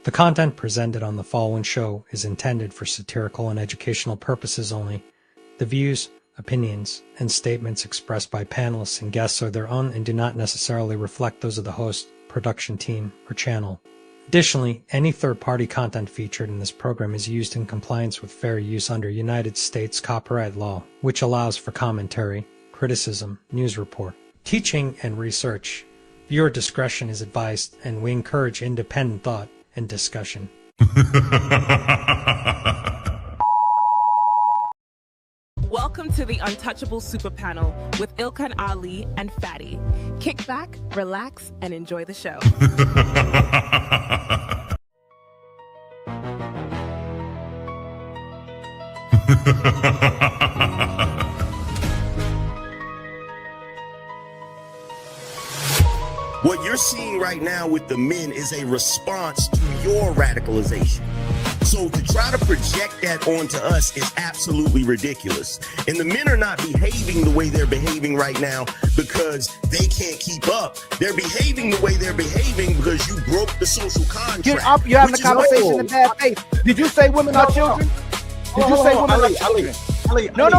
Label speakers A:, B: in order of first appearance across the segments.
A: The content presented on the following show is intended for satirical and educational purposes only. The views, opinions, and statements expressed by panelists and guests are their own and do not necessarily reflect those of the host, production team, or channel. Additionally, any third-party content featured in this program is used in compliance with fair use under United States copyright law, which allows for commentary, criticism, news report, teaching, and research. Viewer discretion is advised, and we encourage independent thought and discussion.
B: Welcome to the Untouchable Super Panel with Ilkan Ali and Fatty. Kick back, relax, and enjoy the show.
C: What you're seeing right now with the men is a response to your radicalization. So to try to project that onto us is absolutely ridiculous. And the men are not behaving the way they're behaving right now because they can't keep up. They're behaving the way they're behaving because you broke the social contract.
D: You're having a conversation in bad faith. Did you say women are children? Did you say women are children? No.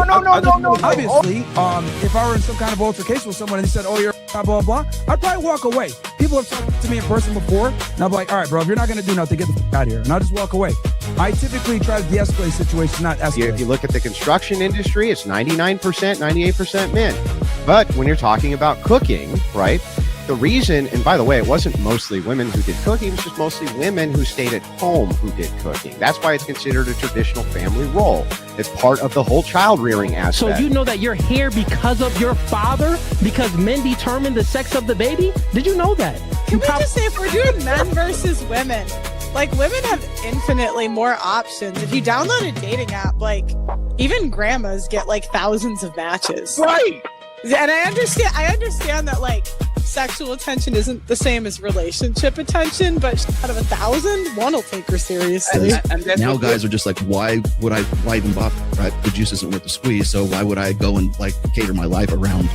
E: Obviously, if I were in some kind of altercation with someone and he said, "Oh, you're blah blah blah," I'd probably walk away. People have talked to me in person before, and I'm like, "All right, bro, if you're not gonna do nothing, get the fuck out of here," and I'll just walk away. I typically try to de-escalate situations, not escalate.
F: If you look at the construction industry, it's 99%, 98% men. But when you're talking about cooking, right? The reason, and by the way, it wasn't mostly women who did cooking, it was just mostly women who stayed at home who did cooking. That's why it's considered a traditional family role. It's part of the whole child rearing aspect.
G: So you know that you're here because of your father? Because men determine the sex of the baby? Did you know that?
H: Can we just say, if we're doing men versus women, like, women have infinitely more options. If you download a dating app, like, even grandmas get like thousands of matches.
D: Right.
H: And I understand that, like, sexual attention isn't the same as relationship attention, but out of 1,000, one will take her seriously.
I: And now guys are just like, why even bother, right? The juice isn't worth the squeeze, so why would I go and like cater my life around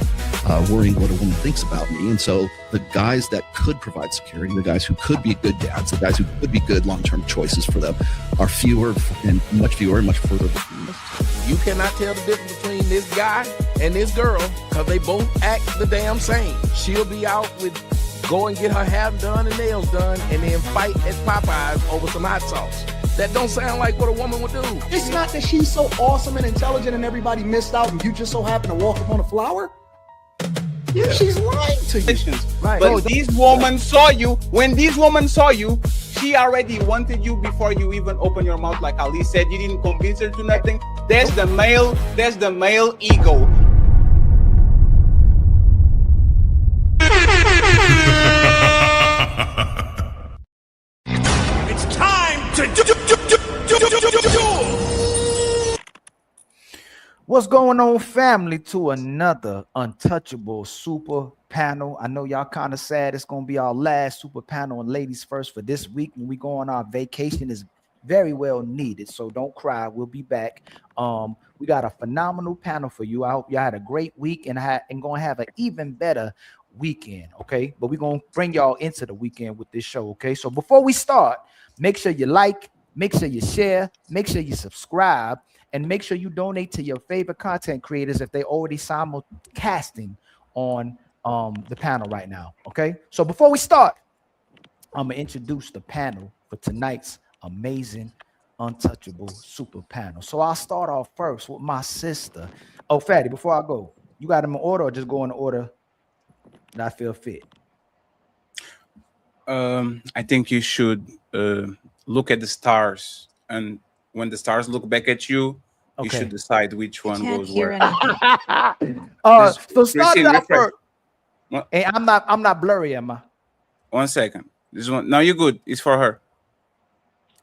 I: worrying what a woman thinks about me? And so the guys that could provide security, the guys who could be good dads, the guys who could be good long-term choices for them are fewer and much further between.
J: You cannot tell the difference between this guy and this girl because they both act the damn same. She'll be out with go and get her hair done and nails done, and then fight at Popeyes over some hot sauce. That don't sound like what a woman would do.
K: It's not that she's so awesome and intelligent and everybody missed out and you just so happen to walk up on a flower. Yeah. She's lying to you.
L: Right. So this woman saw you. When this woman saw you, she already wanted you before you even open your mouth. Like Ali said, you didn't convince her to nothing. There's the male ego.
M: It's time to do.
D: What's going on, family? To another untouchable super panel. I know y'all kind of sad it's gonna be our last super panel and ladies first for this week when we go on our vacation. Is very well needed, so don't cry. We'll be back. We got a phenomenal panel for you. I hope y'all had a great week and gonna have an even better weekend. Okay, but we're gonna bring y'all into the weekend with this show. Okay, so before we start, make sure you like, make sure you share, make sure you subscribe, and make sure you donate to your favorite content creators if they already simulcasting on the panel right now. Okay, so before we start, I'm gonna introduce the panel for tonight's amazing untouchable super panel. So I'll start off first with my sister. Oh, Fatty, before I go, you got them in order or just go in the order that I feel fit?
L: I think you should look at the stars, and when the stars look back at you, you should decide which one goes where.
D: So start out first. Hey, I'm not blurry, am I?
L: 1 second. This one. No, you're good. It's for her.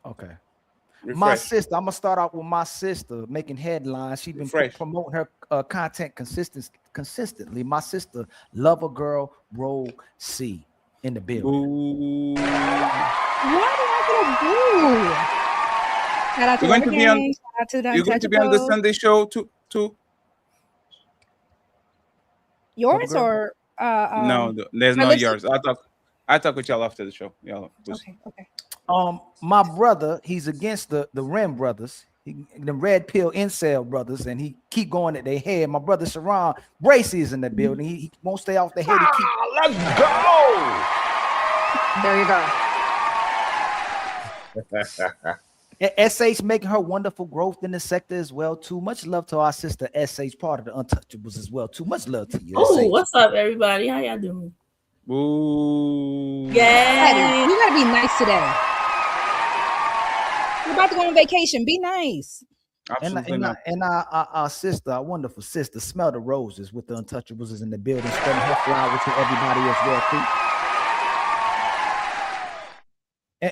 D: Okay.
L: Refresh.
D: My sister. I'm gonna start off with my sister making headlines. She's been promoting her content consistently. My sister, Lover Girl Roll C in the building.
L: Ooh.
N: What are you gonna do? Shout out to
L: You're going to be on.
N: Shout out to the
L: You're going to be on the Sunday show too.
N: Yours or
L: no, there's no yours. I'll talk with y'all after the show. Y'all.
N: Okay.
D: My brother, he's against the Ren brothers, the red pill incel brothers, and he keep going at their head. My brother Sharon Bracy is in the building. He won't stay off the head.
J: Let's go.
N: There you go.
D: SH making her wonderful growth in the sector as well too. Much love to our sister SH, part of the Untouchables as well too. Much love to you.
O: Oh,
D: SH.
O: what's up, everybody? How y'all doing?
L: Ooh.
N: Yeah, you gotta be nice today. You're about to go on vacation. Be nice.
D: And our sister, our wonderful sister, Smell the Roses with the Untouchables is in the building, spreading her flowers to everybody as well too.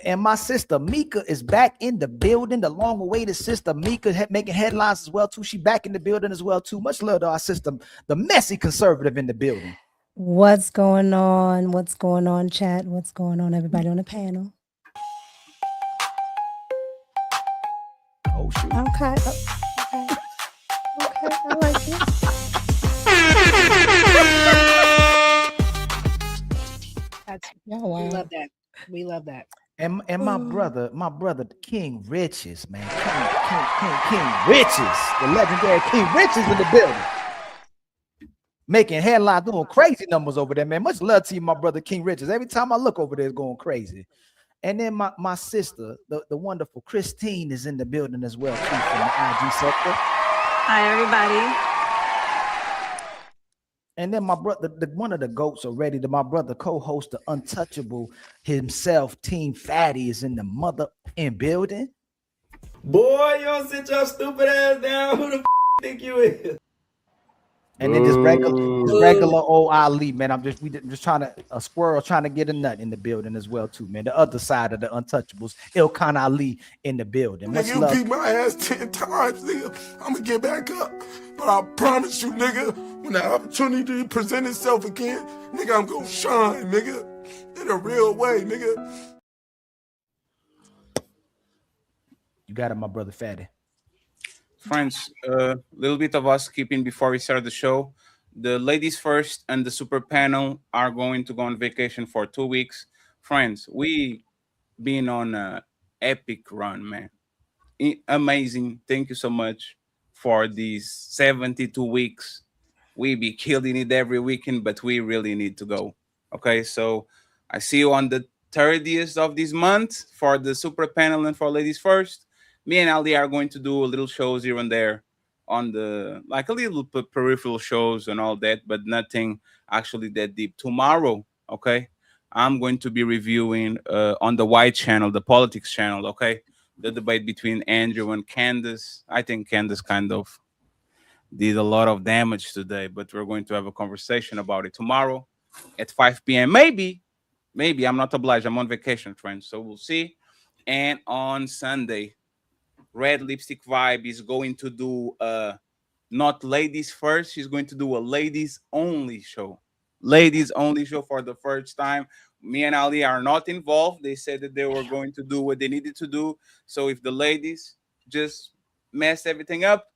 D: And my sister Mika is back in the building. The long-awaited sister Mika making headlines as well too. She back in the building as well too. Much love to our sister, the messy conservative in the building.
P: What's going on? What's going on, chat? What's going on, everybody on the panel?
D: Oh shoot.
P: Okay. Okay, I like it.
N: We love that. We love that.
D: And my brother, King Riches, man. King Riches, the legendary King Riches in the building. Making headlines, doing crazy numbers over there, man. Much love to you, my brother King Riches. Every time I look over there, it's going crazy. And then my sister, the wonderful Christine, is in the building as well, too, from the IG sector.
Q: Hi, everybody.
D: And then my brother, one of the goats already, my brother co-host, the Untouchable himself, Team Fatty, is in the mother in building.
R: Boy, you don't sit your stupid ass down. Who the think you is?
D: And then this regular old Ali, man. We just trying to a squirrel trying to get a nut in the building as well too, man. The other side of the Untouchables, Ilkan Ali in the building.
M: Nigga, you beat my ass 10 times, nigga. I'm gonna get back up, but I promise you, nigga, when the opportunity present itself again, nigga, I'm gonna shine, nigga, in a real way, nigga.
D: You got it, my brother Fatty.
L: Friends, a little bit of housekeeping before we start the show. The ladies first and the super panel are going to go on vacation for 2 weeks. Friends, we been on an epic run, man. Amazing. Thank you so much for these 72 weeks. We be killing it every weekend, but we really need to go. Okay, so I see you on the 30th of this month for the super panel and for ladies first. Me and Ali are going to do a little shows here and there on the like a little peripheral shows and all that, but nothing actually that deep. Tomorrow, okay, I'm going to be reviewing on the White channel, the politics channel, okay, the debate between Andrew and Candace. I think Candace kind of did a lot of damage today, but we're going to have a conversation about it tomorrow at 5 p.m. Maybe I'm not obliged. I'm on vacation, friends, so we'll see. And on Sunday, Red Lipstick Vibe is going to do not ladies first. She's going to do a ladies only show. Ladies only show for the first time. Me and Ali are not involved. They said that they were going to do what they needed to do. So if the ladies just mess everything up,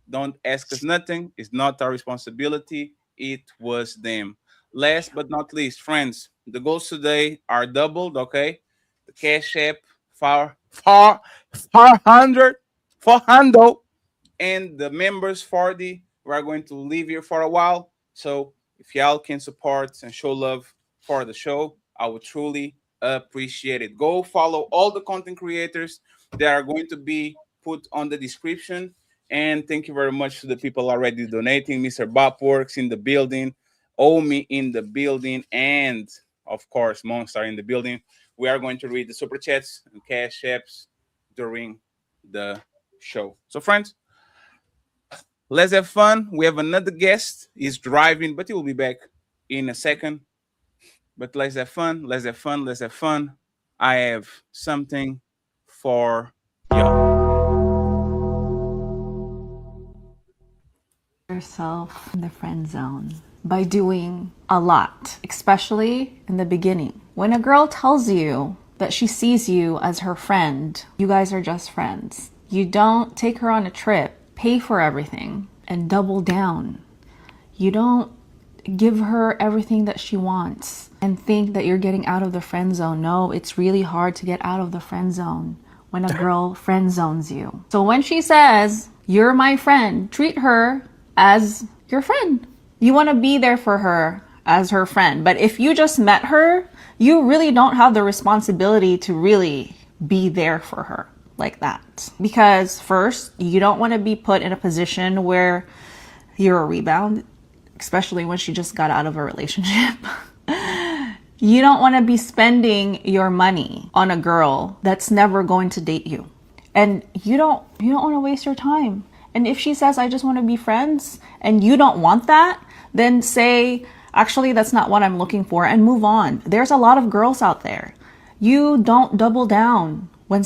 L: don't ask us nothing. It's not our responsibility. It was them. Last but not least, friends, the goals today are doubled, okay? The Cash App, 400, and the members 40. We're going to leave here for a while. So if y'all can support and show love for the show, I would truly appreciate it. Go follow all the content creators that are going to be put on the description. And thank you very much to the people already donating. Mr. Bob Works in the building, Omi in the building, and of course, Monster in the building. We are going to read the super chats and cash apps during the show. So, friends, let's have fun. We have another guest. He's driving, but he will be back in a second. But let's have fun. Let's have fun. Let's have fun. I have something for y'all.
S: Yourself in the friend zone by doing a lot, especially in the beginning. When a girl tells you that she sees you as her friend, you guys are just friends. You don't take her on a trip, pay for everything, and double down. You don't give her everything that she wants and think that you're getting out of the friend zone. No, it's really hard to get out of the friend zone when a girl friend zones you. So when she says, "You're my friend," treat her as your friend. You want to be there for her as her friend. But if you just met her, you really don't have the responsibility to really be there for her like that. Because first, you don't want to be put in a position where you're a rebound, especially when she just got out of a relationship. You don't want to be spending your money on a girl that's never going to date you. And you don't want to waste your time. And if she says, "I just want to be friends," and you don't want that, then say, "Actually, that's not what I'm looking for," and move on. There's a lot of girls out there. You don't double down when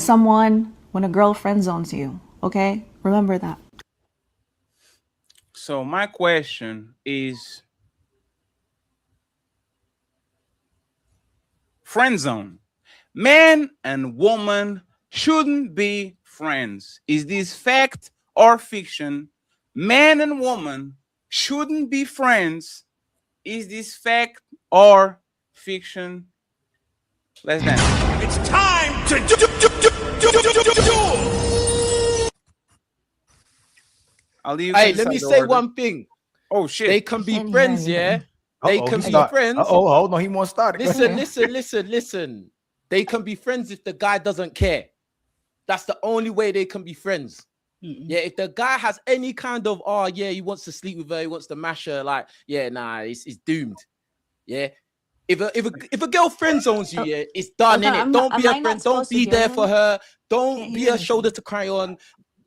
S: a girl friend zones you, okay? Remember that.
L: So my question is, friend zone. Man and woman shouldn't be friends. Is this fact or fiction? Man and woman shouldn't be friends. Is this fact or fiction? Let's dance.
R: It's time to do.
T: Hey, let me say one thing.
L: Oh shit!
T: They can be friends, yeah. They can be friends.
D: Hold on, he won't start it.
T: Listen. They can be friends if the guy doesn't care. That's the only way they can be friends. Yeah, if the guy has any kind of, he wants to sleep with her, he wants to mash her, like, yeah, nah, it's doomed. Yeah. If a girl friend zones you, yeah, it's done, innit? Don't be a friend, don't be there for her, don't be a shoulder to cry on,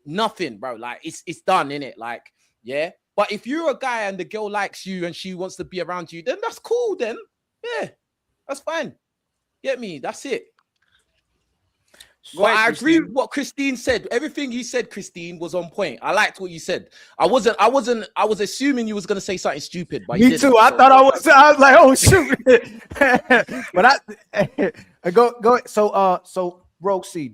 T: nothing, bro. Like, it's done, innit? Like, yeah. But if you're a guy and the girl likes you and she wants to be around you, then that's cool, then. Yeah, that's fine. Get me? That's it. Well, I agree with what Christine said. Everything you said, Christine, was on point. I liked what you said. I was assuming you was gonna say something stupid, but
D: me too. I thought I was like, oh shoot. But I go. So Rogue C,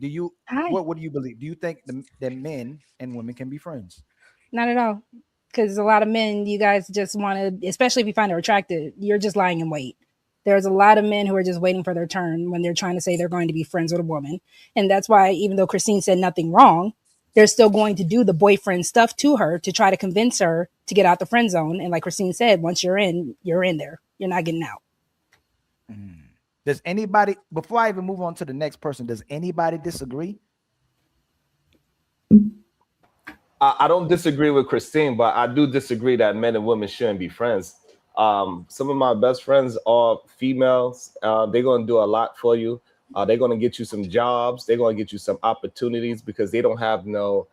D: what do you believe? Do you think that men and women can be friends?
N: Not at all. Because a lot of men, you guys just want to, especially if you find her attractive, you're just lying in wait. There's a lot of men who are just waiting for their turn when they're trying to say they're going to be friends with a woman. And that's why, even though Christine said nothing wrong, they're still going to do the boyfriend stuff to her to try to convince her to get out the friend zone. And like Christine said, once you're in there. You're not getting out.
D: Does anybody, before I even move on to the next person, does anybody disagree?
U: I don't disagree with Christine, but I do disagree that men and women shouldn't be friends. Some of my best friends are females. They're going to do a lot for you. They're going to get you some jobs. They're going to get you some opportunities because they don't have no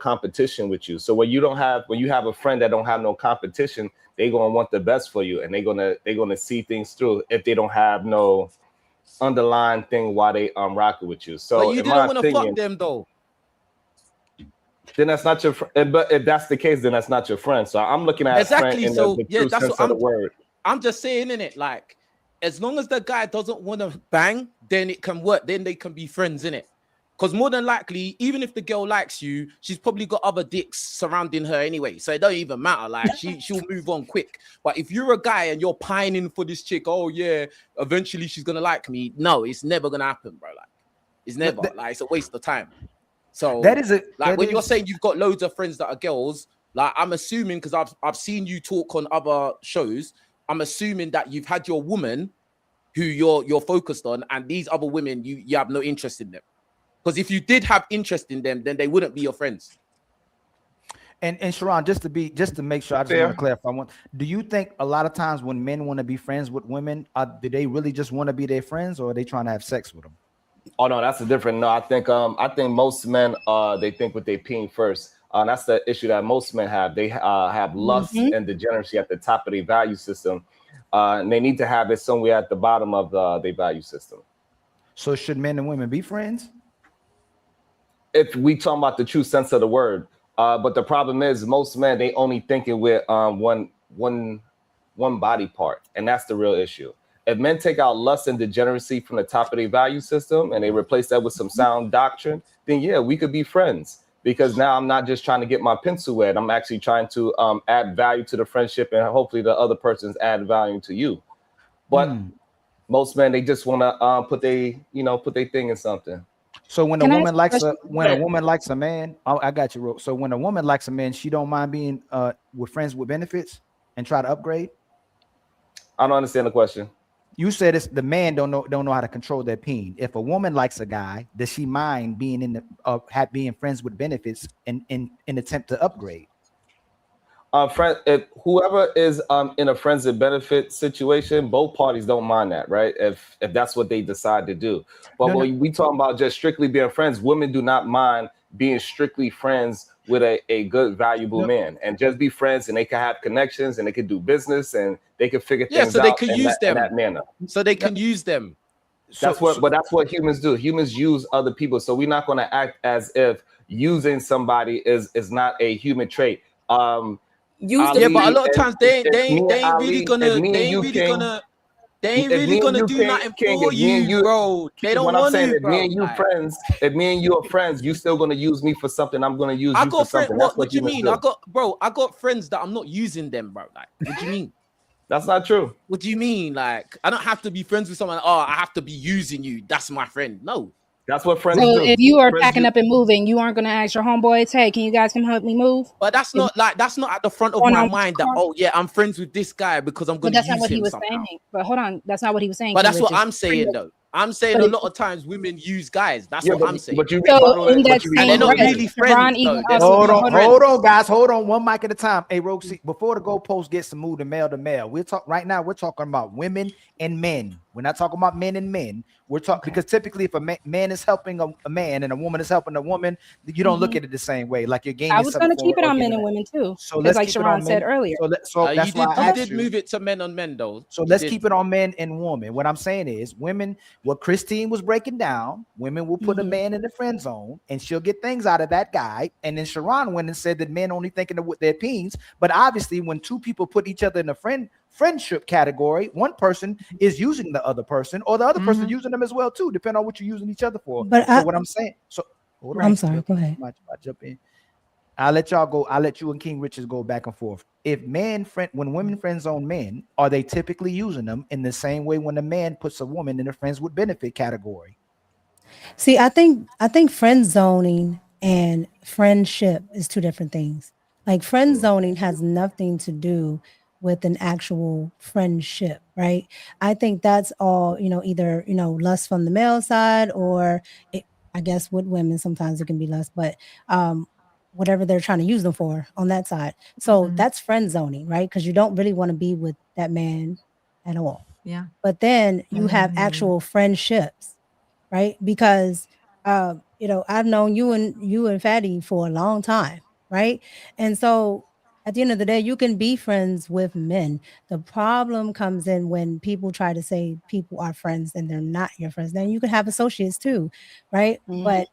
U: competition with you. So when you have a friend that don't have no competition, they're going to want the best for you, and they're going to see things through if they don't have no underlying thing why they rocking with you. So
T: but you didn't want to fuck them though.
U: Then that's not your friend. But if that's the case, then that's not your friend. So I'm looking at
T: exactly.
U: Friend
T: So
U: in the
T: yeah,
U: true
T: that's
U: sense
T: what
U: of the word.
T: I'm just saying, innit? Like, as long as the guy doesn't want to bang, then it can work. Then they can be friends, innit? Because more than likely, even if the girl likes you, she's probably got other dicks surrounding her anyway. So it don't even matter. Like she'll move on quick. But if you're a guy and you're pining for this chick, oh yeah, eventually she's gonna like me. No, it's never gonna happen, bro. Like it's never. Like it's a waste of time. So
D: that is it.
T: Like when you're saying you've got loads of friends that are girls, like I'm assuming because I've seen you talk on other shows. I'm assuming that you've had your woman who you're focused on, and these other women you have no interest in them. Because if you did have interest in them, then they wouldn't be your friends.
D: And Sharon, just to make sure, I just want to clarify one. Do you think a lot of times when men want to be friends with women, do they really just want to be their friends, or are they trying to have sex with them?
U: Oh no, that's a different. No, I think most men they think with their peen first. That's the issue that most men have. They have lust and degeneracy at the top of their value system, and they need to have it somewhere at the bottom of their value system.
D: So should men and women be friends?
U: If we talk about the true sense of the word, but the problem is most men they only thinking with one body part, and that's the real issue. If men take out lust and degeneracy from the top of their value system and they replace that with some sound doctrine, then yeah, we could be friends. Because now I'm not just trying to get my pencil wet. I'm actually trying to add value to the friendship, and hopefully the other person's add value to you. But most men, they just want to put their thing in something.
D: So when a woman likes a man, I got you. So when a woman likes a man, she don't mind being with friends with benefits and try to upgrade.
U: I don't understand the question.
D: You said it's the man don't know how to control their peen. If a woman likes a guy, does she mind being in the being friends with benefits in attempt to upgrade?
U: If whoever is in a friends with benefit situation, both parties don't mind that, right? If that's what they decide to do. But when we talking about just strictly being friends, women do not mind being strictly friends with a good, valuable man, and just be friends, and they can have connections, and they can do business, and they can figure things
T: so
U: out.
T: They can use them
U: in that manner.
T: So they can use them.
U: That's what humans do. Humans use other people, so we're not going to act as if using somebody is not a human trait.
T: But a lot of times they ain't really gonna do nothing for you, bro. They don't want to, bro.
U: If me and you are friends, you still gonna use me for something. I'm gonna use you for something.
T: What do you mean? I got friends that I'm not using them, bro. Like, what do you mean?
U: That's not true.
T: What do you mean? Like, I don't have to be friends with someone. Oh, I have to be using you. That's my friend. No.
U: That's what friends
N: do.
U: So
N: if you are packing up and moving, you aren't going to ask your homeboys, hey, can you guys come help me move?
T: But that's not at the front of my mind that, oh yeah, I'm friends with this guy because I'm going to use him. That's not what he was saying.
N: But hold on, that's not what he was saying.
T: But that's what I'm saying though. I'm saying a lot of times women use guys. That's what I'm saying.
U: And
T: they're not really friends.
D: Hold on, guys. Hold on. One mic at a time. Hey, Roxy, before the goalpost gets moved to male to male, we're talking about women and men. We're not talking about men and men. We're talking because typically, if a man is helping a man and a woman is helping a woman, you don't look at it the same way. Like you're gaining.
N: I was going to keep it on men and women too. So let's like Sharon said earlier.
D: So that's why
T: you did move it to men on men though.
D: So let's keep it on men and women. What I'm saying is, women. What Christine was breaking down, women will put a man in the friend zone, and she'll get things out of that guy. And then Sharon went and said that men only thinking with their peens. But obviously, when two people put each other in a friendship category, one person is using the other person, or the other person using them as well too, depending on what you're using each other for.
P: But
D: what I'm saying,
P: I'm sorry, go ahead.
D: I jump in. I'll let y'all go. I'll let you and King Richards go back and forth. If when women friend zone men, are they typically using them in the same way when a man puts a woman in the friends with benefit category?
P: See, I think friend zoning and friendship is two different things. Like friend zoning has nothing to do with an actual friendship, right? I think that's all, either, lust from the male side or I guess with women, sometimes it can be lust, but whatever they're trying to use them for on that side. So that's friend zoning, right? Because you don't really want to be with that man at all.
A: Yeah.
P: But then you have actual friendships, right? Because I've known you and Fatty for a long time, right? And so at the end of the day, you can be friends with men. The problem comes in when people try to say people are friends and they're not your friends. Then you can have associates too, right? But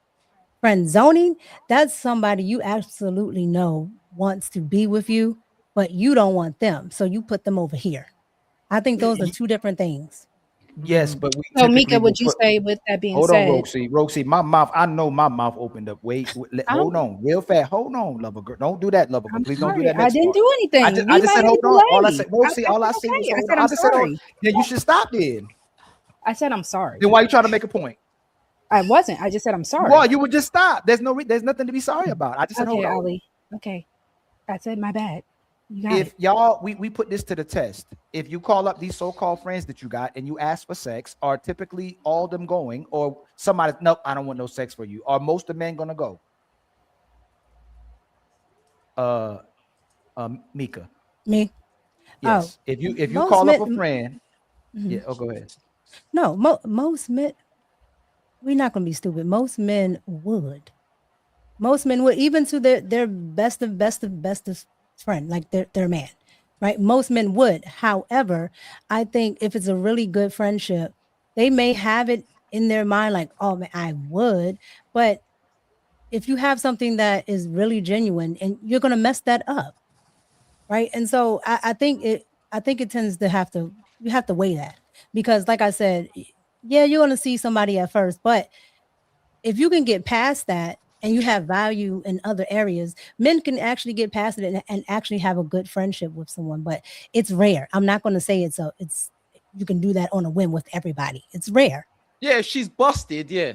P: friend zoning, that's somebody you absolutely know wants to be with you, but you don't want them. So you put them over here. I think those are two different things.
D: Yes, but we
N: So Mika,
D: typically
N: would
D: will
N: you
D: put-
N: say with that being
D: Hold
N: said,
D: on, Roxy, my mouth. I know my mouth opened up. Hold on, real fast. Hold on, lover girl. Don't do that, lover girl. Please don't do
N: sorry,
D: that.
N: I
D: Next
N: didn't
D: part.
N: do anything.
D: I
N: You
D: just said
N: might
D: hold
N: have
D: on. All I
N: delayed.
D: said, Roxy. All I
N: That's
D: said was
N: okay. I
D: hold
N: said
D: on. I
N: I'm
D: just said,
N: sorry.
D: then you should stop then.
N: I said I'm sorry.
D: Then why you trying to make a point?
N: I wasn't. I just said I'm sorry.
D: Well, you would just stop. There's nothing to be sorry about. I just said
N: Okay,
D: hold on.
N: Ali. Okay. I said my bad. You got
D: If
N: it.
D: y'all, we put this to the test. If you call up these so-called friends that you got and you ask for sex, are typically all them going, or somebody, nope, I don't want no sex for you. Are most of the men gonna go? Mika.
P: Me?
D: Yes.
P: Oh,
D: If you
P: most
D: call up a
P: men-
D: friend,
P: Mhm.
D: yeah. Oh, go ahead.
P: No, most men, we're not gonna be stupid. Most men would. Most men would, even to their bestest friend, like their man, right? Most men would. However, I think if it's a really good friendship, they may have it in their mind, like, oh man, I would. But if you have something that is really genuine, and you're gonna mess that up, right? And so I think it tends to you have to weigh that, because like I said, yeah, you're gonna see somebody at first, but if you can get past that and you have value in other areas, men can actually get past it and actually have a good friendship with someone. But it's rare. I'm not going to say it's you can do that on a whim with everybody. It's rare.
T: Yeah, if she's busted, yeah.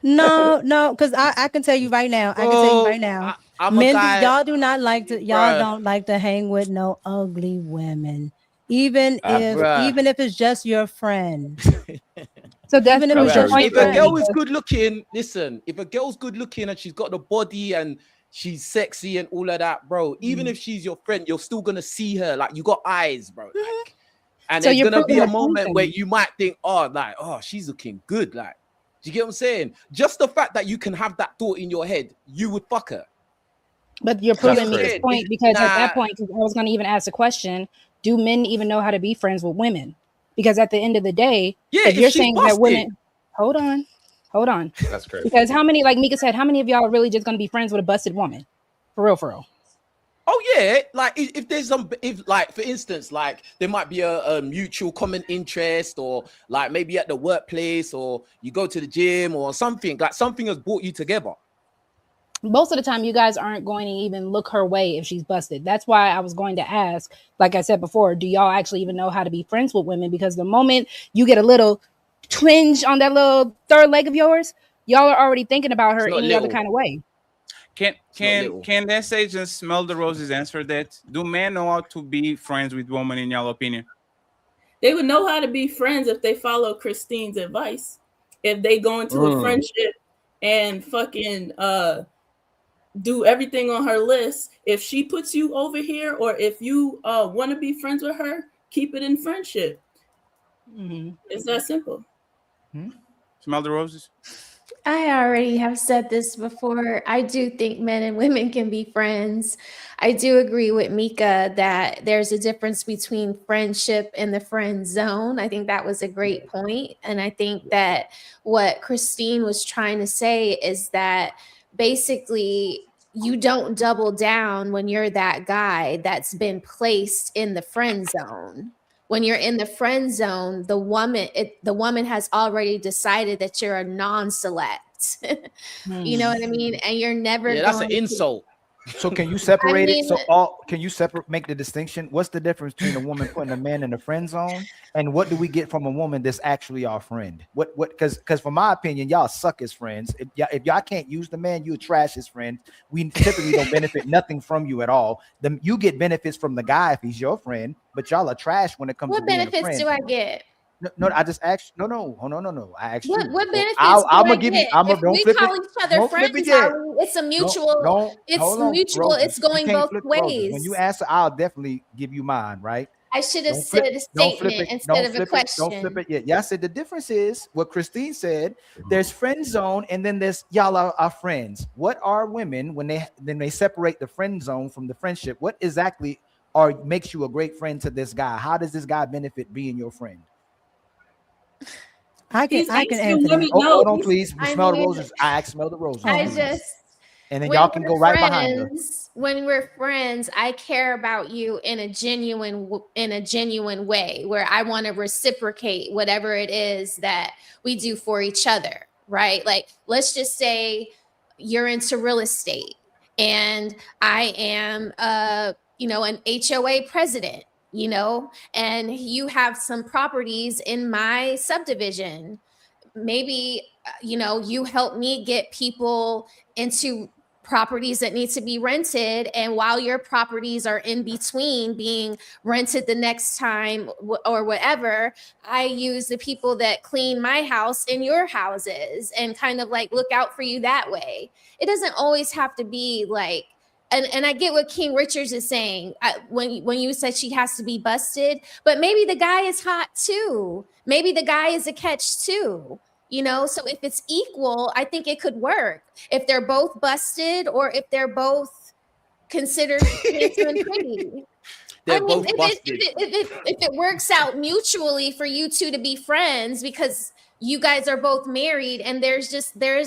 P: No, because I can tell you right now.
T: I'm a
P: Men,
T: guy-
P: y'all do not like to. Y'all
T: Bruh.
P: don't like to hang with no ugly women, even
T: Bruh.
P: if it's just your friend.
N: So
P: even if it's just your
T: If a girl
P: friend.
T: is good looking, listen, if a girl's good looking and she's got the body and she's sexy and all of that, bro, even if she's your friend, you're still gonna see her. Like, you got eyes, bro. Like, and
N: So
T: there's
N: you're
T: gonna be
N: proving
T: a
N: a
T: moment
N: point
T: where
N: then.
T: you might think, oh, she's looking good. Like, do you get what I'm saying? Just the fact that you can have that thought in your head, you would fuck her.
N: But you're
T: That's
N: proving me
T: crazy.
N: this point, because at that
T: Nah.
N: point, 'cause I was going to even ask the question: do men even know how to be friends with women? Because at the end of the day,
T: Yeah,
N: if you're
T: if she's
N: saying that
T: busted.
N: women, hold on,
U: That's crazy.
N: because how many, like Mika said, how many of y'all are really just going to be friends with a busted woman? For real.
T: Oh yeah, like if there's like for instance, like there might be a mutual common interest, or like maybe at the workplace, or you go to the gym or something, like something has brought you together.
N: Most of the time, you guys aren't going to even look her way if she's busted. That's why I was going to ask, like I said before, do y'all actually even know how to be friends with women? Because the moment you get a little twinge on that little third leg of yours, y'all are already thinking about her
L: It's not
N: any other
L: little.
N: kind of way.
L: Can that say just smell the roses answer that? Do men know how to be friends with women in your opinion?
O: They would know how to be friends if they follow Christine's advice. If they go into a friendship and fucking do everything on her list. If she puts you over here, or if you want to be friends with her, keep it in friendship. It's that simple.
L: Smell the roses.
A: I already have said this before. I do think men and women can be friends. I do agree with Mika that there's a difference between friendship and the friend zone. I think that was a great point. And I think that what Christine was trying to say is that basically you don't double down when you're that guy that's been placed in the friend zone. When you're in the friend zone, the woman has already decided that you're a non-select. You know what I mean? And you're never
T: Yeah, that's
A: going
T: an insult.
D: So can you separate
A: mean,
D: it? So all can you separate make the distinction? What's the difference between a woman putting a man in the friend zone and what do we get from a woman that's actually our friend? What because from my opinion, y'all suck as friends. If y'all can't use the man, you trash as friends. We typically don't benefit nothing from you at all. You get benefits from the guy if he's your friend, but y'all are trash when it comes
A: what
D: to being a
A: benefits
D: friend.
A: do I get?
D: No, I just asked. No. I asked you.
A: What benefits
D: I'm
A: do I
D: gonna give you.
A: get?
D: If
A: We
D: flip
A: call
D: it.
A: each other
D: Don't flip
A: friends,
D: it yet.
A: Ali, it's a mutual. It's
D: Hold on,
A: mutual.
D: Roses.
A: It's
D: You
A: going
D: can't
A: both
D: flip Roses.
A: ways.
D: When you answer, I'll definitely give you mine. Right?
A: I should have
D: Don't
A: said
D: flip.
A: a
D: Don't flip
A: statement
D: it.
A: instead
D: Don't
A: of a
D: flip it.
A: question.
D: Don't flip it yet. Yeah, I said the difference is what Christine said. There's friend zone, and then there's y'all are friends. What are women when they separate the friend zone from the friendship? What exactly makes you a great friend to this guy? How does this guy benefit being your friend?
P: I can answer
A: women
P: that.
D: Hold on, please.
A: I
D: Smell the
A: mean,
D: roses. I smell the roses.
A: I
D: please.
A: just
D: And then
A: when
D: y'all can
A: we're
D: go right behind her.
A: friends, when we're friends, I care about you in a genuine way where I want to reciprocate whatever it is that we do for each other, right? Like let's just say you're into real estate and I am an HOA president, and you have some properties in my subdivision. Maybe you help me get people into properties that need to be rented, and while your properties are in between being rented the next time or whatever, I use the people that clean my house in your houses and kind of like look out for you that way. It doesn't always have to be like, and I get what King Richards is saying when you said she has to be busted, but maybe the guy is hot too. Maybe the guy is a catch too. So if it's equal, I think it could work. If they're both busted or if they're both considered handsome and pretty.
T: They're both busted.
A: If it works out mutually for you two to be friends because you guys are both married and there is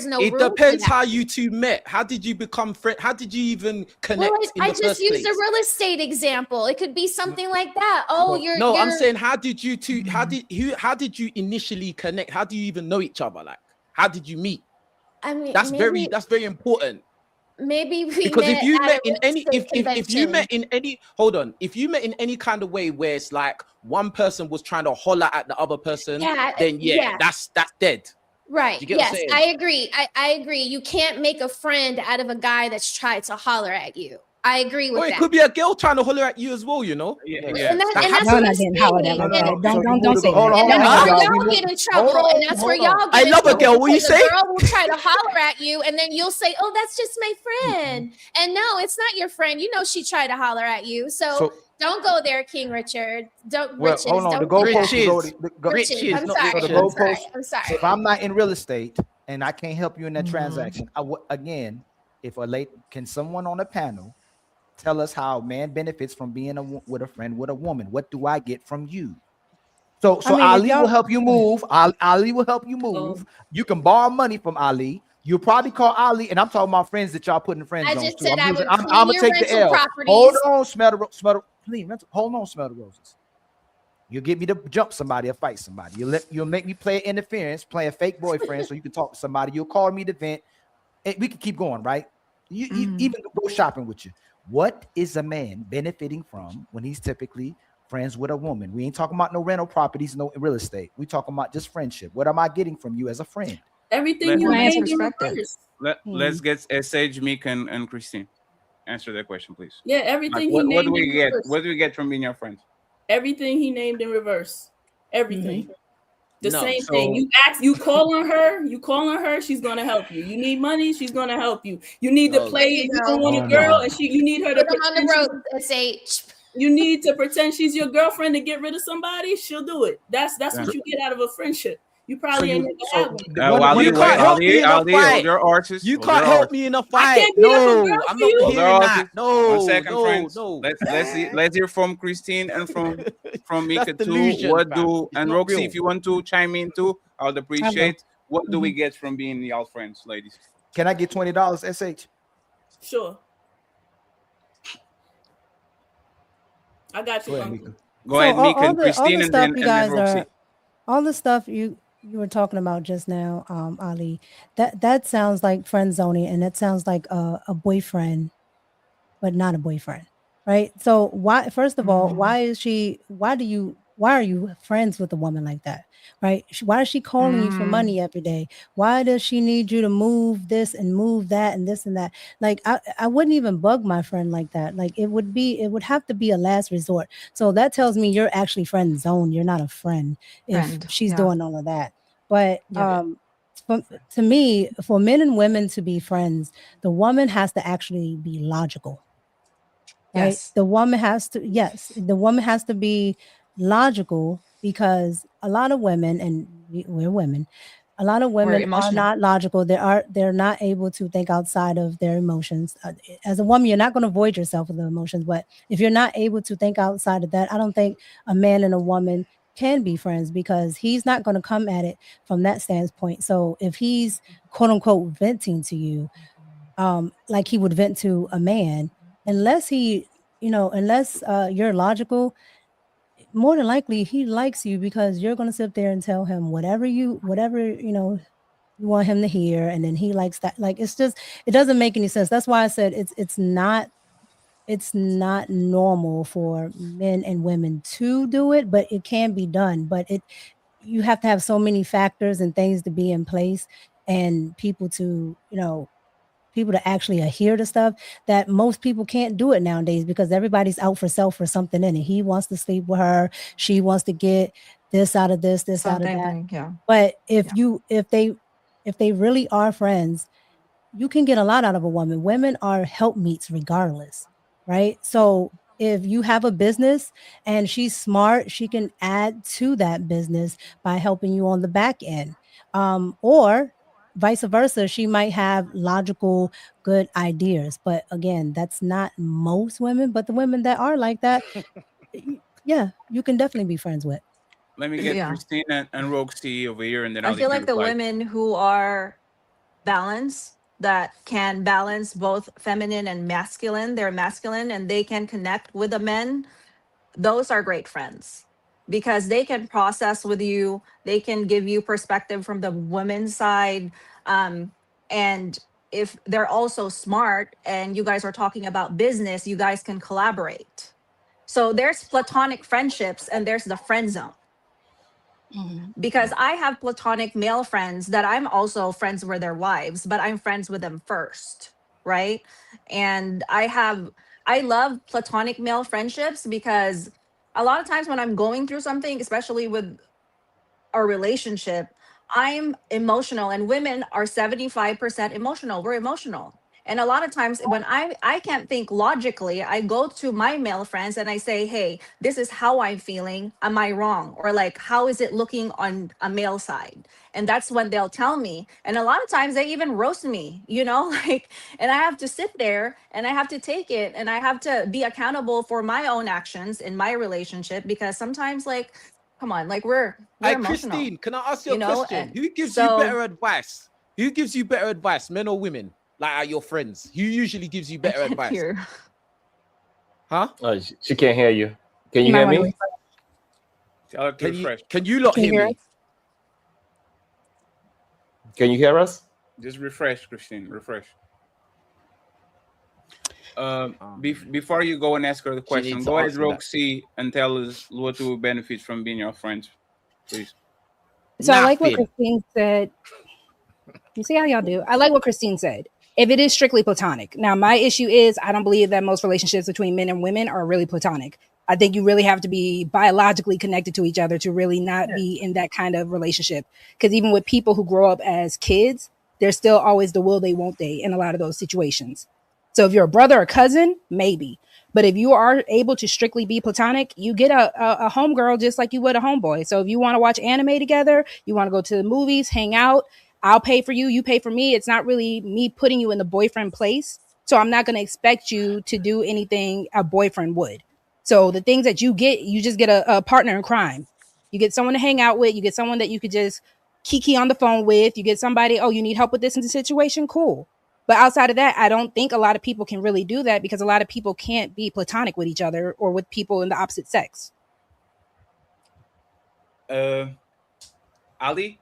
A: no
T: It
A: room
T: depends
A: for that.
T: how you two met. How did you become friends? How did you even connect in
A: I
T: the
A: just
T: first
A: used
T: place?
A: a real estate example. It could be something like that.
T: I'm saying, how did you two? How did you initially connect? How do you even know each other? Like, how did you meet?
A: I mean,
T: That's very important.
A: Maybe we
T: Because
A: met
T: if you
A: at
T: met
A: a
T: in any
A: real estate
T: if you met
A: convention.
T: in any if you met in any kind of way where it's like one person was trying to holler at the other person, then that's dead.
A: Right.
T: You get what I'm
A: Yes,
T: saying?
A: I agree. I agree. You can't make a friend out of a guy that's tried to holler at you. I agree with
T: Or it
A: that.
T: could be a girl trying to holler at you as well,
A: And that's
T: That
A: what I'm
T: happens.
A: saying.
N: Don't say
D: Hold
N: that.
D: on,
A: And that's
D: hold
A: where
D: on,
A: y'all
D: y'all.
A: get in trouble, and that's where y'all
T: I
A: get in
T: love a
A: trouble
T: girl. What you
A: because
T: say?
A: a girl will try to holler at you, and then you'll say, "Oh, that's just my friend," and no, it's not your friend. She tried to holler at you, so don't go there, King Richard. Don't Riches.
D: Hold on. The
A: Don't do that.
D: goalpost is already.
A: Riches. I'm sorry.
D: So the
A: I'm sorry.
D: goalpost.
A: I'm sorry.
D: If I'm not in real estate and I can't help you in that transaction, again, if can someone on the panel tell us how a man benefits from being with a friend with a woman? What do I get from you? So
P: I mean, if
D: Ali
P: y'all-
D: will help you move. Ali will help you move. You can borrow money from Ali. You'll probably call Ali, and I'm talking about friends that y'all put in friend
A: I
D: zones
A: just
D: too.
A: said I would
D: I'm
A: clean
D: gonna
A: your
D: take the
A: rental
D: L.
A: properties.
D: Hold on, smell the please. Hold on, smell the roses. You get me to jump somebody or fight somebody. You'll make me play interference, play a fake boyfriend, so you can talk to somebody. You'll call me to vent. We can keep going, right? You even go shopping with you. What is a man benefiting from when he's typically friends with a woman? We ain't talking about no rental properties, no real estate. We talking about just friendship. What am I getting from you as a friend?
O: Everything you named in reverse.
L: Let's get Sage, Meek, and Christine. Answer that question, please.
O: Yeah, everything
L: Like,
O: he
L: what do
O: named
L: we
O: in
L: get?
O: reverse.
L: What do we get from being your friends?
O: Everything he named in reverse. Everything. The
L: No,
O: same
L: so-
O: thing. You call on her, she's gonna help you. You need money, she's gonna help you. You need to play, you don't want a girl, and you need her to
A: Put them on the
O: pretend
A: road, SH.
O: you need to pretend she's your girlfriend to get rid of somebody, she'll do it. That's
L: Yeah.
O: what you get out of a friendship. You probably ain't never had one.
T: You can't help me in a fight.
L: Your artist.
T: You can't help me in a fight.
O: can't be up a
T: No,
O: girl
T: I'm
O: for
T: not
O: you.
T: hearing that. No,
L: One second,
T: no,
L: friends.
T: no.
L: Let's hear from Christine and from Mika too.
T: delusion,
L: What
T: fam.
L: do
T: It's
L: and
T: not
L: Roxy,
T: real.
L: if you want to chime in too, I would appreciate. What do we get from being y'all friends, ladies?
D: Can I get $20, SH?
O: Sure. I got you.
D: Go ahead,
O: Uncle.
D: Mika.
L: Go ahead, Mika and Christine, and
P: stuff
L: then
P: you
L: and
P: guys
L: then Roxy.
P: are, all the stuff you were talking about just now, Ali. That sounds like friend zoning, and that sounds like a boyfriend but not a boyfriend, right? So why, first of all, why are you friends with a woman like that, right? Why is she calling you for money every day? Why does she need you to move this and move that and this and that? Like, I wouldn't even bug my friend like that. Like, it would have to be a last resort. So that tells me you're actually friend zone. You're not a friend if
S: Friend,
P: she's
S: yeah.
P: doing all of that. But
S: Yeah.
P: to me, for men and women to be friends, the woman has to actually be logical. Right?
S: Yes.
P: The woman has to be logical, because a lot of women, and we're women, a lot of women are
S: emotional.
P: not logical. They're not able to think outside of their emotions. As a woman, you're not going to avoid yourself with the emotions, but if you're not able to think outside of that, I don't think a man and a woman can be friends, because he's not going to come at it from that standpoint. So if he's quote unquote venting to you, like he would vent to a man, unless you're logical, more than likely he likes you, because you're going to sit there and tell him whatever you want him to hear, and then he likes that. Like, it doesn't make any sense. That's why I said it's not normal for men and women to do it, but it can be done. But you have to have so many factors and things to be in place, and people to actually adhere to stuff, that most people can't do it nowadays, because everybody's out for self or something in it. He wants to sleep with her, she wants to get this out of this out of that.
S: Something, yeah.
P: But if they really are friends, you can get a lot out of a woman. Women are helpmeets regardless, right? So if you have a business and she's smart, she can add to that business by helping you on the back end. Or vice versa, she might have logical, good ideas. But again, that's not most women, but the women that are like that, yeah, you can definitely be friends with.
L: Let me get
S: Yeah.
L: Christina and Roxy over here, and then
S: I
L: I'll
S: feel
L: let you
S: like the
L: reply.
S: women who are balanced, that can balance both feminine and masculine, they're masculine and they can connect with the men, those are great friends, because they can process with you, they can give you perspective from the women's side, and if they're also smart and you guys are talking about business, you guys can collaborate. So there's platonic friendships and there's the friend zone. Because I have platonic male friends that I'm also friends with their wives, but I'm friends with them first, right? And I love platonic male friendships, because a lot of times when I'm going through something, especially with a relationship, I'm emotional, and women are 75% emotional. We're emotional. And a lot of times when I can't think logically, I go to my male friends and I say, hey, this is how I'm feeling. Am I wrong? Or like, how is it looking on a male side? And that's when they'll tell me. And a lot of times they even roast me, like, and I have to sit there and I have to take it, and I have to be accountable for my own actions in my relationship, because sometimes, like, come on, like we're
T: Hey,
S: emotional.
T: Christine, can I ask you a question?
S: and
T: Who gives you better advice? Who gives you better advice, men or women? Like, are your friends? Who usually gives you better advice?
S: Hear.
T: Huh?
U: She can't hear you. Can you hear me?
L: Tell her to refresh.
T: Can you lot hear me?
U: Can you hear us?
L: Just refresh, Christine. Refresh. Before you go and ask her the question,
T: needs
L: go
T: to
L: ahead,
T: answer that.
L: Roxy, and tell us what will benefit from being your friends, please.
N: So I like what
T: Nothing.
N: Christine said. You see how y'all do? I like what Christine said. If it is strictly platonic. Now, my issue is I don't believe that most relationships between men and women are really platonic. I think you really have to be biologically connected to each other to really not be in that kind of relationship. Because even with people who grow up as kids, there's still always the will they, won't they in a lot of those situations. So if you're a brother or cousin, maybe. But if you are able to strictly be platonic, you get a homegirl just like you would a homeboy. So if you want to watch anime together, you want to go to the movies, hang out, I'll pay for you, you pay for me. It's not really me putting you in the boyfriend place. So I'm not going to expect you to do anything a boyfriend would. So the things that you get, you just get a partner in crime. You get someone to hang out with. You get someone that you could just kiki on the phone with. You get somebody, oh, you need help with this in the situation? Cool. But outside of that, I don't think a lot of people can really do that, because a lot of people can't be platonic with each other or with people in the opposite sex.
L: Ali?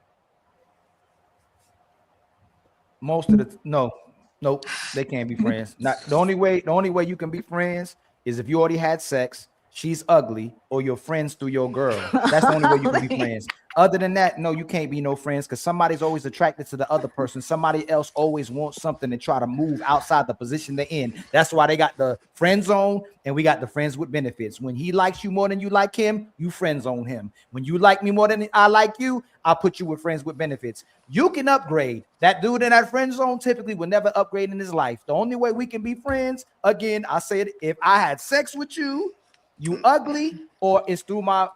D: Most of the no, Nope, they can't be friends. Not the only way you can be friends is if you already had sex, she's ugly, or you're friends through your girl. That's the only way you can be friends. Other than that, no, you can't be no friends because somebody's always attracted to the other person. Somebody else always wants something and try to move outside the position they're in. That's why they got the friend zone and we got the friends with benefits. When he likes you more than you like him, you friend zone him. When you like me more than I like you, I'll put you with friends with benefits. You can upgrade. That dude in that friend zone typically will never upgrade in his life. The only way we can be friends, again, I said, if I had sex with you, you ugly, or it's through my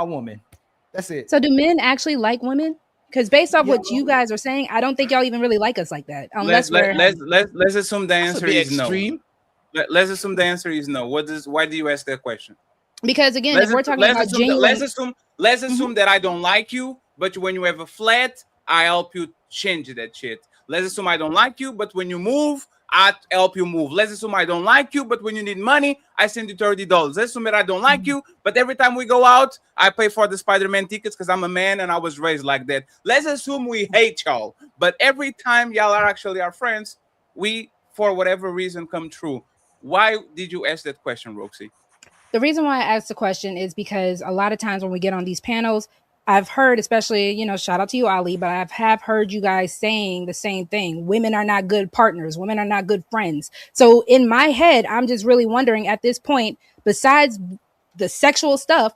D: woman. That's it.
N: So do men actually like women? Because based off what you guys are saying, I don't think y'all even really like us like that. Unless
L: Let's assume the
T: That's a
L: answer
T: bit
L: is
T: extreme.
L: no. Let's assume the answer is no. Why do you ask that question?
N: Because again, if we're talking about genuine,
L: let's assume that I don't like you, but when you have a flat, I help you change that shit. Let's assume I don't like you, but when you move, I help you move. Let's assume I don't like you, but when you need money, I send you $30. Let's assume that I don't like you, but every time we go out, I pay for the Spider-Man tickets because I'm a man and I was raised like that. Let's assume we hate y'all, but every time y'all are actually our friends, we, for whatever reason, come true. Why did you ask that question, Roxy?
N: the reason why I asked the question is because a lot of times when we get on these panels, I've heard, especially, shout out to you, Ali, but I have heard you guys saying the same thing. Women are not good partners. Women are not good friends. So in my head, I'm just really wondering at this point, besides the sexual stuff,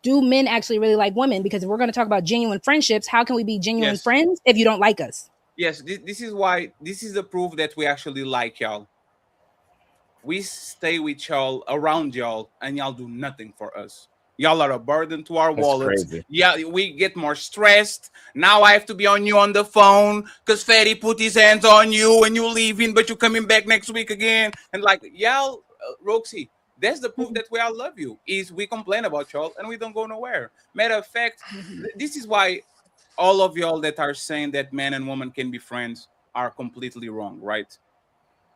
N: do men actually really like women? Because if we're going to talk about genuine friendships, how can we be genuine friends if you don't like us?
L: Yes, this is why, this is the proof that we actually like y'all. We stay with y'all, around y'all, and y'all do nothing for us. Y'all are a burden to our wallets.
U: Crazy.
L: Yeah, we get more stressed. Now I have to be on you on the phone because Fetty put his hands on you and you leaving, but you coming back next week again. And like, y'all, Roxy, that's the proof that we all love you, is we complain about y'all and we don't go nowhere. Matter of fact, this is why all of y'all that are saying that man and woman can be friends are completely wrong, right?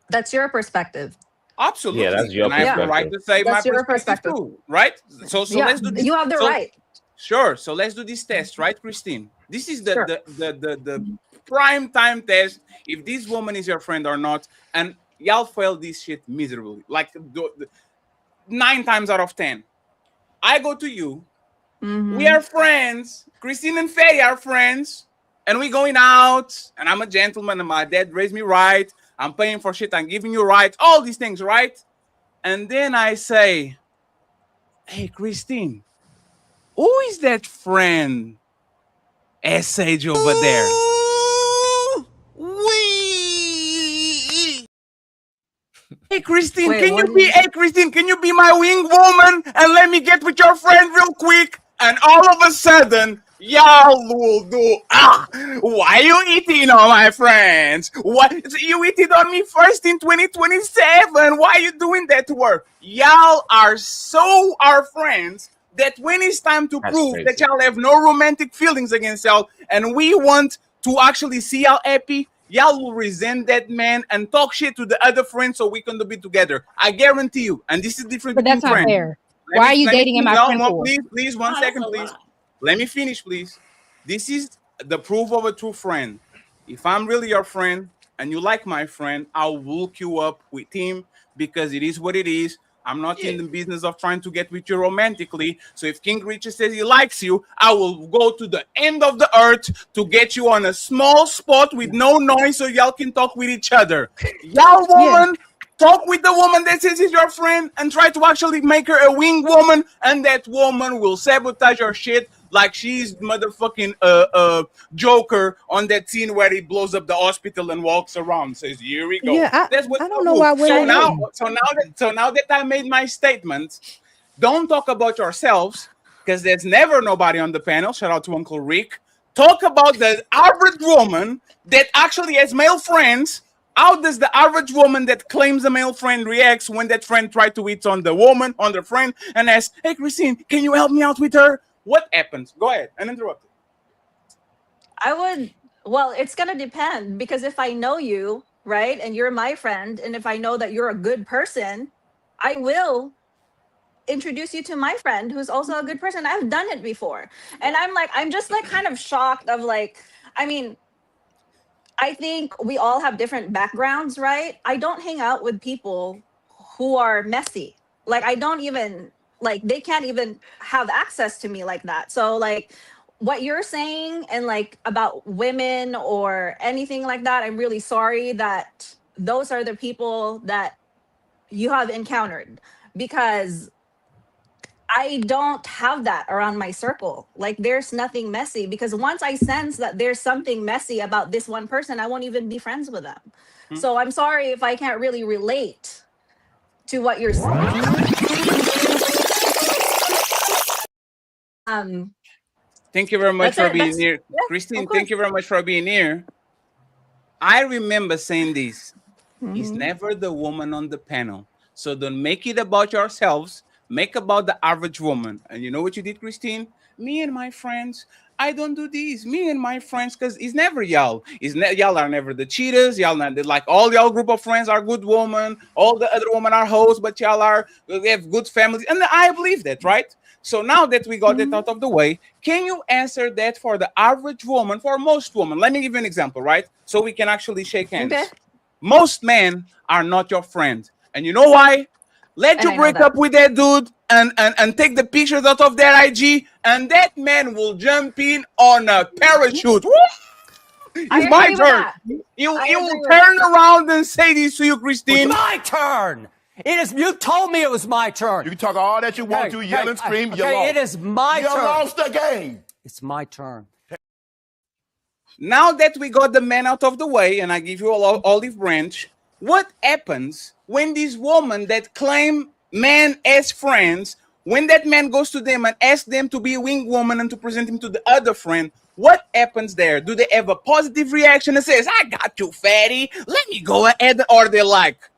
B: That's your perspective.
L: Absolutely.
U: Yeah, that's your
L: and I have the right to say
B: That's
L: my
B: your
L: perspective too, right? So
B: Yeah,
L: let's do this.
B: you have the right.
L: Sure. So let's do this test, right, Christine? This is the prime time test if this woman is your friend or not, and y'all fail this shit miserably, like 9 times out of 10. I go to you. We are friends. Christine and Fetty are friends, and we going out. And I'm a gentleman, and my dad raised me right. I'm paying for shit. I'm giving you rights. All these things, right? And then I say, "Hey, Christine, who is that friend, Sage over there?" Hey, Christine,
B: Wait,
L: can
B: what
L: you be? Hey, Christine, can you be my wing woman and let me get with your friend real quick? And all of a sudden, y'all will do. Why you eating on my friends? What you eating on me first in 2027? Why you doing that to her? Y'all are so our friends that when it's time to prove that y'all have no romantic feelings against y'all, and we want to actually see y'all happy, y'all will resent that man and talk shit to the other friends so we can be together. I guarantee you. And this is different
N: But
L: between
N: that's not
L: friends.
N: fair. Why are you dating in my friend pool?
L: Please, 1 second, please. Let me finish, please. This is the proof of a true friend. If I'm really your friend and you like my friend, I'll hook you up with him because it is what it is. I'm not in the business of trying to get with you romantically. So if King Richard says he likes you, I will go to the end of the earth to get you on a small spot with no noise so y'all can talk with each other. Y'all woman, talk with the woman that says is your friend and try to actually make her a wing woman, and that woman will sabotage your shit like she's motherfucking Joker on that scene where he blows up the hospital and walks around, says, "Here we go."
P: Yeah,
L: That's what
P: I don't know why women.
L: so now that I made my statement, don't talk about yourselves because there's never nobody on the panel. Shout out to Uncle Rick. Talk about the average woman that actually has male friends. How does the average woman that claims a male friend reacts when that friend tried to hit on the woman, on the friend, and asks, "Hey, Christine, can you help me out with her?" What happens? Go ahead and interrupt.
B: Well, it's going to depend, because if I know you, right, and you're my friend, and if I know that you're a good person, I will introduce you to my friend who's also a good person. I've done it before. And I'm just kind of shocked of I mean, I think we all have different backgrounds, right? I don't hang out with people who are messy. Like I don't even like they can't even have access to me like that. So like what you're saying and like about women or anything like that, I'm really sorry that those are the people that you have encountered because I don't have that around my circle. Like there's nothing messy because once I sense that there's something messy about this one person, I won't even be friends with them. So I'm sorry if I can't really relate to what you're saying.
L: Thank you very much
B: That's
L: for
B: it.
L: being
B: That's-
L: here.
B: yeah,
L: Christine,
B: of course.
L: thank you very much for being here. I remember saying this. It's
B: Mhm.
L: never the woman on the panel. So don't make it about yourselves. Make about the average woman. And you know what you did, Christine? Me and my friends, I don't do these. Me and my friends, because it's never y'all. Y'all are never the cheaters. Y'all not like all y'all group of friends are good women. All the other women are hoes, but y'all we have good families. And I believe that, right? So now that we got that out of the way, can you answer that for the average woman, for most women? Let me give you an example, right? So we can actually shake hands.
B: Okay.
L: Most men are not your friend. And you know why? Let
B: And
L: you
B: I know
L: break
B: that.
L: up with that dude and take the pictures out of their IG, and that man will jump in on a parachute. Woo!
B: I
L: It's my
B: agree with
L: turn.
B: that.
L: You
B: I
L: will
B: agree with
L: turn around and say this to you, Christine.
C: It's my turn. It is. You told me it was my turn.
M: You can talk all that you want to, yell and scream. You
C: Okay,
M: lost.
C: it is my
M: You
C: turn.
M: lost the game.
C: It's my turn.
L: Now that we got the man out of the way, and I give you all olive branch, what happens when these women that claim men as friends, when that man goes to them and asks them to be a wing woman and to present him to the other friend, what happens there? Do they have a positive reaction that says, I got you, fatty, let me go ahead? Or they're like,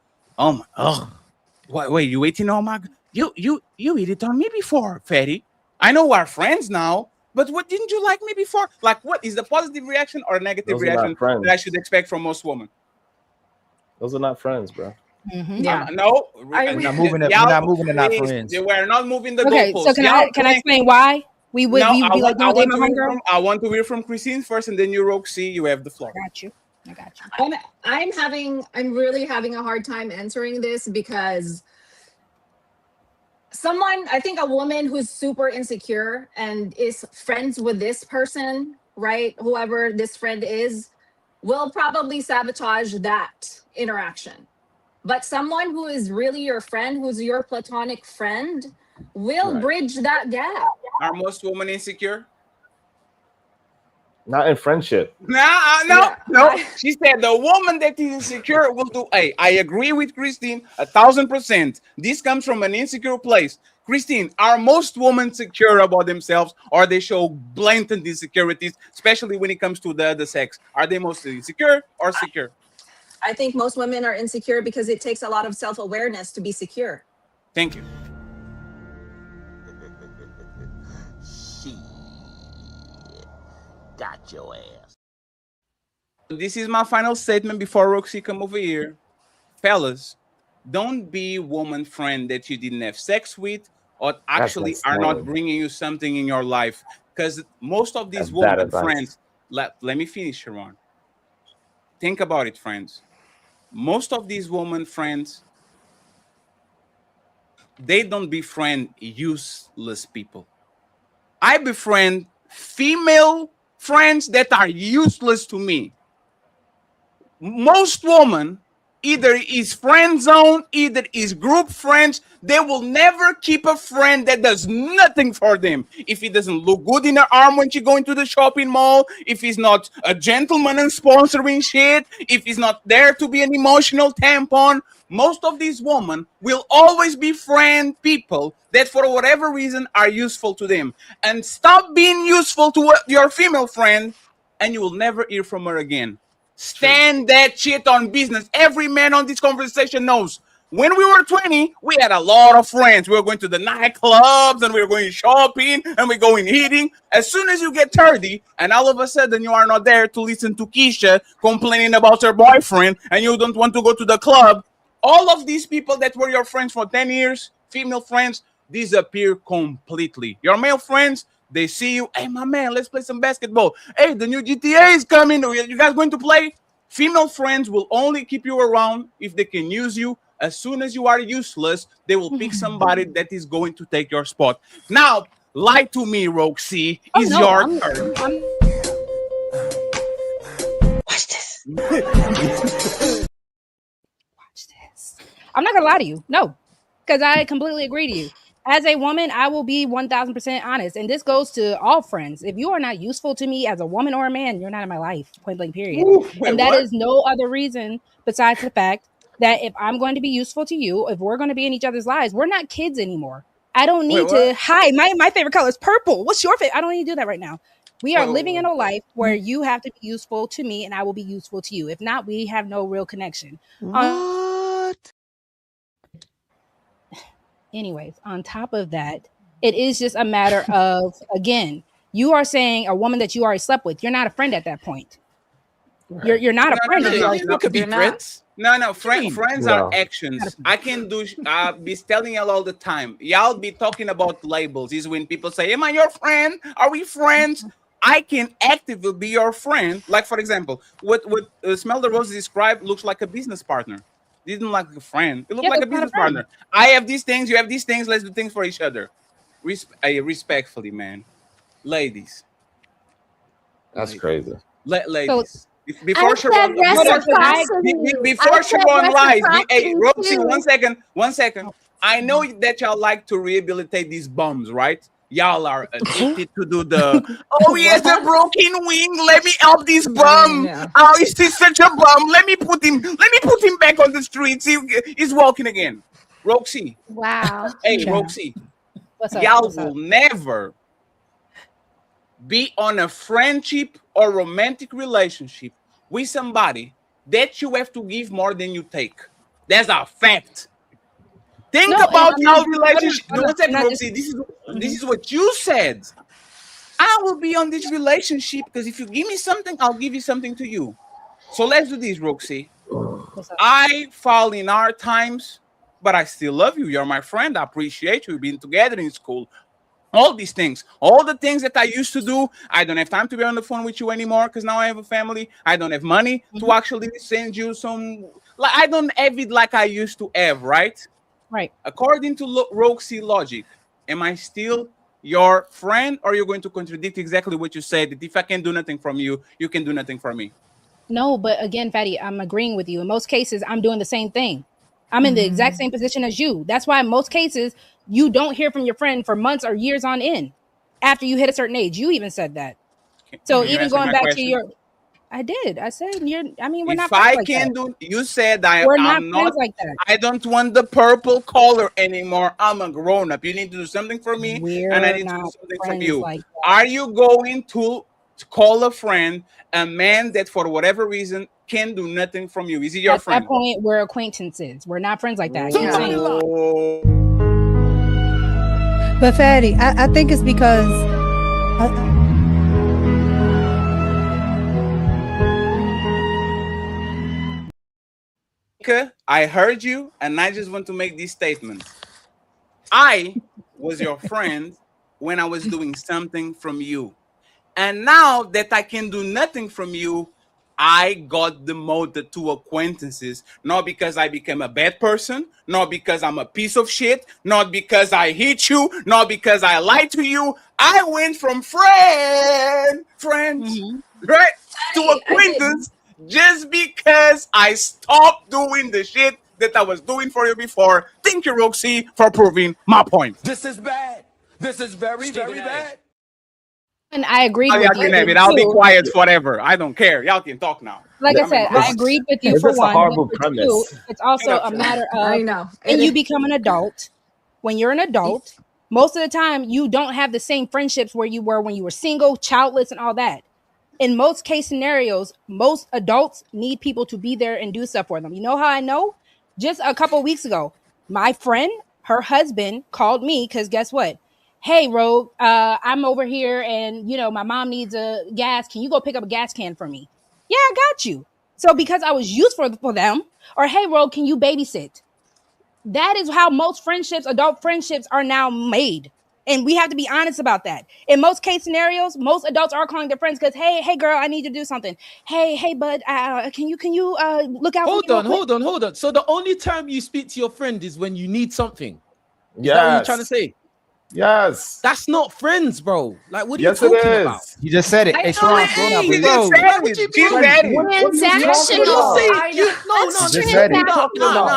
L: wait, you waiting on my, you hit it on me before, fatty. I know we're friends now, but what didn't you like me before? Like, what is the positive reaction or negative
U: Those are not
L: reaction
U: friends.
L: that I should expect from most women?
U: Those are not friends, bro.
B: Yeah.
L: No,
D: We're not moving it. We're not moving it. Not friends.
L: We're not moving the
N: Okay,
L: goalposts.
N: so can I explain why we would
L: No,
N: we would be like,
L: I
N: no, they
L: want
N: my
L: to hear
N: homegirl?
L: from, I want to hear from Christine first, and then you, Roxy, you have the floor.
N: Got you. I got you.
B: I'm really having a hard time answering this because I think a woman who's super insecure and is friends with this person, right? Whoever this friend is, will probably sabotage that interaction. But someone who is really your friend, who's your platonic friend, will
U: Right.
B: bridge that gap.
L: Are most women insecure?
U: Not in friendship.
L: No. She said the woman that is insecure will do. Hey, I agree with Christine 1,000%. This comes from an insecure place. Christine, are most women secure about themselves, or they show blatant insecurities, especially when it comes to the other sex? Are they mostly insecure or secure?
B: I think most women are insecure because it takes a lot of self-awareness to be secure.
L: Thank you.
J: Got your ass.
L: This is my final statement before Roxy come over here. Fellas, don't be woman friend that you didn't have sex with or actually are not
U: insane.
L: bringing you something in your life. Because most of these
U: That's bad
L: woman
U: advice.
L: friends, let me finish, Sharon. Think about it, friends. Most of these woman friends, they don't befriend useless people. I befriend female friends that are useless to me. Most women either is friend zone, either is group friends. They will never keep a friend that does nothing for them. If he doesn't look good in her arm when she go into the shopping mall, if he's not a gentleman and sponsoring shit, if he's not there to be an emotional tampon, most of these women will always befriend people that for whatever reason are useful to them. And stop being useful to your female friend and you will never hear from her again. Stand that shit on business. Every man on this conversation knows. When we were 20, we had a lot of friends. We were going to the nightclubs and we were going shopping and we're going eating. As soon as you get 30 and all of a sudden you are not there to listen to Keisha complaining about her boyfriend and you don't want to go to the club, all of these people that were your friends for 10 years, female friends, disappear completely. Your male friends, they see you, hey, my man, let's play some basketball. Hey, the new GTA is coming. You guys going to play? Female friends will only keep you around if they can use you. As soon as you are useless, they will pick somebody that is going to take your spot. Now, lie to me, Roxy. Is
N: no,
L: your
N: I'm-
L: turn.
N: Watch this. I'm not gonna lie to you. No, because I completely agree to you. As a woman, I will be 1000% honest. And this goes to all friends. If you are not useful to me as a woman or a man, you're not in my life, point blank, period.
L: Ooh, wait,
N: and that
L: what?
N: is no other reason besides the fact that if I'm going to be useful to you, if we're going to be in each other's lives, we're not kids anymore. I don't need
L: Wait,
N: to
L: what?
N: hide. My favorite color is purple. What's your favorite? I don't need to do that right now. We are
L: Wait,
N: living in a life where you have to be useful to me and I will be useful to you. If not, we have no real connection. Anyways, on top of that, it is just a matter of, again, you are saying a woman that you already slept with, you're not a friend at that point. You're not a friend. if you already slept with. You're not.
L: No, friends are
U: No.
L: actions. I can do. Be telling y'all all the time. Y'all be talking about labels. Is when people say, "Am I your friend? Are we friends?" I can actively be your friend. Like for example, what Smell the Roses described looks like a business partner. Didn't like a friend. It looked
N: Yeah,
L: like a
N: that's not a
L: business
N: friend.
L: partner. I have these things. You have these things. Let's do things for each other. Respectfully, man. Ladies.
U: That's crazy.
L: Ladies.
A: I
L: Before
A: said
L: Sharon,
A: reciprocity.
L: before
A: I said
L: Sharon lies, hey,
A: reciprocity
L: Roxy,
A: too.
L: one second. I know that y'all like to rehabilitate these bums, right? Y'all are addicted to do the, oh, he has a broken wing. Let me help this bum.
B: Yeah.
L: Oh, is this such a bum? Let me put him back on the streets. He's walking again. Roxy.
A: Wow.
L: Hey,
N: Sure.
L: Roxy.
N: What's up?
L: Y'all
N: What's
L: will
N: up?
L: never be on a friendship or romantic relationship with somebody that you have to give more than you take. That's a fact. Think
N: No, and
L: about
N: I'm not-
L: your relationship.
N: I'm not-
L: One second,
N: I'm not
L: Roxy. This is what you said. I will be on this relationship because if you give me something, I'll give you something to you. So let's do this, Roxy.
N: What's up?
L: I fall in hard times, but I still love you. You're my friend. I appreciate you. We've been together in school. All these things, all the things that I used to do, I don't have time to be on the phone with you anymore because now I have a family. I don't have money to actually send you some. Like I don't have it like I used to have, right?
N: Right.
L: According to Roxy logic, am I still your friend, or you're going to contradict exactly what you said? That if I can do nothing from you, you can do nothing for me.
N: No, but again, Fatty, I'm agreeing with you. In most cases, I'm doing the same thing. I'm in the exact same position as you. That's why in most cases, you don't hear from your friend for months or years on end after you hit a certain age. You even said that. So
L: Can you
N: even
L: answer
N: going
L: my
N: back
L: question?
N: to your, I did. I said we're
L: If
N: not friends
L: I
N: like
L: can
N: that.
L: do, you said
N: We're not
L: I'm
N: friends
L: not.
N: like that.
L: I don't want the purple color anymore. I'm a grown up. You need to do something for me, and I
N: We're
L: need to do
N: not
L: something for
N: friends
L: you.
N: like that.
L: Are you going to call a friend, a man that for whatever reason can do nothing from you? Is he your
N: At
L: friend?
N: that point, we're acquaintances. We're not friends like that. I keep saying it.
L: Oh.
P: But Fatty, I think it's because
L: I heard you, and I just want to make this statement. I was your friend when I was doing something from you. And now that I can do nothing from you, I got demoted to acquaintances. Not because I became a bad person, not because I'm a piece of shit, not because I hit you, not because I lied to you. I went from friends, right, to acquaintance just because I stopped doing the shit that I was doing for you before. Thank you, Roxy, for proving my point.
C: This is bad. This is very, very bad.
N: And I agreed
L: Oh,
N: with
L: y'all
N: you.
L: can have it. I'll be quiet forever. I don't care. Y'all can talk now.
N: Like I
L: I'm
N: said, I
L: engrossed.
N: agreed with you
U: It's
N: for
U: just a
N: one.
U: horrible
N: But for two,
U: premise.
N: it's also
L: Shut up,
N: a
L: Sharon.
N: matter
B: I
N: of
B: know.
N: when you become an adult. When you're an adult, most of the time you don't have the same friendships where you were when you were single, childless, and all that. In most case scenarios, most adults need people to be there and do stuff for them. You know how I know? Just a couple weeks ago, my friend, her husband called me because guess what? Hey, Rogue, I'm over here and, my mom needs a gas. Can you go pick up a gas can for me? Yeah, I got you. So because I was useful for them, or hey, Rogue, can you babysit? That is how most friendships, adult friendships, are now made. And we have to be honest about that. In most case scenarios, most adults are calling their friends because, hey, girl, I need you to do something. Hey, bud, can you look out?
T: Hold on. So the only time you speak to your friend is when you need something. Is that what
U: Yes.
T: you're trying to say?
U: Yes.
T: That's not friends, bro. Like, what are
U: Yes,
T: you
U: it
T: talking
U: is.
T: about?
D: You just said it.
A: I
D: Hey,
A: know
D: Sharon,
A: it
D: slow down,
A: is.
D: please.
A: You
T: Bro,
A: just
T: why would you be
A: transactional.
T: No,
D: just said it.
T: no.
A: That's
T: You said
A: transactional,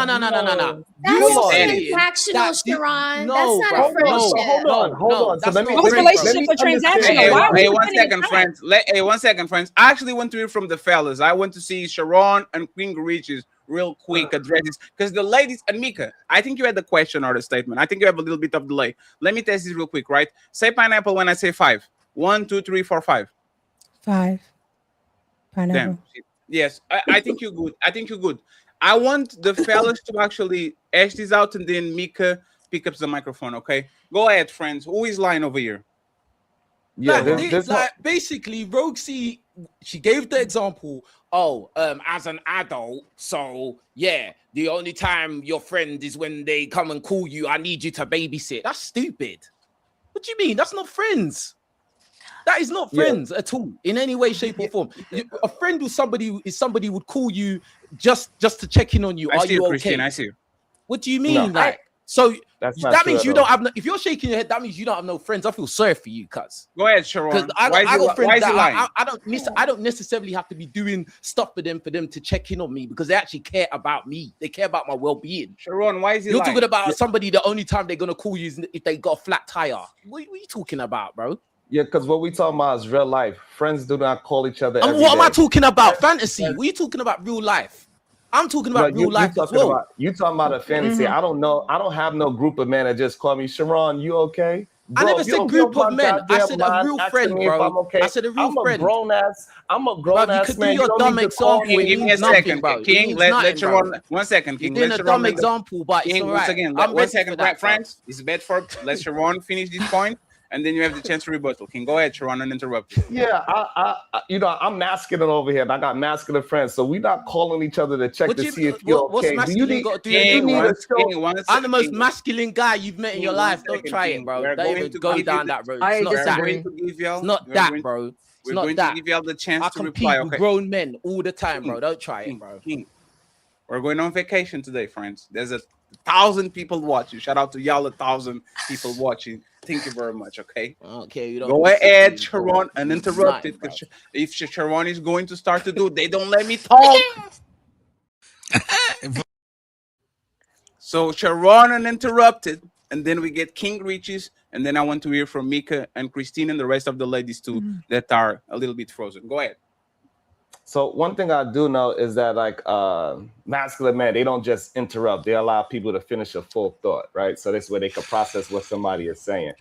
A: Sharon.
T: no,
A: That's not
T: bro.
A: a friendship.
U: Hold on. So
T: that's
U: let me
T: not
N: Most
T: friend,
N: relationships
T: bro.
N: are transactional.
L: Hey,
N: Why would
L: hey,
N: you
L: one
N: spend any
L: second,
N: time?
L: friends. Hey, 1 second, friends. I actually want to hear from the fellas. I want to see Sharon and Queen Riches real quick address this because the ladies and Mika, I think you had the question or the statement. I think you have a little bit of delay. Let me test this real quick, right? Say pineapple when I say 5. 1, 2, 3, 4, 5.
P: 5. Pineapple.
L: Damn. Yes, I think you're good. I think you're good. I want the fellas to actually ash this out and then Mika pick up the microphone, okay? Go ahead, friends. Who is lying over here?
U: Yeah,
T: Like basically, Roxy, she gave the example. As an adult, so yeah, the only time your friend is when they come and call you. I need you to babysit. That's stupid. What do you mean? That's not friends. That is not friends at all in any way, shape, or form. A friend with somebody would call you just to check in on you.
L: I
T: Are
L: see
T: you
L: you,
T: okay?
L: Christine. I see you.
T: What do you mean?
U: No,
T: So
U: that's not
T: that
U: true
T: means
U: at
T: you
U: all.
T: don't have no, if you're shaking your head, that means you don't have no friends. I feel sorry for you, cuz.
L: Go ahead, Sharon.
T: Because I
L: Why
T: got
L: is
T: friends
L: he
T: that
L: lying?
T: I don't necessarily have to be doing stuff for them to check in on me because they actually care about me. They care about my well-being.
L: Sharon, why is he
T: You're
L: lying?
T: talking about somebody the only time they're gonna call you is if they got a flat tire. What are you talking about, bro?
U: Yeah, because what we talking about is real life. Friends do not call each other.
T: And
U: every
T: what am I
U: day.
T: talking about? Fantasy. What are you talking about? Real life. I'm talking about
U: Bro,
T: real life as well.
U: You talking about a fantasy.
T: Mhm.
U: I don't know. I don't have no group of men that just call me, Sharon, you okay?
T: I never said group of men. I said a
U: mind
T: real
U: asking
T: friend,
U: me if
T: bro.
U: I'm okay.
T: I said a real friend.
U: I'm a
T: Bruv,
U: grown
T: you
U: ass
T: could
U: man.
T: do your
U: don't
T: dumb
U: need to call
T: example.
U: me.
L: King, give me a
T: nothing,
L: second,
T: bro. It
L: King.
T: means
L: Let
T: nothing, bro.
L: Sharon. 1 second, King.
T: You're doing
L: Let
T: a
L: Sharon
T: dumb
L: make the-
T: example, but it's
L: King,
T: all
L: once
T: right.
L: again,
T: I'm
L: 1
T: ready
L: second,
T: for that, bro.
L: friends. It's Bedford. Let Sharon finish this point, and then you have the chance to rebuttal. King, go ahead, Sharon, uninterrupted.
U: Yeah, I'm masculine over here, and I got masculine friends, so we're not calling each other to check
T: What
U: to
T: you,
U: see if you're
T: what's
U: okay.
T: masculine got to do?
U: You need a show.
T: I'm the most masculine guy you've met in your life. Don't try it, bro.
L: We're
T: Don't
L: going
T: even
L: to
T: go
L: give
T: down
L: you
T: that road.
L: I
T: It's not that.
L: disagree. We're going to give y'all-
T: It's not
L: we're
T: that,
L: going-
T: bro. It's
L: We're
T: not
L: going
T: that.
L: to give y'all the chance
T: I
L: to
T: compete
L: reply.
T: with
L: Okay.
T: grown men all the time, bro. Don't try it, bro.
L: King, we're going on vacation today, friends. There's 1,000 people watching. Shout out to y'all, 1,000 people watching. Thank you very much. Okay.
T: Okay. You don't
L: Go ahead, Sharon, uninterrupted. Because if Sharon is going to start to do, they don't let me talk. So Sharon uninterrupted, and then we get King Riches, and then I want to hear from Mika and Christine and the rest of the ladies too that are a little bit frozen. Go ahead.
U: So one thing I do know is that like masculine men, they don't just interrupt. They allow people to finish a full thought, right? So this way they can process what somebody is saying.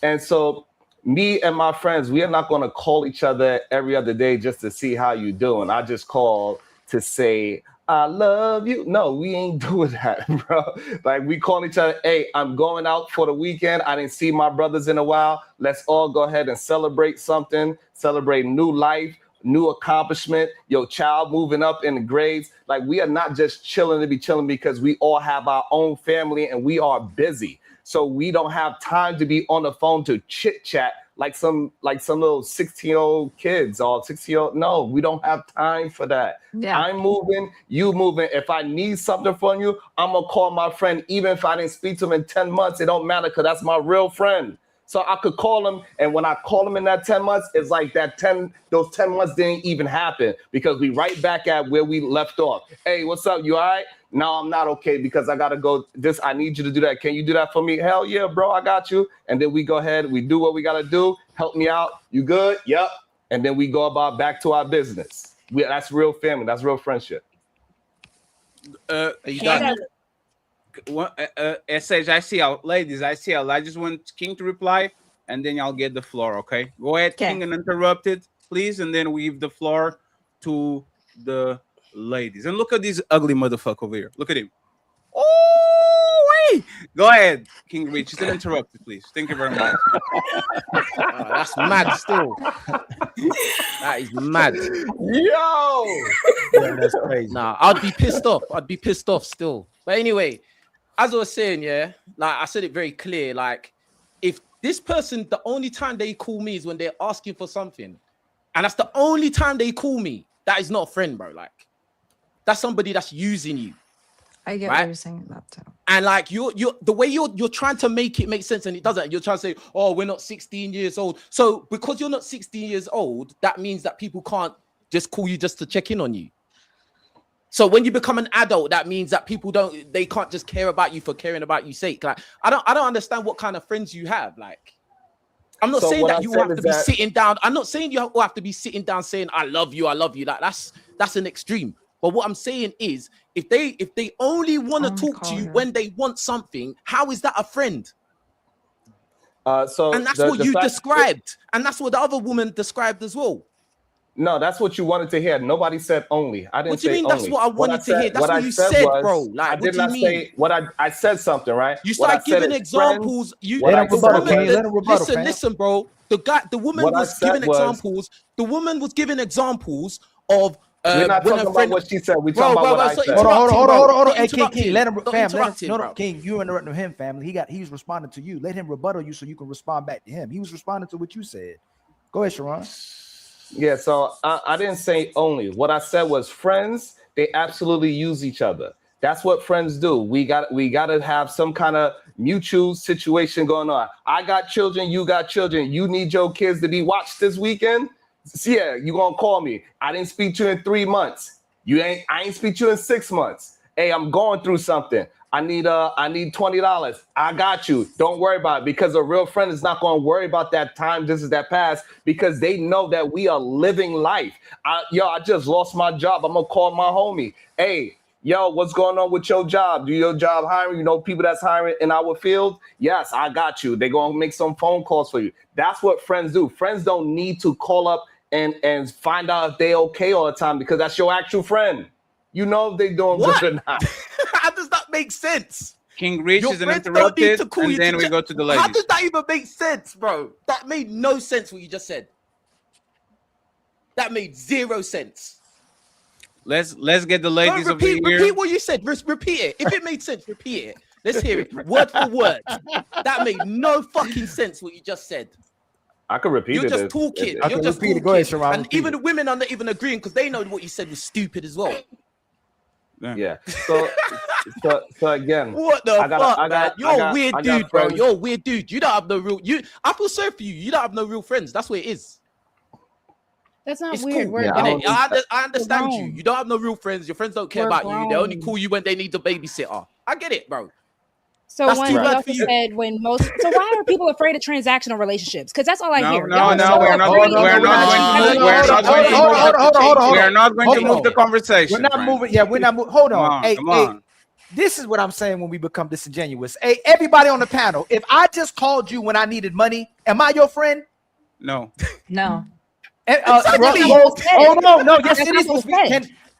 U: And so me and my friends, we are not going to call each other every other day just to see how you doing. I just call to say, I love you. No, we ain't doing that, bro. Like we call each other, hey, I'm going out for the weekend. I didn't see my brothers in a while. Let's all go ahead and celebrate something, celebrate new life, new accomplishment, your child moving up in the grades. Like we are not just chilling to be chilling because we all have our own family and we are busy. So we don't have time to be on the phone to chit chat like some little 16-year-old kids or 16-year-old. No, we don't have time for that.
B: Yeah.
U: I'm moving, you moving. If I need something from you, I'm gonna call my friend. Even if I didn't speak to him in 10 months, it don't matter because that's my real friend. So I could call him, and when I call him in that 10 months, it's like those 10 months didn't even happen because we right back at where we left off. Hey, what's up? You all right? No, I'm not okay because I gotta go. I need you to do that. Can you do that for me? Hell yeah, bro, I got you. And then we go ahead, we do what we gotta do. Help me out. You good? Yep. And then we go about back to our business. That's real family. That's real friendship.
L: Are you done? SH, I see y'all. Ladies, I see y'all. I just want King to reply, and then y'all get the floor, okay? Go ahead, King, uninterrupted, please, and then we give the floor to the ladies. And look at this ugly motherfucker over here. Look at him. Oh, wait. Go ahead, King Rich. Still interrupted, please. Thank you very much.
T: That's mad still. That is mad.
U: Yo!
D: Yeah, that's crazy.
T: Nah, I'd be pissed off. I'd be pissed off still. But anyway, as I was saying, yeah, like I said it very clear, like if this person, the only time they call me is when they're asking for something. And that's the only time they call me. That is not a friend, bro. Like, that's somebody that's using you.
B: I get
T: right?
B: what you're saying about that.
T: And like you're the way you're trying to make it make sense, and it doesn't. You're trying to say, oh, we're not 16 years old. So because you're not 16 years old, that means that people can't just call you just to check in on you. So when you become an adult, that means that people they can't just care about you for caring about you sake. Like, I don't understand what kind of friends you have. Like, I'm not saying that you have to be sitting down. I'm not saying you have to be sitting down saying, I love you. Like, that's an extreme. But what I'm saying is, if they only want to talk to you when they want something, how is that a friend? And that's what you described. And that's what the other woman described as well.
U: No, that's what you wanted to hear. Nobody said only. I didn't say only.
T: What do you mean that's what I wanted to hear? That's what you said, bro. Like,
U: I did not say what I said something, right?
T: You started giving examples. Listen, bro. The woman was giving examples. The woman was giving examples of
U: we're not talking about what she said. We're talking about what I said.
D: Hold on. Hey, King, let him, King, you interrupting him, family. He's responding to you. Let him rebuttal you so you can respond back to him. He was responding to what you said. Go ahead, Sharon.
U: Yeah, so I didn't say only. What I said was friends, they absolutely use each other. That's what friends do. We got to have some kind of mutual situation going on. I got children, you got children. You need your kids to be watched this weekend. So yeah, you gonna call me. I didn't speak to you in 3 months. I ain't speak to you in 6 months. Hey, I'm going through something. I need $20. I got you. Don't worry about it, because a real friend is not going to worry about that time. This is that past, because they know that we are living life. I just lost my job. I'm gonna call my homie. Hey, yo, what's going on with your job? Do your job hiring? You know people that's hiring in our field? Yes, I got you. They're gonna make some phone calls for you. That's what friends do. Friends don't need to call up and find out if they're okay all the time, because that's your actual friend. You know if they're doing good or not.
T: How does that make sense?
L: King Rich is interrupted, and then we go to the ladies.
T: How does that even make sense, bro? That made no sense what you just said. That made zero sense.
L: Let's get the ladies over here.
T: Repeat what you said. Repeat it. If it made sense, repeat it. Let's hear it word for word. That made no fucking sense what you just said.
U: I could repeat it.
T: You're just talking. You're just talking. Go ahead, Sharon, and even the women are not even agreeing, because they know what you said was stupid as well.
U: Yeah. So again,
T: what the fuck, man? You're a weird dude, bro. You're a weird dude. You don't have no real. I feel sorry for you. You don't have no real friends. That's what it is.
N: That's not
T: It's
N: weird.
T: cool. I understand you. You don't have no real friends. Your friends don't care about you. They only call you when they need the babysitter. I get it, bro.
N: So
T: That's
N: when
T: too
N: you
T: bad
N: also
T: for you.
N: said when most, so why are people afraid of transactional relationships? Because that's all I hear.
L: We are not going to move the conversation.
D: We're not moving. Yeah, we're not moving. Hold on. Hey, this is what I'm saying when we become disingenuous. Hey, everybody on the panel, if I just called you when I needed money, am I your friend?
L: No.
B: No.
D: Hold on. No, yes, it is.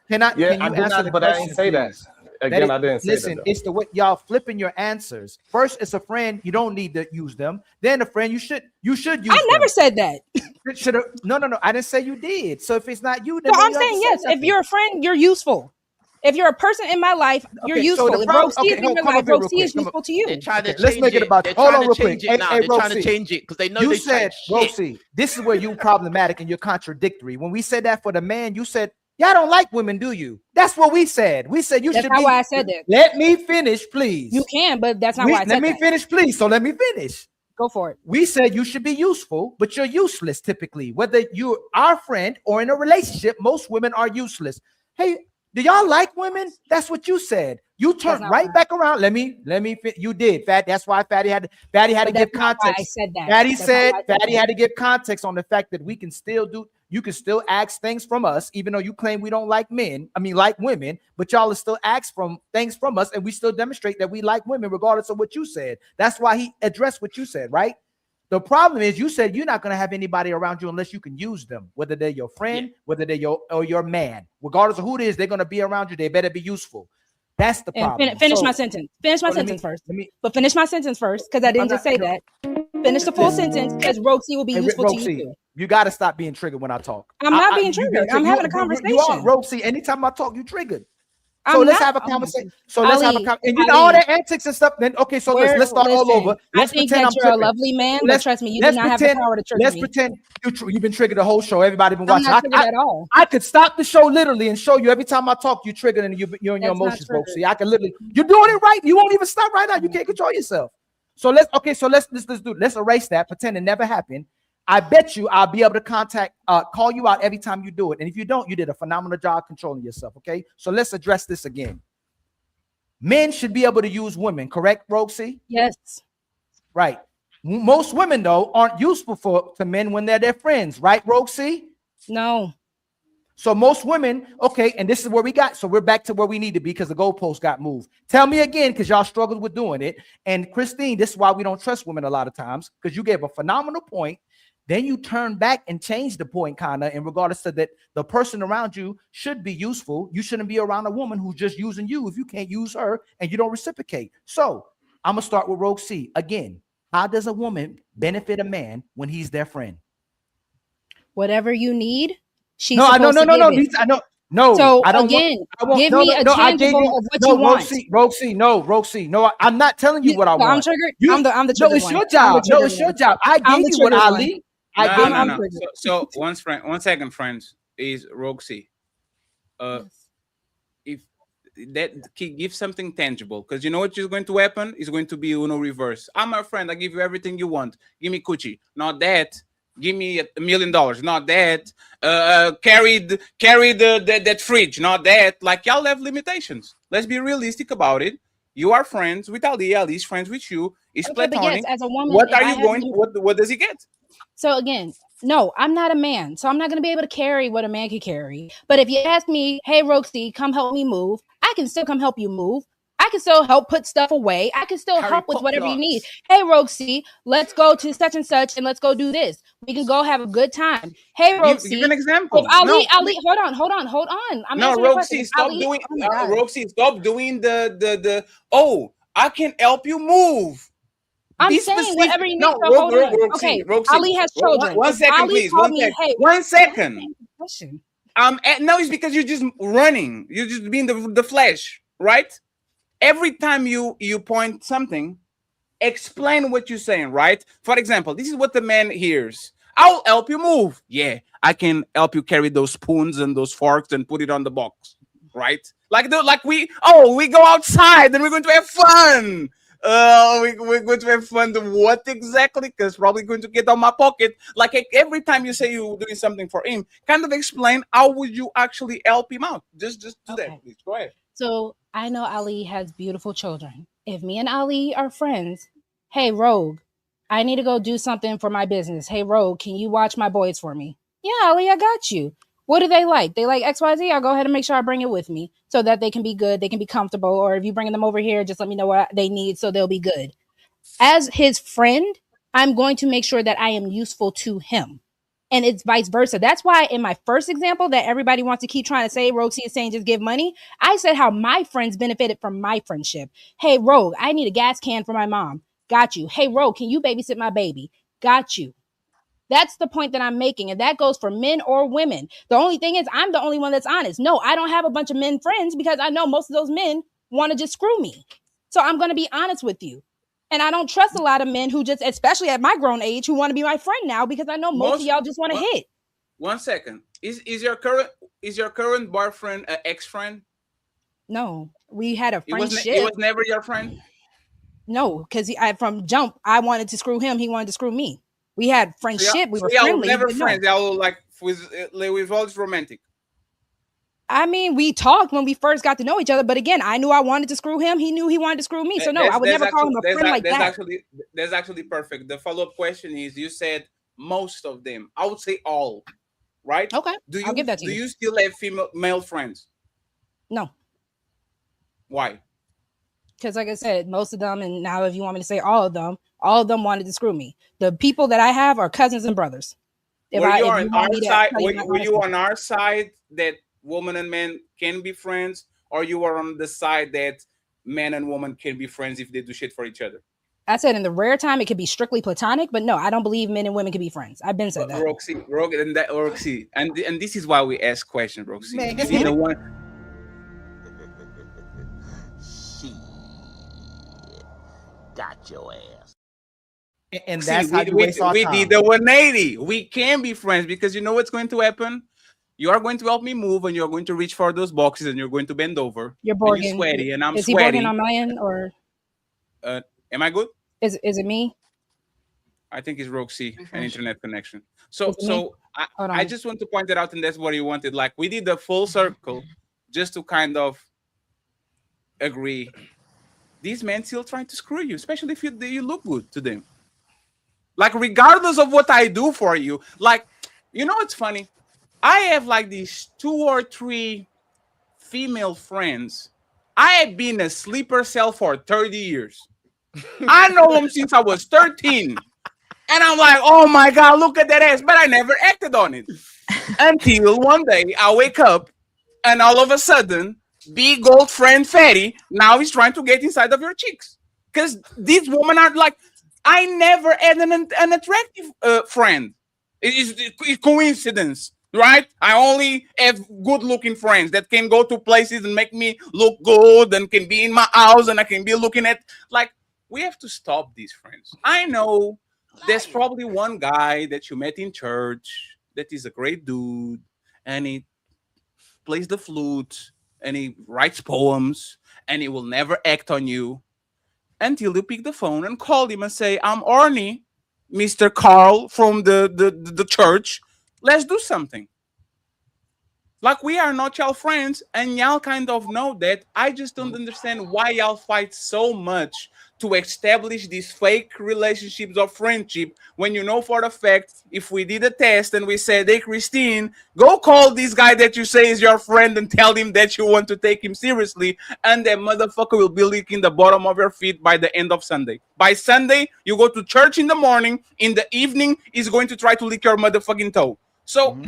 D: Can I?
U: Yeah,
D: can you
U: I did
D: answer
U: not,
D: the
U: but I
D: question,
U: didn't say that.
D: please?
U: Again, I didn't say
D: listen,
U: that.
D: it's the way y'all flipping your answers. First, it's a friend. You don't need to use them. Then a friend, you should use.
N: I never said that.
D: No. I didn't say you did. So if it's not you, then
N: So I'm saying yes. If you're a friend, you're useful. If you're a person in my life, you're useful. If Rosie is in your life, Rosie is useful to you.
D: Let's make it about. Hold on, real quick.
T: They're trying to change it because they know
D: you
T: they
D: said, Rosie, this is where you problematic and you're contradictory. When we said that for the man, you said y'all don't like women, do you? That's what we said. We said you
N: That's
D: should
N: not
D: be.
N: why I said that.
D: Let me finish, please.
N: You can, but that's not why I said
D: Let me
N: that.
D: finish, please. So let me finish.
N: Go for it.
D: We said you should be useful, but you're useless typically. Whether you're our friend or in a relationship, most women are useless. Hey, do y'all like women? That's what you said. You turned right back around. Let me. You did, Fat. That's why Fatty had to give context.
N: I said that.
D: Fatty had to give context on the fact that we can still do. You can still ask things from us, even though you claim we don't like men. I mean, like women, but y'all still ask things from us, and we still demonstrate that we like women, regardless of what you said. That's why he addressed what you said, right? The problem is you said you're not going to have anybody around you unless you can use them, whether they're your friend, whether they're your man. Regardless of who it is, they're going to be around you. They better be useful. That's the problem.
N: Finish my sentence. Finish my sentence first. But finish my sentence first, because I didn't just say that. Finish the full sentence, because Rosie will be useful to you too.
D: You got to stop being triggered when I talk.
N: I'm not being triggered. I'm having a conversation.
D: You are, Rosie. Anytime I talk, you triggered.
N: I'm
D: let's
N: not-
D: have a
N: oh my
D: conversation.
N: goodness.
D: So let's have a
N: Ali,
D: conversation. And you know all
N: Ali.
D: that antics and stuff. Then okay, so
N: Where-
D: let's start all
N: listen,
D: over. Let's
N: I think
D: pretend
N: that
D: I'm
N: you're a
D: tripping.
N: lovely man, but
D: Let's-
N: trust me, you do
D: let's
N: not have the
D: pretend-
N: power to trigger
D: Let's
N: me.
D: pretend you've been triggered the whole show. Everybody been
N: I'm
D: watching.
N: not triggered at all.
D: I could stop the show literally and show you every time I talk, you triggered and you're in your
N: That's not
D: emotions, bro.
N: triggered.
D: See, I can literally. You're doing it right. You won't even stop right now. You can't control yourself. So let's do. Let's erase that. Pretend it never happened. I bet you I'll be able to call you out every time you do it. And if you don't, you did a phenomenal job controlling yourself. Okay. So let's address this again. Men should be able to use women, correct, Roxy?
N: Yes.
D: Right. Most women, though, aren't useful to men when they're their friends, right, Roxy?
N: No.
D: So most women, okay, and this is where we got. So we're back to where we need to be because the goalpost got moved. Tell me again, because y'all struggled with doing it. And Christine, this is why we don't trust women a lot of times, because you gave a phenomenal point. Then you turn back and change the point, kind of, in regardless to that the person around you should be useful. You shouldn't be around a woman who's just using you if you can't use her and you don't reciprocate. So I'm gonna start with Rogue C again. How does a woman benefit a man when he's their friend?
N: Whatever you need, she's
D: No, I know,
N: supposed
D: no,
N: to
D: no, no.
N: give it.
D: I know. No,
N: So
D: I don't
N: again,
D: want,
N: give
D: no,
N: me
D: no,
N: a
D: no, I gave
N: tangible
D: you,
N: of what
D: no,
N: you want.
D: Rogue C. No, I'm not telling you what I
N: So
D: want.
N: I'm triggered.
D: You,
N: I'm the
D: no,
N: triggered
D: it's
N: one.
D: your
N: I'm
D: job.
N: the
D: No,
N: triggered
D: it's your
N: one.
D: job. I
N: I'm
D: gave
N: the
D: you what
N: triggered
D: Ali.
N: one.
D: I gave
N: I'm
D: you.
N: triggered.
L: So one second, friends, is Roxy. If that give something tangible, because you know what is going to happen is going to be Uno reverse. I'm a friend. I give you everything you want. Give me coochie. Not that. Give me $1 million. Not that. Carry that fridge. Not that. Like, y'all have limitations. Let's be realistic about it. You are friends with Ali. Ali's friends with you. It's
N: Okay, but
L: platonic.
N: yes, as a woman,
L: what
N: if
L: are
N: I
L: you
N: have
L: going?
N: lim-
L: What does he get?
N: So again, no, I'm not a man, so I'm not going to be able to carry what a man can carry. But if you ask me, hey, Roxy, come help me move, I can still come help you move. I can still help put stuff away. I can still
L: Harry
N: help with
L: Potter
N: whatever you
L: blocks.
N: need. Hey, Roxy, let's go to such and such and let's go do this. We can go have a good time. Hey, Roxy.
L: Give an example.
N: If Ali,
L: No.
N: Ali, hold on. I'm
L: No,
N: answering your question.
L: Roxy,
N: If
L: stop
N: Ali-
L: doing.
N: oh my God.
L: Roxy, stop doing the. Oh, I can help you move.
N: I'm
L: Be
N: saying
L: specific.
N: whatever you need.
L: No,
N: So hold on.
L: Roxy,
N: Okay,
L: Roxy.
N: Ali has children.
L: One
N: If
L: second,
N: Ali
L: please.
N: told me, hey,
L: 1 second.
N: question.
L: No, it's because you're just running. You're just being the flesh, right? Every time you point something, explain what you're saying, right? For example, this is what the man hears. I'll help you move. Yeah, I can help you carry those spoons and those forks and put it on the box, right? Like we go outside and we're going to have fun. We're going to have fun. What exactly? Because probably going to get on my pocket. Like every time you say you're doing something for him, kind of explain how would you actually help him out. Just do that, please. Go ahead.
N: So I know Ali has beautiful children. If me and Ali are friends, hey, Rogue, I need to go do something for my business. Hey, Rogue, can you watch my boys for me? Yeah, Ali, I got you. What do they like? They like XYZ. I'll go ahead and make sure I bring it with me so that they can be good. They can be comfortable. Or if you bring them over here, just let me know what they need so they'll be good. As his friend, I'm going to make sure that I am useful to him. And it's vice versa. That's why in my first example that everybody wants to keep trying to say, Roxy is saying just give money. I said how my friends benefited from my friendship. Hey, Rogue, I need a gas can for my mom. Got you. Hey, Rogue, can you babysit my baby? Got you. That's the point that I'm making. And that goes for men or women. The only thing is I'm the only one that's honest. No, I don't have a bunch of men friends because I know most of those men want to just screw me. So I'm going to be honest with you. And I don't trust a lot of men who just, especially at my grown age, who want to be my friend now because I know most of y'all just want to hit.
L: 1 second. Is your current boyfriend an ex-friend?
N: No, we had a friendship.
L: It was never your friend?
N: No, because from jump, I wanted to screw him. He wanted to screw me. We had friendship. We were
L: y'all
N: friendly.
L: never
N: but no.
L: friends. Y'all like with all romantic.
N: I mean, we talked when we first got to know each other, but again, I knew I wanted to screw him. He knew he wanted to screw me. So no, I would never call him a friend like that.
L: That's actually perfect. The follow-up question is: you said most of them. I would say all. Right?
N: Okay.
L: I'll give that to you. Do you still have male friends?
N: No.
L: Why?
N: Because like I said, most of them, and now if you want me to say all of them wanted to screw me. The people that I have are cousins and brothers.
L: Were you on our side that woman and men can be friends, or you are on the side that man and woman can be friends if they do shit for each other?
N: I said in the rare time it could be strictly platonic, but no, I don't believe men and women can be friends. I've been said that.
L: Roxy, and this is why we ask questions, Roxy.
D: Man,
L: You know what?
J: got your ass.
D: And
L: See,
D: that's how you waste our
L: we
D: time.
L: did the 180. We can be friends because you know what's going to happen? You are going to help me move and you're going to reach for those boxes and you're going to bend over.
N: You're
L: And you're
N: Borging.
L: sweaty and I'm
N: Is he
L: sweaty.
N: Borging on my end, or
L: Am I good?
N: is it me?
L: I think it's Roxy and
N: Refresh.
L: internet connection. So
N: Is it me? Hold
L: I
N: on.
L: just want to point it out, and that's what you wanted. Like we did the full circle just to kind of agree. These men still trying to screw you, especially if you look good to them. Like regardless of what I do for you, like you know it's funny. I have like these 2 or 3 female friends. I have been a sleeper cell for 30 years. I know them since I was 13. And I'm like, oh my God, look at that ass. But I never acted on it. Until one day I wake up and all of a sudden, big old friend Fatty now he's trying to get inside of your cheeks. Because these women are like, I never had an attractive friend. It's coincidence, right? I only have good looking friends that can go to places and make me look good and can be in my house and I can be looking at, like, we have to stop these friends. I know there's probably one guy that you met in church that is a great dude and he plays the flute and he writes poems and he will never act on you until you pick the phone and call him and say, I'm Arnie, Mr. Carl from the church. Let's do something. Like we are not y'all friends and y'all kind of know that. I just don't understand why y'all fight so much to establish these fake relationships of friendship when you know for a fact if we did a test and we said, hey Christine, go call this guy that you say is your friend and tell him that you want to take him seriously, and that motherfucker will be licking the bottom of your feet by the end of Sunday. By Sunday, you go to church in the morning, in the evening, he's going to try to lick your motherfucking toe. So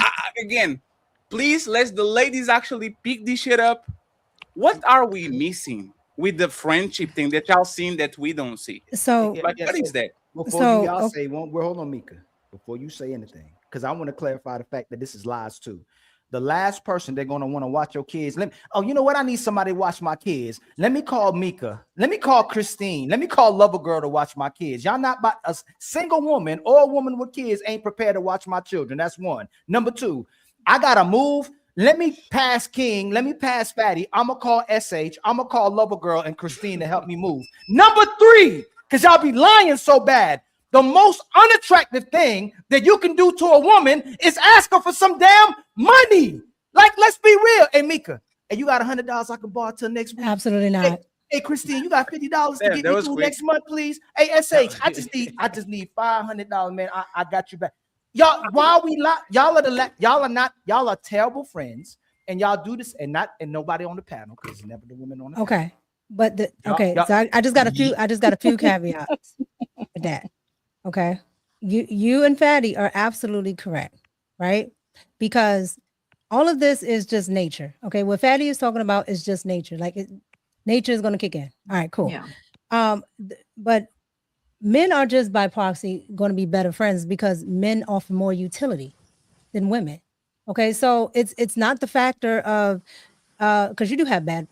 L: again, please let the ladies actually pick this shit up. What are we missing with the friendship thing that y'all seen that we don't see?
P: So
L: Like, what is that?
D: Before y'all say one, hold on, Mika. Before you say anything, because I want to clarify the fact that this is lies too. The last person they're gonna want to watch your kids. You know what? I need somebody to watch my kids. Let me call Mika. Let me call Christine. Let me call Lover Girl to watch my kids. Y'all not about a single woman or a woman with kids ain't prepared to watch my children. That's one. Number 2, I gotta move. Let me pass King. Let me pass Fatty. I'm gonna call SH. I'm gonna call Lover Girl and Christine to help me move. Number 3, because y'all be lying so bad. The most unattractive thing that you can do to a woman is ask her for some damn money. Like, let's be real. Hey, Mika, hey, you got $100 I can borrow till next week?
P: Absolutely not.
D: Hey, Christine, you got $50 to get me through next month, please? Hey, SH, I just need $500, man. I got you back. Y'all, while we y'all are terrible friends, and y'all do this, and nobody on the panel because never the women on the panel.
P: Okay, but
D: Y'all-
P: so I just got a few caveats with that. Okay, you and Fatty are absolutely correct, right? Because all of this is just nature. Okay, what Fatty is talking about is just nature. Like nature is going to kick in. All right, cool.
S: Yeah.
P: But men are just by proxy going to be better friends because men offer more utility than women. Okay, so it's not the factor of because you do have bad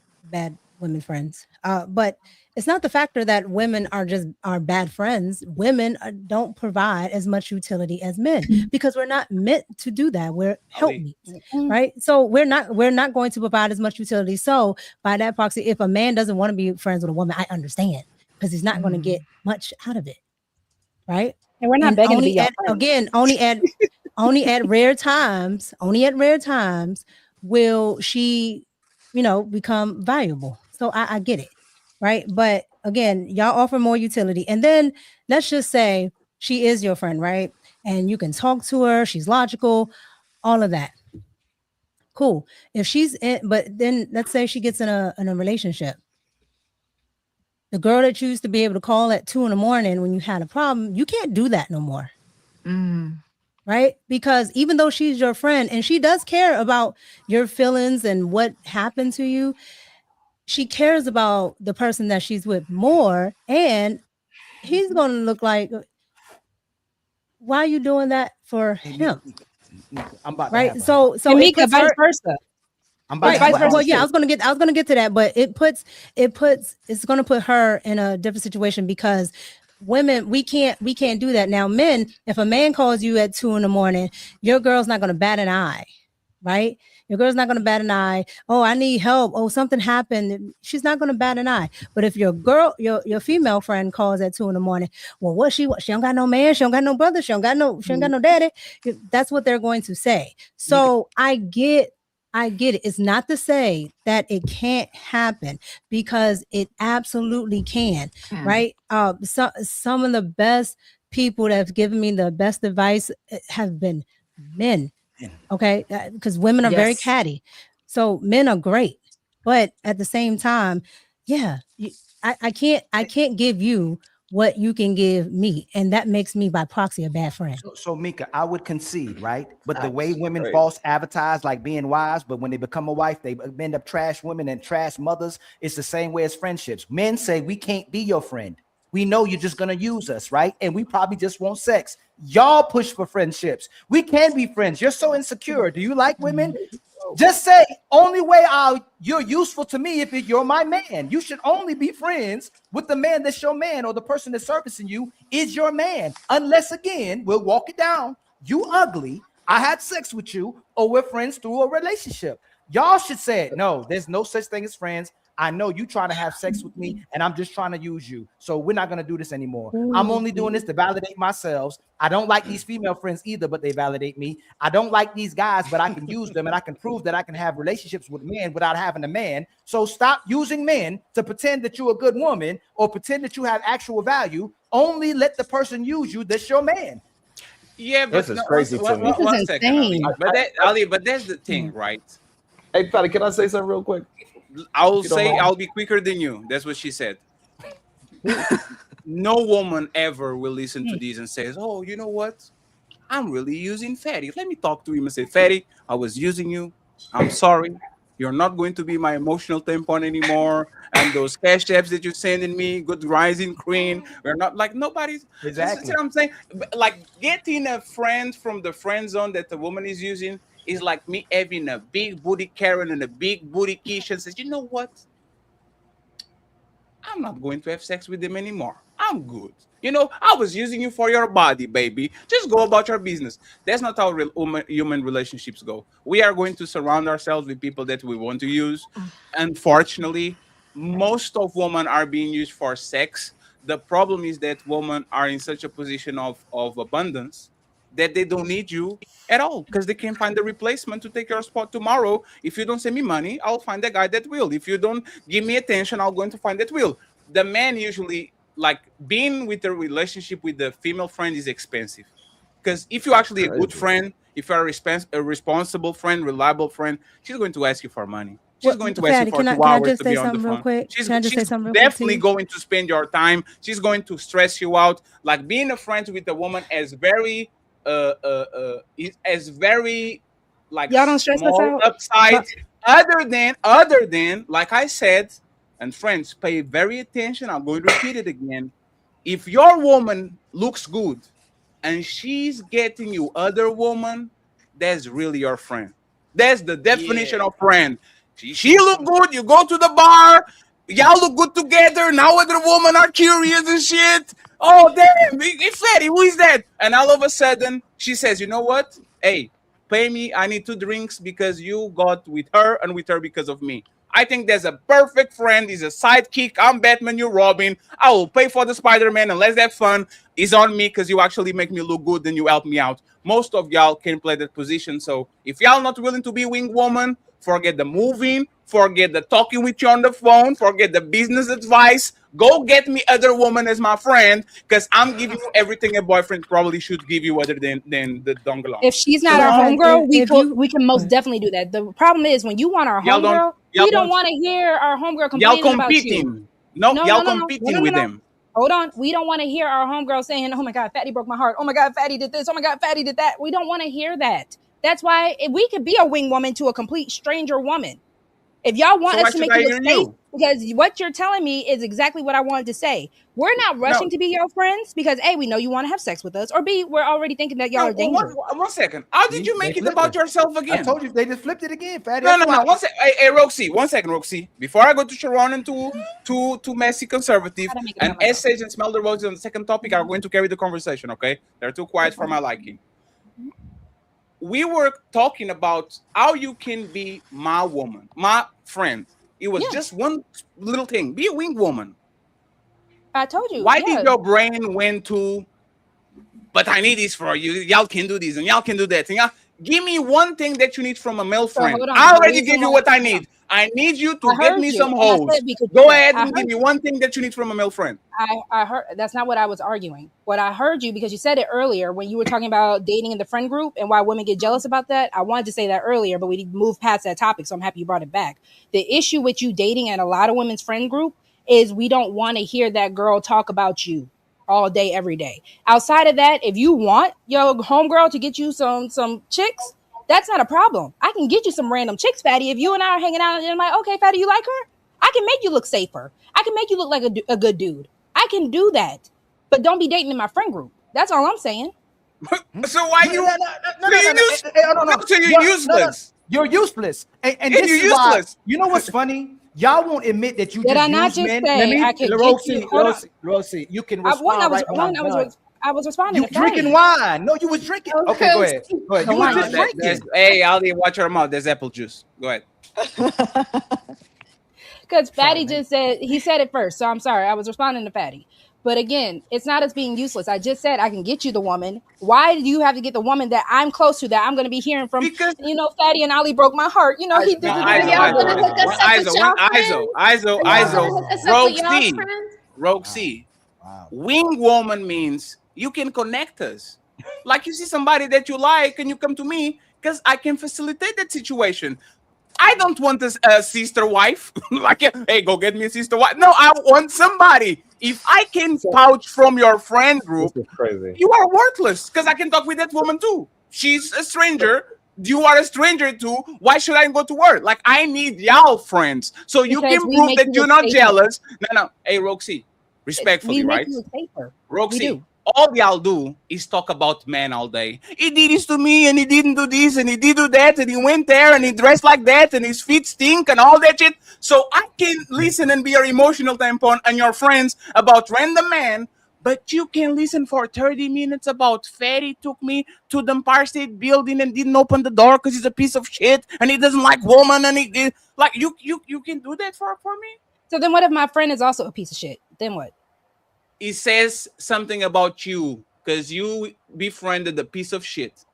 P: women friends, but it's not the factor that women are bad friends. Women don't provide as much utility as men because we're not meant to do that. We're helpmeets, right? So we're not going to provide as much utility. So by that proxy, if a man doesn't want to be friends with a woman, I understand because he's not going to get much out of it, right?
N: And we're not begging to be your friend.
P: Again, only at rare times will she, become valuable. So I get it. Right. But again, y'all offer more utility. And then let's just say she is your friend, right? And you can talk to her. She's logical, all of that. Cool. If she's in, but then let's say she gets in a relationship. The girl that you used to be able to call at 2 a.m. when you had a problem, you can't do that no more. Right? Because even though she's your friend and she does care about your feelings and what happened to you, she cares about the person that she's with more, and he's going to look like, why are you doing that for him?
D: I'm about
P: right.
D: To
P: so
N: and Mika, vice versa.
D: I'm
N: Right,
D: about
N: vice versa. Well,
D: to
N: yeah, I was gonna get to that, but it's gonna put her in a different situation because women, we can't do that. Now, men, if a man calls you at 2 a.m, your girl's not gonna bat an eye, right? Your girl's not gonna bat an eye. Oh, I need help. Oh, something happened. She's not gonna bat an eye. But if your female friend calls at 2 a.m, well, she don't got no man, she don't got no brother, she ain't got no daddy. That's what they're going to say. So I get it. It's not to say that it can't happen because it absolutely can, right? Some of the best people that have given me the best advice have been men. Okay, because women are very
E: Yes.
N: catty, so men are great, but at the same time, I can't give you what you can give me, and that makes me by proxy a bad friend.
D: So Mika, I would concede, right? But the way
U: That's
D: women
U: crazy.
D: false advertise like being wise, but when they become a wife, they end up trash women and trash mothers. It's the same way as friendships. Men say we can't be your friend. We know you're just gonna use us, right? And we probably just want sex. Y'all push for friendships. We can be friends. You're so insecure. Do you like women? Just say only way you're useful to me if you're my man. You should only be friends with the man that's your man, or the person that's servicing you is your man. Unless again, we'll walk it down. You ugly. I had sex with you, or we're friends through a relationship. Y'all should say it. No, there's no such thing as friends. I know you trying to have sex with me, and I'm just trying to use you. So we're not gonna do this anymore. I'm only doing this to validate myself. I don't like these female friends either, but they validate me. I don't like these guys, but I can use them, and I can prove that I can have relationships with men without having a man. So stop using men to pretend that you're a good woman or pretend that you have actual value. Only let the person use you that's your man.
L: Yeah, but
U: This is crazy to me.
L: One second, Ali. But that's the thing, right?
U: Hey, Patty, can I say something real quick?
L: I'll
U: If you don't
L: say
U: mind.
L: I'll be quicker than you. That's what she said. No woman ever will listen to this and says, "Oh, you know what? I'm really using Fatty. Let me talk to him and say, Fatty, I was using you. I'm sorry. You're not going to be my emotional tampon anymore. And those cash apps that you're sending me, good rising queen. We're not like nobody's.
D: Exactly.
L: That's what I'm saying. Like getting a friend from the friend zone that the woman is using is like me having a big booty Karen and a big booty Keisha and says, you know what? I'm not going to have sex with them anymore. I'm good. You know, I was using you for your body, baby. Just go about your business. That's not how human relationships go. We are going to surround ourselves with people that we want to use. Unfortunately, most of women are being used for sex. The problem is that women are in such a position of abundance that they don't need you at all because they can find a replacement to take your spot tomorrow. If you don't send me money, I'll find a guy that will. If you don't give me attention, I'll go to find that will. The man usually, like, being with a relationship with the female friend is expensive because if you're actually a good friend, if you're a responsible friend, reliable friend, she's going to ask you for money. She's going to ask you for 2 hours to be on the phone. She's definitely going to spend your time. She's going to stress you out. Like being a friend with a woman is very like
N: y'all don't stress us out.
L: Upside. Other than like I said, and friends, pay very attention. I'm going to repeat it again. If your woman looks good and she's getting you other woman, that's really your friend. That's the definition of friend. She look good. You go to the bar. Y'all look good together. Now other women are curious and shit. Oh, damn. It's Fatty. Who is that? And all of a sudden, she says, you know what? Hey, pay me. I need 2 drinks because you got with her and with her because of me. I think there's a perfect friend. He's a sidekick. I'm Batman. You're Robin. I will pay for the Spider-Man and let's have fun. It's on me because you actually make me look good and you help me out. Most of y'all can play that position. So if y'all not willing to be wing woman, forget the moving, forget the talking with you on the phone, forget the business advice. Go get me other woman as my friend because I'm giving you everything a boyfriend probably should give you other than the dongle.
N: If she's not our homegirl, we can most definitely do that. The problem is when you want our homegirl, we don't want to hear our homegirl complaining about you.
L: Y'all competing with them.
N: Hold on. We don't want to hear our homegirl saying, oh my God, Fatty broke my heart. Oh my God, Fatty did this. Oh my God, Fatty did that. We don't want to hear that. That's why we could be a wing woman to a complete stranger woman. If y'all want
L: So why
N: us to
L: should
N: make
L: I
N: you
L: hear
N: look safe,
L: you?
N: because what you're telling me is exactly what I wanted to say. We're not rushing
L: No.
N: to be your friends because A, we know you want to have sex with us, or B, we're already thinking that y'all
L: No,
N: are dangerous.
L: one second. How did you make it about yourself
D: I
L: again?
D: told you they just flipped it again, fatty.
L: No,
D: That's
L: no, no.
D: why-
L: One second. Hey, Roxy. 1 second, Roxy. Before I go to Sharon and to Messy Conservative and Essage and Smell the Roses on the second topic, are going to carry the conversation, okay? They're too quiet for my liking. We were talking about how you can be my woman, my friend. It was just one little thing. Be a wing woman.
N: I told you.
L: Why
N: yeah.
L: did your brain went to, but I need this for you. Y'all can do this and y'all can do that. And y'all, give me one thing that you need from a male friend.
N: hold on.
L: I
N: The
L: already
N: reason
L: gave you
N: why-
L: what I need. I need you to
N: I
L: get
N: heard
L: me
N: you,
L: some
N: and I
L: hoes.
N: said we could
L: Go
N: do that.
L: ahead
N: I
L: and give
N: heard
L: me
N: you.
L: one thing that you need from a male friend.
N: I heard that's not what I was arguing. What I heard you, because you said it earlier when you were talking about dating in the friend group and why women get jealous about that. I wanted to say that earlier, but we moved past that topic, so I'm happy you brought it back. The issue with you dating in a lot of women's friend group is we don't want to hear that girl talk about you all day, every day. Outside of that, if you want your homegirl to get you some chicks, that's not a problem. I can get you some random chicks, Fatty. If you and I are hanging out and I'm like, okay, Fatty, you like her? I can make you look safer. I can make you look like a good dude. I can do that. But don't be dating in my friend group. That's all I'm saying.
L: So why you? So you're
D: You're-
L: useless.
D: You're useless. And
L: And
D: this
L: you're
D: is why,
L: useless.
D: you know what's funny? Y'all won't admit that you
N: Did
D: just
N: I not
D: use
N: just
D: men.
N: say
D: Let me,
N: I could get
D: Rosie,
N: you- hold on.
D: Rosie, you can
N: I
D: respond
N: was
D: right when I'm done.
N: I was responding
D: You
N: to Fatty.
D: drinking wine? No, you was drinking. Okay, go ahead. Go ahead. You was just drinking.
L: Hey, Ali, watch your mouth. There's apple juice. Go ahead.
N: Because Fatty just said, he said it first. So I'm sorry. I was responding to Fatty. But again, it's not us being useless. I just said I can get you the woman. Why do you have to get the woman that I'm close to, that I'm going to be hearing from? Because, you know, Fatty and Ali broke my heart. You know, he did
L: Roxy. Wing woman means you can connect us. Like you see somebody that you like and you come to me because I can facilitate that situation. I don't want a sister wife. Like, hey, go get me a sister wife. No, I want somebody. If I can pouch from your friend group,
U: Crazy.
L: you are worthless because I can talk with that woman too. She's a stranger. You are a stranger too. Why should I go to work? Like, I need y'all friends so you
N: Because
L: can
N: we
L: prove
N: make
L: that
N: you
L: you're
N: look
L: not
N: safer.
L: jealous. No. Hey, Roxy, respectfully,
N: we make
L: right?
N: you look safer. We
L: Roxy,
N: do.
L: all y'all do is talk about men all day. He did this to me, and he didn't do this, and he did do that, and he went there, and he dressed like that, and his feet stink, and all that shit. So I can listen and be your emotional tampon and your friends about random men, but you can listen for 30 minutes about Fatty took me to the Empire State Building and didn't open the door because he's a piece of shit, and he doesn't like woman, and he did. Like, you can do that for me?
N: So then what if my friend is also a piece of shit? Then what?
L: It says something about you because you befriended a piece of shit.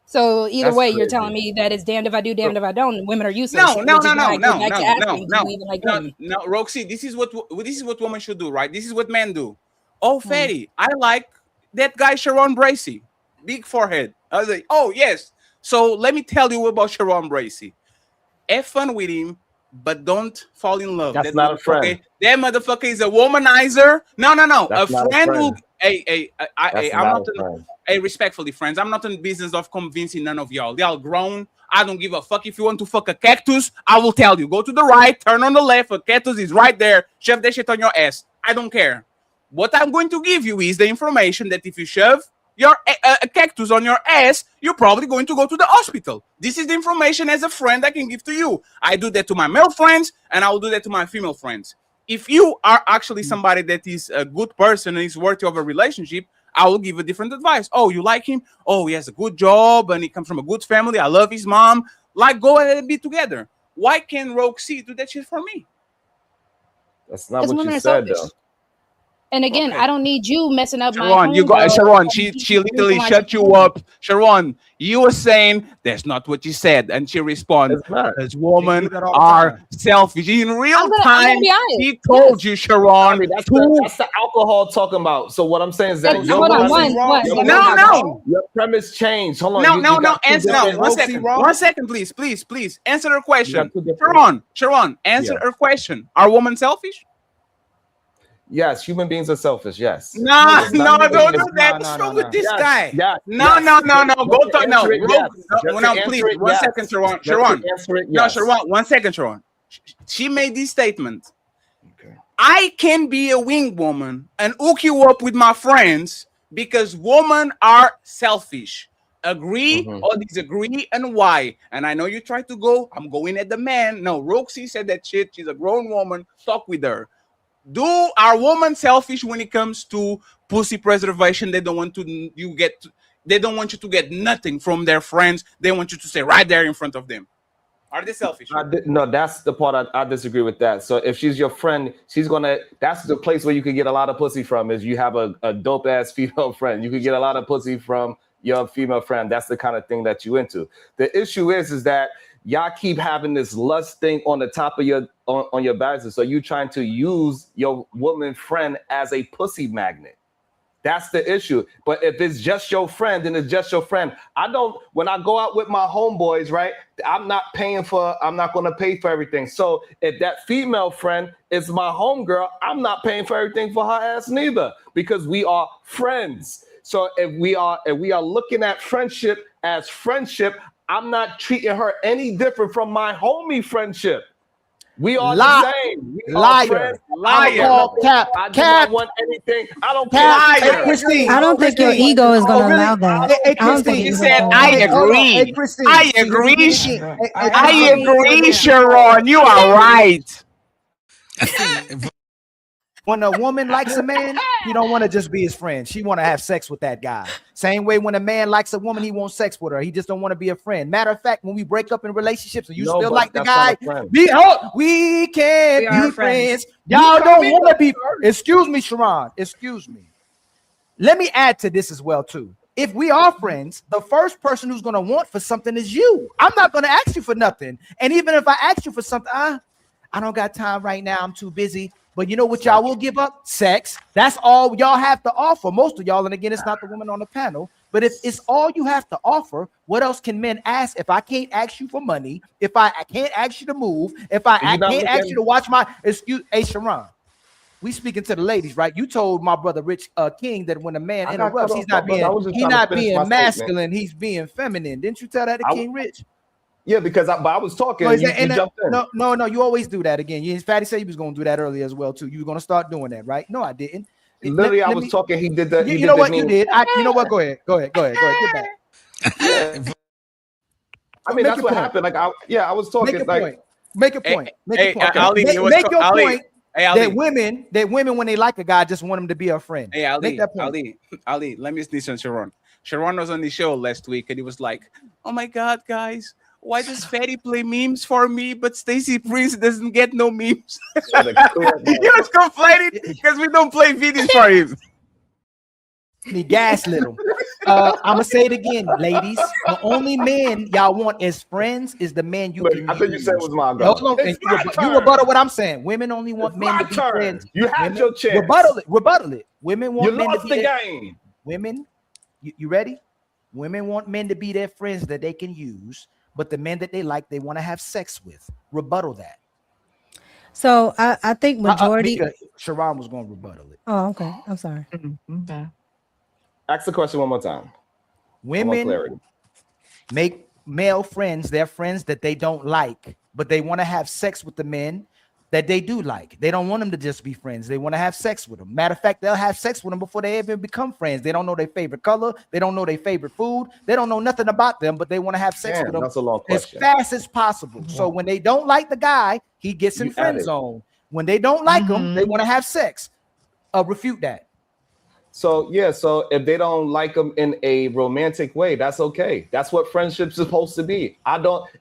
N: So either
L: That's
N: way, you're
L: crazy.
N: telling me that it's damned if I do, damned if I don't. And women are useless.
L: No,
N: which is why I go back to asking, do you even like women?
L: no, Roxy. This is what women should do, right? This is what men do. Oh, Fatty, I like that guy Sharon Bracey, big forehead. I was like, oh yes. So let me tell you about Sharon Bracey. Have fun with him, but don't fall in love.
U: That's
L: That
U: not a
L: motherfucker-
U: friend.
L: That motherfucker is a womanizer. No.
U: That's
L: A
U: not a
L: friend will.
U: friend.
L: Hey,
U: That's
L: I'm
U: not
L: not.
U: a friend.
L: Hey, respectfully, friends, I'm not in the business of convincing none of y'all. Y'all grown. I don't give a fuck. If you want to fuck a cactus, I will tell you. Go to the right, turn on the left. A cactus is right there. Shove that shit on your ass. I don't care. What I'm going to give you is the information that if you shove your a cactus on your ass, you're probably going to go to the hospital. This is the information as a friend I can give to you. I do that to my male friends, and I will do that to my female friends. If you are actually somebody that is a good person and is worthy of a relationship, I will give a different advice. Oh, you like him? Oh, he has a good job and he comes from a good family. I love his mom. Like, go ahead and be together. Why can't Roxy do that shit for me?
U: That's not
N: Because
U: what
N: women
U: you
N: are
U: said,
N: selfish.
U: though.
N: And again, I don't need you messing up my
L: Sharon, you got
N: homegirl.
L: Sharon. She literally shut you up. Sharon, you were saying that's not what you said, and she responded, "As women are selfish." In real
U: I'm gonna
L: time,
U: be honest.
L: he told you, Sharon.
U: That's the alcohol talking about. So what I'm saying is that
N: Hold
U: your
N: on,
U: premise-
N: one.
U: your
L: No,
U: premise-
L: no.
U: Your premise changed. Hold on.
L: No,
U: you
L: no,
U: got two
L: answer
U: different-
L: no. 1 second, please. Answer her question.
U: two different-
L: Sharon, answer
U: Yeah.
L: her question. Are women selfish?
U: Yes, human beings are selfish. Yes.
L: No,
U: It's not
L: no, don't
U: it's-
L: do that.
U: no,
L: What's
U: no,
L: wrong
U: no,
L: with this
U: yes,
L: guy?
U: yes,
L: No,
U: yes.
L: no, no, no.
U: Just
L: Go
U: to
L: to no.
U: answer it,
L: Rogue,
U: yes. Just
L: no,
U: to
L: no,
U: answer
L: please.
U: it,
L: 1
U: yes.
L: second, Sharon.
U: Just to
L: Sharon.
U: answer it,
L: No,
U: yes.
L: Sharon. 1 second, Sharon. She made this statement. I can be a wing woman and hook you up with my friends because women are selfish. Agree or disagree, and why? And I know you try to go, I'm going at the man. No, Roxy said that shit. She's a grown woman. Talk with her. Are women selfish when it comes to pussy preservation? They don't want they don't want you to get nothing from their friends. They want you to stay right there in front of them. Are they selfish?
U: No, that's the part I disagree with that. So if she's your friend, that's the place where you can get a lot of pussy from, is you have a dope ass female friend. You can get a lot of pussy from your female friend. That's the kind of thing that you into. The issue is that y'all keep having this lust thing on the top of your on your back. So you trying to use your woman friend as a pussy magnet. That's the issue. But if it's just your friend, then it's just your friend. When I go out with my homeboys, right, I'm not going to pay for everything. So if that female friend is my homegirl, I'm not paying for everything for her ass neither, because we are friends. So if we are looking at friendship as friendship, I'm not treating her any different from my homie friendship. We are the same. We are friends. I don't want anything. I don't care.
P: Hey, Christine, I don't think your ego is going to allow that.
C: Hey,
P: Christine,
C: you
L: said, I agree.
C: Hey, Christine,
L: I agree, Sharon. You are right.
D: When a woman likes a man, she don't want to just be his friend. She want to have sex with that guy. Same way when a man likes a woman, he wants sex with her. He just don't want to be a friend. Matter of fact, when we break up in relationships and you still like the guy, we can't be friends. Y'all don't want to be. Excuse me, Sharon. Excuse me. Let me add to this as well too. If we are friends, the first person who's going to want for something is you. I'm not going to ask you for nothing. And even if I ask you for something, I don't got time right now. I'm too busy. But you know what y'all will give up? Sex. That's all y'all have to offer. Most of y'all, and again, it's not the women on the panel, but if it's all you have to offer, what else can men ask? If I can't ask you for money, if I can't ask you to move, if I can't ask you to watch my excuse, hey Sharon, we speaking to the ladies, right? You told my brother Rich King that when a man interrupts, he's not being masculine, he's being feminine. Didn't you tell that to King Rich?
U: Yeah, because I was talking. You jumped in.
D: No, you always do that again. Fatty said he was going to do that earlier as well too. You were going to start doing that, right? No, I didn't.
U: Literally, I was talking. He did that.
D: You know what you did? You know what? Go ahead. Get back.
U: I mean, that's what happened. Like, I was talking.
D: Make a point.
U: Hey,
D: Ali, make your point. That women, when they like a guy, just want him to be a friend.
L: Hey, Ali, let me listen to Sharon. Sharon was on the show last week, and he was like, "Oh my God, guys, why does Fatty play memes for me, but Stacey Prince doesn't get no memes?" He was complaining because we don't play videos for him.
D: He gaslit him. I'm gonna say it again, ladies. The only man y'all want as friends is the man you can.
U: I think you said it was my girl.
D: You rebuttal what I'm saying. Women only want men to be friends.
U: You had your chance.
D: Rebuttal it. Women want men to be
U: the game.
D: Women, you ready? Women want men to be their friends that they can use, but the men that they like, they want to have sex with. Rebuttal that.
P: So I think majority.
D: Sharon was going to rebuttal it.
P: Oh, okay. I'm sorry.
U: Okay. Ask the question one more time.
D: Women make male friends their friends that they don't like, but they want to have sex with the men that they do like. They don't want them to just be friends. They want to have sex with them. Matter of fact, they'll have sex with them before they even become friends. They don't know their favorite color. They don't know their favorite food. They don't know nothing about them, but they want to have sex with them
U: that's a long
D: as
U: question.
D: fast as possible. So when they don't like the guy, he gets in friend zone. When they don't like him, they want to have sex. Refute that.
U: So if they don't like them in a romantic way, that's okay. That's what friendship's supposed to be.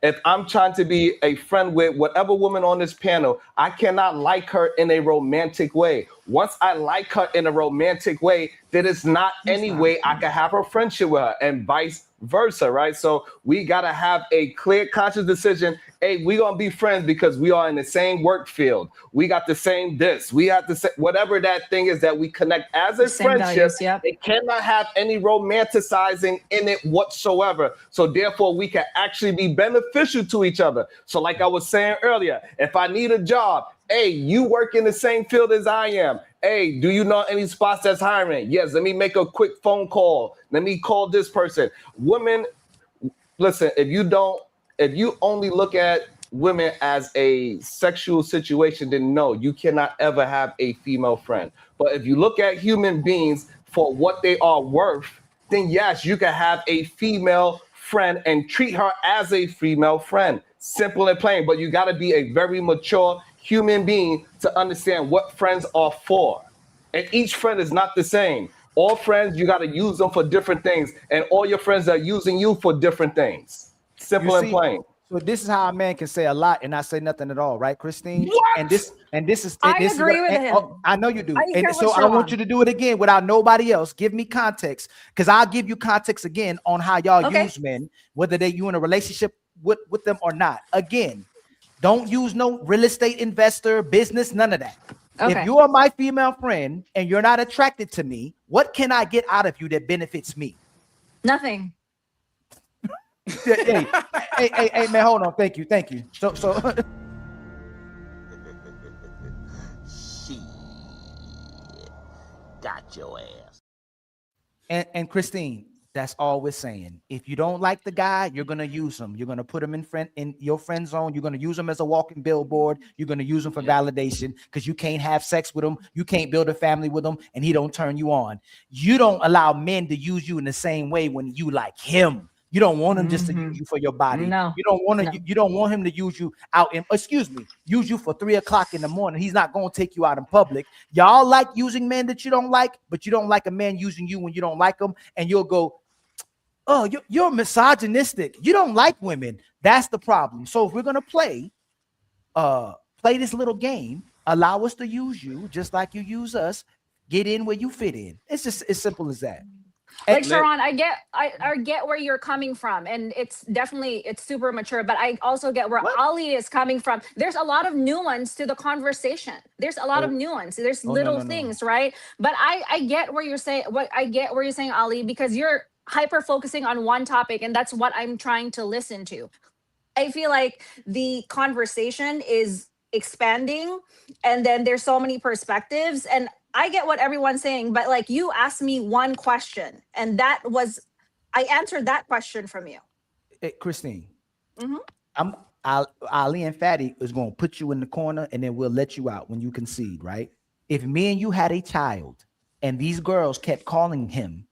U: If I'm trying to be a friend with whatever woman on this panel, I cannot like her in a romantic way. Once I like her in a romantic way, then it's not any way I can have a friendship with her, and vice versa, right? So we gotta have a clear, conscious decision. Hey, we gonna be friends because we are in the same work field. We got the same this. We have the same, whatever that thing is that we connect as a
B: Same
U: friendship.
B: values, yep.
U: It cannot have any romanticizing in it whatsoever. So therefore, we can actually be beneficial to each other. So like I was saying earlier, if I need a job, hey, you work in the same field as I am. Hey, do you know any spots that's hiring? Yes, let me make a quick phone call. Let me call this person. Women, listen, if you only look at women as a sexual situation, then no, you cannot ever have a female friend. But if you look at human beings for what they are worth, then yes, you can have a female friend and treat her as a female friend. Simple and plain, but you got to be a very mature human being to understand what friends are for. And each friend is not the same. All friends, you got to use them for different things, and all your friends are using you for different things. Simple and plain.
D: So this is how a man can say a lot and not say nothing at all, right, Christine?
U: What?
D: And this is.
B: I
D: this
B: agree
D: is
B: with him.
D: Oh, I know you do.
B: I
D: And
B: agree
D: so
B: with
D: I want
B: Sharon.
D: you to do it again without nobody else. Give me context, because I'll give you context again on how y'all
B: Okay.
D: use men, whether you in a relationship with them or not. Again, don't use no real estate investor, business, none of that.
B: Okay.
D: If you are my female friend and you're not attracted to me, what can I get out of you that benefits me?
B: Nothing.
D: hey, man, hold on. Thank you. So
J: Got your ass.
D: and Christine, that's all we're saying. If you don't like the guy, you're gonna use him. You're gonna put him in your friend zone. You're gonna use him as a walking billboard. You're gonna use him for validation because you can't have sex with him. You can't build a family with him, and he don't turn you on. You don't allow men to use you in the same way when you like him. You don't want him just to use you for your body.
B: No.
D: You don't want to. You don't want him to use you out in. Use you for 3 o'clock in the morning. He's not going to take you out in public. Y'all like using men that you don't like, but you don't like a man using you when you don't like him, and you'll go, "Oh, you're misogynistic. You don't like women." That's the problem. So if we're gonna play this little game, allow us to use you just like you use us. Get in where you fit in. It's just as simple as that.
B: Like Sharon, I get where you're coming from, and it's super mature, but I also get where Ali is coming from. There's a lot of nuance to the conversation. There's a lot of nuance. There's little things, right? But I get where you're saying Ali, because you're hyper focusing on one topic, and that's what I'm trying to listen to. I feel like the conversation is expanding, and then there's so many perspectives, and I get what everyone's saying, but like you asked me one question, and I answered that question from you.
D: Hey, Christine,
B: Mm-hmm.
D: Ali and Fatty is going to put you in the corner, and then we'll let you out when you concede, right? If me and you had a child, and these girls kept calling him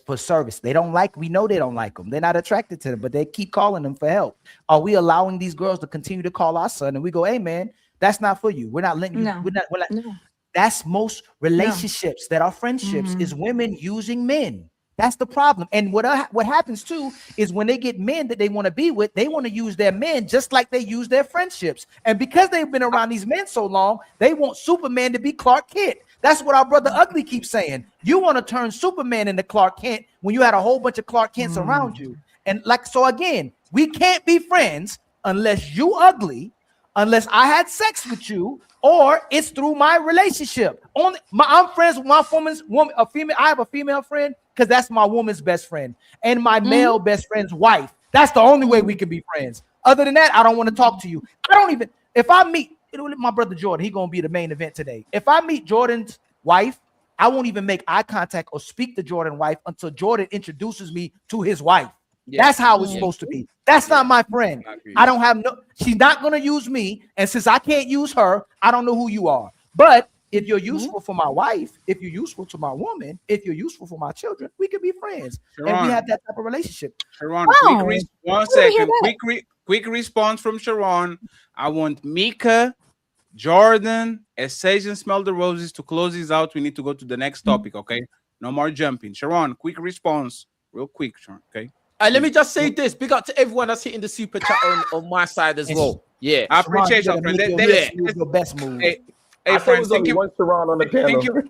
D: for service, we know they don't like him. They're not attracted to them, but they keep calling him for help. Are we allowing these girls to continue to call our son, and we go, "Hey, man, that's not for you. We're not letting you."
B: No.
D: We're not.
B: No.
D: That's most relationships that are friendships is women using men. That's the problem. And what happens too is when they get men that they want to be with, they want to use their men just like they use their friendships. And because they've been around these men so long, they want Superman to be Clark Kent. That's what our brother Ugly keeps saying. You want to turn Superman into Clark Kent when you had a whole bunch of Clark Kents around you. And so again, we can't be friends unless you ugly, unless I had sex with you, or it's through my relationship. I'm friends with my female. I have a female friend because that's my woman's best friend and my male best friend's wife. That's the only way we can be friends. Other than that, I don't want to talk to you. If I meet my brother Jordan, he's gonna be the main event today. If I meet Jordan's wife, I won't even make eye contact or speak to Jordan's wife until Jordan introduces me to his wife. That's how it's supposed to be. That's not my friend. She's not going to use me. And since I can't use her, I don't know who you are. But if you're useful for my wife, if you're useful to my woman, if you're useful for my children, we can be friends.
L: Sharon,
D: and we have that type of relationship.
L: Sharon, quick response from Sharon. I want Mika, Jordan, as Sage and Smell the Roses to close this out. We need to go to the next topic, okay? No more jumping. Sharon, quick response. Real quick, Sharon, okay?
T: Let me just say this. Big up to everyone that's hitting the super chat on my side as well. Yeah.
L: I appreciate you, friend.
D: Your best move.
U: Hey, friends, thank you.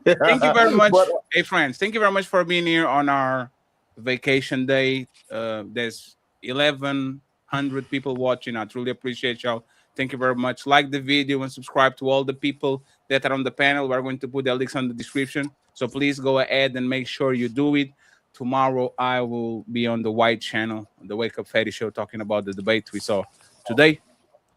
L: Thank you very much. Hey, friends, thank you very much for being here on our vacation day. There's 11 100 people watching. I truly appreciate y'all. Thank you very much. Like the video and subscribe to all the people that are on the panel. We're going to put the links on the description. So please go ahead and make sure you do it. Tomorrow, I will be on the White channel, the Wake Up Fatty Show, talking about the debate we saw today.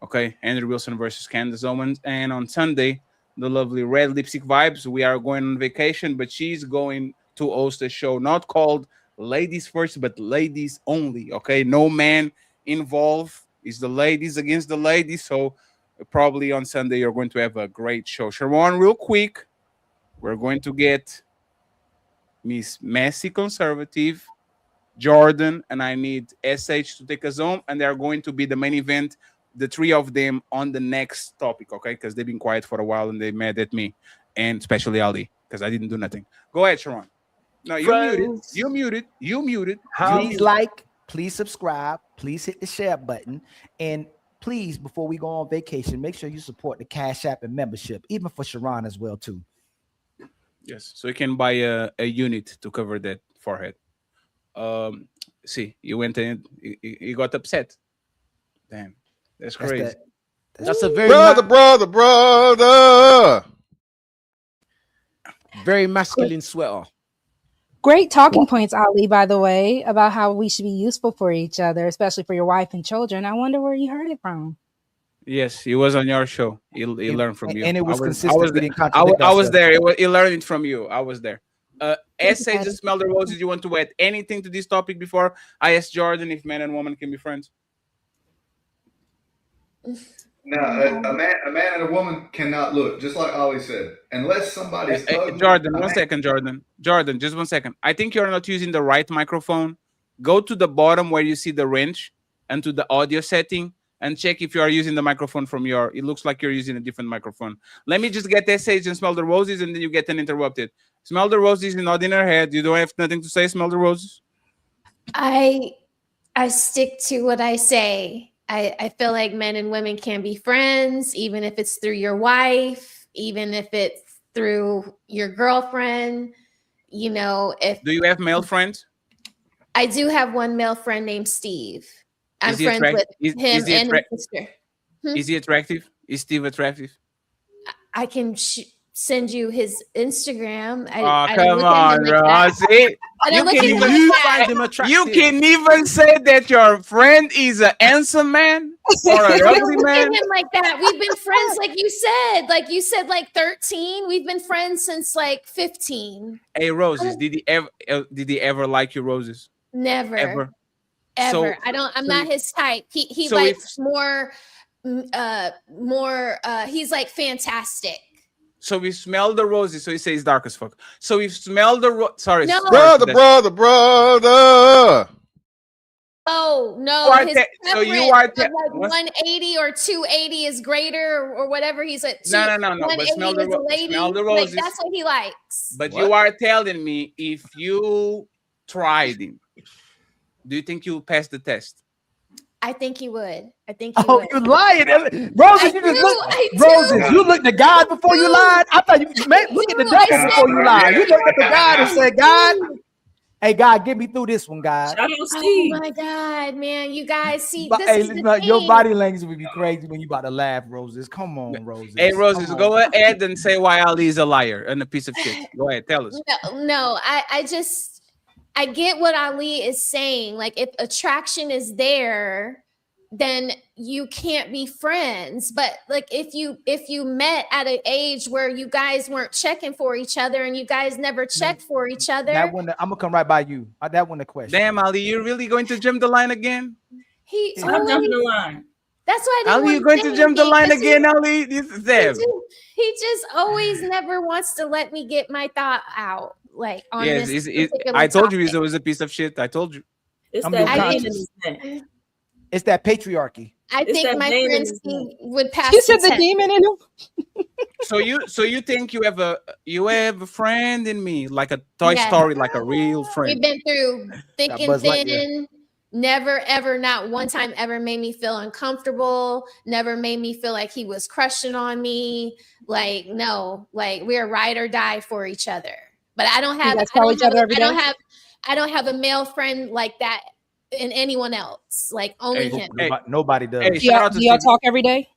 L: Okay, Andrew Wilson versus Candace Owens. And on Sunday, the lovely Red Lipstick Vibes. We are going on vacation, but she's going to host a show not called Ladies First, but Ladies Only. Okay, no man involved. It's the ladies against the ladies. So probably on Sunday, you're going to have a great show. Sharon, real quick, we're going to get Miss Messy Conservative, Jordan, and I need SH to take us home, and they're going to be the main event, the three of them on the next topic, okay? Because they've been quiet for a while and they mad at me, and especially Ali, because I didn't do nothing. Go ahead, Sharon. No, you muted. You muted. You muted.
D: Please like, please subscribe, please hit the share button, and please, before we go on vacation, make sure you support the Cash App and membership, even for Sharon as well too.
L: Yes, so you can buy a unit to cover that forehead. See, you went in, you got upset. Damn, that's crazy.
T: That's a very
F: brother.
T: very masculine sweater.
N: Great talking points, Ali, by the way, about how we should be useful for each other, especially for your wife and children. I wonder where you heard it from.
L: Yes, he was on your show. He learned from you.
D: And it was consistent.
L: I was there. He learned it from you. I was there. Essay just smell the roses. You want to add anything to this topic before I ask Jordan if man and woman can be friends?
E: No, a man and a woman cannot look, just like Ali said, unless somebody's
L: Jordan, one second, Jordan, just 1 second. I think you're not using the right microphone. Go to the bottom where you see the wrench and to the audio setting and check if you are using the microphone from your. It looks like you're using a different microphone. Let me just get SH and smell the roses, and then you get uninterrupted. Smell the roses is not in her head. You don't have nothing to say. Smell the roses.
A: I stick to what I say. I feel like men and women can be friends, even if it's through your wife, even if it's through your girlfriend. You know, if
L: do you have male friends?
A: I do have one male friend named Steve. I'm friends with him and his sister.
L: Is he attractive? Is Steve attractive?
A: I can send you his Instagram.
L: Come on, bro. See? You can even say that your friend is an handsome man or an ugly
A: look
L: man.
A: at him like that. We've been friends, like you said, like 13. We've been friends since like 15.
L: Hey, roses. Did he ever like your roses?
A: Never.
L: Ever.
A: So, I'm not his type. He
L: so
A: likes more he's like fantastic.
L: So we smell the roses. So he says dark as fuck. So we smell the sorry.
A: No.
F: Brother.
A: Oh no! His
L: so you are
A: like 180 or 280 is greater or whatever. He's at
L: no. But smell the roses.
A: Like, that's what he likes.
L: But you are telling me if you tried him, do you think you'll pass the test?
A: I think he would. I think he would.
D: You lying, Roses? You looked at God before you lied. I thought you look at the devil before you lied. You looked at the God and said, "God, hey God, get me through this one, God."
A: Oh my God, man! You guys see this?
D: Hey,
A: is the
D: your
A: thing.
D: body language would be crazy when you about to laugh, Roses. Come on, Roses.
L: Hey, Roses, go ahead and say why Ali is a liar and a piece of shit. Go ahead, tell us.
A: No, I get what Ali is saying. Like, if attraction is there, then you can't be friends. But like, if you met at an age where you guys weren't checking for each other and you guys never checked for each other,
D: that one, I'm gonna come right by you. That one, the question.
L: Damn, Ali, you're really going to jump the line again?
O: I'm jumping the line.
A: That's why I didn't
L: Ali, you're going to jump the line again, Ali? This is them.
A: He just always never wants to let me get my thought out. Like, on
L: yes,
A: this
L: I told you
A: topic.
L: he was a piece of shit. I told you.
O: It's
D: It's that patriarchy.
A: I
O: It's
A: think
O: that
A: my
O: demon
A: friend
O: in
A: Steve would pass.
N: You said the
A: test.
N: demon in him.
L: So you think you have a friend in me, like a Toy
A: Yes.
L: Story, like a real friend.
A: We've been through thick
L: That
A: and
L: Buzz Lightyear.
A: thin. Never, ever, not one time ever made me feel uncomfortable. Never made me feel like he was crushing on me. Like, no, like we're ride or die for each other. But I don't have.
N: guys call each other every day?
A: I don't have a male friend like that in anyone else. Like only
L: Hey,
A: him.
D: Nobody does.
L: Hey, shout out to
N: Do y'all
L: Steve.
N: talk every day?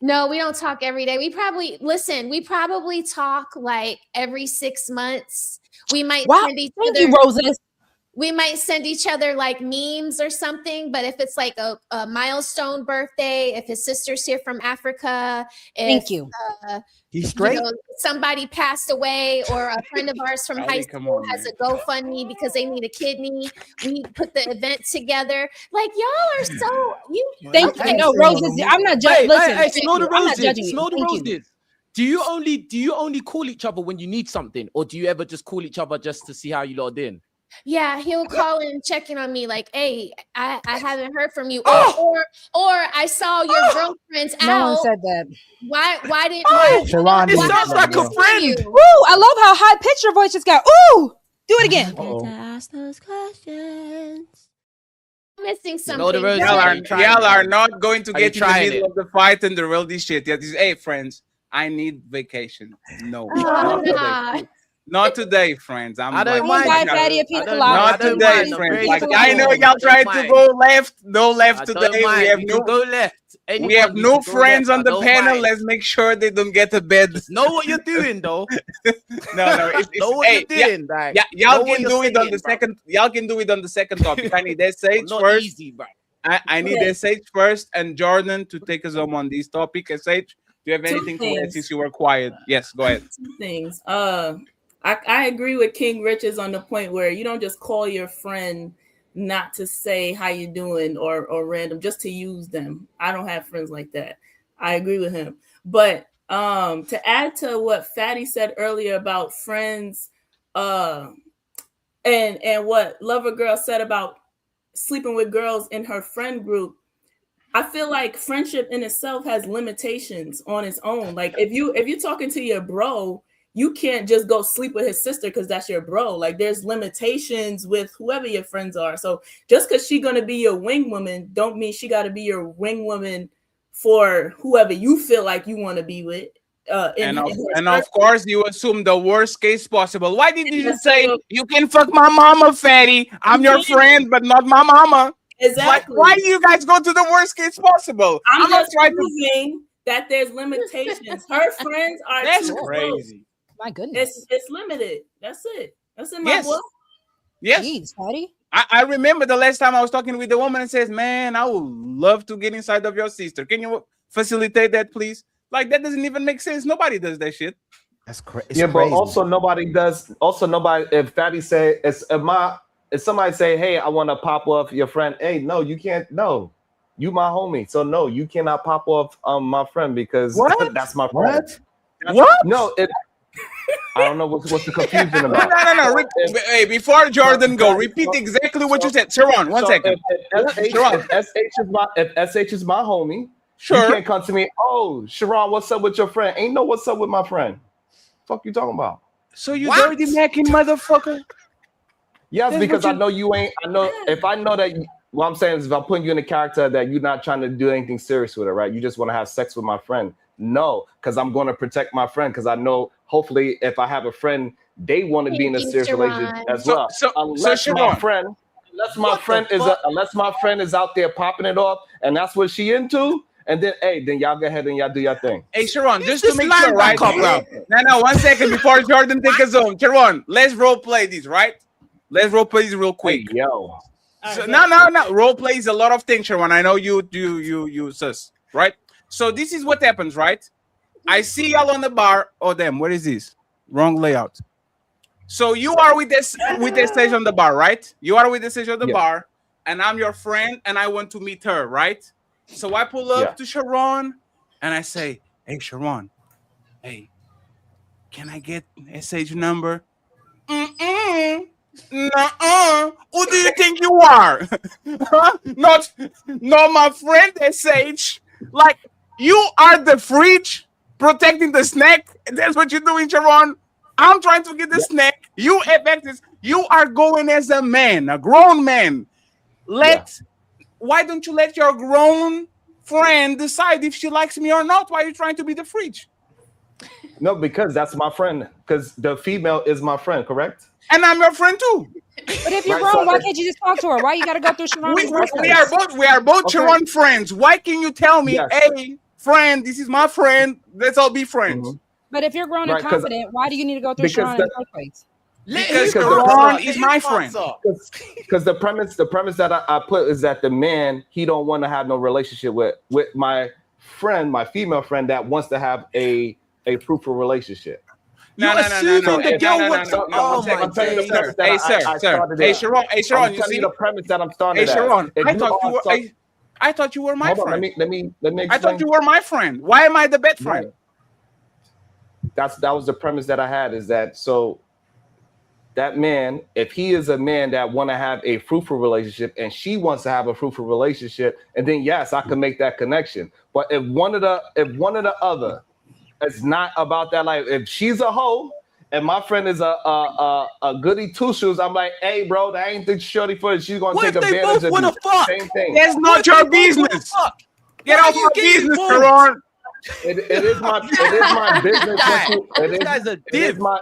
A: No, we don't talk every day. We probably talk like every 6 months. We might
N: Wow.
A: send each
N: Thank
A: other.
N: you, Roses.
A: We might send each other like memes or something, but if it's like a milestone birthday, if his sister's here from Africa, if
N: Thank you.
C: He's straight.
A: Somebody passed away, or a friend of ours from high
L: Come
A: school
L: on,
A: has a GoFundMe because they need a kidney, we put the event together. Like y'all are so
N: Thank you. No, Roses. I'm not judging. Listen,
T: Hey,
N: thank
T: smell the
N: you. I'm not
T: roses.
N: judging you.
T: Smell the
N: Thank you.
T: roses. Do you only call each other when you need something, or do you ever just call each other just to see how you lot are doing?
A: Yeah, he'll call in checking on me like, hey, I haven't heard from you.
T: Oh!
A: Or I saw your girlfriend's
N: No
A: out.
N: one said that.
A: Why didn't
D: Sharon,
T: It
D: why
T: sounds like a friend.
N: Ooh, I love how high pitched your voice just got. Ooh, do it again.
A: ask those questions? Missing
T: know the
A: something.
T: roses.
L: Y'all are not going to
T: Are you
L: get in the
T: trying
L: middle
T: it?
L: of the fight and the real this shit. Yeah, this, hey friends, I need vacation. No,
A: Oh,
L: not
A: nah.
L: today. Not today, friends.
T: I don't
N: We
T: mind.
N: invite Fatty a pina colada.
L: Not
T: don't
L: today,
T: mind. I'm
L: friends.
T: very
L: Like
N: supportive.
L: I know
T: I
L: y'all
T: don't
L: trying to
T: mind.
L: go left. No
T: I
L: left
T: don't
L: today.
T: mind.
L: We have
T: You
L: no.
T: can go left.
L: We have
T: Anyone, you
L: no
T: can go
L: friends
T: left.
L: on
T: I
L: the
T: don't
L: panel.
T: mind.
L: Let's make sure they don't get to bed.
T: Know what you're doing, though.
L: No. It's,
T: Know what
L: hey,
T: you're doing, like,
L: yeah,
T: know
L: y'all
T: what
L: can
T: you're
L: do it on
T: saying,
L: the
T: bro.
L: second. Y'all can do it on the second topic. I need SH
T: Not
L: first.
T: easy, bro.
L: I need SH first and Jordan to take us home on this topic. SH, do you have
O: Two
L: anything to add
O: things.
L: since you were quiet? Yes, go ahead.
O: Two things. I agree with King Riches on the point where you don't just call your friend not to say how you doing or random, just to use them. I don't have friends like that. I agree with him. But to add to what Fatty said earlier about friends, and what Lover Girl said about sleeping with girls in her friend group, I feel like friendship in itself has limitations on its own. Like if you're talking to your bro, you can't just go sleep with his sister because that's your bro. Like there's limitations with whoever your friends are. So just because she's gonna be your wing woman, don't mean she got to be your wing woman for whoever you feel like you want to be with.
L: And of course, you assume the worst case possible. Why did you just say you can fuck my mama, Fatty? I'm your friend, but not my mama.
O: Exactly.
L: Like, why do you guys go to the worst case possible?
O: I'm
L: not
O: just
L: trying to.
O: proving that there's limitations. Her friends are
L: That's
O: too
L: crazy.
N: My goodness.
O: It's limited. That's it. That's in my
L: Yes.
O: book.
L: Yes.
N: Jeez, Fatty.
L: I remember the last time I was talking with the woman and says, "Man, I would love to get inside of your sister. Can you facilitate that, please?" Like that doesn't even make sense. Nobody does that shit.
D: That's crazy.
U: Yeah, but also nobody does. Also, nobody. If Fatty say, if somebody say, "Hey, I want to pop off your friend," hey, no, you can't. No, you my homie, so no, you cannot pop off my friend because
L: What?
U: that's my friend.
L: What?
U: No, I don't know what's the confusion about.
L: No. Hey, before Jordan go, repeat exactly what you said. Sharon, one second.
U: If SH is my homie,
L: Sure.
U: you can't come to me. Oh, Sharon, what's up with your friend? Ain't no what's up with my friend. Fuck you talking about?
L: So you dirty macking motherfucker.
U: Yes,
L: That's
U: because
L: what
U: I
L: you-
U: know you ain't. I know if I know that. What I'm saying is, if I'm putting you in a character that you're not trying to do anything serious with it, right? You just want to have sex with my friend. No, because I'm going to protect my friend. Because I know, hopefully, if I have a friend, they want to be in a
A: Thank you,
U: serious relationship
A: Sharon.
U: as well. Unless my friend, unless my friend is out there popping it off, and that's what she into. And then, hey, then y'all go ahead and y'all do your thing.
L: Hey, Sharon, just to
U: This
L: make sure, right?
U: linebacker, bro.
L: No, 1 second before Jordan take us home. Sharon, let's role play this, right? Let's role play this real quick.
U: Hey, yo.
L: So, no. Role play is a lot of things, Sharon. I know you sus, right? So this is what happens, right? I see y'all on the bar. Oh, damn, what is this? Wrong layout. So you are with this stage on the bar, right? You are with the stage on the bar, and I'm your friend, and I want to meet her, right? So I pull up to Sharon, and I say, "Hey, Sharon, hey, can I get SH number?" Nuh-uh. Who do you think you are? Huh? Not my friend SH. Like you are the fridge protecting the snack. That's what you're doing, Sharon. I'm trying to get the snack. You effective. You are going as a man, a grown man. Why don't you let your grown friend decide if she likes me or not? Why are you trying to be the fridge?
U: No, because that's my friend. Because the female is my friend, correct?
L: And I'm your friend too.
N: But if you're
U: Right,
N: grown,
U: so
N: why
U: if-
N: can't you just talk to her? Why you gotta go through Sharon?
L: We are both Sharon friends. Why can you tell me,
U: Yes.
L: hey, friend, this is my friend. Let's all be friends.
N: But if you're grown
U: Right,
N: and
U: 'cause-
N: confident, why do you need to go through
U: because
N: Sharon in the
U: the-
N: first place?
L: Because
U: Because
L: Sharon is my friend.
U: Because the premise that I put is that the man, he don't want to have no relationship with my friend, my female friend that wants to have a fruitful relationship.
L: No.
U: Oh
L: Hey, Sharon,
U: I'm
L: you
U: telling
L: see
U: you the premise that I'm starting.
L: Hey, Sharon,
U: If
L: I
U: you
L: thought
U: are
L: you were.
U: so-
L: I thought you were my
U: Hold on,
L: friend.
U: let me explain.
L: I thought you were my friend. Why am I the bad friend?
U: That was the premise that I had, is that so that man, if he is a man that want to have a fruitful relationship and she wants to have a fruitful relationship, and then yes, I can make that connection. But if one of the other is not about that life, if she's a hoe and my friend is a goody two shoes, I'm like, hey, bro, that ain't the shorty for it. She's gonna
C: What
U: take
C: if they
U: advantage
C: both
U: of
C: wanna
U: you.
C: fuck?
U: Same thing.
L: That's not your business. Get off my business, Sharon.
U: It is my business.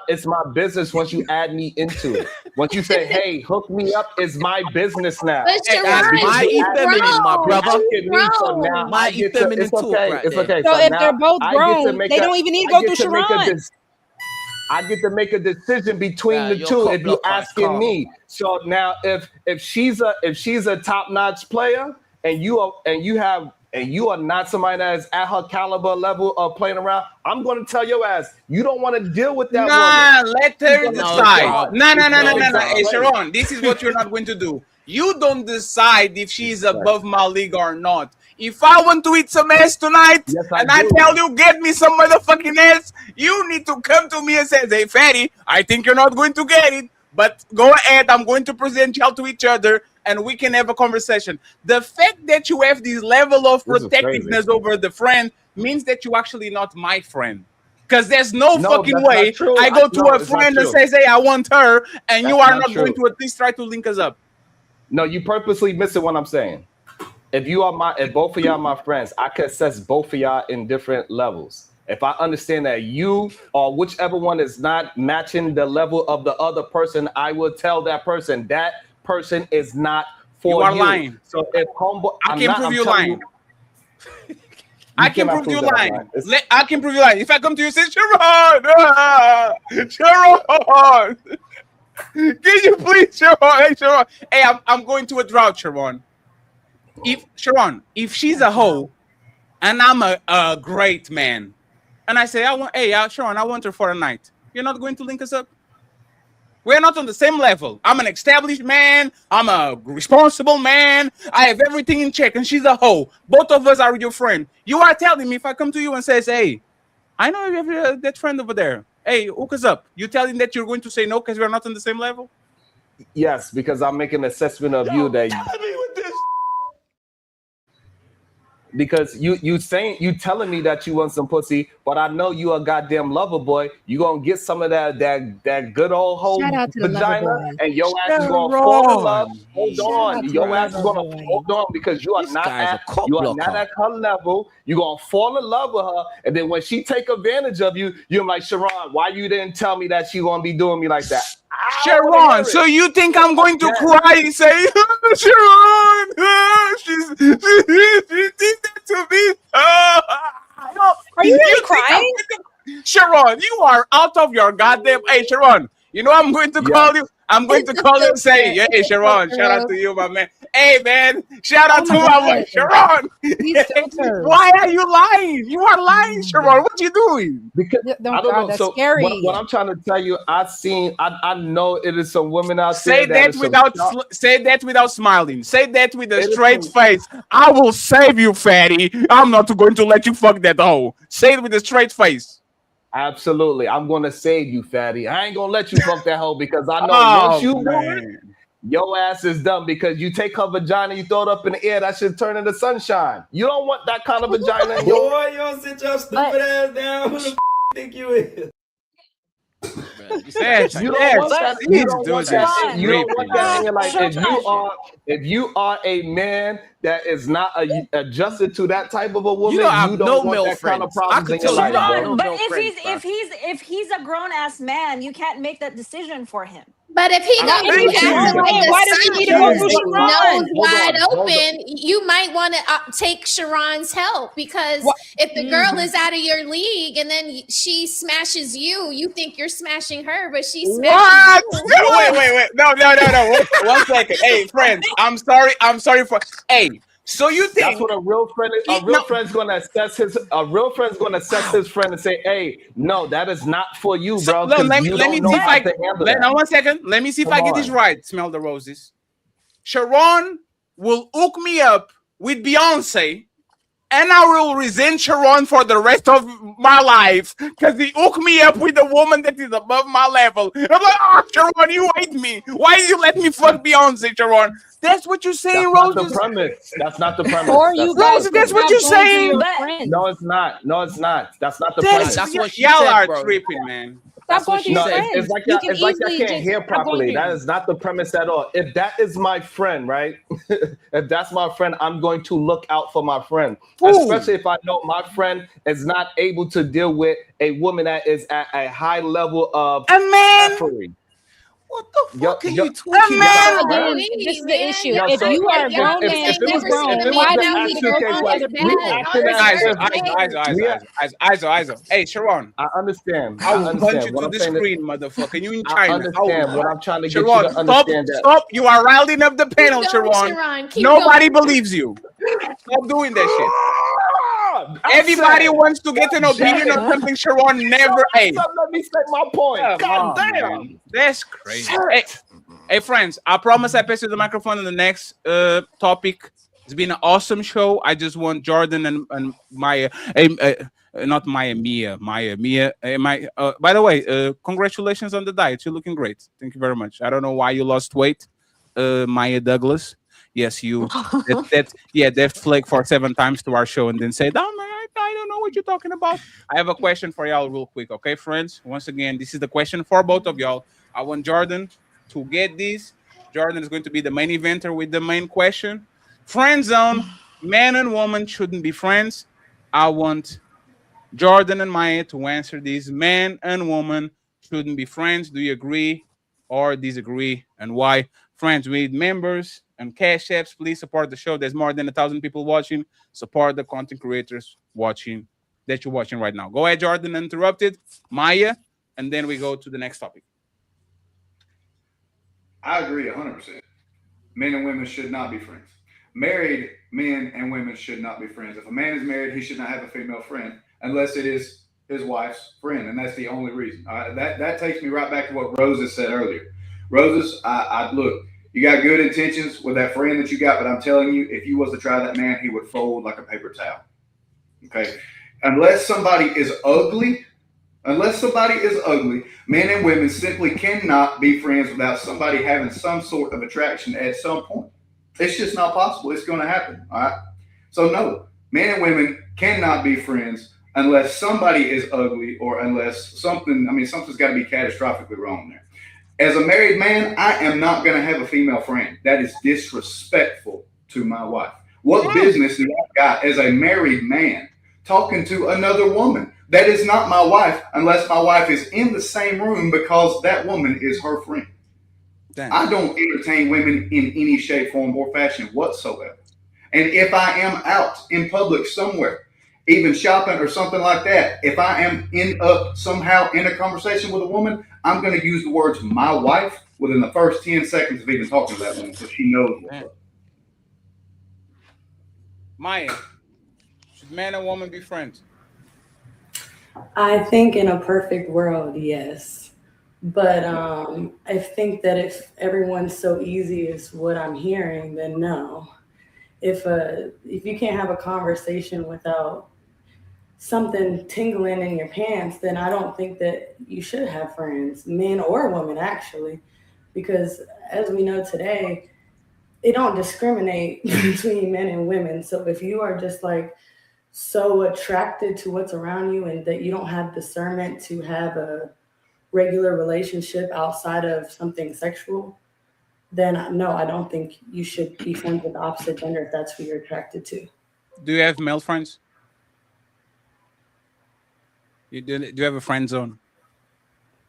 U: It's my business once you add me into it. Once you say, "Hey, hook me up," it's my business now.
A: But
U: Hey,
A: Sharon,
U: because
A: she's
U: you added me,
A: grown.
U: my brother.
A: She's
U: So
A: grown.
U: now I get to, it's okay. It's okay.
N: So if
U: now
N: they're both
U: I get to
N: grown,
U: make
N: they
U: a-
N: don't even need to
U: I
N: go
U: get
N: through
U: make a
N: Sharon.
U: I get to make a decision between the two if you're asking me. So now if she's a top-notch player and you are not somebody that is at her caliber level of playing around, I'm going to tell your ass, you don't want to deal with that woman.
L: Let her
U: You're gonna
L: decide.
U: decide.
L: No. Hey, Sharon, this is what you're not going to do. You don't decide if she's above my league or not. If I want to eat some ass tonight, I tell you, get me some motherfucking ass, you need to come to me and say, hey, fatty, I think you're not going to get it, but go ahead, I'm going to present y'all to each other, and we can have a conversation. The fact that you have this level of
U: This is
L: protectiveness over the friend means that you're actually not my friend. Because there's no fucking
U: that's
L: way
U: not true.
L: I go to
U: No,
L: a
U: it's not
L: friend and
U: true.
L: says, hey, I want her, and you
U: That's
L: are
U: not
L: not going
U: true.
L: to at least try to link us up.
U: No, you purposely missing what I'm saying. If both of y'all my friends, I can assess both of y'all in different levels. If I understand that you or whichever one is not matching the level of the other person, I will tell that person is not for you.
L: You are lying.
U: So if homeboy,
L: I can prove you lying. I can
U: cannot
L: prove you
U: prove that I'm
L: lying.
U: lying. It's-
L: I can prove you lying. If I come to you and say, Sharon, can you please, Sharon? Hey, Sharon. Hey, I'm going to a drought, Sharon. If she's a hoe and I'm a great man, and I say, Sharon, I want her for a night, you're not going to link us up? We're not on the same level. I'm an established man. I'm a responsible man. I have everything in check, and she's a hoe. Both of us are your friend. You are telling me if I come to you and says, hey, I know you have that friend over there. Hey, hook us up. You telling that you're going to say no because we're not on the same level?
U: Yes, because I'm making an assessment of you that. Because you telling me that you want some pussy, but I know you a goddamn lover boy. You gonna get some of that good old hoe
P: Shout out to the lover
U: vagina,
P: boy.
U: and your ass is gonna fall in love. Hold on, your ass is gonna hold on because you are not at her level. You gonna fall in love with her, and then when she take advantage of you, you're like, Sharon, why you didn't tell me that she gonna be doing me like that?
L: Sharon, so you think I'm going to cry and say, Sharon, she did that to me.
N: Are you really crying?
L: Sharon, you are out of your goddamn. Hey, Sharon, you know I'm going to call you. I'm going to call you and say, hey, Sharon, shout out to you, my man. Hey, man, shout out to my man, Sharon. Why are you lying? You are lying, Sharon. What you doing?
U: Because I don't know.
N: That's
U: So
N: scary.
U: what I'm trying to tell you, I know it is some women out
L: Say
U: there
L: say that without smiling. Say that with a straight face. I will save you, fatty. I'm not going to let you fuck that hoe. Say it with a straight face.
U: Absolutely. I'm going to save you, fatty. I ain't going to let you fuck that hoe because I know once you do it, your ass is done because you take her vagina, you throw it up in the air, that should turn into sunshine. You don't want that kind of vagina in your...
R: Boy, you don't sit your stupid ass down. Who the think you is?
T: man.
L: Yes,
U: You don't
L: yes.
U: want that.
L: These
U: You don't want
L: dudes
U: that.
L: are
U: You don't want that in your life.
B: Sean.
U: If you are a man that is not adjusted to that type of a woman,
T: You don't have no
U: want
T: male
U: that kind of
T: friends. I
U: problems
T: could
U: in your
T: tell you
U: life,
T: don't have
U: bro.
T: no
B: But
T: male
B: if
T: friends, bro.
B: if he's a grown ass man, you can't make that decision for him.
A: But if he
U: I'm
A: goes
U: saying
A: to
U: to
A: act
U: you,
A: like a
N: why does he need to go
A: scientist
N: through
A: with
N: Sharon?
A: nose
U: Hold
A: wide
U: on, hold on.
A: open, you might want to take Sharon's help, because if the girl is out of your league and then she smashes you, you think you're smashing her, but she smashes
L: What?
A: you.
L: Wait. No. One second. Hey, friends. I'm sorry for. Hey, so you think
U: That's what a real friend is. A real friend's gonna assess his. A real friend's gonna assess his friend and say, "Hey, no, that is not for you, bro.
L: No,
U: Because
L: let
U: you
L: me
U: don't know
L: see if
U: how
L: I
U: to handle that."
L: now 1 second. Let me see if I get this right. Smell the roses. Sharon will hook me up with Beyonce, and I will resent Sharon for the rest of my life because he hooked me up with a woman that is above my level. I'm like, oh, Sharon, you hate me. Why did you let me fuck Beyonce, Sharon? That's what you're saying,
U: That's not
L: Roses.
U: the premise. That's not the premise.
N: Or you
U: That's not
N: guys
U: the
L: That's
U: premise.
L: what you're saying.
U: No, it's not. No, it's not. That's not the
L: That's
U: premise.
T: what she
L: y'all
T: said,
L: are
T: bro.
L: tripping, man.
N: Stop going
T: what
N: through
T: she
N: your
T: said.
N: friends.
U: It's like
N: You
U: y'all,
N: can
U: it's like y'all
N: easily
U: can't
N: just
U: hear
N: stop going
U: properly.
N: through
U: That
N: your-
U: is not the premise at all. If that is my friend, right? If that's my friend, I'm going to look out for my friend, especially if I know my friend is not able to deal with a woman that is at a high level of
L: A man.
U: effery.
T: What the fuck are you
L: A
T: talking
L: man.
T: about?
N: Again,
A: Agree,
N: this is the
A: man.
N: issue.
U: Yeah,
N: If
U: so
N: you are a grown
U: if
N: man
U: it was
N: who's
U: the-
N: grown,
U: if it
N: why
U: was
N: do
U: the
N: you need to
U: actual
N: go
U: case,
N: through
U: like,
N: other
U: we
N: people?
U: acting as if
L: Eyes. Hey, Sharon.
U: I understand.
L: I will punch you
U: understand. What
L: to
U: I'm
L: the
U: saying is-
L: screen, motherfucker. You in
U: I
L: China.
U: understand. What I'm trying to get you
L: Sharon,
U: to understand that.
L: stop. You are riling up the panel,
A: Keep going,
L: Sharon.
A: Sharon. Keep
L: Nobody
A: going.
L: believes you. Stop doing that shit.
U: I
L: Everybody
U: said-
L: wants to get an opinion on something Sharon never ate.
U: Let me say my point.
L: Come
U: God
L: on,
U: damn.
L: man. That's crazy. Hey, friends, I promise I pass you the microphone on the next topic. It's been an awesome show. I just want Jordan and Maya, not Maya, Mia. By the way, congratulations on the diet. You're looking great. Thank you very much. I don't know why you lost weight, Maya Douglas. Yes, you. That flagged for 7 times to our show and then said, "Oh man, I don't know what you're talking about." I have a question for y'all, real quick, okay, friends? Once again, this is the question for both of y'all. I want Jordan to get this. Jordan is going to be the main eventer with the main question. Friend zone, man and woman shouldn't be friends. I want Jordan and Maya to answer these. Man and woman shouldn't be friends. Do you agree or disagree, and why? Friends, we need members and cash apps. Please support the show. There's more than 1,000 people watching. Support the content creators watching that you're watching right now. Go ahead, Jordan, interrupted. Maya, and then we go to the next topic.
E: I agree 100%. Men and women should not be friends. Married men and women should not be friends. If a man is married, he should not have a female friend unless it is his wife's friend, and that's the only reason. That takes me right back to what Roses said earlier. Roses, I look, you got good intentions with that friend that you got, but I'm telling you, if you was to try that man, he would fold like a paper towel. Okay? Unless somebody is ugly, men and women simply cannot be friends without somebody having some sort of attraction at some point. It's just not possible. It's going to happen. All right. So no, men and women cannot be friends unless somebody is ugly or unless something's got to be catastrophically wrong there. As a married man, I am not going to have a female friend. That is disrespectful to my wife. What business do I got as a married man talking to another woman? That is not my wife unless my wife is in the same room because that woman is her friend.
L: Damn.
E: I don't entertain women in any shape, form, or fashion whatsoever. And if I am out in public somewhere, even shopping or something like that, if I am somehow in a conversation with a woman, I'm going to use the words "my wife" within the first 10 seconds of even talking to that woman, so she knows what's up.
L: Maya, should man and woman be friends?
G: I think in a perfect world, yes. But I think that if everyone's so easy as what I'm hearing, then no. If you can't have a conversation without something tingling in your pants, then I don't think that you should have friends, men or women, actually. Because as we know today, it don't discriminate between men and women. So if you are just like so attracted to what's around you and that you don't have discernment to have a regular relationship outside of something sexual, then no, I don't think you should be friends with the opposite gender if that's who you're attracted to.
L: Do you have male friends? Do you have a friend zone?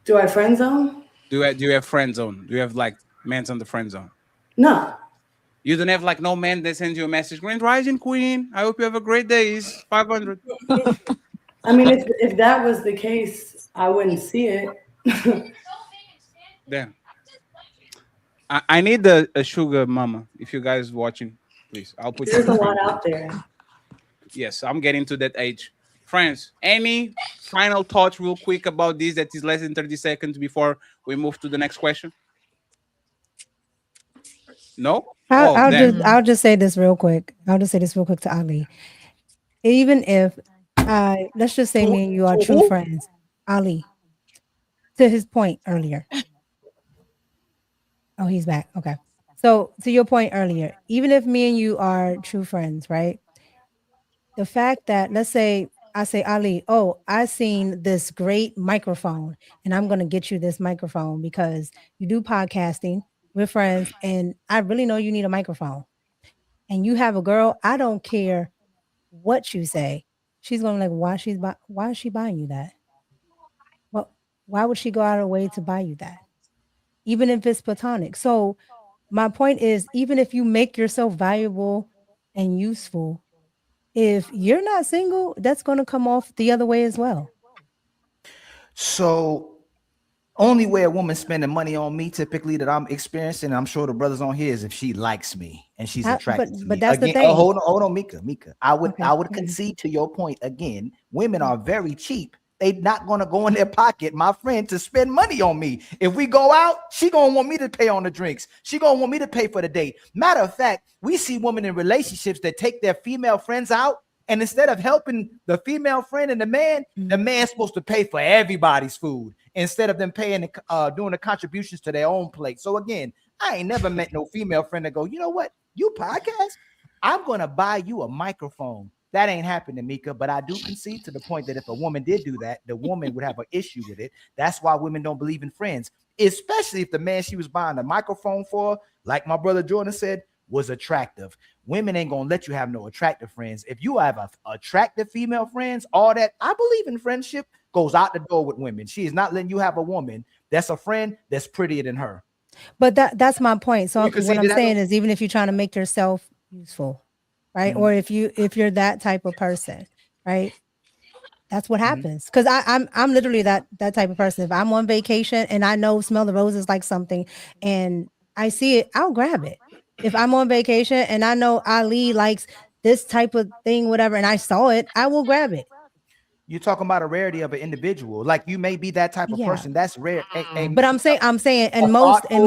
G: Do I friend zone?
L: Do you have friend zone? Do you have like men's on the friend zone?
G: No.
L: You don't have like no man that sends you a message, Grand Rising Queen, I hope you have a great day. It's 500.
G: I mean, if that was the case, I wouldn't see it.
L: Damn. I need a sugar mama. If you guys watching, please. I'll put
G: There's
L: you
G: a
L: on the
G: lot
L: phone.
G: out there.
L: Yes, I'm getting to that age. Friends, any final thoughts real quick about this that is less than 30 seconds before we move to the next question? No?
P: I'll just say this real quick. I'll just say this real quick to Ali. Even if let's just say me and you are true friends, Ali, to his point earlier. Oh, he's back. Okay. So to your point earlier, even if me and you are true friends, right? The fact that, let's say I say, Ali, oh, I seen this great microphone and I'm going to get you this microphone because you do podcasting, we're friends, and I really know you need a microphone. And you have a girl, I don't care what you say. She's going to be like, why is she buying you that? Well, why would she go out of her way to buy you that? Even if it's platonic. So my point is, even if you make yourself valuable and useful, if you're not single, that's going to come off the other way as well.
D: So only way a woman's spending money on me typically that I'm experiencing, I'm sure the brothers on here, is if she likes me and she's attracted to me.
P: But that's
D: again,
P: the thing.
D: Hold on, Mika. I would concede to your point again. Women are very cheap. They not gonna go in their pocket, my friend, to spend money on me. If we go out, she gonna want me to pay on the drinks. She gonna want me to pay for the date. Matter of fact, we see women in relationships that take their female friends out, and instead of helping the female friend and the man's supposed to pay for everybody's food instead of them paying, doing the contributions to their own plate. So again, I ain't never met no female friend that go, you know what, you podcast, I'm gonna buy you a microphone. That ain't happening, Mika, but I do concede to the point that if a woman did do that, the woman would have an issue with it. That's why women don't believe in friends, especially if the man she was buying the microphone for, like my brother Jordan said, was attractive. Women ain't gonna let you have no attractive friends. If you have a attractive female friends, all that, I believe in friendship goes out the door with women. She is not letting you have a woman that's a friend that's prettier than her.
P: But that's my point. So
D: You
P: what
D: can see
P: I'm
D: that
P: saying is, even if you're trying to make yourself useful, right? Or if you're that type of person, right? That's what happens. Because I'm literally that type of person. If I'm on vacation and I know smell the roses like something and I see it, I'll grab it. If I'm on vacation and I know Ali likes this type of thing, whatever, and I saw it, I will grab it.
D: You're talking about a rarity of an individual. Like you may be that type of person. That's rare.
P: But I'm saying, and most, it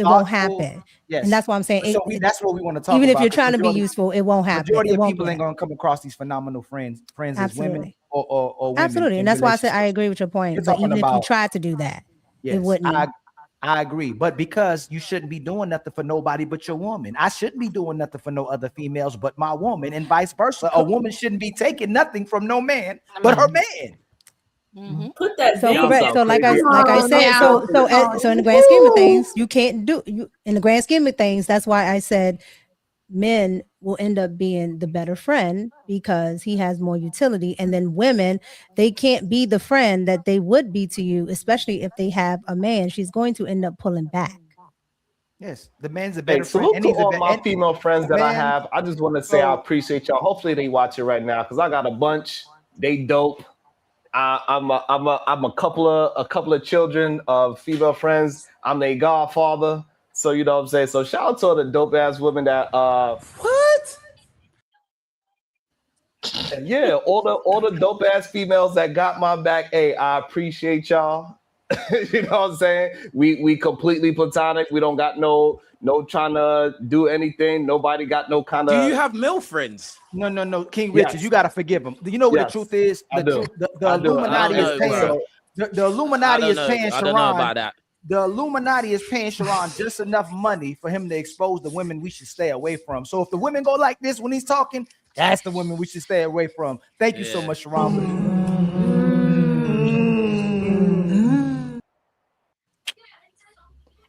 P: won't happen.
D: Yes.
P: And that's why I'm saying,
D: So that's what we want to talk about.
P: even if you're trying to be useful, it won't happen.
D: Majority
P: It
D: of
P: won't
D: people
P: be
D: ain't
P: that.
D: gonna come across these phenomenal friends as
P: Absolutely.
D: women or women.
P: Absolutely.
D: in
P: And that's why I said I
D: relationships.
P: agree with your point.
D: You're
P: But
D: talking
P: even if you
D: about-
P: tried to do that, it
D: Yes,
P: wouldn't.
D: I agree, but because you shouldn't be doing nothing for nobody but your woman. I shouldn't be doing nothing for no other females but my woman, and vice versa. A woman shouldn't be taking nothing from no man but her man.
O: Put that
P: So
O: down.
P: correct. So like I said, so in the grand scheme of things, you can't do you in the grand scheme of things. That's why I said men will end up being the better friend because he has more utility, and then women, they can't be the friend that they would be to you, especially if they have a man. She's going to end up pulling back.
D: Yes, the man's a better
U: Hey,
D: friend.
U: salute
D: and
U: to
D: he's a
U: all
D: be-
U: my
D: and-
U: female friends that I
D: man,
U: have. I just want to say I appreciate y'all. Hopefully they watch it right now because I got a bunch. They dope. I'm a couple of children of female friends. I'm their godfather. So you know what I'm saying. So shout out to all the dope ass women that
J: What?
U: yeah, all the dope ass females that got my back. Hey, I appreciate y'all. You know what I'm saying? We completely platonic. We don't got no trying to do anything. Nobody got no kind of.
T: Do you have male friends?
D: No, King Richard,
U: Yes.
D: you gotta forgive him. You know what
U: Yes,
D: the truth is?
U: I do.
D: The
U: I do.
D: Illuminati
U: I
D: is
U: don't
D: paying.
U: know.
D: The Illuminati is paying
T: I don't know about
D: Sharon.
T: that.
D: The Illuminati is paying Sharon just enough money for him to expose the women we should stay away from. So if the women go like this when he's talking, that's the women we should stay away from. Thank you so
T: Yeah.
D: much, Sharon.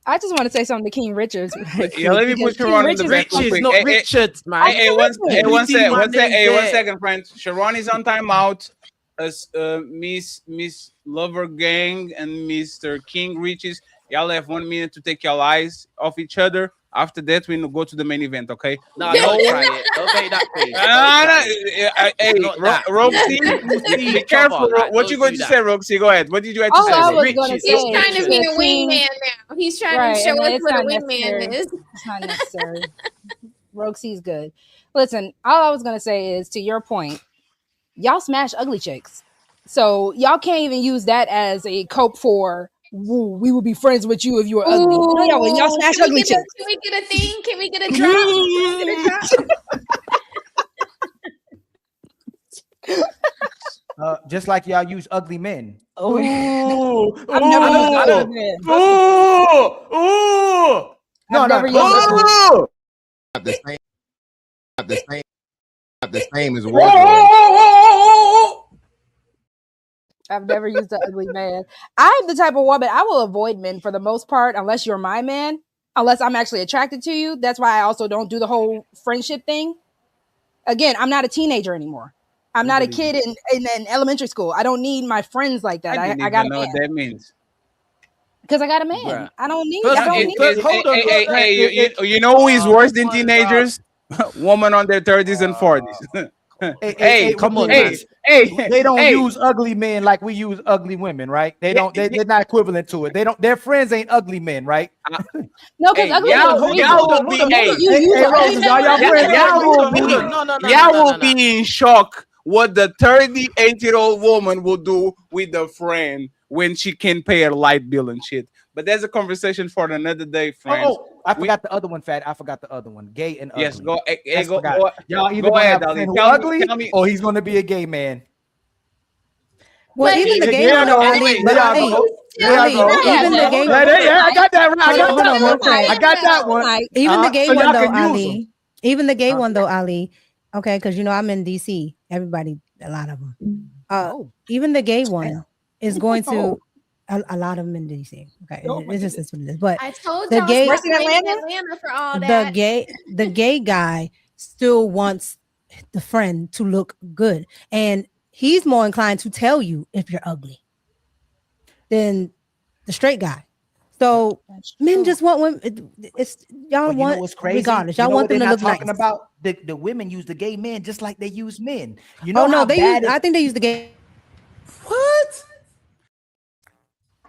N: I just want to say something to King Richards. Right
L: Yeah, let me
N: quick,
L: put
N: because
L: Sharon
N: King
L: on the
N: Richards-
L: back real
T: Riches,
L: quick.
T: not
L: Hey,
T: Richards, man.
L: Hey, hey, one
T: Everything my name
L: hey, one
T: there.
L: second, friends. Sharon is on timeout. As Miss Lover Gang and Mr. King Riches, y'all have 1 minute to take your eyes off each other. After that, we go to the main event. Okay?
T: No, don't try it. Don't make that face. Don't try it.
L: Hey,
T: Not that.
L: Roxy,
T: We'll see
L: be
T: each
L: careful.
T: other, like,
L: What
T: don't
L: you going
T: do
L: to
T: that.
L: say, Roxy? Go ahead. What did you have to
N: All
L: say?
N: I was
L: Riches.
N: gonna say
A: He's trying to
N: is
A: be a
N: that King-
A: wingman now. He's trying
N: Right,
A: to show
N: and
A: us
N: it's
A: what a
N: not
A: wingman
N: necessary.
A: is.
N: It's not necessary. Roxy's good. Listen, all I was gonna say is, to your point, y'all smash ugly chicks, so y'all can't even use that as a cope for. "Woo, we would be friends with you if you were ugly." No, y'all, when y'all smash
A: Can we
N: ugly
A: get a-
N: chicks.
A: Can we get a thing? Can we get a drop? Can we get a drop?
D: Just like y'all use ugly men.
N: Oh,
T: I've never used that word.
D: No,
N: I've never
D: no.
N: used that word.
F: Not the same. Not the same. Not the same as wardrobe.
N: I've never used an ugly man. I'm the type of woman, I will avoid men for the most part, unless you're my man, unless I'm actually attracted to you. That's why I also don't do the whole friendship thing. Again, I'm not a teenager anymore. I'm not a kid in elementary school. I don't need my friends like that.
L: I didn't
N: I got a
L: even know what
N: man.
L: that means.
N: Because I got a man.
T: Bruh.
N: I don't need.
T: First
N: I don't
T: of all,
N: need.
T: first- hold on,
L: Hey,
T: hold on.
L: you know who is worse than
T: come on,
L: teenagers? Woman on their 30s and 40s.
D: Hey,
T: come on,
D: hey,
T: man.
D: They don't
L: hey.
D: use ugly men like we use ugly women, right? They don't. They're not equivalent to it. They don't. Their friends ain't ugly men, right?
N: No, because
L: Hey,
N: ugly
L: y'all-
N: men are
L: y'all
N: crazy.
L: will be-
N: The moment
L: hey,
N: you use
D: hey,
N: an ugly
D: Roses,
N: man,
D: are y'all
N: like,
D: friends?
L: Y'all will be,
T: No,
L: y'all will be in shock what the 38-year-old woman will do with a friend when she can pay her light bill and shit. But there's a conversation for another day, friends.
D: I forgot the other one, Fat. I forgot the other one. Gay and ugly.
L: Yes, go. Hey,
D: I
L: go.
D: forgot.
L: Go,
D: Y'all either
L: go
D: gonna
L: ahead,
D: have a
L: Ali.
D: friend who
L: Tell
D: ugly
L: me.
D: or he's gonna be a gay man.
P: Well,
A: But
P: even the
A: he-
P: gay
D: There
P: one,
D: y'all go.
P: Ali, but
D: There y'all
P: Ali,
D: go. There y'all
P: Ali,
D: go.
P: even the gay
D: Yeah,
P: one.
D: I got that right. I got
P: Hold on,
D: that
P: no
D: one.
P: Fred.
D: I got that one.
P: Even the gay
D: so
P: one
D: y'all
P: though,
D: can use 'em.
P: Ali. Even the gay one though, Ali. Okay, because you know I'm in DC. Everybody, a lot of them. Even the gay one is going to a lot of them in DC. Okay, it's just that's what it is. But
A: I told
P: the
A: y'all
P: gay,
A: stop blaming Atlanta for all
P: the
A: that.
P: gay guy still wants the friend to look good, and he's more inclined to tell you if you're ugly than the straight guy. So men just want women. It's y'all
D: But you know
P: want
D: what's crazy?
P: regardless.
D: You
P: Y'all
D: know
P: want
D: what
P: them
D: they're
P: to
D: not
P: look
D: talking
P: nice.
D: about? The women use the gay men just like they use men. You know
P: Oh no,
D: how
P: they
D: bad
P: use.
D: it-
P: I think they use the gay.
D: What?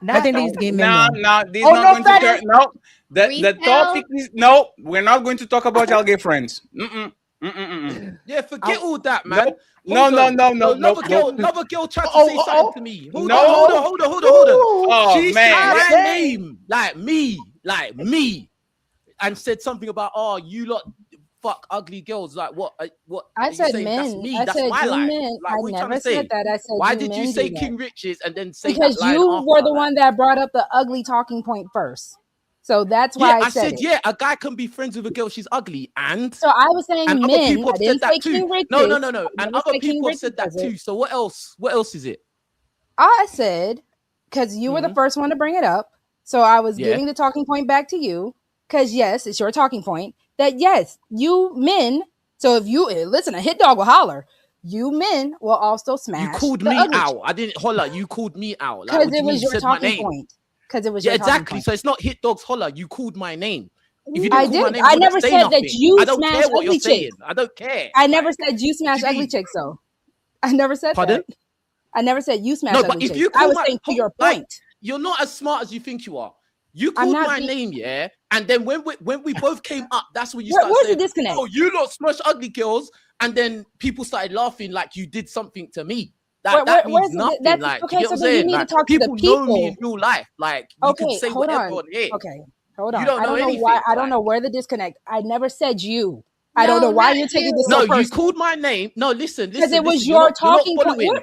P: I think they use the gay men.
L: No,
P: more.
L: no, this
D: Oh,
L: not
D: no,
L: going to
D: Fatty.
L: turn. No, the
A: Retail?
L: topic is no. We're not going to talk about y'all gay friends. Mm-mm.
T: Yeah, forget all that, man.
L: Nope. No.
T: Another girl tried to say something to me. Hold on.
L: Oh,
T: She
L: man.
T: said my name, like me, and said something about, oh, you lot fuck ugly girls. Like what? What?
N: I
T: are you
N: said
T: saying that's
N: men.
T: me?
N: I
T: That's
N: said
T: my
N: you
T: life.
N: men.
T: Like,
N: I
T: what are you trying
N: never
T: to say?
N: said that. I said
T: Why
N: you
T: did you
N: men
T: say
N: do that.
T: King Riches and then say
N: Because
T: that line
N: you
T: after?
N: were the one that brought up the ugly talking point first. So that's why
T: Yeah,
N: I said it.
T: yeah, a guy can be friends with a girl, she's ugly, and
N: So I was saying
T: and
N: men.
T: other people
N: I
T: have
N: didn't
T: said that
N: say
T: too.
N: King Riches.
T: No.
N: I
T: And
N: never
T: other
N: said King
T: people have
N: Riches
T: said that
N: does it.
T: too. So what else? What else is it?
N: I said, because you were the first one to bring it up. So I was
T: Yeah.
N: giving the talking point back to you. Because yes, it's your talking point. That yes, you men. So if you listen, a hit dog will holler. You men will also smash.
T: You called
N: the
T: me
N: ugly
T: out. I didn't holler. You called me out. Like,
N: because
T: what do
N: it
T: you mean?
N: was
T: You
N: your
T: said my
N: talking
T: name.
N: point. Because it was
T: Yeah,
N: your talking
T: exactly.
N: point.
T: So it's not hit dogs holler. You called my name. If you
N: I
T: didn't call my
N: did.
T: name,
N: I
T: I wouldn't
N: never
T: say
N: said
T: nothing.
N: that you
T: I don't
N: smash
T: care what you're
N: ugly
T: saying.
N: chicks.
T: I don't care.
N: I never said you smash ugly chicks, though. I never said
T: Pardon?
N: that. I never said you smash
T: No,
N: ugly
T: but if
N: chicks.
T: you
N: I
T: call
N: was
T: my
N: saying to your
T: like,
N: point.
T: you're not as smart as you think you are. You
N: I'm
T: called
N: not
T: my
N: being-
T: name, yeah, and then when we both came up, that's when you
N: Where's
T: started
N: the
T: saying,
N: disconnect?
T: "Oh, you lot smash ugly girls," and then people started laughing like you did something to me.
N: Where-
T: That
N: where's
T: means
N: the-
T: nothing.
N: that's-
T: Like,
N: okay,
T: you get
N: so
T: what I'm
N: then you
T: saying?
N: need to
T: Like,
N: talk to the
T: people know me in
N: people.
T: real life. Like, you can
N: Okay,
T: say
N: hold
T: whatever
N: on.
T: on here.
N: Okay, hold
T: You
N: on.
T: don't
N: I
T: know
N: don't know
T: anything.
N: why. I don't
T: like-
N: know where the disconnect. I never said you. I don't
A: No,
N: know why
A: not
N: you're taking
A: you.
N: this
T: No,
N: so
T: you
N: personal.
T: called my name. No, listen.
N: Because it was
T: listen.
N: your
T: You're not
N: talking point.
T: following.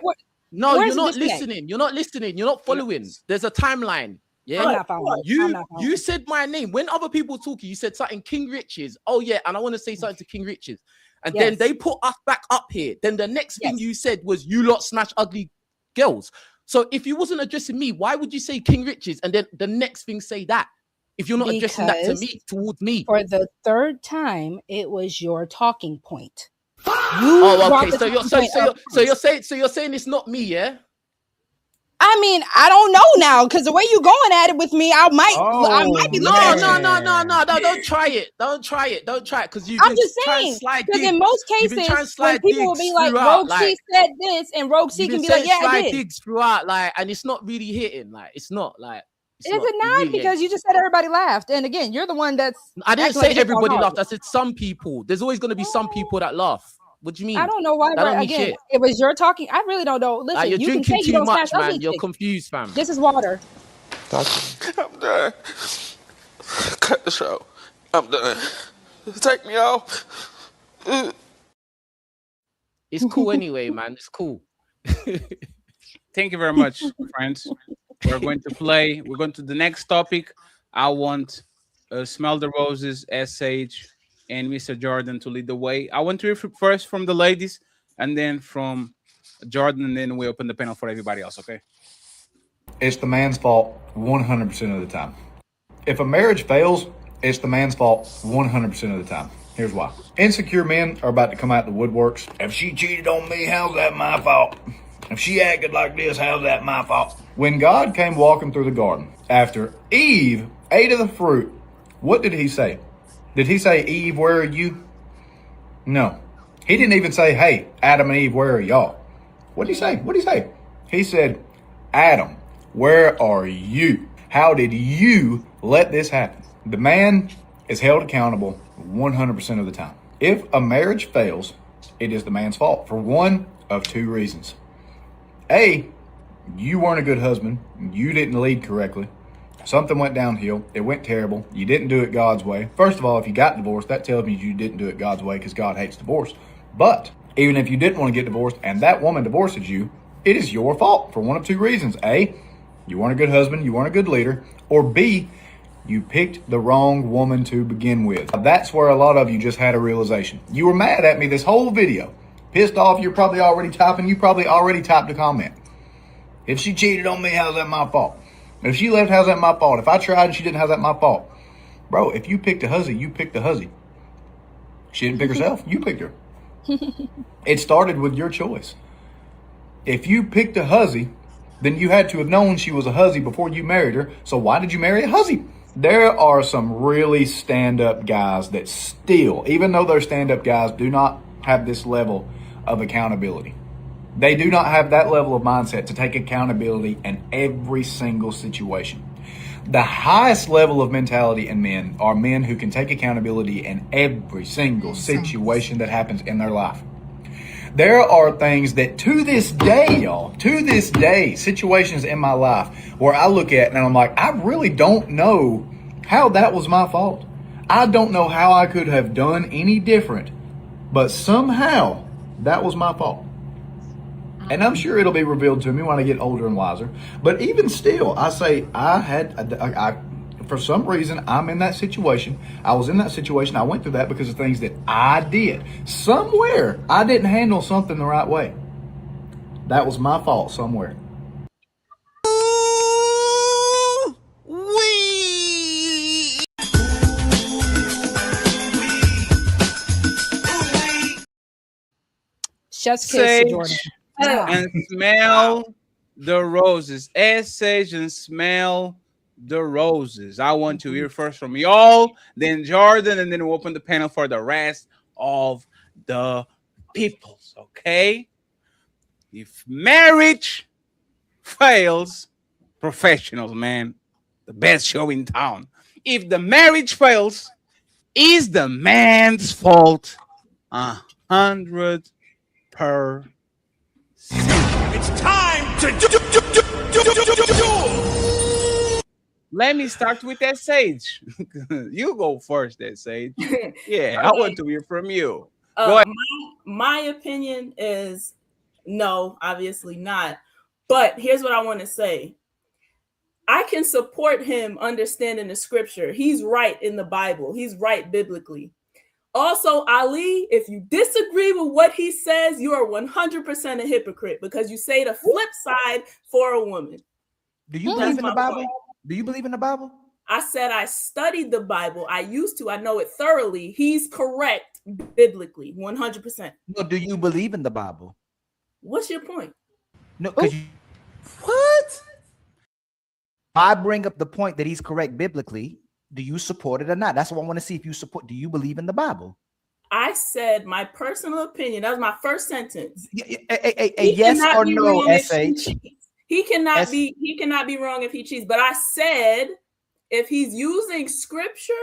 T: No,
N: where's
T: you're
N: the
T: not
N: disconnect?
T: listening. You're not listening. You're not following. There's a timeline. Yeah,
N: I'm not following. I'm
T: You
N: not following.
T: you said my name when other people talking. You said something King Riches. Oh yeah, and I want to say something to King Riches. And then
N: Yes.
T: they put us back up here. Then the next thing
N: Yes.
T: you said was you lot smash ugly girls. So if you wasn't addressing me, why would you say King Riches and then the next thing say that? if you're not addressing that to
N: Because
T: me, towards me.
N: for the third time, it was your talking point.
T: Oh,
N: brought
T: okay.
N: the
T: So you're
N: talking point up first.
T: so you're saying it's not me, yeah?
N: I mean, I don't know now because the way you going at it with me, I might be looking at you.
T: No, don't try it. Don't try it. Because you've
N: I'm
T: been
N: just
T: trying
N: saying,
T: to slide
N: because
T: digs.
N: in most
T: You've been trying to
N: cases, when
T: slide
N: people will
T: digs
N: be like,
T: throughout,
N: Rogue C said this, and Rogue C
T: you've
N: can
T: been
N: be like,
T: saying
N: yeah, I
T: slide
N: did.
T: digs throughout, like, and it's not really hitting. Like, it's not like.
N: Is it not? Because you just said everybody laughed. And again, you're the one that's
T: I didn't
N: acting
T: say
N: like a hip-hop
T: everybody
N: artist.
T: laughed. I said some people. There's always going to be some people that laugh. What do you mean?
N: I don't know why,
T: That
N: but
T: don't mean
N: again,
T: shit.
N: it was your talking. I really don't know. Listen,
T: You're
N: you can
T: drinking
N: say you
T: too
N: don't
T: much,
N: smash
T: man.
N: ugly
T: You're
N: chicks.
T: confused, fam.
N: This is water.
M: I'm done. Cut the show. I'm done. Take me off.
T: It's cool anyway, man. It's cool.
L: Thank you very much, friends. We're going to the next topic. I want Smell the Roses, SH, and Mr. Jordan to lead the way. I want to hear first from the ladies, and then from Jordan, and then we open the panel for everybody else, okay?
E: It's the man's fault 100% of the time. If a marriage fails, it's the man's fault 100% of the time. Here's why. Insecure men are about to come out the woodworks. If she cheated on me, how's that my fault? If she acted like this, how's that my fault? When God came walking through the garden, after Eve ate of the fruit, what did he say? Did he say, Eve, where are you? No. He didn't even say, hey, Adam and Eve, where are y'all? What did he say? What did he say? He said, Adam, where are you? How did you let this happen? The man is held accountable 100% of the time. If a marriage fails, it is the man's fault for one of two reasons. A, you weren't a good husband. You didn't lead correctly. Something went downhill. It went terrible. You didn't do it God's way. First of all, if you got divorced, that tells me you didn't do it God's way because God hates divorce. But even if you didn't want to get divorced and that woman divorces you, it is your fault for one of two reasons. A, you weren't a good husband. You weren't a good leader. Or B, you picked the wrong woman to begin with. That's where a lot of you just had a realization. You were mad at me this whole video. Pissed off, you're probably already typing. You probably already typed a comment. If she cheated on me, how's that my fault? If she left, how's that my fault? If I tried and she didn't, how's that my fault? Bro, if you picked a hussy, you picked a hussy. She didn't pick herself. You picked her. It started with your choice. If you picked a hussy, then you had to have known she was a hussy before you married her. So why did you marry a hussy? There are some really stand-up guys that still, even though they're stand-up guys, do not have this level of accountability. They do not have that level of mindset to take accountability in every single situation. The highest level of mentality in men are men who can take accountability in every single situation that happens in their life. There are things that to this day, y'all, to this day, situations in my life where I look at and I'm like, I really don't know how that was my fault. I don't know how I could have done any different, but somehow that was my fault. And I'm sure it'll be revealed to me when I get older and wiser. But even still, I say for some reason, I'm in that situation. I was in that situation. I went through that because of things that I did. Somewhere, I didn't handle something the right way. That was my fault somewhere.
N: Chef's kiss to Jordan.
L: And smell the roses. SH and smell the roses. I want to hear first from y'all, then Jordan, and then we'll open the panel for the rest of the peoples. Okay? If marriage fails, professionals, man, the best show in town. If the marriage fails, is the man's fault 100%.
J: It's time to do.
L: Let me start with that Sage. You go first, that Sage. Yeah, I want to hear from you. Go ahead.
O: My opinion is no, obviously not. But here's what I want to say. I can support him understanding the scripture. He's right in the Bible. He's right biblically. Also, Ali, if you disagree with what he says, you are 100% a hypocrite because you say the flip side for a woman.
D: Do you believe in the Bible? Do you believe in the Bible?
O: I said I studied the Bible. I used to. I know it thoroughly. He's correct biblically, 100%.
D: No, do you believe in the Bible?
O: What's your point?
D: No, because
C: What?
D: I bring up the point that he's correct biblically. Do you support it or not? That's what I want to see if you support. Do you believe in the Bible?
O: I said my personal opinion. That was my first sentence.
D: A yes or no, SH.
O: He cannot be. He cannot be wrong if he cheats. But I said if he's using scripture.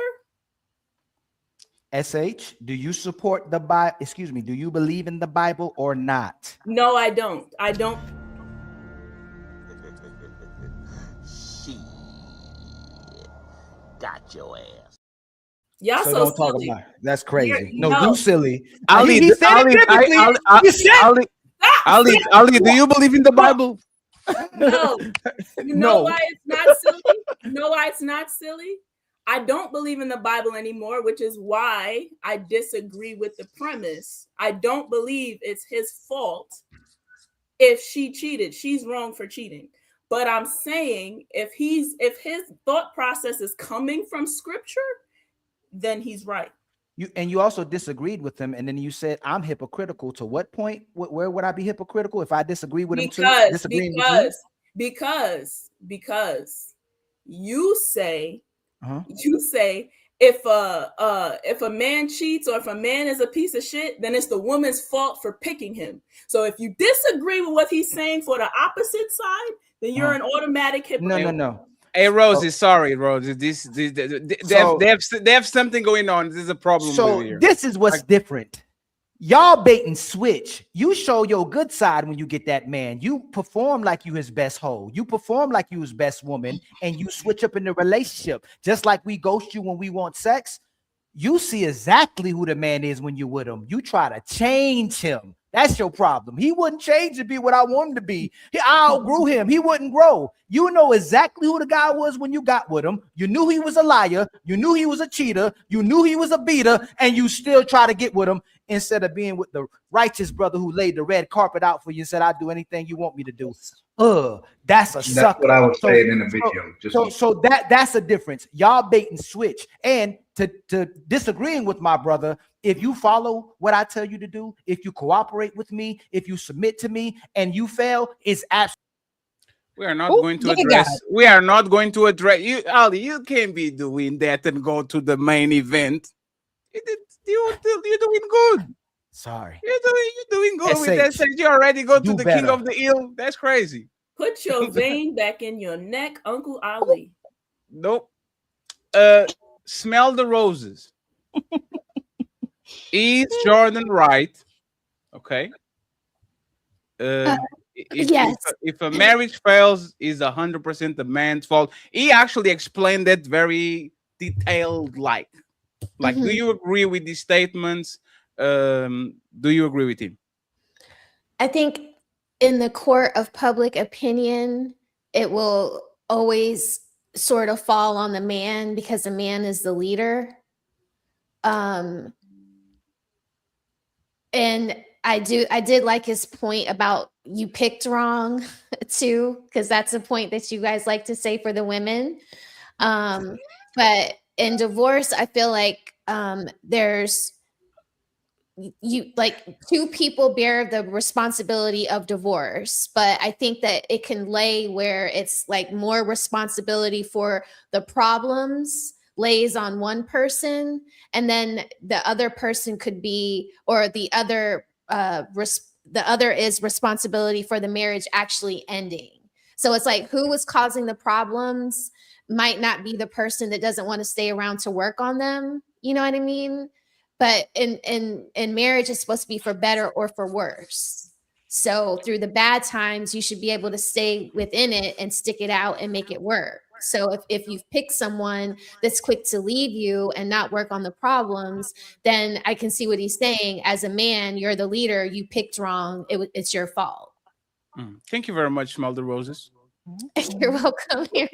D: SH, do you support the Bible? Excuse me. Do you believe in the Bible or not?
O: No, I don't. I don't.
J: Got your ass.
O: Y'all
D: So
O: so
D: don't talk
O: silly.
D: about it. That's crazy.
O: No.
D: No, you silly.
C: Ali,
D: He said it biblically. You said
C: Ali, do you believe in the Bible?
O: No. You know why it's not silly? You know why it's not silly? I don't believe in the Bible anymore, which is why I disagree with the premise. I don't believe it's his fault if she cheated. She's wrong for cheating. But I'm saying if his thought process is coming from scripture, then he's right.
D: You also disagreed with him, and then you said I'm hypocritical. To what point? Where would I be hypocritical if I disagree with him too? Disagreeing with you?
O: Because you say if a man cheats or if a man is a piece of shit, then it's the woman's fault for picking him. So if you disagree with what he's saying for the opposite side, then you're an automatic hypocrite.
D: No.
L: Hey, Rosie, sorry, Rosie. They have something going on. This is a problem.
D: So
L: with you.
D: this is what's different. Y'all bait and switch. You show your good side when you get that man. You perform like you his best hoe. You perform like you his best woman, and you switch up in the relationship. Just like we ghost you when we want sex. You see exactly who the man is when you're with him. You try to change him. That's your problem. He wouldn't change to be what I want him to be. I outgrew him. He wouldn't grow. You know exactly who the guy was when you got with him. You knew he was a liar. You knew he was a cheater. You knew he was a beater, and you still try to get with him instead of being with the righteous brother who laid the red carpet out for you and said, I'll do anything you want me to do. That's a sucker.
E: That's what I was saying in the video.
D: So that's a difference. Y'all bait and switch. And to disagreeing with my brother, if you follow what I tell you to do, if you cooperate with me, if you submit to me, and you fail, it's absolutely.
L: We are not going to address. We are not going to address you, Ali. You can't be doing that and go to the main event. You're doing good.
D: Sorry.
L: You're doing good with that. Said you already go to the king of the hill. That's crazy.
O: Put your vein back in your neck, Uncle Ali.
L: Nope. Smell the roses. Is Jordan right? Okay.
A: Yes.
L: If a marriage fails, is 100% the man's fault. He actually explained that very detailed, like, do you agree with these statements? Do you agree with him?
A: I think in the court of public opinion, it will always sort of fall on the man because the man is the leader. And I did like his point about you picked wrong too, because that's a point that you guys like to say for the women. But in divorce, I feel like there's two people bear the responsibility of divorce, but I think that it can lay where it's like more responsibility for the problems lays on one person, and then the other person could be, or the other is responsibility for the marriage actually ending. So it's like who was causing the problems might not be the person that doesn't want to stay around to work on them. You know what I mean? But in marriage, it's supposed to be for better or for worse. So through the bad times, you should be able to stay within it and stick it out and make it work. So if you've picked someone that's quick to leave you and not work on the problems, then I can see what he's saying. As a man, you're the leader. You picked wrong. It's your fault.
L: Thank you very much, Smell the Roses.
A: You're welcome. You're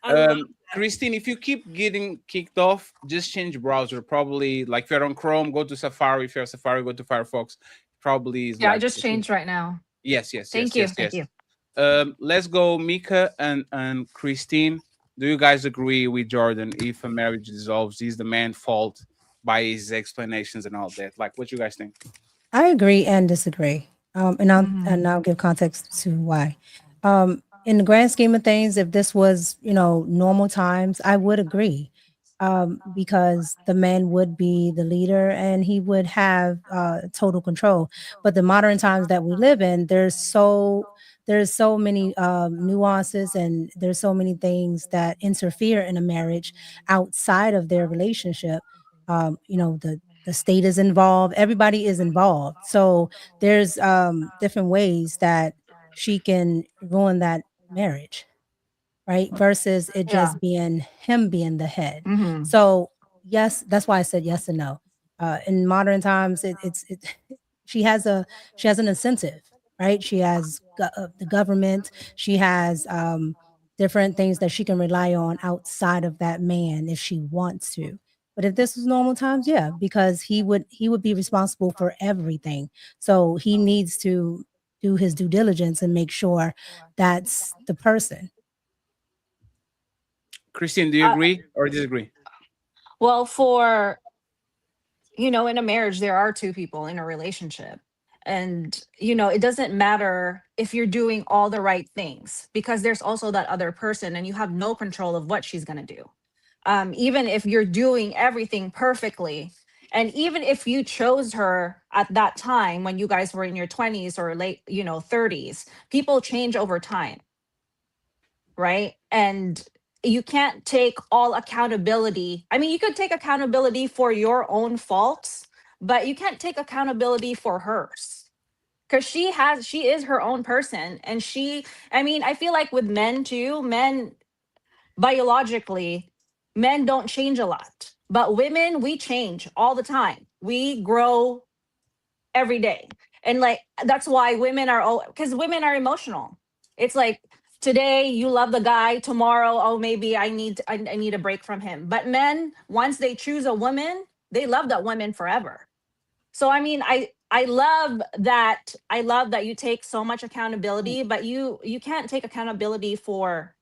A: welcome.
L: Christine, if you keep getting kicked off, just change browser. Probably like if you're on Chrome, go to Safari. If you're on Safari, go to Firefox. Probably is.
H: Yeah,
L: like,
H: I just changed right now.
L: Yes.
H: Thank you.
L: Let's go, Mika and Christine. Do you guys agree with Jordan? If a marriage dissolves, is the man's fault by his explanations and all that? Like, what you guys think?
P: I agree and disagree. And I'll give context to why. In the grand scheme of things, if this was, normal times, I would agree. Because the man would be the leader and he would have total control. But the modern times that we live in, there's so many nuances and there's so many things that interfere in a marriage outside of their relationship. The state is involved, everybody is involved. So there's different ways that she can ruin that marriage, right? Versus it just being him being the head. So yes, that's why I said yes and no. In modern times, she has an incentive, right? She has the government. She has different things that she can rely on outside of that man if she wants to. But if this was normal times, yeah, because he would be responsible for everything. So he needs to do his due diligence and make sure that's the person.
L: Christine, do you agree or disagree?
B: Well, in a marriage, there are two people in a relationship. And, it doesn't matter if you're doing all the right things, because there's also that other person and you have no control of what she's going to do. Even if you're doing everything perfectly, and even if you chose her at that time when you guys were in your 20s or late, 30s, people change over time, right? And you can't take all accountability. I mean, you could take accountability for your own faults, but you can't take accountability for hers, because she is her own person. And I feel like with men too, biologically, men don't change a lot, but women, we change all the time. We grow every day. And that's why because women are emotional. It's like, today you love the guy, tomorrow, maybe I need a break from him. But men, once they choose a woman, they love that woman forever. So I love that you take so much accountability, but you can't take accountability for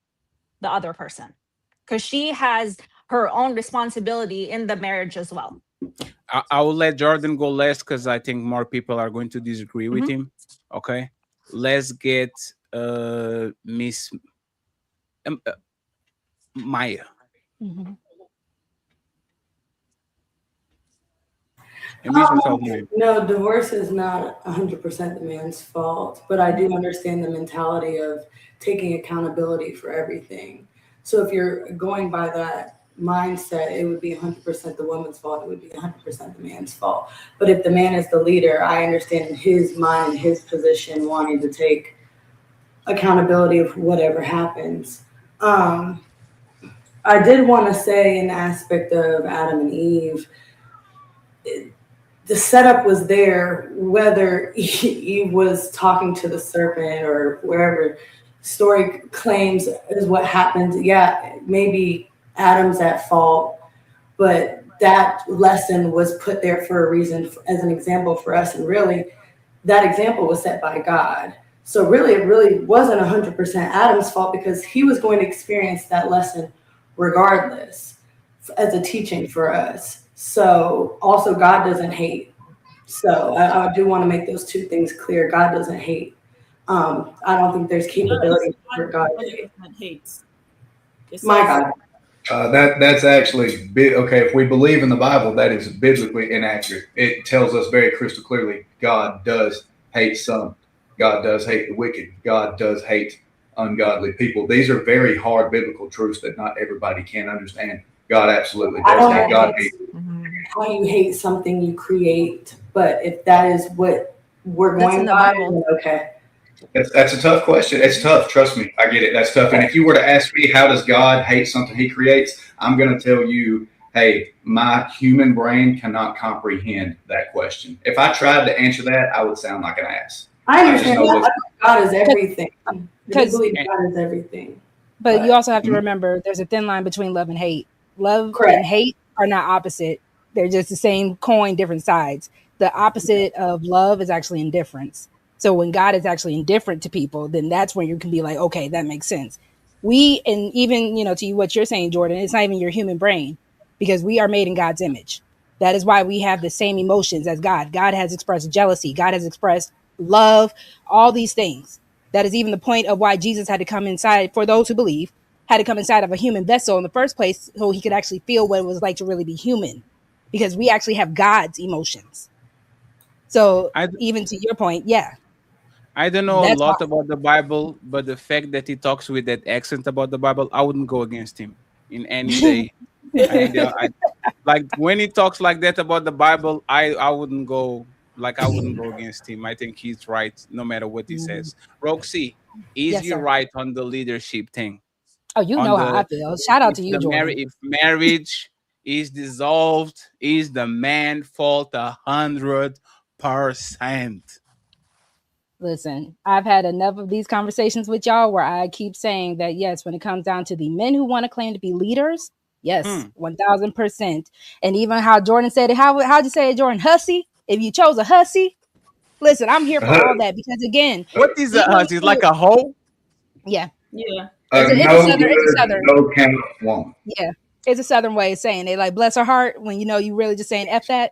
B: the other person, because she has her own responsibility in the marriage as well.
L: I will let Jordan go last because I think more people are going to disagree with him. Okay, let's get Miss Maya.
G: No, divorce is not 100% the man's fault, but I do understand the mentality of taking accountability for everything. So if you're going by that mindset, it would be 100% the woman's fault. It would be 100% the man's fault. But if the man is the leader, I understand in his mind, his position, wanting to take accountability of whatever happens. I did want to say, in the aspect of Adam and Eve, the setup was there, whether Eve was talking to the serpent or wherever story claims is what happened. Yeah, maybe Adam's at fault, but that lesson was put there for a reason, as an example for us. And really, that example was set by God. So really, it really wasn't 100% Adam's fault, because he was going to experience that lesson regardless as a teaching for us. So also, God doesn't hate. So I do want to make those two things clear. God doesn't hate. I don't think there's capability for God to hate.
O: Hates.
G: My God.
E: That's actually okay. If we believe in the Bible, that is biblically inaccurate. It tells us very crystal clearly God does hate some. God does hate the wicked. God does hate ungodly people. These are very hard biblical truths that not everybody can understand. God absolutely does hate. God hates.
G: How you hate something you create, but if that is what we're going by, then okay.
E: That's a tough question. It's tough. Trust me. I get it. That's tough. And if you were to ask me, how does God hate something he creates? I'm going to tell you, hey, my human brain cannot comprehend that question. If I tried to answer that, I would sound like an ass.
G: I understand God is everything. I believe God is everything.
N: But you also have to remember there's a thin line between love and hate. Love and hate are not opposite. They're just the same coin, different sides. The opposite of love is actually indifference. So when God is actually indifferent to people, then that's when you can be like, okay, that makes sense. We, and even, to what you're saying, Jordan, it's not even your human brain, because we are made in God's image. That is why we have the same emotions as God. God has expressed jealousy. God has expressed love, all these things. That is even the point of why Jesus had to come inside, for those who believe, had to come inside of a human vessel in the first place, so he could actually feel what it was like to really be human, because we actually have God's emotions. So even to your point, yeah.
L: I don't know a
N: That's
L: lot
N: why.
L: about the Bible, but the fact that he talks with that accent about the Bible, I wouldn't go against him in any day. Like when he talks like that about the Bible, I wouldn't go against him. I think he's right no matter what he says. Roxy, is
N: Yes,
L: he
N: sir.
L: right on the leadership thing?
N: Oh, you know how I feel. Shout out to you, Jordan.
L: If marriage is dissolved, is the man fault 100%?
N: Listen, I've had enough of these conversations with y'all where I keep saying that, yes, when it comes down to the men who want to claim to be leaders, yes, 1000%. And even how Jordan said it, how'd you say it, Jordan? Hussy? If you chose a hussy, listen, I'm here for all that, because again,
L: what is a hussy? It's like a hoe?
N: Yeah.
O: Yeah.
N: It's a southern.
E: No count woman.
N: Yeah. It's a southern way of saying it. Like, bless her heart, when you really just saying F that.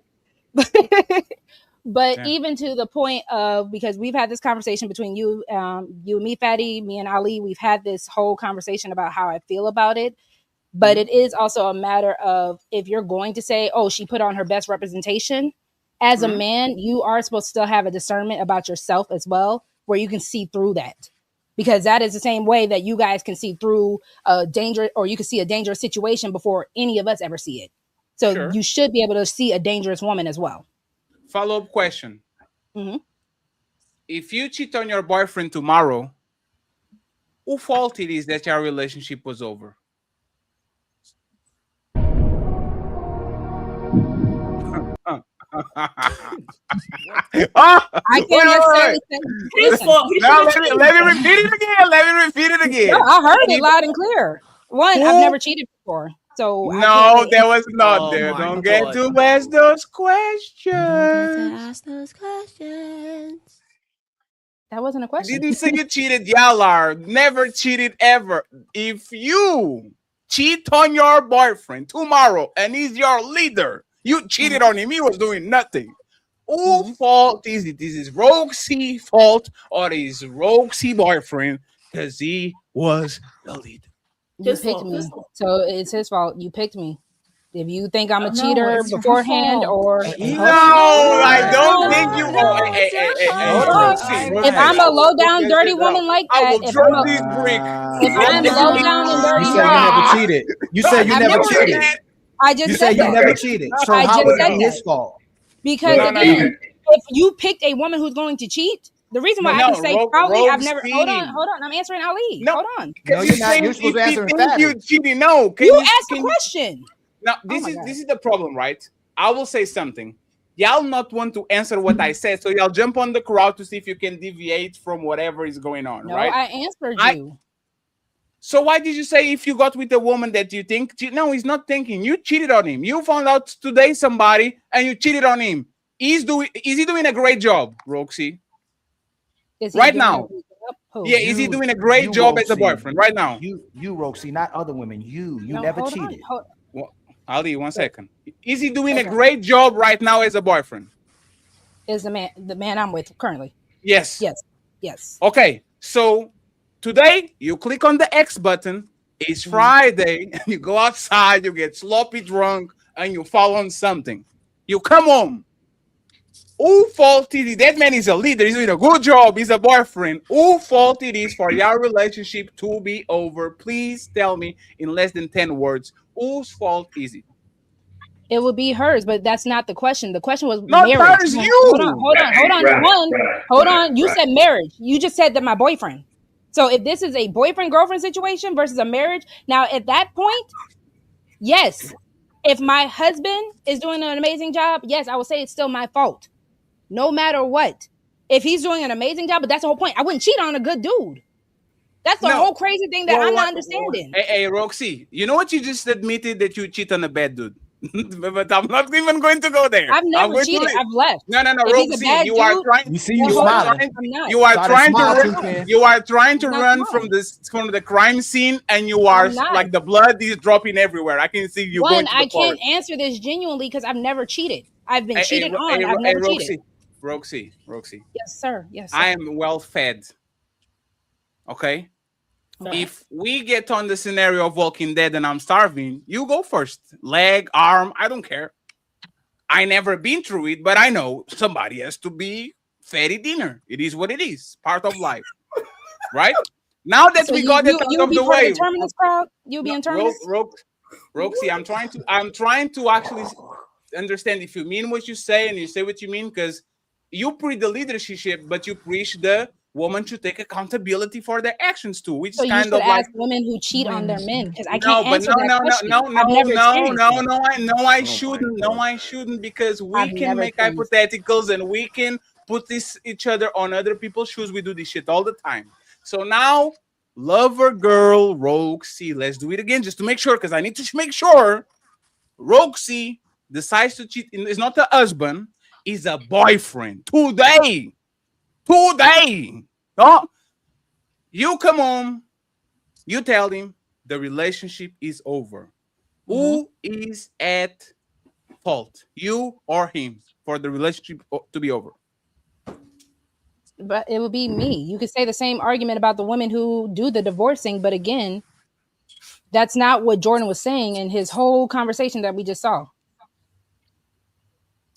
N: But even to the point of, because we've had this conversation between you and me, Fatty, me and Ali, we've had this whole conversation about how I feel about it. But it is also a matter of, if you're going to say, oh, she put on her best representation, as a man, you are supposed to still have a discernment about yourself as well, where you can see through that. Because that is the same way that you guys can see through a danger, or you can see a dangerous situation before any of us ever see it. So you should be able to see a dangerous woman as well.
L: Follow-up question. If you cheat on your boyfriend tomorrow, whose fault it is that your relationship was over?
N: I can't necessarily say
O: his fault.
L: Now, let me repeat it again.
N: No, I heard it loud and clear. One, I've never cheated before. So
L: no, there was not there. Don't get to ask those questions.
N: That wasn't a question.
L: Didn't say you cheated, y'all are. Never cheated ever. If you cheat on your boyfriend tomorrow and he's your leader, you cheated on him, he was doing nothing. Whose fault is it? Is it Roxy's fault, or is Roxy's boyfriend because he was the leader?
N: You picked me, so it's his fault. You picked me. If you think I'm a cheater beforehand, or
L: no, I don't think you.
N: If I'm a low down, dirty woman like that, if I'm low down and dirty,
D: you said you never cheated. You said you never cheated.
N: I just
D: you
N: said
D: you
N: that.
D: never cheated. So
N: I
D: how
N: just
D: would
N: said
D: it be
N: that.
D: his fault?
N: Because again, if you picked a woman who's going to cheat, the reason why I can say probably I've never. Hold on. I'm answering Ali. Hold on.
D: No, you're not. You're supposed to answer emphatically.
L: You cheated. No,
N: You asked the question.
L: Now this is the problem, right? I will say something. Y'all not want to answer what I said, so y'all jump on the crowd to see if you can deviate from whatever is going on,
N: No,
L: right?
N: I answered you.
L: So why did you say if you got with a woman that you think? No, he's not thinking. You cheated on him. You found out today somebody and you cheated on him. Is he doing a great job, Roxy? Right now. Yeah, is he doing a great job as a boyfriend right now?
D: You, Roxy, not other women. You never cheated.
L: Well, Ali, 1 second. Is he doing a great job right now as a boyfriend?
N: Is the man I'm with currently?
L: Yes.
N: Yes.
L: Okay, so today you click on the X button. It's Friday, and you go outside, you get sloppy drunk, and you fall on something. You come home. Who fault it is? That man is a leader. He's doing a good job. He's a boyfriend. Who fault it is for your relationship to be over? Please tell me in less than 10 words. Whose fault is it?
N: It would be hers, but that's not the question. The question was
L: not
N: marriage.
L: Hers, you.
N: Hold on. You said marriage. You just said that my boyfriend. So if this is a boyfriend-girlfriend situation versus a marriage, now at that point, yes. If my husband is doing an amazing job, yes, I would say it's still my fault. No matter what. If he's doing an amazing job, but that's the whole point. I wouldn't cheat on a good dude. That's the whole crazy thing that I'm not understanding.
L: Hey, Roxy, you know what you just admitted that you cheat on a bad dude? But I'm not even going to go there.
N: I've
L: I'm
N: never
L: going to
N: cheated.
L: leave.
N: I've left.
L: No,
N: If he's a
L: Roxy,
N: bad
L: you are
N: dude,
L: trying.
D: We see you
L: You are
D: smiling.
L: trying.
N: I'm not.
L: You are
D: Try to
L: trying
D: smile
L: to
D: too,
L: run.
D: Ken.
L: You are trying to
N: I'm not
L: run
N: smiling.
L: from the crime scene, and you are
N: I'm not.
L: like the blood is dropping everywhere. I can see you going
N: One,
L: to
N: I
L: the park.
N: can't answer this genuinely because I've never cheated. I've been
L: Hey,
N: cheated on. I've never cheated.
L: Roxy.
N: Yes, sir. Yes, sir.
L: I am well fed. Okay. If we get on the scenario of Walking Dead and I'm starving, you go first. Leg, arm, I don't care. I never been through it, but I know somebody has to be fed at dinner. It is what it is. Part of life. Right? Now that
N: So
L: we got that out
N: you'll
L: of
N: be
L: the
N: part
L: way.
N: of the terminus crowd? You'll be in terminus?
L: Roxy, I'm trying to actually understand if you mean what you say and you say what you mean, because you preach the leadership, but you preach the woman should take accountability for their actions too, which
N: So
L: is
N: you
L: kind
N: should
L: of like
N: ask women who cheat on their men because I
L: no,
N: can't
L: but
N: answer that question. I've never experienced it.
L: I shouldn't, because we
N: I've
L: can
N: never
L: make
N: experienced
L: hypotheticals and we can put each other on other people's shoes. We do this shit all the time. So now, lover girl Roxy, let's do it again just to make sure, because I need to make sure Roxy decides to cheat. It's not a husband, is a boyfriend today. Oh, you come home, you tell him the relationship is over. Who is at fault, you or him, for the relationship to be over?
N: But it would be me. You could say the same argument about the women who do the divorcing, but again, that's not what Jordan was saying in his whole conversation that we just saw.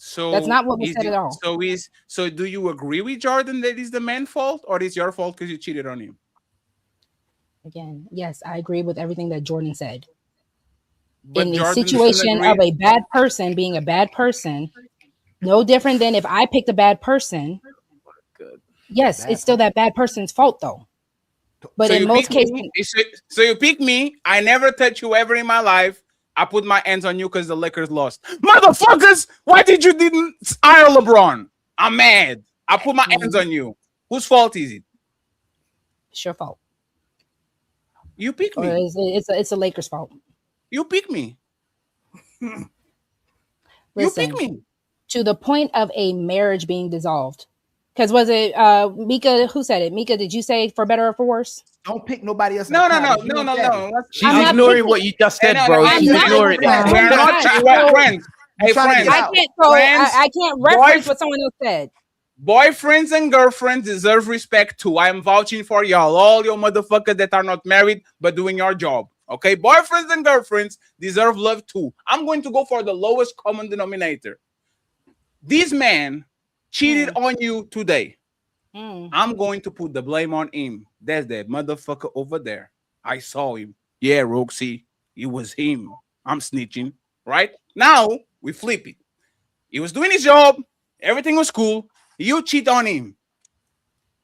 L: So
N: That's not what was said at all.
L: So do you agree with Jordan that it's the man's fault, or is your fault because you cheated on him?
N: Again, yes, I agree with everything that Jordan said.
L: But
N: in the
L: Jordan
N: situation
L: doesn't
N: of a bad person being a bad person, no different than if I picked a bad person. Yes, it's still that bad person's fault though. But
L: So
N: in
L: you
N: most
L: pick
N: cases,
L: me, so you pick me. I never touch you ever in my life. I put my hands on you because the Lakers lost. Motherfuckers, why did you didn't hire LeBron? I'm mad. I put my hands on you. Whose fault is it?
N: it's your fault.
L: You pick
N: Or
L: me.
N: it's a Lakers fault.
L: You pick me.
N: Listen,
L: You pick me.
N: to the point of a marriage being dissolved. Because was it Mika who said it? Mika, did you say for better or for worse?
D: Don't pick nobody else.
L: No.
T: She's
N: I'm not
T: ignoring
N: picking-
T: what you just said,
L: No,
T: bro.
N: I'm
T: She's
N: not.
T: ignoring
N: Yeah.
T: it.
L: We are not friends. Hey, friends.
N: I can't. So I can't reference what someone else said.
L: Boyfriends and girlfriends deserve respect too. I am vouching for y'all, all your motherfuckers that are not married but doing your job. Okay, boyfriends and girlfriends deserve love too. I'm going to go for the lowest common denominator. This man cheated on you today. I'm going to put the blame on him. There's that motherfucker over there. I saw him. Yeah, Roxy, it was him. I'm snitching. Right now, we flip it. He was doing his job. Everything was cool. You cheat on him.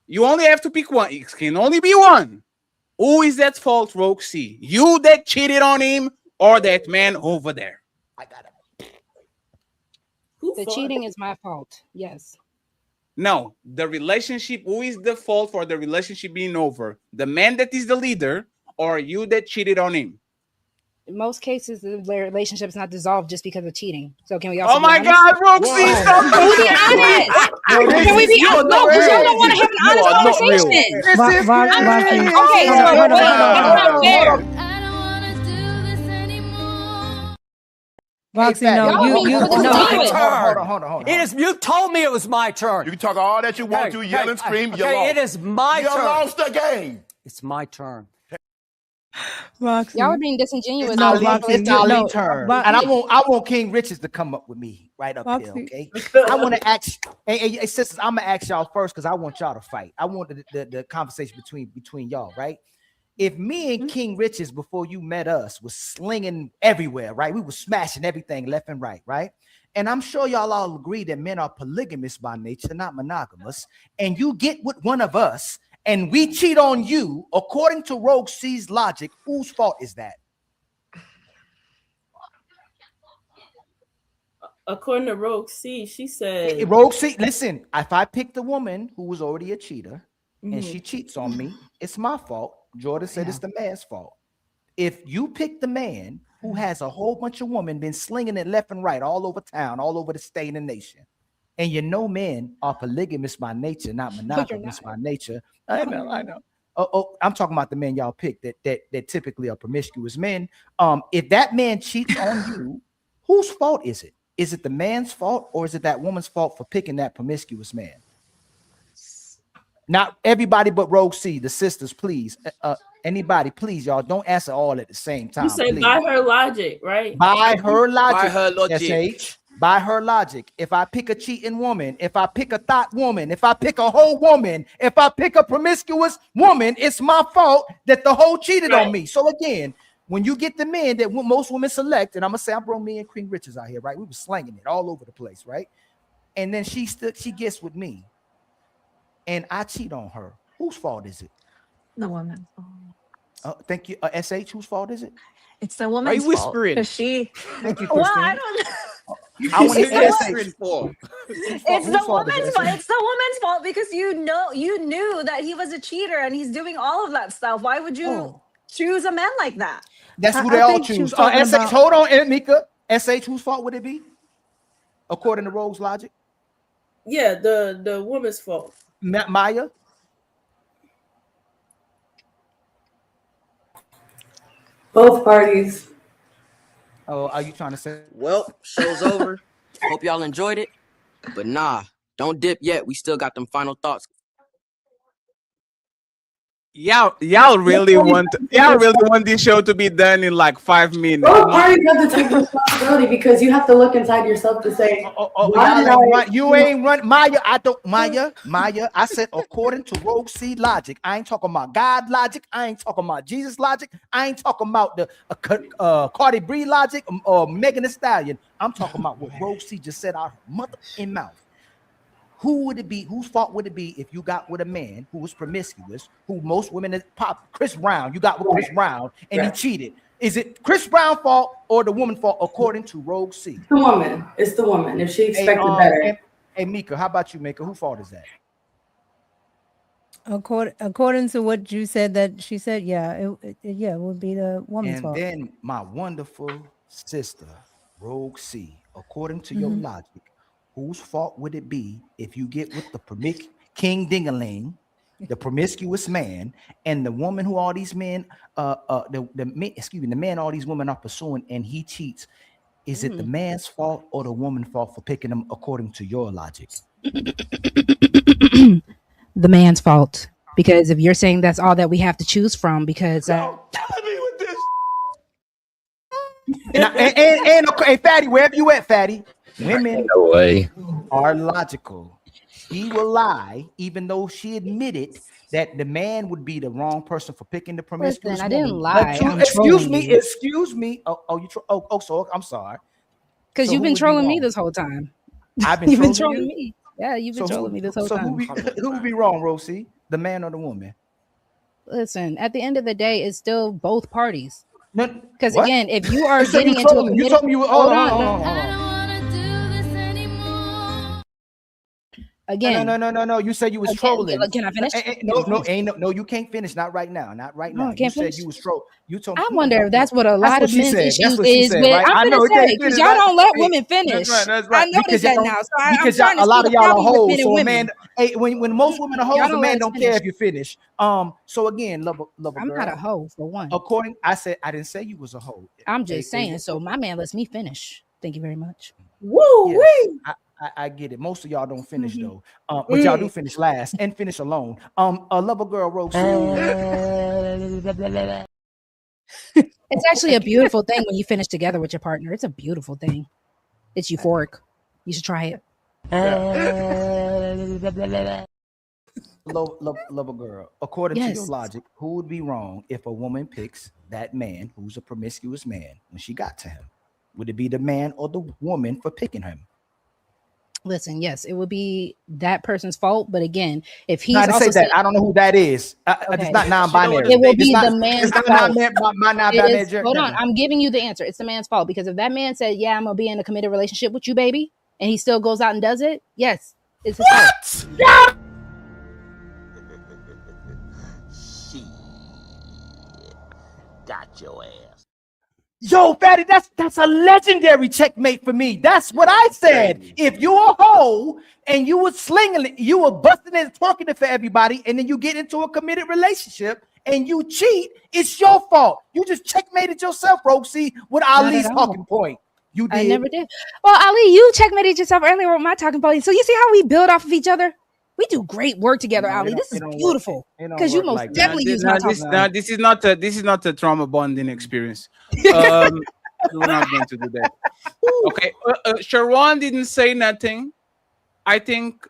L: You only have to pick one. It can only be one. Who is at fault, Roxy? You that cheated on him or that man over there?
N: The cheating is my fault. Yes.
L: No, the relationship. Who is the fault for the relationship being over? The man that is the leader or you that cheated on him?
N: In most cases, the relationship is not dissolved just because of cheating. So can we also?
L: Oh my God, Roxy! Stop
N: Can we be honest? Can we be honest? No, because y'all don't want to have an honest conversation. Okay, so wait, that's not fair.
P: Roxy,
D: Hey,
P: no,
D: Fat,
P: you
D: hold
P: no.
D: on.
C: It is. You told me it was my turn.
M: You can talk all that you want to, yell and scream. You
C: Okay,
M: lost.
C: it is my
M: You
C: turn.
M: lost the game.
C: It's my turn.
P: Roxy.
N: Y'all are being disingenuous.
D: It's
P: No,
D: Ali,
P: Roxy,
D: it's
P: you-
D: Ali
P: no,
D: turn.
P: Roxy-
D: And I want King Richards to come up with me right up there,
P: Roxy.
D: okay? I want to ask, hey, sisters, I'm gonna ask y'all first because I want y'all to fight. I want the conversation between y'all, right? If me and King Richards before you met us was slinging everywhere, right? We were smashing everything left and right? And I'm sure y'all all agree that men are polygamous by nature, not monogamous. And you get with one of us and we cheat on you, according to Rogue C's logic, whose fault is that?
O: According to Rogue C, she said,
D: Rogue C, listen, if I picked a woman who was already a cheater and
O: Mhm.
D: she cheats on me, it's my fault. Jordan said it's the man's fault. If you pick the man who has a whole bunch of women been slinging it left and right all over town, all over the state and nation. And you know, men are polygamous by nature, not monogamous by nature. I know. Oh, I'm talking about the men y'all pick that typically are promiscuous men. If that man cheats on you, whose fault is it? Is it the man's fault or is it that woman's fault for picking that promiscuous man? Not everybody but Rogue C, the sisters, please. Anybody, please, y'all, don't answer all at the same time.
O: You say
D: please.
O: by her logic, right?
D: By her logic.
T: By her logic.
D: SH, by her logic. If I pick a cheating woman, if I pick a thought woman, if I pick a whole woman, if I pick a promiscuous woman, it's my fault that the whole cheated on me. So again, when you get the men that most women select, and I'm gonna say I brought me and Queen Richards out here, right? We were slanging it all over the place, right? And then she gets with me, and I cheat on her. Whose fault is it?
B: The woman.
D: Thank you. SH, whose fault is it?
B: It's the woman's
T: Are you whispering?
B: fault. She.
D: Thank you,
B: Well,
D: Christine.
B: I don't know.
D: I want to
B: It's
D: say
B: the
D: SH.
B: It's the woman's fault. It's the woman's fault because you knew that he was a cheater and he's doing all of that stuff. Why would you choose a man like that?
D: That's who they all choose. SH, hold on, Mika. SH, whose fault would it be? According to Rogue's logic?
O: Yeah, the woman's fault.
D: Maya?
G: Both parties.
D: Oh, are you trying to say?
H: Well, show's over. Hope y'all enjoyed it. But nah, don't dip yet. We still got them final thoughts.
L: Y'all really want this show to be done in like 5 minutes.
G: Both parties have to take responsibility because you have to look inside yourself to say,
D: you ain't run Maya. Maya. I said according to Rogue C logic. I ain't talking about God logic. I ain't talking about Jesus logic. I ain't talking about the Cardi B logic or Megan Thee Stallion. I'm talking about what Rogue C just said out her mother in mouth. Who would it be? Whose fault would it be if you got with a man who was promiscuous, who most women is pop? Chris Brown, you got with Chris Brown and he cheated. Is it Chris Brown's fault or the woman's fault according to Rogue C?
G: The woman. It's the woman. If she expected better.
D: Hey, Mika, how about you, Mika? Whose fault is that?
P: According to what you said, that she said, it would be the woman's fault.
D: And then my wonderful sister, Rogue C, according to your logic, whose fault would it be if you get with the King Dingaling, the promiscuous man, and the woman who all these men, the man all these women are pursuing, and he cheats? Is it the man's fault or the woman's fault for picking him according to your logic?
N: The man's fault, because if you're saying that's all that we have to choose from, because
D: and Fatty, wherever you at, Fatty, women are logical. He will lie, even though she admitted that the man would be the wrong person for picking the promiscuous.
N: Listen, I didn't
D: woman.
N: lie.
D: Excuse me. So I'm sorry.
N: Because you've been trolling me this whole time.
D: I've been
N: You've been
D: trolling
N: trolling me. Yeah, you've been trolling me this whole time.
D: Who would be wrong, Rosie? The man or the woman?
N: Listen, at the end of the day, it's still both parties. Because
D: What?
N: again, if you are
D: So
N: getting
D: you
N: into a
D: told me- you
N: committed,
D: told me you- hold on.
N: Again,
D: No. You said you was
N: again,
D: trolling.
N: can I finish?
D: No, you can't finish. Not right now. Not right now.
N: I
D: You
N: can't
D: said
N: finish?
D: you was trolling. You told me.
N: I wonder if that's what a lot of
D: she
N: men's
D: said.
N: issues
D: That's what she
N: is
D: said,
N: with.
D: right? I
N: I'm
D: know,
N: gonna say
D: it
N: because
D: is.
N: y'all don't let
D: Hey,
N: women finish.
D: That's right.
N: I noticed
D: Because
N: that
D: y'all-
N: now. So I'm
D: because
N: trying to
D: a lot
N: see
D: of
N: the
D: y'all are
N: problem with
D: hoes.
N: men and
D: So
N: women.
D: man, when most women are
N: Y'all
D: hoes, a
N: don't
D: man
N: let us
D: don't care
N: finish.
D: if you finish. So again, love
N: I'm
D: girl.
N: not a hoe for one.
D: I didn't say you was a hoe.
N: I'm just saying. So my man lets me finish. Thank you very much.
O: Woo wee.
D: I get it. Most of y'all don't finish though, but y'all do finish last and finish alone. A lover girl wrote.
N: It's actually a beautiful thing when you finish together with your partner. It's a beautiful thing. It's euphoric. You should try it.
D: Lover girl. According to your
N: Yes.
D: logic, who would be wrong if a woman picks that man who's a promiscuous man when she got to him? Would it be the man or the woman for picking him?
N: Listen, yes, it would be that person's fault. But again, if he's
D: No, I didn't
N: also
D: say that.
N: saying,
D: I don't know who that is.
N: Okay.
D: It's not non-binary.
N: it will
D: It's
N: be
D: not-
N: the man's
D: It's not
N: fault.
D: non-binary.
N: It is- hold on, I'm giving you the answer. It's the man's fault because if that man said, "Yeah, I'm gonna be in a committed relationship with you, baby," and he still goes out and does it, yes, it's his fault.
J: Got your ass.
D: Yo, Fatty, that's a legendary checkmate for me. That's what I said. If you a hoe and you were slinging it, you were busting and twerking it for everybody, and then you get into a committed relationship and you cheat, it's your fault. You just checkmated yourself, Roxy, with Ali's talking point. You did.
N: I never did. Well, Ali, you checkmated yourself earlier with my talking point. So you see how we build off of each other? We do great work together, Ali. This is beautiful because you most definitely use my talking.
L: This is not a trauma bonding experience. We're not going to do that. Okay, Sharon didn't say nothing. I think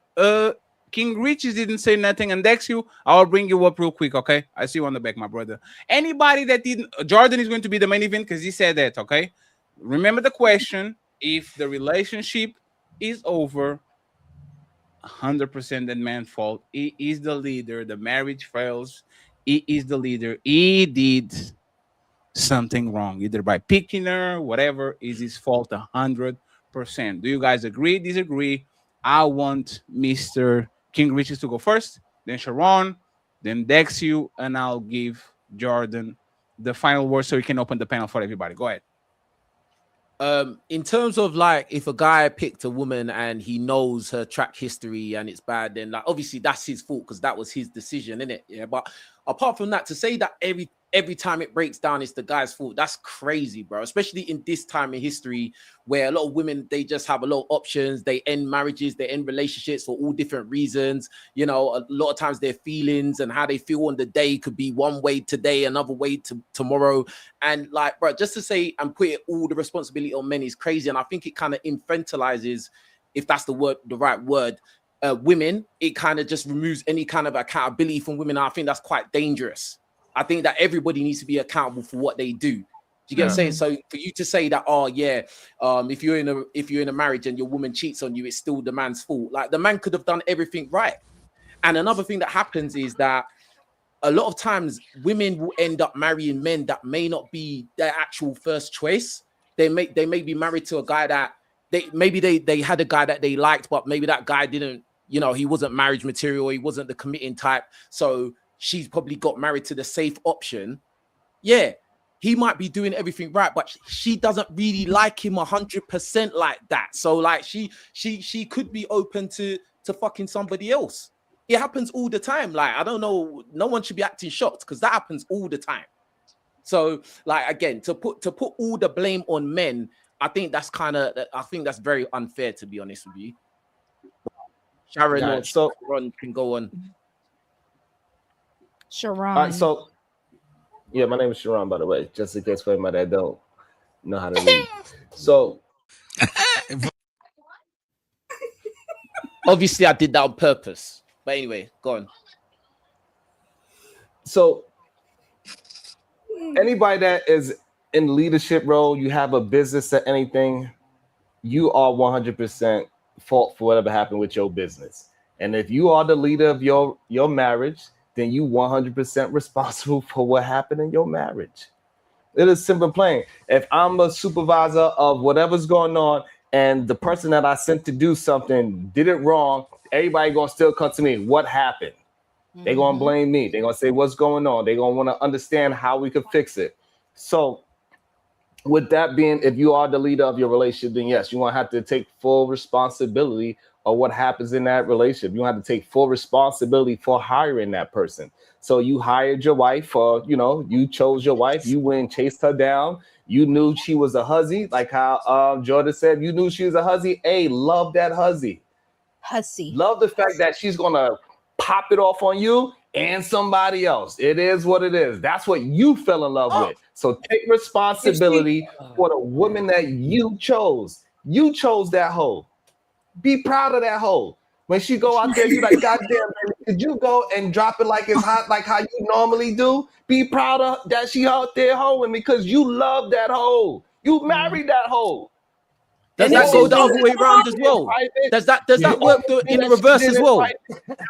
L: King Richie didn't say nothing, and Dex, I'll bring you up real quick. Okay, I see you on the back, my brother. Anybody that didn't, Jordan is going to be the main event because he said that. Okay, remember the question: if the relationship is over, 100% that man's fault. He is the leader. The marriage fails. He is the leader. He did something wrong, either by picking her, whatever, is his fault 100%. Do you guys agree, disagree? I want Mr. King Richie to go first, then Sharon, then Dexu, and I'll give Jordan the final word so he can open the panel for everybody. Go ahead.
T: In terms of like, if a guy picked a woman and he knows her track history and it's bad, then like obviously that's his fault because that was his decision, innit? Yeah. But apart from that, to say that every time it breaks down, it's the guy's fault, that's crazy, bro. Especially in this time in history where a lot of women, they just have a lot of options. They end marriages, they end relationships for all different reasons. You know, a lot of times their feelings and how they feel on the day could be one way today, another way tomorrow. And like, bro, just to say and put it all the responsibility on men is crazy. And I think it kind of infantilizes, if that's the right word, women. It kind of just removes any kind of accountability from women. I think that's quite dangerous. I think that everybody needs to be accountable for what they do. Do you get what I'm saying? So for you to say that, oh yeah, if you're in a marriage and your woman cheats on you, it's still the man's fault. Like the man could have done everything right. And another thing that happens is that a lot of times women will end up marrying men that may not be their actual first choice. They may be married to a guy that they had a guy that they liked, but maybe that guy didn't, you know, he wasn't marriage material, he wasn't the committing type. So she's probably got married to the safe option. Yeah, he might be doing everything right, but she doesn't really like him 100% like that. So like she could be open to fucking somebody else. It happens all the time. Like, I don't know, no one should be acting shocked because that happens all the time. So like, again, to put all the blame on men, I think that's very unfair, to be honest with you. Sharon or Sharon can go on.
N: Sharon.
U: So, yeah, my name is Sharon, by the way, just in case for anybody that don't know how to read. So,
T: obviously, I did that on purpose. But anyway, go on.
U: So, anybody that is in leadership role, you have a business or anything, you are 100% fault for whatever happened with your business. And if you are the leader of your marriage, then you 100% responsible for what happened in your marriage. It is simple and plain. If I'm a supervisor of whatever's going on and the person that I sent to do something did it wrong, everybody gonna still come to me. What happened? They're gonna blame me. They're gonna say what's going on. They're gonna want to understand how we could fix it. So with that being, if you are the leader of your relationship, then yes, you want to have to take full responsibility of what happens in that relationship. You have to take full responsibility for hiring that person. So you hired your wife, or you chose your wife. You went and chased her down. You knew she was a hussy, like how Jordan said. You knew she was a hussy. Hey, love that hussy.
N: Hussy.
U: Love the fact that she's gonna pop it off on you and somebody else. It is what it is. That's what you fell in love with. So take responsibility for the woman that you chose. You chose that hoe. Be proud of that hoe. When she go out there, you like, goddamn, baby, did you go and drop it like it's hot, like how you normally do? Be proud of that she out there hoeing because you love that hoe. You married that hoe.
T: Does that go the other way around as well? Does that work in the reverse as well?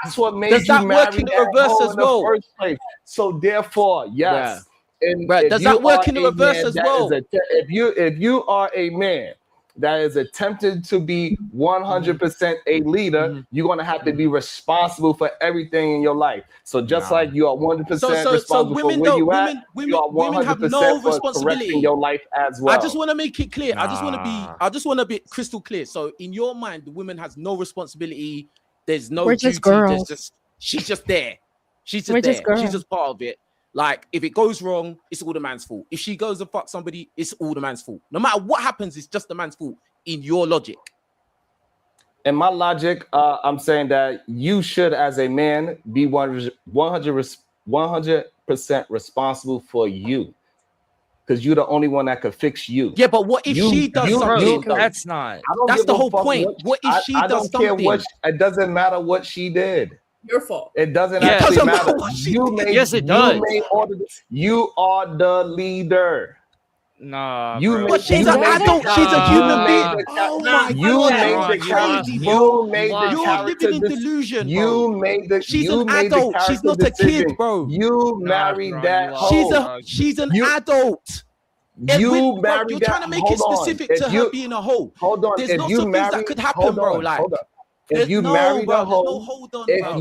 U: That's what made you marry that hoe in the first place. So therefore, yes.
T: And does that work in the reverse as well?
U: If you are a man that is attempting to be 100% a leader, you're going to have to be responsible for everything in your life. So just like you are 100% responsible for where you at, you are 100% for correcting your life as well.
T: I just want to make it clear. I just want to be crystal clear. So in your mind, the woman has no responsibility. There's no
P: We're
T: duty.
P: just girls.
T: She's just there. She's just
P: We're
T: there.
P: just girls.
T: She's just part of it. Like, if it goes wrong, it's all the man's fault. If she goes and fuck somebody, it's all the man's fault. No matter what happens, it's just the man's fault in your logic.
U: In my logic, I'm saying that you should, as a man, be 100% responsible for you. Because you're the only one that could fix you.
T: Yeah, but what if she does something?
I: That's not.
T: That's the whole point. What if she does something?
U: It doesn't matter what she did.
O: Your fault.
U: It doesn't
I: Yeah,
U: actually
I: doesn't
U: matter.
I: matter.
U: Yes,
I: it does.
U: You are the leader.
I: Nah,
U: You
I: bro.
U: made
T: But she's an adult. She's a human being.
U: Oh
T: my
U: you
T: God.
U: made the character.
T: You
U: made the
T: You're
U: character.
T: living in delusion, bro.
U: You made the.
T: She's
U: you
T: an
U: made
T: adult.
U: The
T: She's not a
U: decision.
T: kid, bro.
U: You married that hoe.
T: She's an adult.
U: You married
T: You're
U: that.
T: trying to make
U: hold
T: it specific
U: on.
T: to
U: If
T: her
U: you-
T: being a hoe.
U: Hold on.
T: There's
U: If
T: lots
U: you
T: of things
U: marry,
T: that could happen,
U: hold
T: bro.
U: on,
T: Like,
U: hold on. If you
T: no,
U: married
T: bro,
U: a
T: there's
U: hoe,
T: no hold on,
U: if
T: bro.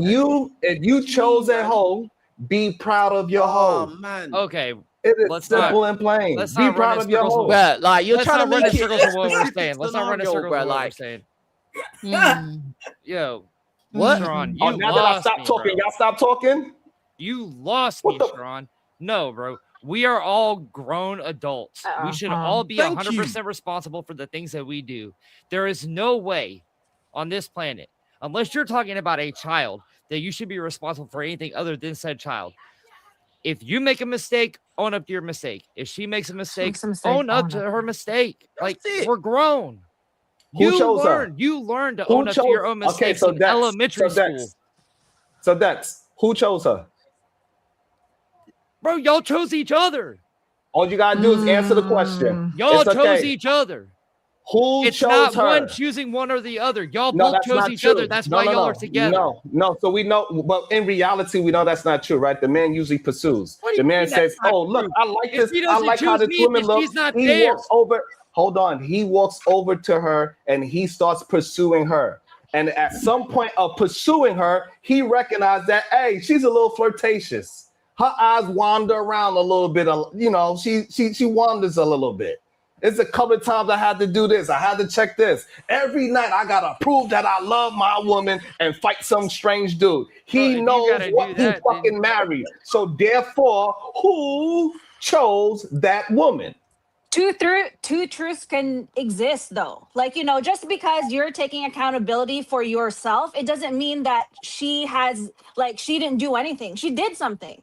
U: you chose a hoe, be proud of your hoe.
T: Oh man.
I: Okay.
U: It is
I: Let's
U: simple
I: not-
U: and plain.
I: let's
U: Be
I: not run
U: proud
I: in
U: of your
I: circles
U: hoe.
I: with-
T: Bro, like you're
I: Let's
T: trying to
I: not run
T: make
I: in
T: it
I: circles with what we're
T: specific
I: saying. Let's not run in
T: scenario,
I: circles
T: bro,
I: with what we're
T: like-
I: saying.
P: Mm.
I: Yo,
T: What?
I: Sharon,
U: Oh,
I: you
U: now that I
I: lost
U: stop
I: me,
U: talking,
I: bro.
U: y'all stop talking?
I: You lost me, Sharon. No, bro. We are all grown adults. We should all be
T: Thank
I: 100% responsible for the things that we do. There is no way on this planet, unless you're talking about a child, that you should be responsible for anything other than said child. If you make a mistake, own up to your mistake. If she makes a mistake, own up to her mistake. Like, we're grown.
U: Who chose her?
I: You learn to
U: Who
I: own up to your
U: chose-
I: own
U: Okay,
I: mistakes
U: so
I: in
U: Dex,
I: elementary
U: so Dex,
I: school.
U: So Dex, who chose her?
I: Bro, y'all chose each other.
U: All you gotta do is answer the question.
I: Y'all
U: It's
I: chose
U: okay.
I: each other.
U: Who
I: It's
U: chose
I: not
U: her?
I: one choosing one or the other. Y'all
U: No,
I: both
U: that's
I: chose
U: not
I: each
U: true.
I: other. That's why y'all are together.
U: No. So we know, but in reality, we know that's not true, right? The man usually pursues. The man
I: mean
U: says,
I: that's not
U: "Oh, look,
I: true?
U: I like
I: If
U: this.
I: he
U: I
I: doesn't
U: like how
I: choose
U: this
I: me,
U: woman
I: then
U: looks."
I: she's not
U: He
I: there.
U: walks over. Hold on. He walks over to her and he starts pursuing her. And at some point of pursuing her, he recognized that, hey, she's a little flirtatious. Her eyes wander around a little bit. You know, she wanders a little bit. It's a couple of times I had to do this. I had to check this. Every night I gotta prove that I love my woman and fight some strange dude. He knows what he fucking married. So therefore, who chose that woman?
B: Two truths can exist though. Like, you know, just because you're taking accountability for yourself, it doesn't mean that she didn't do anything. She did something.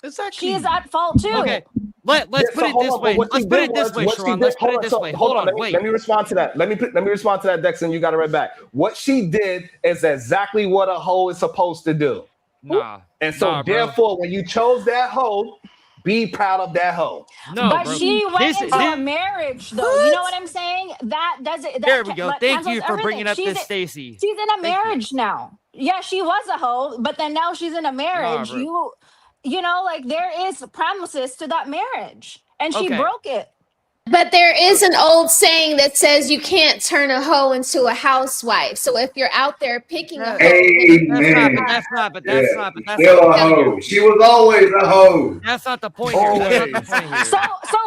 T: Exactly.
B: She is at fault too.
I: Okay. Let's put it this way. Let's put it this way, Sharon. Let's put it this way. Hold on, wait.
U: Let me respond to that. Let me respond to that, Dex, and you got it right back. What she did is exactly what a hoe is supposed to do.
I: Nah.
U: And so
I: Nah, bro.
U: therefore, when you chose that hoe, be proud of that hoe.
I: No,
B: but
I: bro.
B: she went into a
I: This-
B: marriage though. You know what I'm saying? That doesn't. That
I: There we go.
B: that
I: Thank
B: cancels
I: you for bringing up
B: everything.
I: this, Stacy.
B: She's in a marriage now. Yeah, she was a hoe, but then now she's in a marriage.
I: bro.
B: You know, like there is promises to that marriage, and she
A: Okay.
B: broke it.
A: But there is an old saying that says you can't turn a hoe into a housewife. So if you're out there picking a hoe,
E: Amen.
I: That's not
E: Still
I: not
E: a
I: the
E: hoe. She was always a hoe.
I: That's not the point here. That's not the point here.
B: So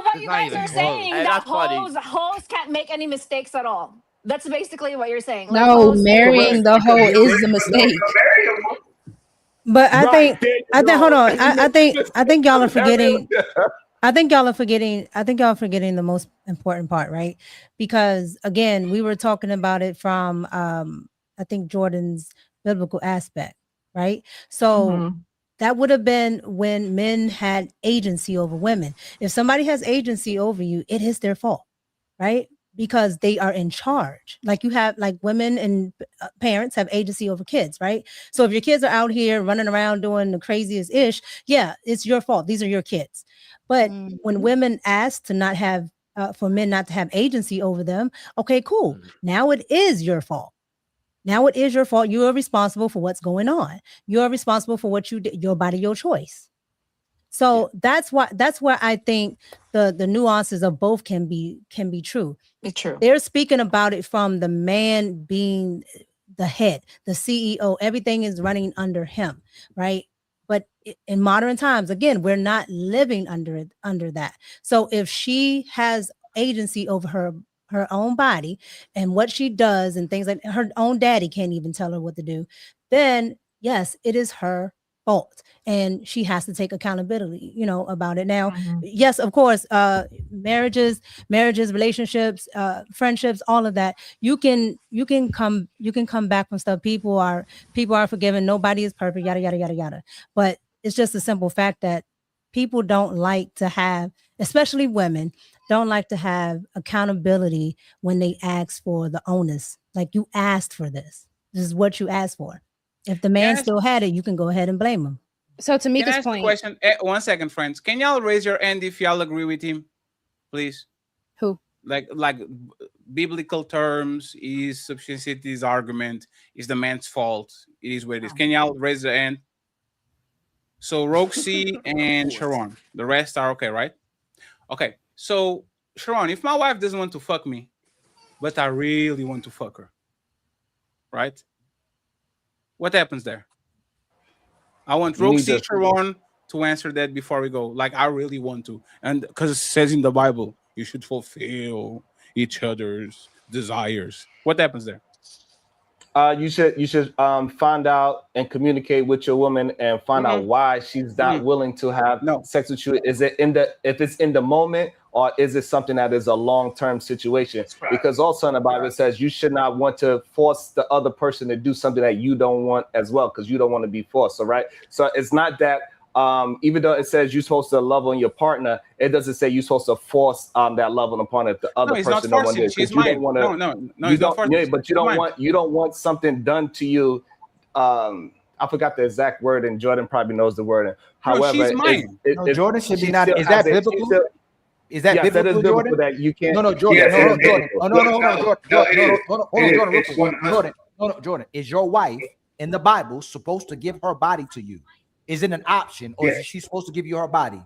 B: what you
I: not
B: guys
I: even
B: are
I: close.
B: saying
I: Hey,
B: that
I: that's funny.
B: hoes can't make any mistakes at all. That's basically what you're saying. Like,
P: No,
B: hoes-
P: marrying the hoe is the mistake. But I think hold on. I think y'all are forgetting. I think y'all are forgetting the most important part, right? Because again, we were talking about it from I think Jordan's biblical aspect, right? So that would have been when men had agency over women. If somebody has agency over you, it is their fault, right? Because they are in charge. Like you have, like women and parents have agency over kids, right? So if your kids are out here running around doing the craziest ish, yeah, it's your fault. These are your kids. But when women ask to not have, for men not to have agency over them, okay, cool. Now it is your fault. Now it is your fault. You are responsible for what's going on. You are responsible for what you did, your body, your choice. So that's where I think the nuances of both can be true.
B: It's true.
P: They're speaking about it from the man being the head, the CEO, everything is running under him, right? But in modern times, again, we're not living under that. So if she has agency over her own body and what she does and things like her own daddy can't even tell her what to do, then yes, it is her fault and she has to take accountability, about it. Now, yes, of course, marriages, relationships, friendships, all of that, you can come back from stuff. People are forgiven. Nobody is perfect, yada yada yada yada. But it's just a simple fact that people don't like to have, especially women, don't like to have accountability when they ask for the onus. Like, you asked for this. This is what you asked for. If the man still had it, you can go ahead and blame him.
N: So to
L: Can I ask a question? 1 second, friends. Can y'all raise your hand if y'all agree with him, please?
N: Who?
L: Like biblical terms, is substantiated argument is the man's fault. It is what it is. Can y'all raise the hand? So Roxy and Sharon, the rest are okay, right? Okay. So Sharon, if my wife doesn't want to fuck me, but I really want to fuck her, right? What happens there? I want Roxy, Sharon to answer that before we go. Like, I really want to. And because it says in the Bible, you should fulfill each other's desires. What happens there?
U: You should find out and communicate with your woman and find out why she's not willing to have sex with you. Is it if it's in the moment, or is it something that is a long-term situation? Right. Because also in the Bible it says you should not want to force the other person to do something that you don't want as well, because you don't want to be forced. So right. So it's not that even though it says you're supposed to love on your partner, it doesn't say you're supposed to force that love on the partner if the other person don't want to.
L: She's mine. No, he's not forcing.
U: Yeah, but you don't want something done to you. I forgot the exact word, and Jordan probably knows the word. However,
L: she's mine.
D: Jordan should be not. Is that biblical? Is that biblical,
U: that is biblical,
D: Jordan?
U: that you can't.
D: No, Jordan. Jordan. Is your wife in the Bible supposed to give her body to you? Is it an option, or is she supposed to give you her body?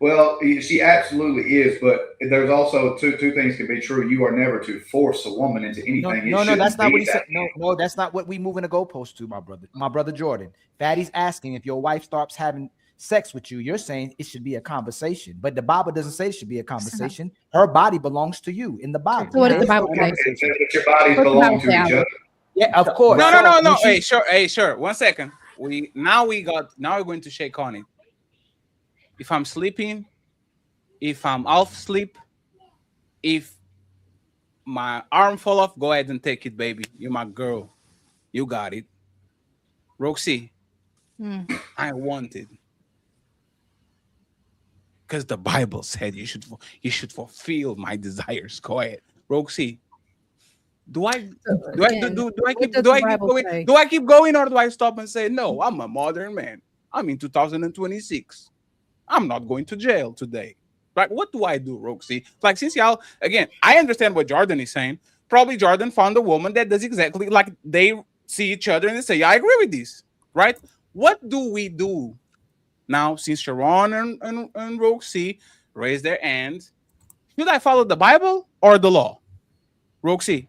E: Well, she absolutely is, but there's also two things can be true. You are never to force a woman into anything.
D: No, that's not what he said. No, that's not what we moving the goalpost to, my brother Jordan. Fatty's asking if your wife starts having sex with you. You're saying it should be a conversation, but the Bible doesn't say it should be a conversation. Her body belongs to you in the Bible.
N: So what does the Bible say?
E: Your bodies belong to each other.
D: Yeah, of course.
L: No. Hey, sure. 1 second. We're going to shake on it. If I'm sleeping, if I'm off sleep, if my arm fall off, go ahead and take it, baby. You're my girl. You got it. Roxy, I want it. Because the Bible said you should fulfill my desires. Go ahead. Roxy, do I keep going, or do I stop and say, no, I'm a modern man. I'm in 2026. I'm not going to jail today. Right? What do I do, Roxy? Like, since y'all, again, I understand what Jordan is saying. Probably Jordan found a woman that does exactly like they see each other and they say, yeah, I agree with this. Right? What do we do now, since Sharon and Roxy raise their hand? Should I follow the Bible or the law? Roxy.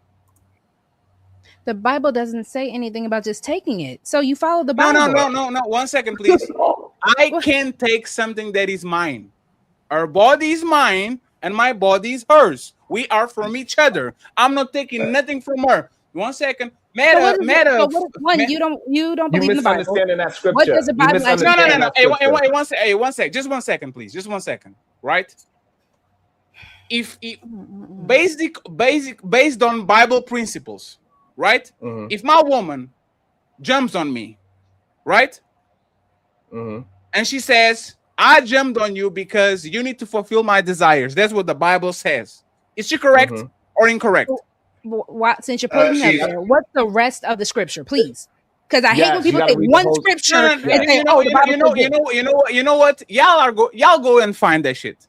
N: The Bible doesn't say anything about just taking it. So you follow the Bible.
L: No. 1 second, please. I can take something that is mine. Her body is mine and my body is hers. We are from each other. I'm not taking nothing from her. 1 second. You
N: don't believe in the Bible.
U: Misunderstanding that scripture.
N: What does the Bible
L: No. Hey, 1 second. Just 1 second, please. Just 1 second. Right? If based on Bible principles, right? If my woman jumps on me, right? And she says, I jumped on you because you need to fulfill my desires. That's what the Bible says. Is she correct or incorrect?
N: Since you're putting that there, what's the rest of the scripture, please? Because I hate when people say one scripture and say, "Oh, the Bible."
L: You know what? Y'all go and find that shit.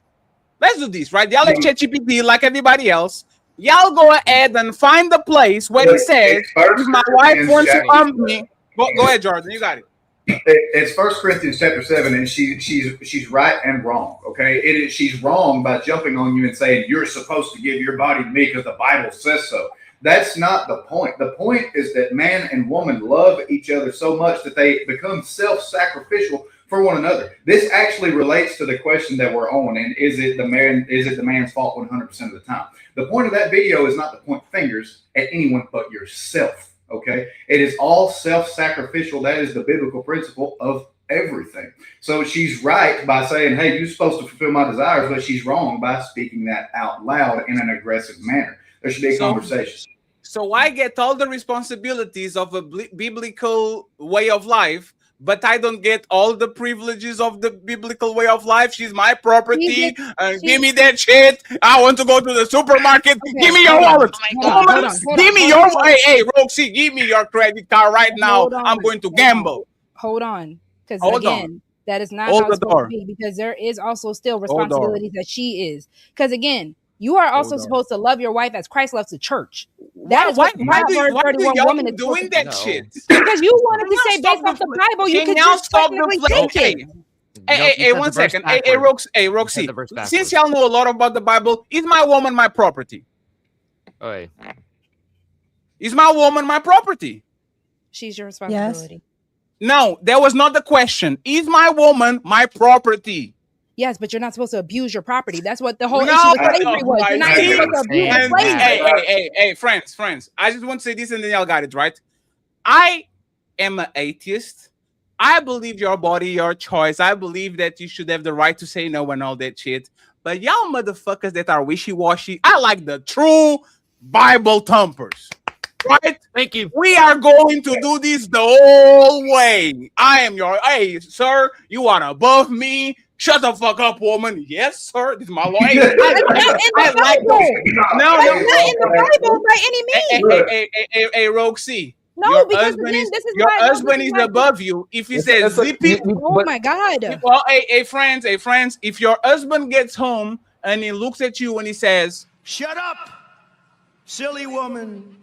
L: Let's do this, right? Y'all like ChatGPT like everybody else. Y'all go ahead and find the place where it says, if my wife wants to harm me. Go ahead, Jordan. You got it.
E: It's 1 Corinthians chapter 7, and she's right and wrong. Okay, she's wrong by jumping on you and saying you're supposed to give your body to me because the Bible says so. That's not the point. The point is that man and woman love each other so much that they become self-sacrificial for one another. This actually relates to the question that we're on, and is it the man's fault 100% of the time? The point of that video is not to point fingers at anyone but yourself. Okay, it is all self-sacrificial. That is the biblical principle of everything. So she's right by saying, hey, you're supposed to fulfill my desires, but she's wrong by speaking that out loud in an aggressive manner. There should be a conversation.
L: So I get all the responsibilities of a biblical way of life, but I don't get all the privileges of the biblical way of life. She's my property. Give me that shit. I want to go to the supermarket. Okay, give me your wallet. Give me your. Hey, Roxy, give me your credit card right now. I'm going to gamble.
N: Hold on, because again, that is not how it's supposed to be. Because there is also still responsibilities that she is. Because again, you are also supposed to love your wife as Christ loves the church. That is why do
L: y'all doing that shit?
N: Because you wanted to say based off the Bible, you can now stop the
L: play. Hey, 1 second. Hey, Roxy. Since y'all know a lot about the Bible, is my woman my property?
I: Oi.
L: Is my woman my property?
N: She's your responsibility.
L: No, that was not the question. Is my woman my property?
N: Yes, but you're not supposed to abuse your property. That's what the whole issue with slavery was. You're not supposed to abuse slavery.
L: Hey, friends. I just want to say this and then y'all got it, right? I am an atheist. I believe your body, your choice. I believe that you should have the right to say no and all that shit. But y'all motherfuckers that are wishy-washy, I like the true Bible thumpers. Right?
I: Thank you.
L: We are going to do this the whole way. I am your, hey, sir, you are above me. Shut the fuck up, woman. Yes, sir. This is my law. Hey, I like
N: not in the Bible by any means.
L: Hey, Roxy.
N: No, because again, this is
L: your husband is above you. If he says zippy,
N: oh my God.
L: Well, hey, friends. If your husband gets home and he looks at you and he says,
C: "Shut up, silly woman."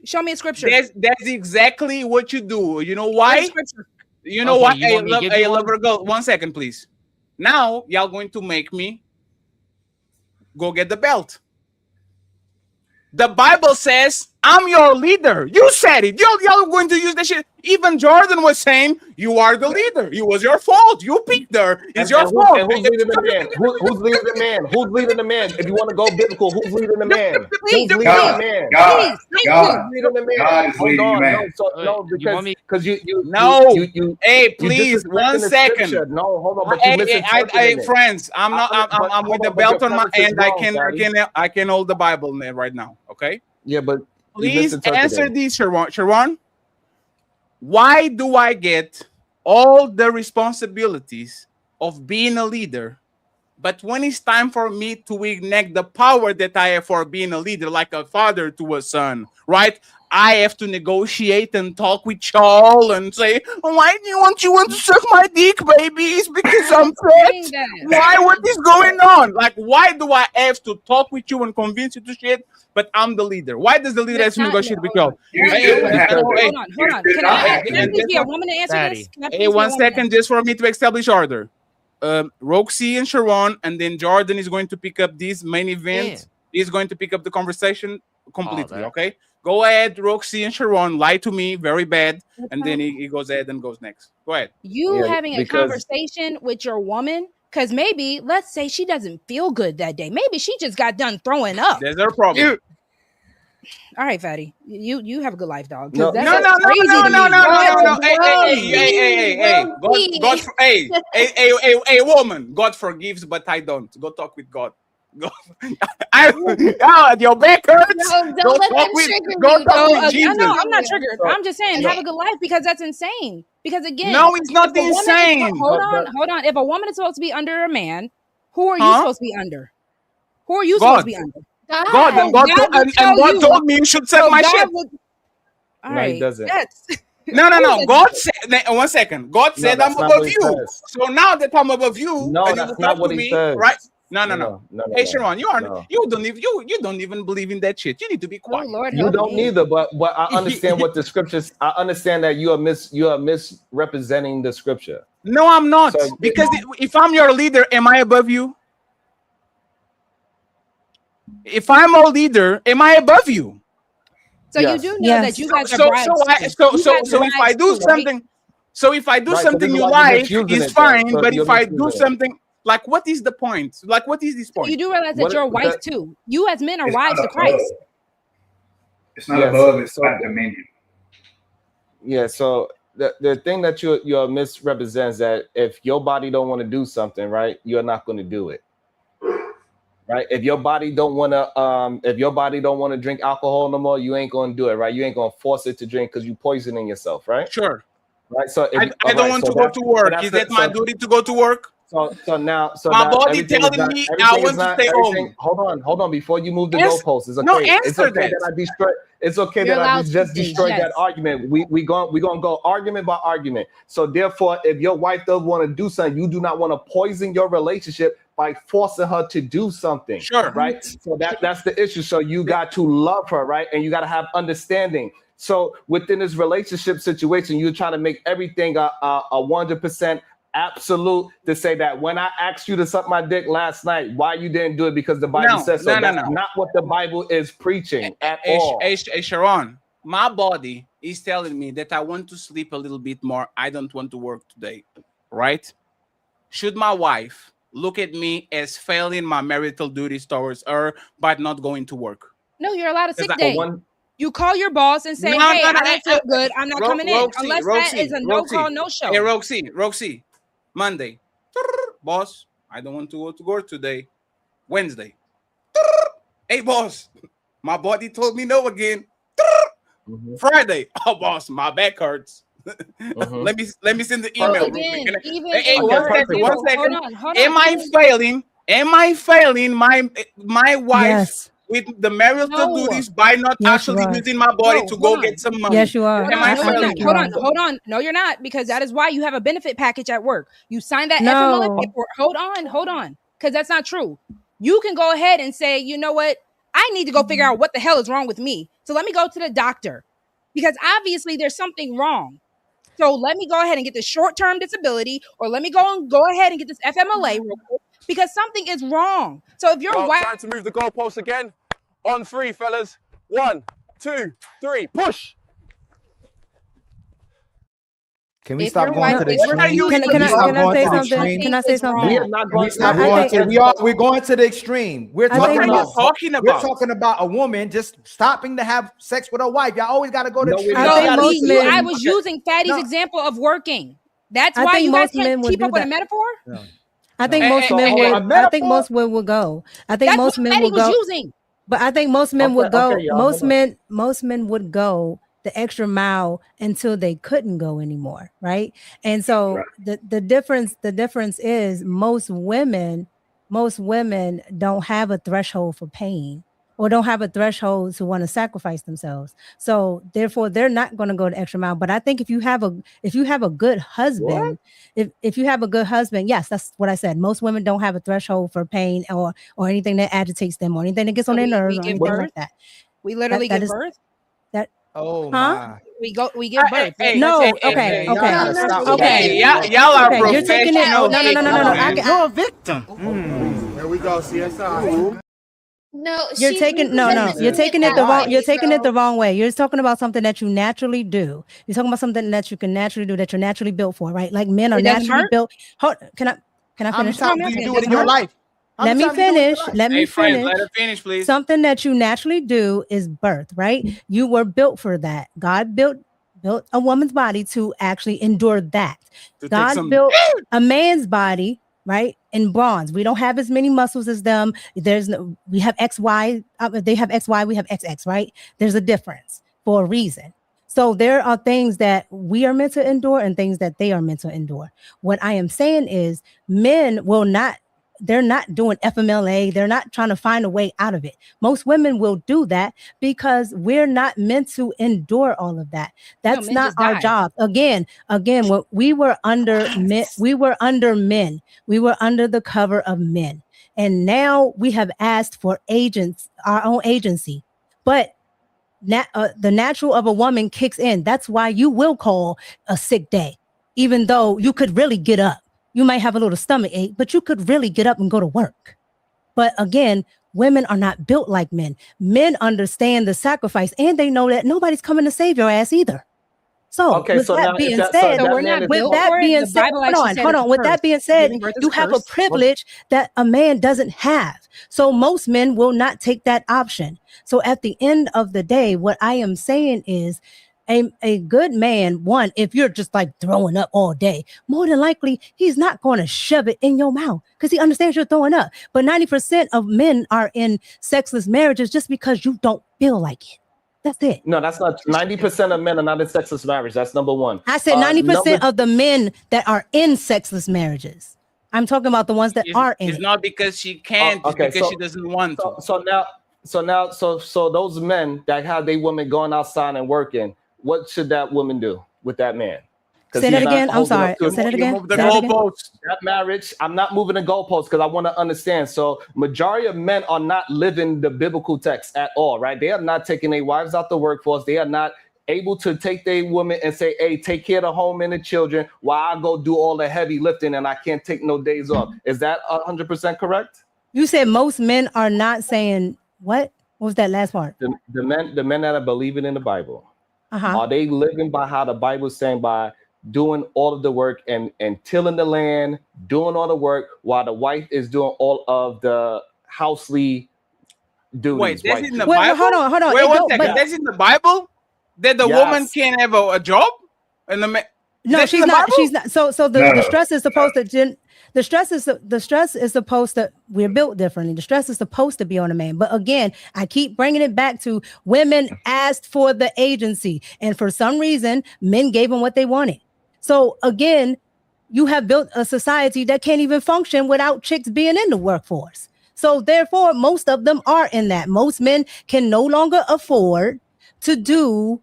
N: Show me a scripture.
L: That's exactly what you do. You know why? You know what? Hey, lover girl, 1 second, please. Now, y'all going to make me go get the belt. The Bible says, I'm your leader. You said it. Y'all going to use that shit. Even Jordan was saying, you are the leader. It was your fault. You picked her. It's your fault.
U: Who's leading the man? Who's leading the man? Who's leading the man? If you want to go biblical, who's leading the man?
N: Please,
U: who's leading the man?
E: God.
U: Who's leading the man?
E: God is leading you, man.
U: No, because you.
L: Hey, please, 1 second.
U: No, hold on. But you misinterpreted it.
L: Friends, I'm with the belt on my hand. I can hold the Bible right now. Okay.
U: Yeah, but
L: please answer this, Sharon. Why do I get all the responsibilities of being a leader, but when it's time for me to enact the power that I have for being a leader, like a father to a son, right? I have to negotiate and talk with y'all and say, why do you want to suck my dick, baby? It's because I'm fat. Why? What is going on? Like, why do I have to talk with you and convince you to shit? But I'm the leader. Why does the leader have to negotiate with y'all?
N: Hold on. Can I be a woman to answer this?
L: Hey, 1 second, just for me to establish order. Roxy and Sharon, and then Jordan is going to pick up this main event. He's going to pick up the conversation completely. Okay, go ahead, Roxy and Sharon. Lie to me, very bad, and then he goes ahead and goes next. Go ahead.
N: You having a conversation with your woman, because maybe let's say she doesn't feel good that day. Maybe she just got done throwing up.
L: There's her problem.
N: All right, Fatty. You have a good life, dog.
L: No. Hey. Hey, woman. God forgives, but I don't. Go talk with God. Your back hurts.
N: Go talk with Jesus. No, I'm not triggered. I'm just saying, have a good life, because that's insane. Because again,
L: no, it's not insane.
N: Hold on. If a woman is supposed to be under a man, who are you supposed to be under? Who are you supposed to be under?
L: God, and God told me you should set my shit.
N: All right,
U: he doesn't.
L: No. God said, 1 second. God said I'm above you. So now that I'm above you,
U: no, that's not what he says.
L: Right? No. Hey, Sharon, you don't even believe in that shit. You need to be quiet.
N: Oh, Lord,
U: You
N: help
U: don't
N: me.
U: either, but I understand what the scriptures. I understand that you are misrepresenting the scripture.
L: No, I'm not.
U: So-
L: Because if I'm your leader, am I above you? If I'm a leader, am I above you?
N: So
U: Yes.
N: you do know that you guys are
L: So
N: brides.
L: if I do something, so if I do
U: Right, so
L: something
U: this is
L: you
U: why you're
L: like,
U: misusing
L: it's
U: it, though.
L: fine.
U: So
L: But
U: you're
L: if I do
U: misusing it.
L: something, like, what is the point? Like, what is this point?
N: You do realize that
U: What-
N: you're a wife
U: that-
N: too. You as men are
E: It's
N: wives
E: not
N: to Christ.
E: above. It's not
U: Yes,
E: above. It's
U: so-
E: about dominion.
U: Yeah, so the thing that you're misrepresents that if your body don't want to do something, right, you're not going to do it. Right? If your body don't want to drink alcohol no more, you ain't going to do it, right? You ain't going to force it to drink because you're poisoning yourself, right?
L: Sure.
U: Right? So if,
L: I don't want to go to work. Is that my duty to go to work?
U: So now
L: My
U: now
L: body
U: everything
L: telling
U: is not-
L: me
U: everything
L: I
U: is
L: want to
U: not-
L: stay
U: everything-
L: home.
U: Hold on before you move the
L: Ans-
U: goalposts. It's okay.
L: no,
U: It's
L: answer
U: okay
L: that.
U: that I destroy. It's okay
N: You're
U: that I
N: allowed to
U: just
N: think,
U: destroyed
N: yes.
U: that argument. We going go argument by argument. So therefore, if your wife does want to do something, you do not want to poison your relationship by forcing her to do something.
L: Sure.
U: Right. So that's the issue. So you got to love her, right? And you got to have understanding. So within this relationship situation, you're trying to make everything a 100% absolute to say that when I asked you to suck my dick last night, why you didn't do it because the Bible
L: No,
U: says so.
L: no, no,
U: That's
L: no.
U: not what the Bible is preaching at all.
L: Hey, Sharon, my body is telling me that I want to sleep a little bit more. I don't want to work today, right? Should my wife look at me as failing my marital duties towards her by not going to work?
N: No, you're allowed a sick
L: I-
N: day. You call your boss and say,
L: No,
N: "Hey,
L: no, no,
N: I don't feel good. I'm not coming in." Unless that is a no call, no show.
L: Hey, Roxy, Monday, boss, I don't want to go to work today. Wednesday, hey, boss, my body told me no again. Friday, oh, boss, my back hurts. Let me send the email. real
N: Again,
L: quick.
N: even
L: Hey,
N: in
L: one
N: your
L: second,
N: review-
L: one second.
N: hold on,
L: Am I
N: even-
L: failing my wife
P: Yes.
L: with the marital
N: No.
L: duties by not
P: Yes,
L: actually
P: you are.
L: using my body
N: No,
L: to go
N: hold on.
L: get some money?
P: Yes, you are.
L: Am I
N: No, you're
L: failing?
N: not.
P: you
N: Hold
P: are.
N: on, hold on. No, you're not, because that is why you have a benefit package at work. You signed that
P: No.
N: FMLA paperwork. Hold on, because that's not true. You can go ahead and say, you know what? I need to go figure out what the hell is wrong with me. So let me go to the doctor, because obviously there's something wrong. So let me go ahead and get this short-term disability, or let me go ahead and get this FMLA real quick, because something is wrong. So if your wife,
R: Time to move the goalpost again. On 3, fellas. 1, 2, 3. Push.
D: Can we
N: If
D: stop
N: your
D: going
N: wife-
D: to the
N: if we're
D: extreme?
N: using
P: Can
N: the
P: I
D: Can we stop
P: say
D: going to the
P: something?
D: extreme?
P: Can I say something?
U: We are not
D: Can we
U: going
D: stop
P: I
D: going
P: think-
D: to we're going to the extreme. We're
P: I
D: talking
P: think-
D: about
P: What are you
L: talking
D: We're
L: about?
D: talking about a woman just stopping to have sex with her wife. Y'all always got to go to
U: No,
D: extreme.
U: we're
N: no,
U: not.
P: think most men-
N: I was using Fatty's
D: No.
N: example of working. That's
P: I
N: why
P: think
N: you guys
P: most men
N: can't
P: would
N: keep
P: do
N: up with a
P: that.
N: metaphor.
P: I think
L: Hey,
P: most
L: hey,
P: men
L: hey,
P: would.
L: hey,
P: I think
D: metaphor?
P: most men would go. I think
N: That's
P: most
N: what
P: men
N: Fatty
P: would
N: was
P: go.
N: using.
P: But I think most men
U: Okay,
P: would go.
U: okay, y'all,
P: most
U: hold
P: men would go the extra mile until they couldn't go anymore, right? And so the difference is most women don't have a threshold for pain, or don't have a threshold to want to sacrifice themselves. So therefore they're not going to go the extra mile. But I think if you have a good husband, if you have a good husband, yes, that's what I said. Most women don't have a threshold for pain or anything that agitates them or anything that gets on their nerves or
N: give
P: anything
N: birth?
P: like that.
N: We literally
P: That
N: give
P: is-
N: birth.
P: That
D: Oh
P: Huh?
D: my.
N: We give birth.
P: No,
L: hey,
P: okay,
L: hey,
D: y'all
P: okay,
D: gotta stop with
P: okay.
D: that.
L: y'all are
P: Okay, you're taking it.
L: professional.
P: No.
L: man.
P: You're
C: a victim.
M: There we go, CSI.
A: No,
P: You're
A: she
P: taking
A: doesn't
P: you're
A: do
P: taking it
A: that
P: the wrong.
A: way,
P: You're taking it
A: so-
P: the wrong way. You're talking about something that you naturally do. You're talking about something that you can naturally do, that you're naturally built for, right? Like men are
N: It doesn't
P: naturally
N: hurt?
P: built. Can I
D: How many
P: finish?
D: times do you do it in your life? How
P: Let
D: many
P: me
D: times you do it in your
P: finish.
D: life?
P: Let me
L: Hey, friends,
P: finish.
L: let her finish, please.
P: Something that you naturally do is birth, right? You were built for that. God built a woman's body to actually endure that.
L: To take
P: God
L: some-
P: built a man's body, right, in bronze. We don't have as many muscles as them. We have XY. They have XY. We have XX, right? There's a difference for a reason. So there are things that we are meant to endure and things that they are meant to endure. What I am saying is men will not doing FMLA. They're not trying to find a way out of it. Most women will do that because we're not meant to endure all of that. That's
N: men
P: not
N: just
P: our
N: die.
P: job. Again, when we were under men, we were under the cover of men. And now we have asked for our own agency. But the natural of a woman kicks in. That's why you will call a sick day, even though you could really get up. You might have a little stomach ache, but you could really get up and go to work. But again, women are not built like men. Men understand the sacrifice, and they know that nobody's coming to save your ass either. So,
U: Okay,
P: with
U: so
P: that
U: now
P: being
U: if that,
P: said,
U: so that man is
P: with
U: built
P: that
U: for it?
P: being
N: The
P: said,
N: Bible actually said
P: hold
N: it's
P: on.
N: a
P: With that
N: curse.
P: being said,
N: Giving birth is
P: you
N: a
P: have a
N: curse.
P: privilege that a man doesn't have. So most men will not take that option. So at the end of the day, what I am saying is, a good man, one, if you're just like throwing up all day, more than likely he's not going to shove it in your mouth because he understands you're throwing up. But 90% of men are in sexless marriages just because you don't feel like it. That's it.
U: No, that's not 90% of men are not in sexless marriage. That's number one.
P: I said 90%
U: Number
P: of the men that are in sexless marriages. I'm talking about the ones that are in
L: It's
P: it.
L: not because she can't, it's
U: okay,
L: because
U: so-
L: she doesn't want to.
U: So those men that have their women going outside and working, what should that woman do with that man? 'Cause
P: Say that
U: he's not
P: again. I'm
U: holding up
P: sorry.
U: to-
P: Say that
L: You
P: again.
L: move the
P: Say that again.
L: goalposts.
U: That marriage, I'm not moving the goalposts because I want to understand. So majority of men are not living the biblical text at all, right? They are not taking their wives out the workforce. They are not able to take their women and say, hey, take care of the home and the children while I go do all the heavy lifting and I can't take no days off. Is that 100% correct?
P: You said most men are not saying what? What was that last part?
U: The men that are believing in the Bible,
P: Uh-huh.
U: are they living by how the Bible is saying, by doing all of the work and tilling the land, doing all the work while the wife is doing all of the housely duties?
L: Wait, that's
U: wife
L: in the
U: duties?
L: Bible?
P: hold on.
L: Wait,
P: It
L: one
P: don't-
L: second.
P: but-
L: That's in the Bible? That the
U: Yes.
L: woman can't have a job? And the man.
P: No,
L: That's in
P: she's
L: the
P: not.
L: Bible?
P: She's not. So the
E: No.
P: stress is supposed to. The stress is supposed to. We're built differently. The stress is supposed to be on a man. But again, I keep bringing it back to women asked for the agency, and for some reason, men gave them what they wanted. So again, you have built a society that can't even function without chicks being in the workforce. So therefore, most of them are in that. Most men can no longer afford to do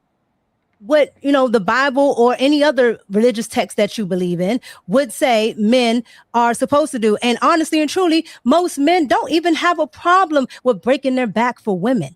P: what the Bible or any other religious text that you believe in would say men are supposed to do. And honestly and truly, most men don't even have a problem with breaking their back for women.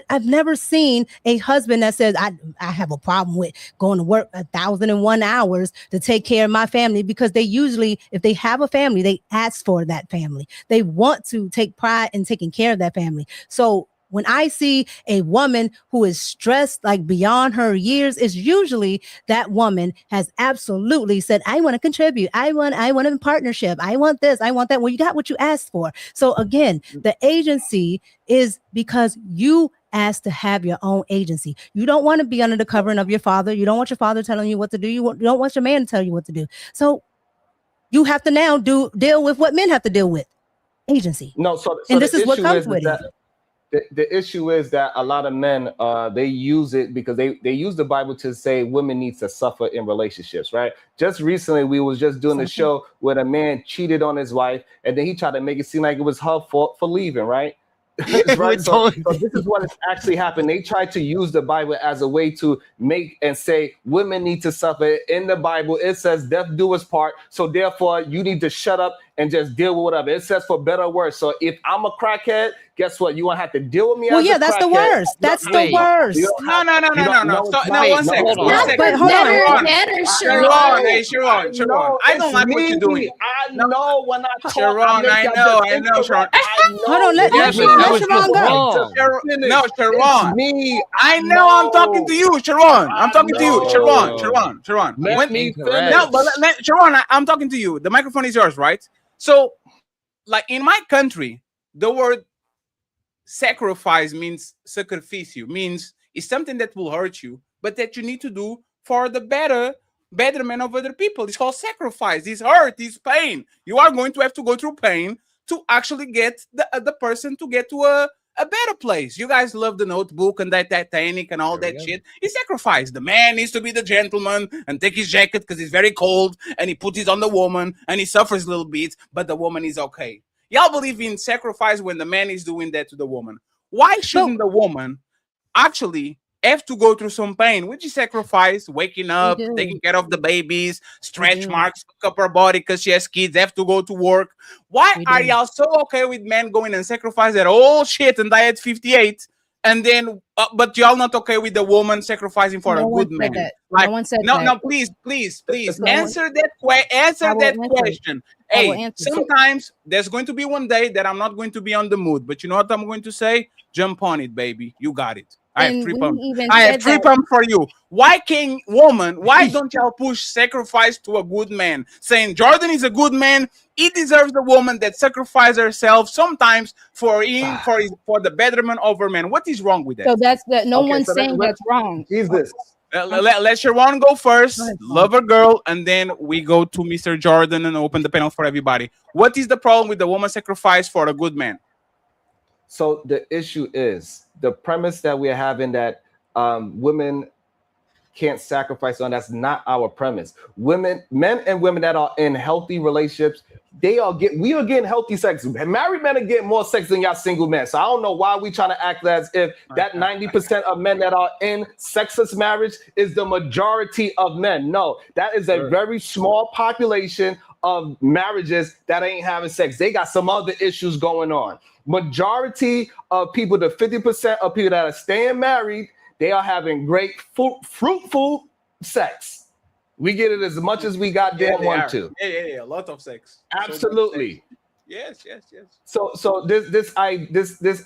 P: I've never seen a husband that says I have a problem with going to work 1,001 hours to take care of my family, because they usually, if they have a family, they ask for that family. They want to take pride in taking care of that family. So when I see a woman who is stressed like beyond her years, it's usually that woman has absolutely said, I want to contribute. I want a partnership. I want this. I want that. Well, you got what you asked for. So again, the agency is because you asked to have your own agency. You don't want to be under the covering of your father. You don't want your father telling you what to do. You don't want your man to tell you what to do. So you have to now deal with what men have to deal with. Agency.
U: No, so
P: and this
U: the
P: is what
U: issue
P: comes with
U: that,
P: it.
U: The issue is that a lot of men they use it because they use the Bible to say women need to suffer in relationships, right? Just recently we was just doing a show where a man cheated on his wife and then he tried to make it seem like it was her fault for leaving, right? Right. So this is what has actually happened. They tried to use the Bible as a way to make and say women need to suffer. In the Bible, it says death do its part. So therefore, you need to shut up and just deal with whatever. It says for better or worse. So if I'm a crackhead, guess what? You won't have to deal with me.
P: Well,
U: as
P: yeah,
U: a
P: that's the
U: crackhead.
P: worst. That's the
U: You
P: worst.
U: don't
L: No.
U: have-
L: No,
U: you don't-
L: Stop.
U: it's
L: No,
U: not.
L: one second.
U: hold on.
L: One second.
P: But hold on.
L: Sharon, hey, Sharon.
U: No,
L: I don't
U: it's
L: like what you're
U: me.
L: doing.
U: I know when I talk,
L: Sharon, I know, Sharon.
P: Hold on, let
L: Yes,
P: Sharon
L: that was
P: go.
L: just wrong. No, Sharon.
U: It's me.
L: I know I'm talking to you, Sharon. I'm talking to you,
U: know.
L: Sharon.
U: Let me finish.
L: No, but Sharon, I'm talking to you. The microphone is yours, right? So, like in my country, the word sacrifice means sacrificio, means it's something that will hurt you, but that you need to do for the betterment of other people. It's called sacrifice. It's hurt, it's pain. You are going to have to go through pain to actually get the person to get to a better place. You guys love the Notebook and that Titanic and all that shit. He sacrificed. The man needs to be the gentleman and take his jacket because it's very cold, and he puts it on the woman and he suffers a little bit, but the woman is okay. Y'all believe in sacrifice when the man is doing that to the woman. Why shouldn't the woman actually have to go through some pain, which is sacrifice, waking up, taking care of the babies, stretch marks, cook up her body because she has kids, have to go to work. Why are y'all so okay with men going and sacrifice that whole shit and die at 58? And then, but y'all not okay with the woman sacrificing for a good man? Like,
N: no one said
L: no,
N: that.
L: no, please answer that question. Hey, sometimes there's going to be one day that I'm not going to be on the mood, but you know what I'm going to say? Jump on it, baby. You got it. I have 3 pumps. I have 3 pumps for you. Why don't y'all push sacrifice to a good man? Saying Jordan is a good man. He deserves the woman that sacrifices herself sometimes for the betterment of her man. What is wrong with that?
N: So that's that. No one's saying that's wrong.
U: Jesus.
L: Let Sharon go first. Love her girl, and then we go to Mr. Jordan and open the panel for everybody. What is the problem with the woman sacrifice for a good man?
U: So the issue is the premise that we're having that women can't sacrifice on. That's not our premise. Men and women that are in healthy relationships, we are getting healthy sex. Married men are getting more sex than y'all single men. So I don't know why we trying to act as if that 90% of men that are in sexless marriage is the majority of men. No, that is a very small population of marriages that ain't having sex. They got some other issues going on. Majority of people, the 50% of people that are staying married, they are having great fruitful sex. We get it as much as we goddamn want to.
L: Yeah, a lot of sex.
U: Absolutely.
L: Yes.
U: So this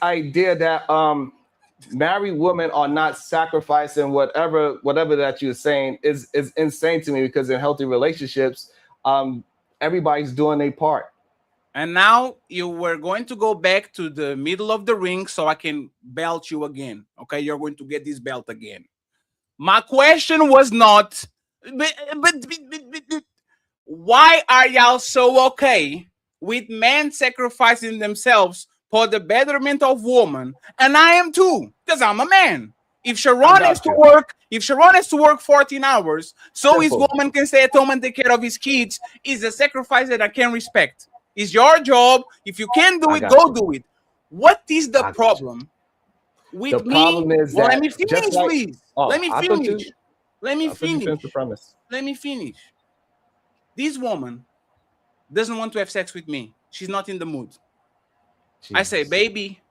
U: idea that married women are not sacrificing whatever that you're saying is insane to me, because in healthy relationships, everybody's doing their part.
L: And now you were going to go back to the middle of the ring so I can belt you again. Okay, you're going to get this belt again. My question was not, but why are y'all so okay with men sacrificing themselves for the betterment of women? And I am too, because I'm a man. If Sharon has to work 14 hours so his woman can stay at home and take care of his kids, is a sacrifice that I can respect. It's your job. If you can't do it, go do it. What is the problem with me?
U: Problem is
L: well,
U: that
L: let me finish, please. Let me finish. Let me finish. This woman doesn't want to have sex with me. She's not in the mood. I say, baby,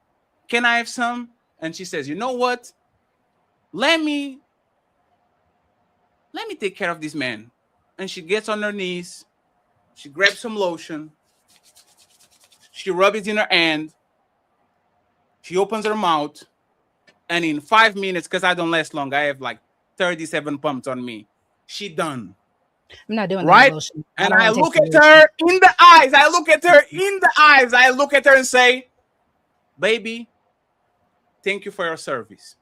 L: can I have some? And she says, you know what? Let me take care of this man. And she gets on her knees. She grabs some lotion. She rubs it in her hand. She opens her mouth. And in 5 minutes, because I don't last long, I have like 37 pumps on me. She done.
N: I'm not doing
L: right.
N: That lotion.
L: And I look at her in the eyes. I look at her and say, baby, thank you for your service.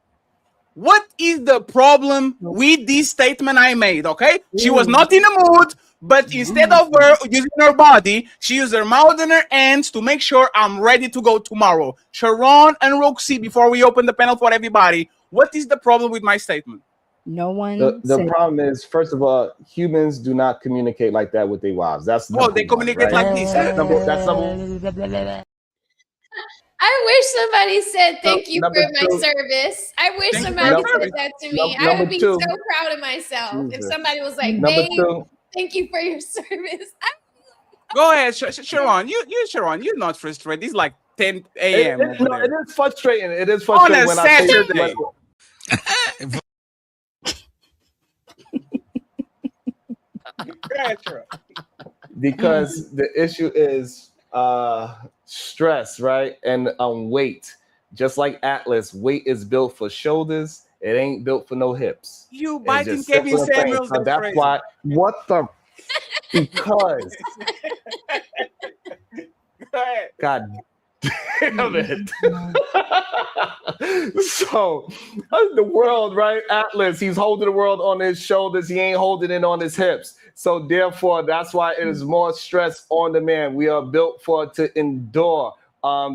L: What is the problem with this statement I made? Okay, she was not in the mood, but instead of her using her body, she used her mouth and her hands to make sure I'm ready to go tomorrow. Sharon and Roxy, before we open the panel for everybody, what is the problem with my statement?
N: No one.
U: The problem is, first of all, humans do not communicate like that with their wives. That's
L: they communicate like this.
U: That's number.
A: I wish somebody said thank you for my service. I wish somebody said that to me. I would be so proud of myself if somebody was like, babe, thank you for your service.
L: Go ahead, Sharon. Sharon, you're not frustrated. It's like 10 a.m.
U: It is frustrating. It is frustrating
L: on a Saturday.
U: Because the issue is stress, right? And weight. Just like Atlas, weight is built for shoulders. It ain't built for no hips.
L: You biting Kevin Samuels.
U: So that's why. What the? Because. God damn it. So the world, right? Atlas, he's holding the world on his shoulders. He ain't holding it on his hips. So therefore, that's why it is more stress on the man. We are built to endure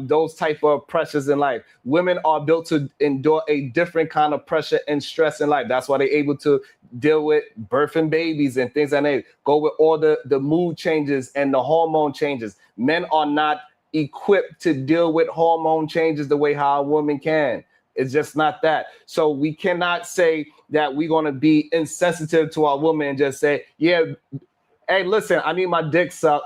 U: those type of pressures in life. Women are built to endure a different kind of pressure and stress in life. That's why they're able to deal with birthing babies and things like that. Go with all the mood changes and the hormone changes. Men are not equipped to deal with hormone changes the way how a woman can. It's just not that. So we cannot say that we're going to be insensitive to our woman and just say, yeah, hey, listen, I need my dick sucked.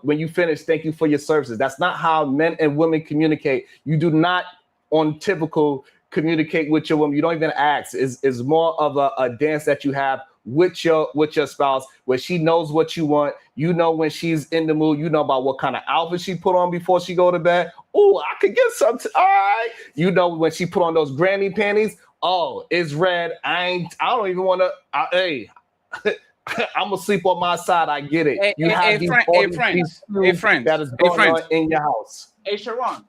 U: When you finish, thank you for your services. That's not how men and women communicate. You do not, on typical, communicate with your woman. You don't even ask. It's more of a dance that you have with your spouse, where she knows what you want. You know when she's in the mood. You know about what kind of outfit she put on before she go to bed. Oh, I could get something. All right. You know when she put on those granny panties. Oh, it's red. I don't even want to. Hey, I'm gonna sleep on my side. I get it. You have these
L: friends
U: that is going on in your house.
L: Hey, Sharon,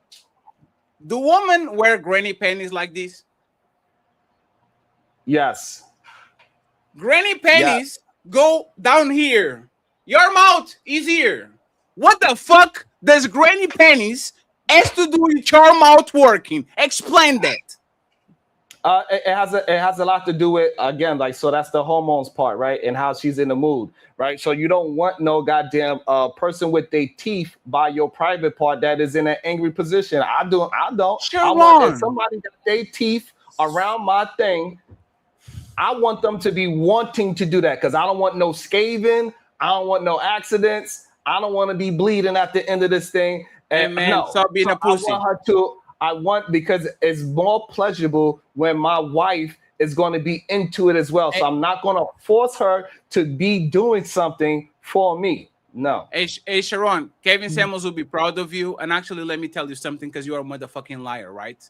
L: do women wear granny panties like this?
U: Yes.
L: Granny panties go down here. Your mouth is here. What the fuck does granny panties has to do with your mouth working? Explain that.
U: It has a lot to do with, again, like, so that's the hormones part, right? And how she's in the mood, right? So you don't want no goddamn person with their teeth by your private part that is in an angry position. I don't.
L: Sure,
U: I want if somebody got their teeth around my thing, I want them to be wanting to do that, because I don't want no scathing. I don't want no accidents. I don't want to be bleeding at the end of this thing. And
L: hey, man, stop being a pussy.
U: I want because it's more pleasurable when my wife is going to be into it as well. So I'm not going to force her to be doing something for me. No.
L: Hey, Sharon, Kevin Samuels will be proud of you. And actually, let me tell you something, because you're a motherfucking liar, right?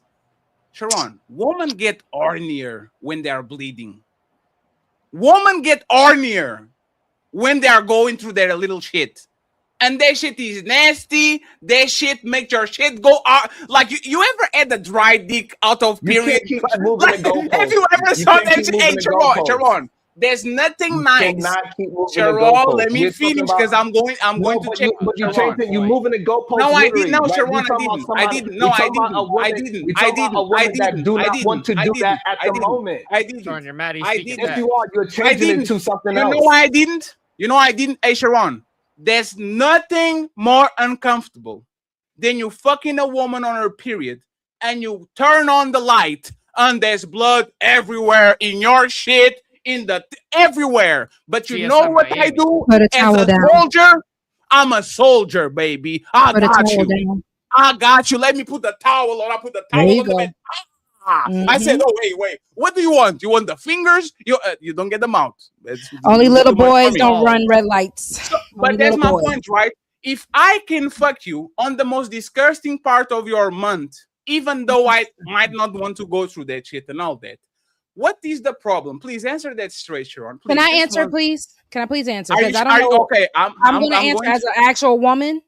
L: Sharon, women get hornier when they are bleeding. Women get hornier when they are going through their little shit. And that shit is nasty. That shit makes your shit go out. Like, you ever had a dry dick out of period? Like, have you ever saw that shit? Hey, Sharon, there's nothing nice. Sharon, let me finish, because I'm going to check.
U: But you changed it. You moving the goalpost.
L: No, I didn't. No, Sharon, I didn't. No, I didn't. I didn't.
U: Do not want to do that at the moment.
L: I didn't.
I: Sharon, you're mad.
U: If you are, you're changing it to something else.
L: You know why I didn't? You know why I didn't? Hey, Sharon. There's nothing more uncomfortable than you fucking a woman on her period and you turn on the light and there's blood everywhere in your shit, everywhere. But you know what I do as a soldier? I'm a soldier, baby. I got you. I got you. Let me put the towel on. I put the towel on the bed. I said, oh, wait. What do you want? You want the fingers? You don't get the mouth.
N: Only little boys don't run red lights.
L: But that's my point, right? If I can fuck you on the most disgusting part of your month, even though I might not want to go through that shit and all that, what is the problem? Please answer that straight, Sharon. Please.
N: Can I answer, please? Can I please answer? Because I don't know.
L: Okay,
N: I'm going to answer as an actual woman.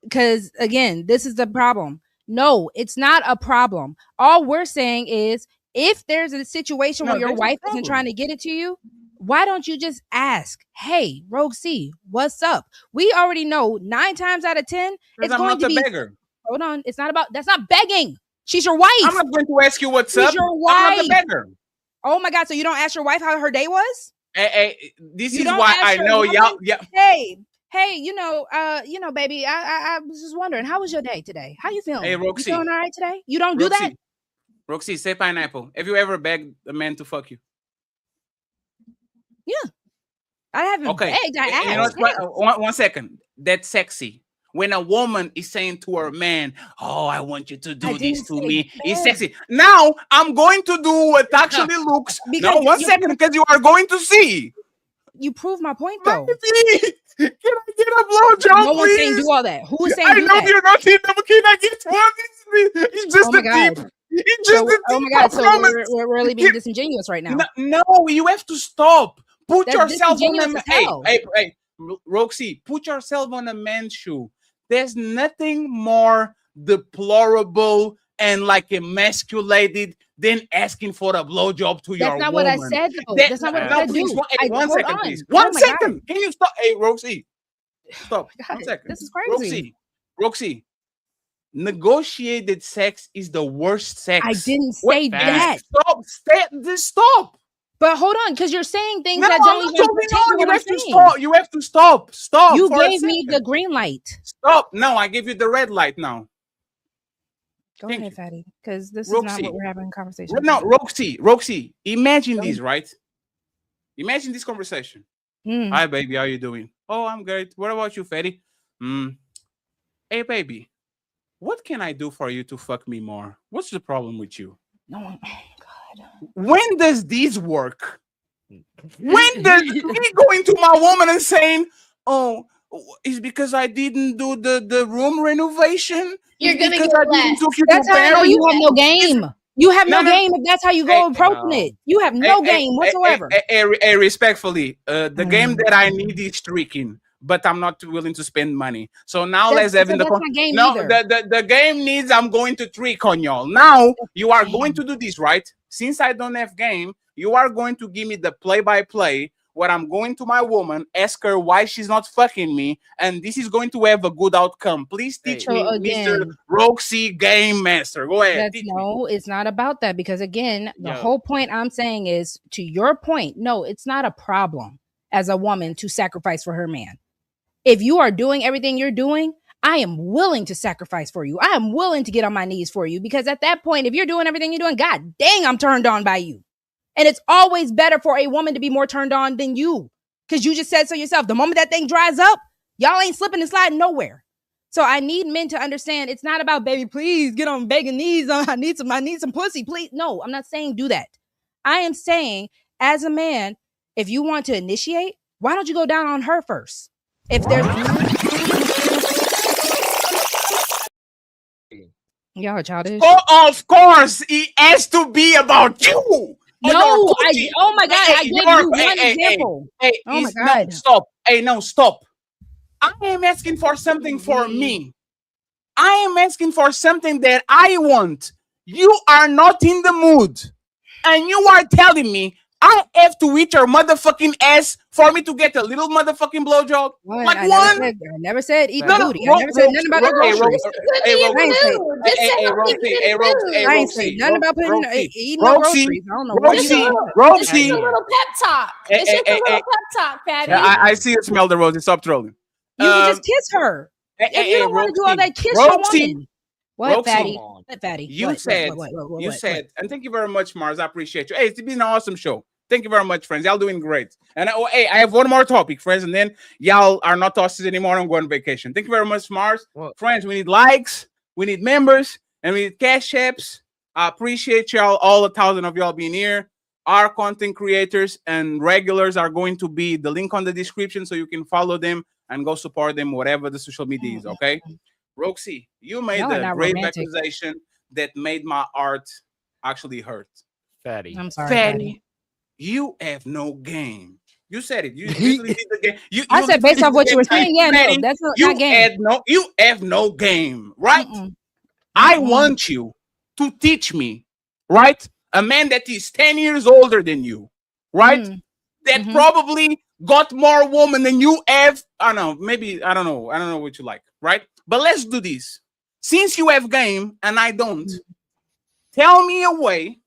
N: Because again, this is the problem. No, it's not a problem. All we're saying is, if there's a situation where your wife isn't trying to get it to you, why don't you just ask, hey, Rogue C, what's up? We already know 9 times out of 10, it's going to be beggar. Hold on. It's not about, that's not begging. She's your wife.
L: I'm not going to ask you what's up.
N: She's your wife.
L: I'm not the beggar.
N: Oh my God. So you don't ask your wife how her day was?
L: Hey, this is why I know y'all. Yeah.
N: Hey, you know, baby, I was just wondering, how was your day today? How you feeling?
L: Hey, Roxy.
N: You feeling all right today? You don't do that?
L: Roxy, say pineapple. Have you ever begged a man to fuck you?
N: Yeah. I haven't begged. I asked.
L: You know, one second. That's sexy. When a woman is saying to her man, oh, I want you to do this to me, it's sexy. Now, I'm going to do what actually looks. No, 1 second, because you are going to see.
N: You prove my point, though.
L: Can I get a blowjob,
N: No one's saying do all that. Who is saying
L: I
N: do
L: know
N: that?
L: you're not saying that, but can I get one? It's just a deep. It's just a deep.
N: Oh my God, so we're really being disingenuous right now.
L: No, you have to stop. Put
N: That's
L: yourself on
N: disingenuous
L: a
N: as hell.
L: hey, Roxy, put yourself on a man's shoe. There's nothing more deplorable and like emasculated than asking for a blowjob to your woman.
N: That's not what I said, though. That's not what I said.
L: Please, one second, please.
N: Oh
L: 1 second. Can you stop? Hey, Roxy, stop. 1 second.
N: This is crazy.
L: Roxy, Negotiated sex is the worst sex.
N: I didn't say that.
L: Stop.
N: But hold on, because you're saying things
L: No,
N: that
L: I'm
N: don't
L: not
N: even
L: talking
N: pertain
L: on.
N: to
L: You
N: what
L: have
N: I'm
L: to
N: saying.
L: stop. You have to stop. Stop.
N: You
L: for a
N: gave me the
L: second.
N: green light.
L: Stop. No, I give you the red light now.
N: Go
L: Thank
N: ahead,
L: you.
N: Fatty, because this is
L: Roxy.
N: not what we're having a conversation
L: No,
N: about.
L: Roxy, imagine this, right? Imagine this conversation. Hi, baby, how you doing? Oh, I'm great. What about you, Fatty? Hey, baby, what can I do for you to fuck me more? What's the problem with you?
N: No,
L: When does this work? When does me going to my woman and saying, "Oh, it's because I didn't do the room renovation"?
A: You're
L: It's
A: gonna
L: because
A: get
L: I didn't
A: less.
L: took you
N: That's
L: to
N: how I know
L: Paris?
N: you have no game. You have no
L: No.
N: game if that's how you go approaching it. You have no game whatsoever.
L: Respectfully, the game that I need is tricking, but I'm not willing to spend money. So now let's have in the
N: that's not game
L: no.
N: either.
L: The game needs I'm going to trick on y'all. Now you are going to do this, right? Since I don't have game, you are going to give me the play-by-play. Where I'm going to my woman, ask her why she's not fucking me, and this is going to have a good outcome. Please teach
N: So
L: me, Mr.
N: again,
L: Roxy Game Master. Go ahead.
N: That's no, it's not about that because again, the
L: Yo.
N: whole point I'm saying is to your point, no, it's not a problem as a woman to sacrifice for her man. If you are doing everything you're doing, I am willing to sacrifice for you. I am willing to get on my knees for you because at that point, if you're doing everything you're doing, God dang, I'm turned on by you. And it's always better for a woman to be more turned on than you because you just said so yourself. The moment that thing dries up, y'all ain't slipping and sliding nowhere. So I need men to understand it's not about, baby, please get on begging knees. I need some pussy, please. No, I'm not saying do that. I am saying as a man, if you want to initiate, why don't you go down on her first? If there's y'all are childish.
L: Oh, of course, it has to be about you.
N: No, oh my God, I gave you one example. Oh my God.
L: No, stop. Hey, no, stop. I am asking for something for me. I am asking for something that I want. You are not in the mood. And you are telling me I have to eat your motherfucking ass for me to get a little motherfucking blowjob? Like
N: I
L: one?
N: never said eat the booty. I never said nothing about the groceries. I ain't say nothing about eating the groceries. I don't know what you
L: Roxy.
A: It's just a little pep talk. It's just a little pep talk, Patty.
L: I see you smell the roses. Stop trolling.
N: You can just kiss her. If you don't want to do all that, kiss your woman. What, Fatty? What, Fatty?
L: You said, and thank you very much, Mars. I appreciate you. Hey, it's been an awesome show. Thank you very much, friends. Y'all doing great. And hey, I have one more topic, friends, and then y'all are not tossers anymore. I'm going on vacation. Thank you very much, Mars. Friends, we need likes, we need members, and we need cash apps. I appreciate y'all, all 1,000 of y'all being here. Our content creators and regulars are going to be the link on the description so you can follow them and go support them, whatever the social media is, okay? Roxy, you made a great accusation that made my heart actually hurt.
I: Fatty.
N: I'm sorry,
L: Fatty. You have no game. You said it. You literally did the game.
N: I said based off what you were saying, yeah, no, that's not game.
L: You have no game, right? I want you to teach me, right? A man that is 10 years older than you, right? That probably got more woman than you have. I don't know. Maybe, I don't know. I don't know what you like, right? But let's do this. Since you have game and I don't, tell me a way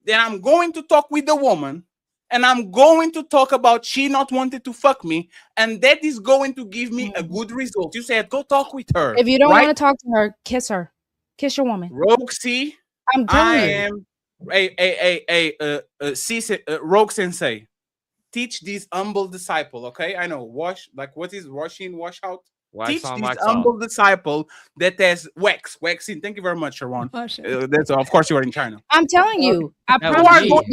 L: that I'm going to talk with the woman and I'm going to talk about she not wanted to fuck me, and that is going to give me a good result. You said go talk with her.
N: If you don't
L: right?
N: want to talk to her, kiss her. Kiss your woman.
L: Roxy,
N: I'm telling
L: you. Rogue Sensei, teach this humble disciple, okay? I know, what is washing, wash out? Teach this humble disciple that has waxing. Thank you very much, Sharon. That's of course you are in China.
N: I'm telling you. I promise you. If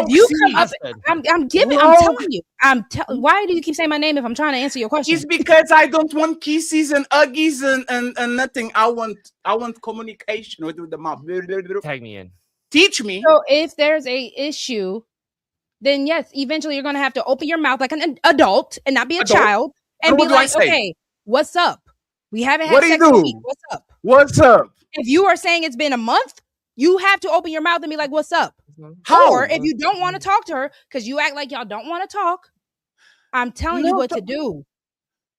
N: you come up, I'm telling you. Why do you keep saying my name if I'm trying to answer your question?
L: It's because I don't want kisses and huggies and nothing. I want communication with the mouth.
I: Tag me in.
L: Teach me.
N: So if there's a issue, then yes, eventually you're gonna have to open your mouth like an adult and not be a child and be like, okay, what's up? We haven't had sex in a week. What's up?
L: What's up?
N: If you are saying it's been a month, you have to open your mouth and be like, what's up?
L: How?
N: Or if you don't want to talk to her because you act like y'all don't want to talk, I'm telling you what to do.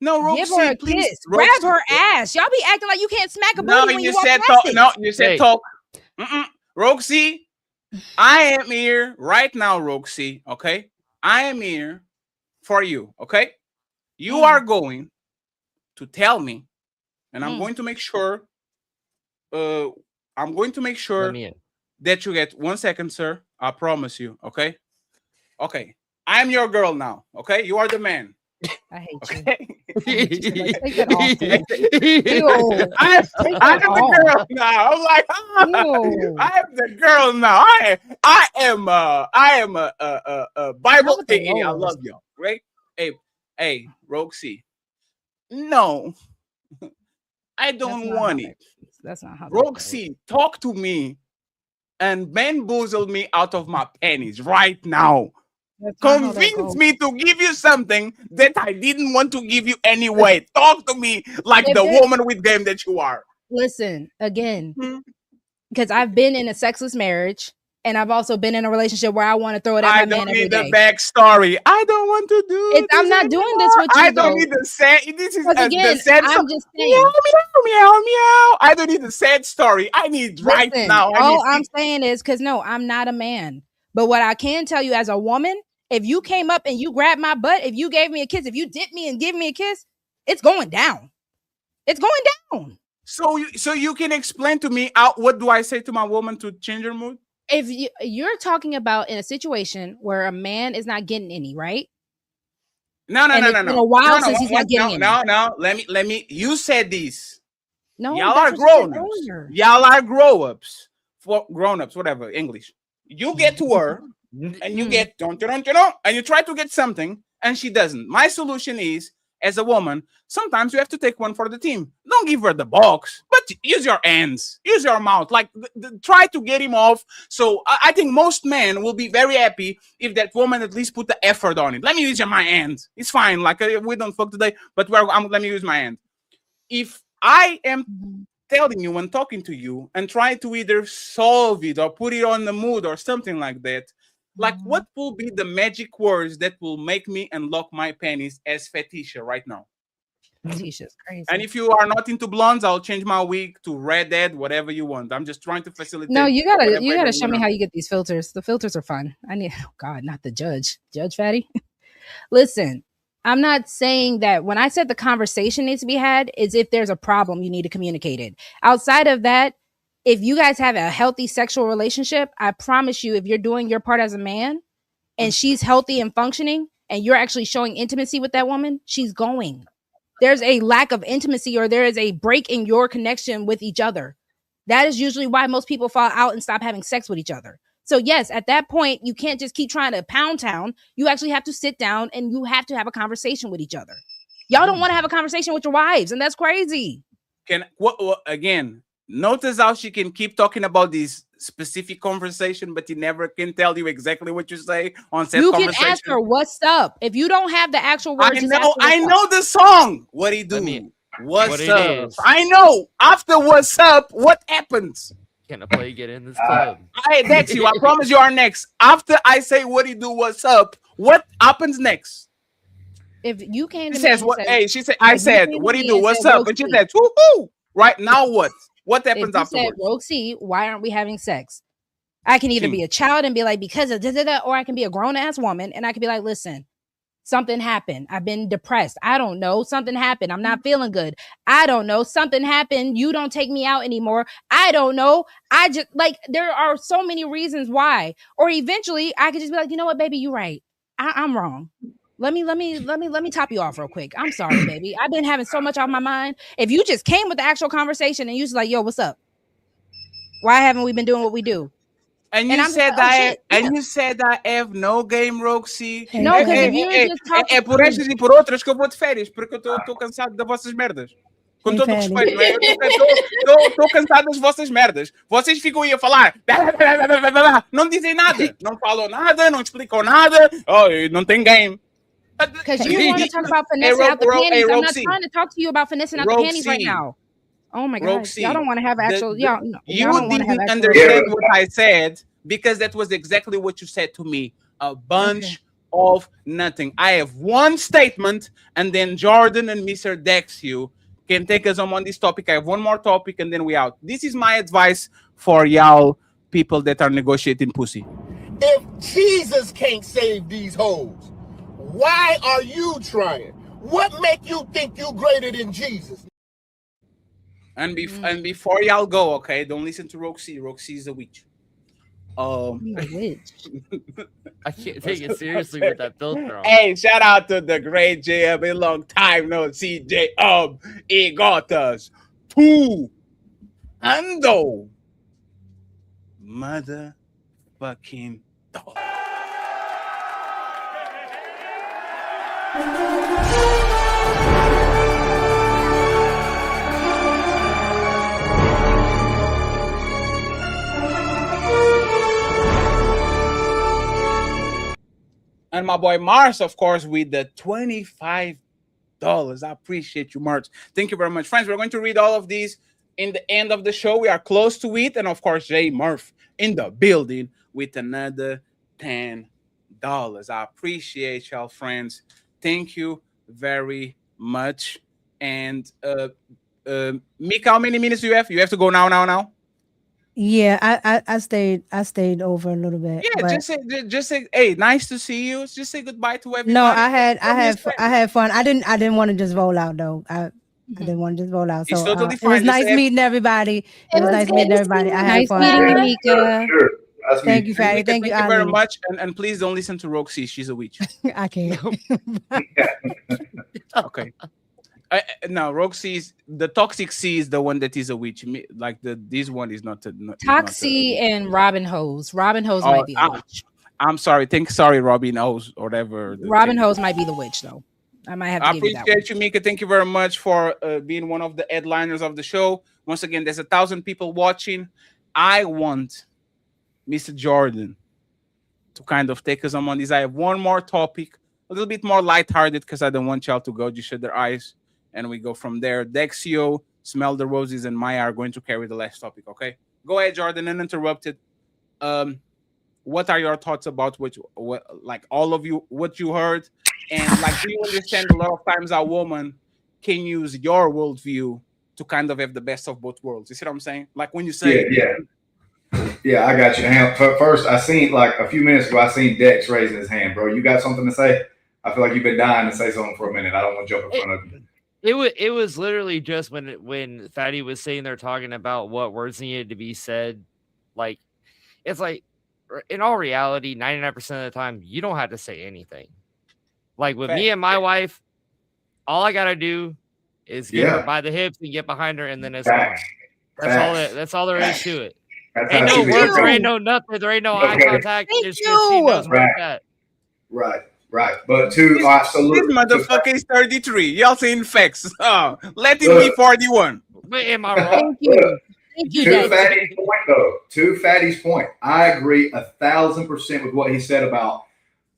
L: No,
N: Give her
L: Roxy,
N: a
L: please.
N: kiss. Grab
L: Roxy.
N: her ass. Y'all be acting like you can't smack a
L: No,
N: booty when
L: you
N: you walk
L: said
N: past
L: talk.
N: it.
L: No, you said
I: Hey.
L: talk. Roxy, I am here right now, Roxy. Okay, I am here for you. Okay, you are going to tell me, and I'm going to make sure. I'm going to make
I: Let
L: sure
I: me in.
L: that you get 1 second, sir. I promise you. Okay. Okay. I'm your girl now. Okay, you are the man.
N: I hate
L: Okay.
N: Take that off, dude. Ew.
L: I'm
N: Take that
L: the
N: off.
L: girl now. I'm like,
N: Ew.
L: I'm the girl now. I am a Bible.
N: Not with the
L: Hey, I
N: lowers.
L: love y'all. Right? Hey, Roxy. No, I don't
N: not
L: want
N: how
L: it.
N: That's not how that goes.
L: Roxy, talk to me and bamboozle me out of my panties right now.
N: That's not how that
L: Convince
N: goes.
L: me to give you something that I didn't want to give you anyway. Talk to me like
N: If
L: the
N: there-
L: woman with game that you are.
N: Listen, again,
L: Hmm?
N: because I've been in a sexless marriage and I've also been in a relationship where I want to throw it at
L: I
N: my
L: don't
N: man every
L: need the
N: day.
L: backstory. I don't want to do
N: It's, I'm
L: this
N: not doing this
L: anymore.
N: with you,
L: I don't
N: though.
L: need the sad. This is
N: Because
L: the
N: again,
L: sad
N: I'm
L: story.
N: just
L: Meow,
N: saying.
L: meow, meow, meow. I don't need the sad story. I need right
N: Listen,
L: now. I
N: all
L: need
N: I'm saying is because no, I'm not a man. But what I can tell you as a woman, if you came up and you grabbed my butt, if you gave me a kiss, if you dipped me and give me a kiss, it's going down. It's going down.
L: So you can explain to me what do I say to my woman to change her mood?
N: If you're talking about in a situation where a man is not getting any, right?
L: No.
N: And it's been a while since he's not getting any.
L: No. Let me. You said this.
N: No,
L: Y'all
N: that's
L: are
N: what you said
L: grown-ups.
N: earlier.
L: Y'all are grown-ups. For grown-ups, whatever, English. You get to her and you get and you try to get something and she doesn't. My solution is, as a woman, sometimes you have to take one for the team. Don't give her the box, but use your hands, use your mouth. Like try to get him off. So I think most men will be very happy if that woman at least put the effort on it. Let me use my hand. It's fine. Like we don't fuck today, but let me use my hand. If I am telling you and talking to you and try to either solve it or put it on the mood or something like that, like what will be the magic words that will make me unlock my penis as Fetisha right now?
N: Fetisha's crazy.
L: And if you are not into blondes, I'll change my wig to redhead, whatever you want. I'm just trying to facilitate.
N: No, you gotta
L: whatever
N: show me
L: want.
N: how you get these filters. The filters are fun. I need God, not the judge. Judge Fatty. Listen, I'm not saying that when I said the conversation needs to be had, is if there's a problem, you need to communicate it. Outside of that, if you guys have a healthy sexual relationship, I promise you, if you're doing your part as a man and she's healthy and functioning and you're actually showing intimacy with that woman, she's going. There's a lack of intimacy or there is a break in your connection with each other. That is usually why most people fall out and stop having sex with each other. So yes, at that point, you can't just keep trying to pound town. You actually have to sit down and you have to have a conversation with each other. Y'all don't want to have a conversation with your wives, and that's crazy.
L: What again? Notice how she can keep talking about this specific conversation, but he never can tell you exactly what you say on said
N: You can
L: conversation.
N: ask her what's up. If you don't have the actual words, just ask her
L: I
N: what's
L: know
N: up.
L: the song. What he do? What's
I: What it
L: up?
I: is.
L: I know. After what's up, what happens?
I: Can I play get in this club?
L: That's you. I promise you are next. After I say what he do, what's up, what happens next?
N: If you came to
L: She
N: me
L: says
N: and
L: what?
N: said-
L: Hey, she said.
N: if
L: I
N: you
L: said,
N: came to
L: what do
N: me
L: you do?
N: and
L: What's
N: said,
L: up? And she
N: Roxy,
L: said, woo-hoo. Right now, what? What
N: if
L: happens
N: you
L: afterwards?
N: said, Roxy, why aren't we having sex? I can either
L: Hmm.
N: be a child and be like, because of da-da-da, or I can be a grown-ass woman and I can be like, listen, something happened. I've been depressed. I don't know. Something happened. I'm not feeling good. I don't know. Something happened. You don't take me out anymore. I don't know. I just like, there are so many reasons why. Or eventually I could just be like, you know what, baby, you're right. I'm wrong. Let me top you off real quick. I'm sorry, baby. I've been having so much on my mind. If you just came with the actual conversation and you was like, yo, what's up? Why haven't we been doing what we do?
L: And you
N: I'm just
L: said
N: like, oh,
L: I
N: shit, yeah.
L: and you said I have no game, Roxy.
N: No, because if you're just talking,
L: É por estas e por outras que eu vou de férias, porque eu estou cansado das vossas merdas. Com
P: Hey,
L: todo o
P: Fatty.
L: respeito, não é? Eu estou cansado das vossas merdas. Vocês ficam aí a falar, não dizem nada, não falam nada, não explicam nada. Oh, não tem game.
N: because you want to talk about finessing out the panties. I'm not trying to talk to you about finessing out the panties right now. Oh my God,
L: Roxy,
N: y'all don't want to have actual. Y'all
L: you
N: don't want to have
L: didn't
N: actual.
L: understand what I said because that was exactly what you said to me. A bunch of nothing. I have one statement, and then Jordan and Mr. Dexio can take us on this topic. I have one more topic, and then we out. This is my advice for y'all people that are negotiating pussy.
J: If Jesus can't save these hoes, why are you trying? What make you think you greater than Jesus?
L: And before y'all go, okay, don't listen to Roxy. Roxy is a witch.
N: Witch.
I: I can't take it seriously with that filter on.
L: Hey, shout out to the great JM. A long time no see JM. He got us 2 handle motherfucking dog. And my boy Mars, of course, with the $25. I appreciate you, Mars. Thank you very much. Friends, we're going to read all of these in the end of the show. We are close to it. And of course, Jay Murph in the building with another $10. I appreciate y'all, friends. Thank you very much. And Mika, how many minutes do you have? You have to go now.
P: Yeah, I stayed over a little bit.
L: Yeah,
P: but
L: just say, hey, nice to see you. Just say goodbye to everybody.
P: no, I had fun. I didn't want to just roll out though. I didn't want to just roll out. So
L: It's totally
P: it
L: fine.
P: was
L: Just
P: nice
L: say-
P: meeting everybody. It was nice meeting everybody. I had
N: Nice
P: fun.
N: meeting you, Mika.
E: Sure.
P: Thank you, Fatty. Thank you,
L: very
P: Ali.
L: much. And please don't listen to Roxy. She's a witch.
P: I can't.
L: Okay. No, Roxy's the toxic C is the one that is a witch. Like this one is not.
N: Toxie and Robin Hose. Robin Hose might be the witch.
L: I'm sorry. Sorry, Robin Hose or whatever.
N: Robin Hose might be the witch though. I might have to
L: I
N: give you that one.
L: appreciate you, Mika. Thank you very much for being one of the headliners of the show. Once again, there's 1,000 people watching. I want Mr. Jordan to kind of take us on this. I have one more topic, a little bit more lighthearted because I don't want y'all to go just shut their eyes. And we go from there. Dexio, Smell the Roses, and Maya are going to carry the last topic, okay? Go ahead, Jordan, uninterrupted. What are your thoughts about what like all of you, what you heard? And like, do you understand a lot of times a woman can use your worldview to kind of have the best of both worlds? You see what I'm saying? Like when you say...
E: Yeah, I got you. First, I seen like a few minutes ago, I seen Dex raising his hand, bro. You got something to say? I feel like you've been dying to say something for a minute. I don't want to jump in front of you.
I: It was literally just when Fatty was sitting there talking about what words needed to be said. Like, it's like, in all reality, 99% of the time, you don't have to say anything. Like with me and my wife, all I gotta do is get her by the hips and get behind her, and then it's on. That's all there is to it. Ain't no words, there ain't no nothing, there ain't no eye contact. It's just she knows where it's at.
E: Right. But two, all right, so look.
L: This motherfucker is 33. Y'all saying facts. Oh, let him be 41.
I: Wait, am I wrong?
N: Thank you,
E: To Fatty's point, I agree 1,000% with what he said about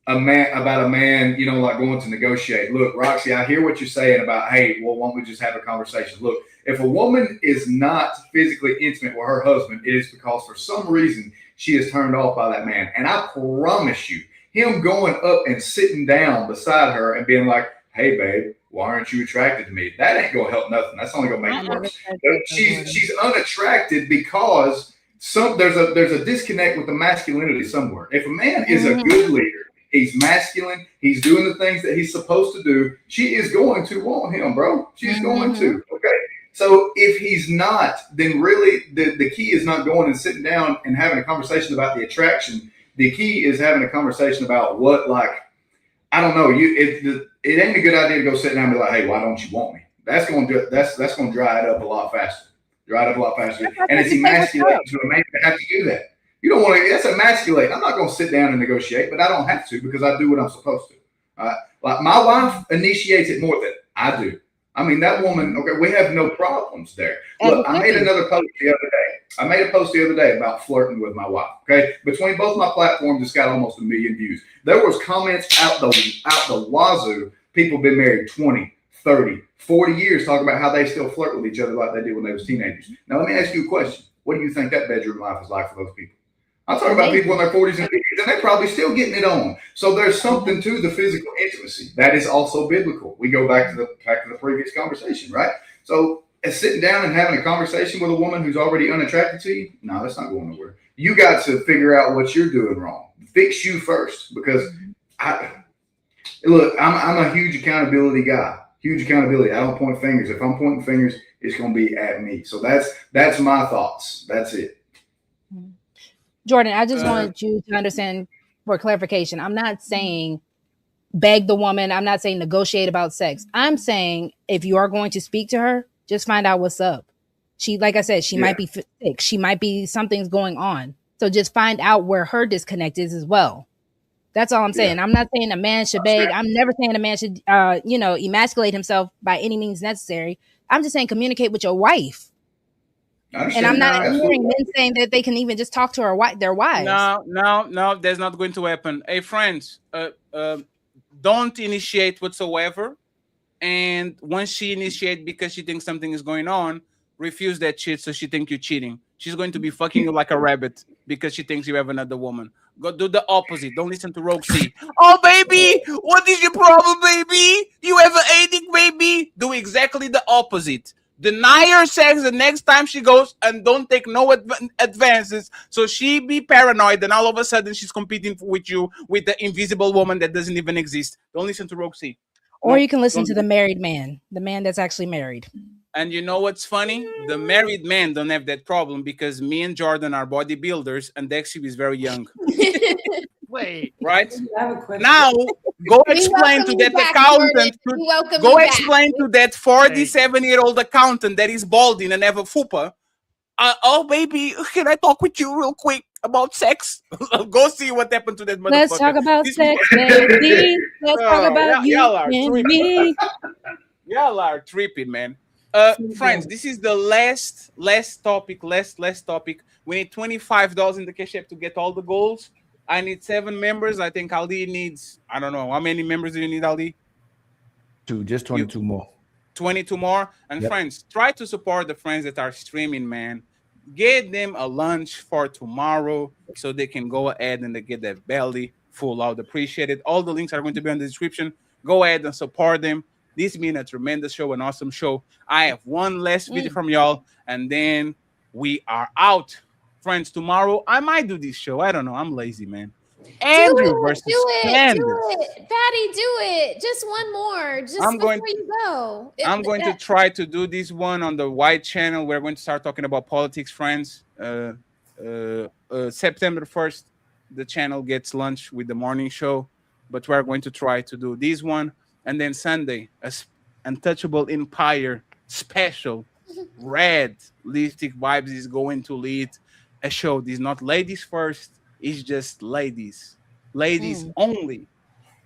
E: a man, you know, like going to negotiate. Look, Roxy, I hear what you're saying about, hey, well, why don't we just have a conversation? Look, if a woman is not physically intimate with her husband, it is because for some reason she is turned off by that man. And I promise you, him going up and sitting down beside her and being like, hey, babe, why aren't you attracted to me? That ain't going to help nothing. That's only going to make it worse. She's unattracted because there's a disconnect with the masculinity somewhere. If a man is a good leader, he's masculine, he's doing the things that he's supposed to do, she is going to want him, bro. She's going to. Okay. So if he's not, then really the key is not going and sitting down and having a conversation about the attraction. The key is having a conversation about what, like, I don't know. It ain't a good idea to go sit down and be like, hey, why don't you want me? That's going to dry it up a lot faster. And it's emasculating to a man to have to do that. You don't want to. That's emasculating. I'm not going to sit down and negotiate, but I don't have to because I do what I'm supposed to. Like my wife initiates it more than I do. I mean, that woman, okay, we have no problems there. Look, I made another post the other day. I made a post the other day about flirting with my wife, okay? Between both my platforms, it's got almost 1 million views. There was comments out the wazoo. People been married 20, 30, 40 years talking about how they still flirt with each other like they did when they was teenagers. Now, let me ask you a question. What do you think that bedroom life is like for those people? I'm talking about people in their 40s and 50s, and they're probably still getting it on. So there's something to the physical intimacy that is also biblical. We go back to the previous conversation, right? So sitting down and having a conversation with a woman who's already unattracted to you, no, that's not going nowhere. You got to figure out what you're doing wrong. Fix you first, because I'm a huge accountability guy. Huge accountability. I don't point fingers. If I'm pointing fingers, it's going to be at me. So that's my thoughts. That's it.
N: Jordan, I just want you to understand for clarification. I'm not saying beg the woman. I'm not saying negotiate about sex. I'm saying if you are going to speak to her, just find out what's up. She, like I said, she might be sick. She might be, something's going on. So just find out where her disconnect is as well. That's all I'm saying. I'm not saying a man should beg. I'm never saying a man should, emasculate himself by any means necessary. I'm just saying communicate with your wife. And I'm not hearing men saying that they can even just talk to their wives.
L: No, that's not going to happen. Hey, friends, don't initiate whatsoever. And once she initiates because she thinks something is going on, refuse that shit so she thinks you're cheating. She's going to be fucking you like a rabbit because she thinks you have another woman. Go do the opposite. Don't listen to Roxy. Oh, baby, what is your problem, baby? You have an headache, baby? Do exactly the opposite. Deny her sex the next time she goes and don't take no advances. So she be paranoid and all of a sudden she's competing with you with the invisible woman that doesn't even exist. Don't listen to Roxy.
N: Or you can listen to the married man, the man that's actually married.
L: And you know what's funny? The married men don't have that problem because me and Jordan are bodybuilders and Dexy is very young.
I: Wait.
L: Right? Now, go explain to that accountant. Go explain to that 47-year-old accountant that is balding and have a fupa. Oh, baby, can I talk with you real quick about sex? Go see what happened to that motherfucker.
N: Let's talk about sex, baby. Let's talk about you and me.
L: Y'all are tripping, man. Friends, this is the last topic. We need $25 in the cash app to get all the goals. I need 7 members. I think Ali needs, I don't know. How many members do you need, Ali?
D: 22 more.
L: 22 more. And friends, try to support the friends that are streaming, man. Get them a lunch for tomorrow so they can go ahead and they get that belly full. I would appreciate it. All the links are going to be in the description. Go ahead and support them. This has been a tremendous show, an awesome show. I have one last video from y'all, and then we are out. Friends, tomorrow I might do this show. I don't know. I'm lazy, man. Andrew versus Candace.
A: Do it. Patty, do it. Just one more. Just before you go.
L: I'm going to try to do this one on the White channel. We're going to start talking about politics, friends. September 1st, the channel gets lunch with the morning show, but we're going to try to do this one. And then Sunday, Untouchable Empire special. Red Lipstick Vibes is going to lead a show. This is not ladies first. It's just ladies. Ladies only.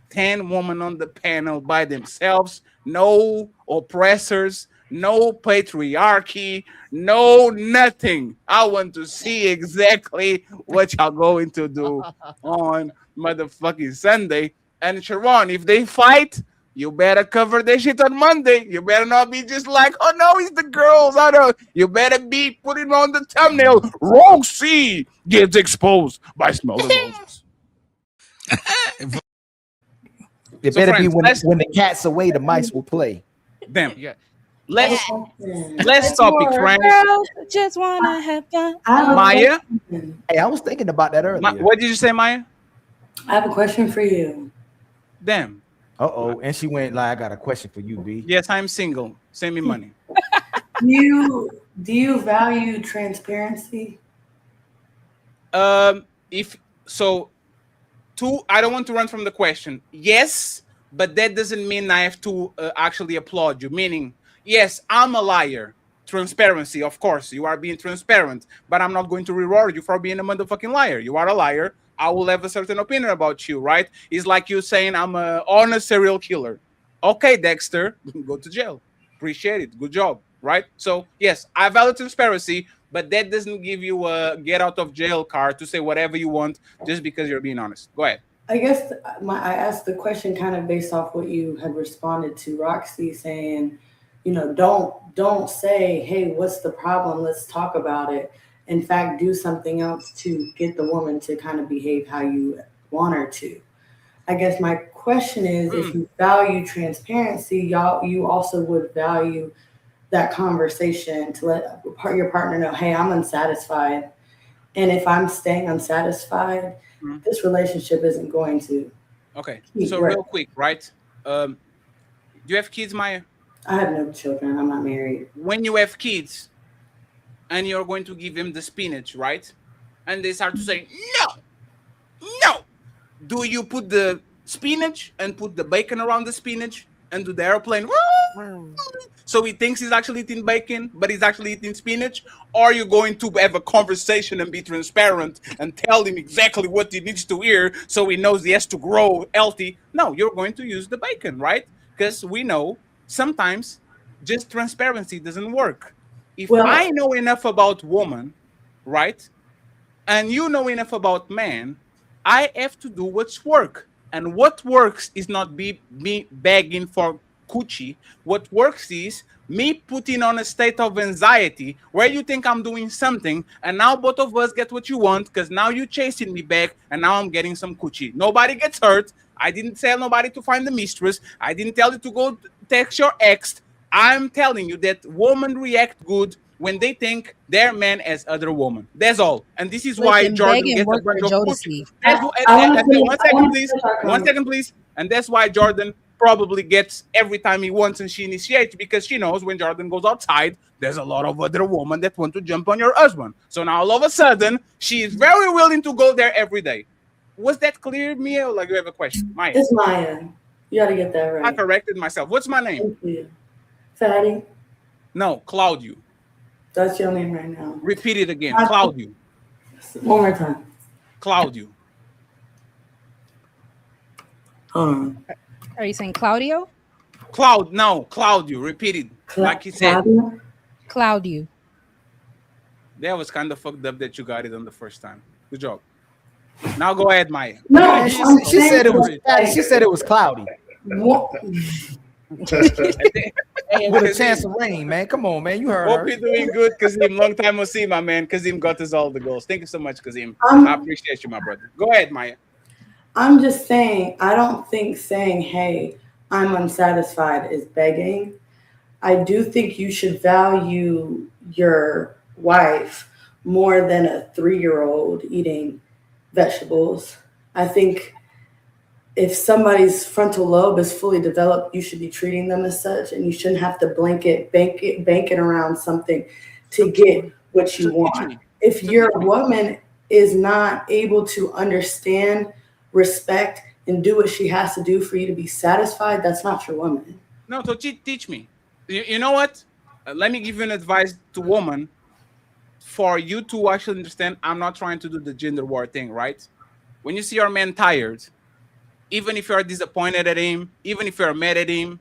L: 10 women on the panel by themselves. No oppressors. No patriarchy. No nothing. I want to see exactly what y'all going to do on motherfucking Sunday. And Sharon, if they fight, you better cover that shit on Monday. You better not be just like, oh no, it's the girls. I know. You better be putting on the thumbnail. Roxy gets exposed by Smell the Roses.
D: It better be when the cat's away, the mice will play.
L: Damn. Yeah. Let's topic, friends.
N: Girls just wanna have fun.
L: Maya?
D: Hey, I was thinking about that earlier.
L: What did you say, Maya?
G: I have a question for you.
L: Damn.
D: Uh-oh. And she went like, I got a question for you, B.
L: Yes, I'm single. Send me money.
G: Do you value transparency?
L: I don't want to run from the question. Yes, but that doesn't mean I have to actually applaud you. Meaning, yes, I'm a liar. Transparency, of course, you are being transparent, but I'm not going to reward you for being a motherfucking liar. You are a liar. I will have a certain opinion about you, right? It's like you saying I'm an honest serial killer. Okay, Dexter, go to jail. Appreciate it. Good job, right? So, yes, I value transparency, but that doesn't give you a get out of jail card to say whatever you want just because you're being honest. Go ahead.
G: I guess I asked the question kind of based off what you had responded to Roxy saying, don't say, hey, what's the problem? Let's talk about it. in fact, do something else to get the woman to kind of behave how you want her to. I guess my question is, if you value transparency, you also would value that conversation to let your partner know, hey, I'm unsatisfied. And if I'm staying unsatisfied, this relationship isn't going to.
L: Okay.
G: keep
L: So
G: growing.
L: real quick, right? Do you have kids, Maya?
G: I have no children. I'm not married.
L: When you have kids and you're going to give them the spinach, right? And they start to say, no. Do you put the spinach and put the bacon around the spinach and do the airplane? So he thinks he's actually eating bacon, but he's actually eating spinach? Or are you going to have a conversation and be transparent and tell him exactly what he needs to hear so he knows he has to grow healthy? No, you're going to use the bacon, right? Because we know sometimes just transparency doesn't work. If I know enough about woman, right, and you know enough about man, I have to do what's work. And what works is not me begging for coochie. What works is me putting on a state of anxiety where you think I'm doing something, and now both of us get what you want because now you're chasing me back, and now I'm getting some coochie. Nobody gets hurt. I didn't tell nobody to find the mistress. I didn't tell you to go text your ex. I'm telling you that women react good when they think their man as other woman. That's all. And this is why
N: Listen,
L: Jordan
N: begging
L: gets a
N: worked for
L: bunch of
N: Jodeci.
L: pussy. One second, please. And that's why Jordan probably gets every time he wants and she initiates, because she knows when Jordan goes outside, there's a lot of other women that want to jump on your husband. So now all of a sudden, she is very willing to go there every day. Was that clear, Mia? Or like you have a question? Maya.
G: It's Maya. You got to get that right.
L: I corrected myself. What's my name?
G: Thank you. Fatty.
L: No, Claudio.
G: That's your name right now.
L: Repeat it again. Claudio.
G: One more time.
L: Claudio.
G: Hold on.
N: Are you saying Claudio?
L: Claudio. Repeat it. Like he said.
N: Claudio.
L: That was kind of fucked up that you got it on the first time. Good job. Now go ahead, Maya.
D: No, she said it was. She said it was cloudy. With a chance of rain, man. Come on, man. You heard
L: Hope
D: her.
L: you're doing good, Kazim. Long time no see, my man. Kazim got us all the goals. Thank you so much, Kazim. I appreciate you, my brother. Go ahead, Maya.
G: I'm just saying, I don't think saying, hey, I'm unsatisfied is begging. I do think you should value your wife more than a 3-year-old eating vegetables. I think if somebody's frontal lobe is fully developed, you should be treating them as such, and you shouldn't have to bank it around something to get what you want. If your woman is not able to understand, respect, and do what she has to do for you to be satisfied, that's not your woman.
L: No, so teach me. You know what? Let me give you an advice to woman for you to actually understand. I'm not trying to do the gender war thing, right? When you see your man tired, even if you're disappointed at him, even if you're mad at him,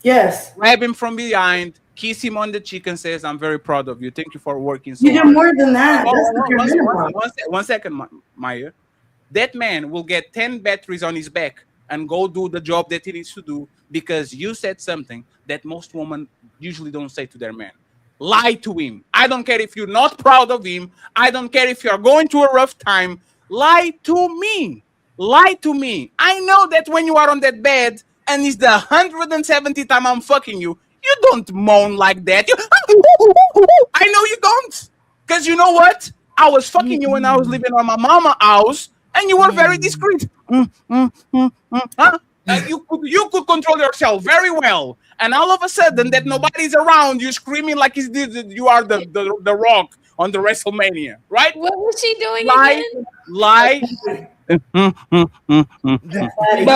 G: yes,
L: grab him from behind, kiss him on the cheek, and says, "I'm very proud of you. Thank you for working so
G: You
L: hard."
G: do more than that.
L: Oh,
G: That's not your minimum.
L: one second, Maya. That man will get 10 batteries on his back and go do the job that he needs to do because you said something that most women usually don't say to their man. Lie to him. I don't care if you're not proud of him. I don't care if you're going through a rough time. Lie to me. Lie to me. I know that when you are on that bed and it's the 170th time I'm fucking you, you don't moan like that. I know you don't. Because you know what? I was fucking you when I was living on my mama's house, and you were very discreet. Huh? You could control yourself very well. And all of a sudden, that nobody's around, you screaming like you are the Rock on the WrestleMania, right?
A: What was she doing
L: Lie,
A: again?
L: lie.
N: No,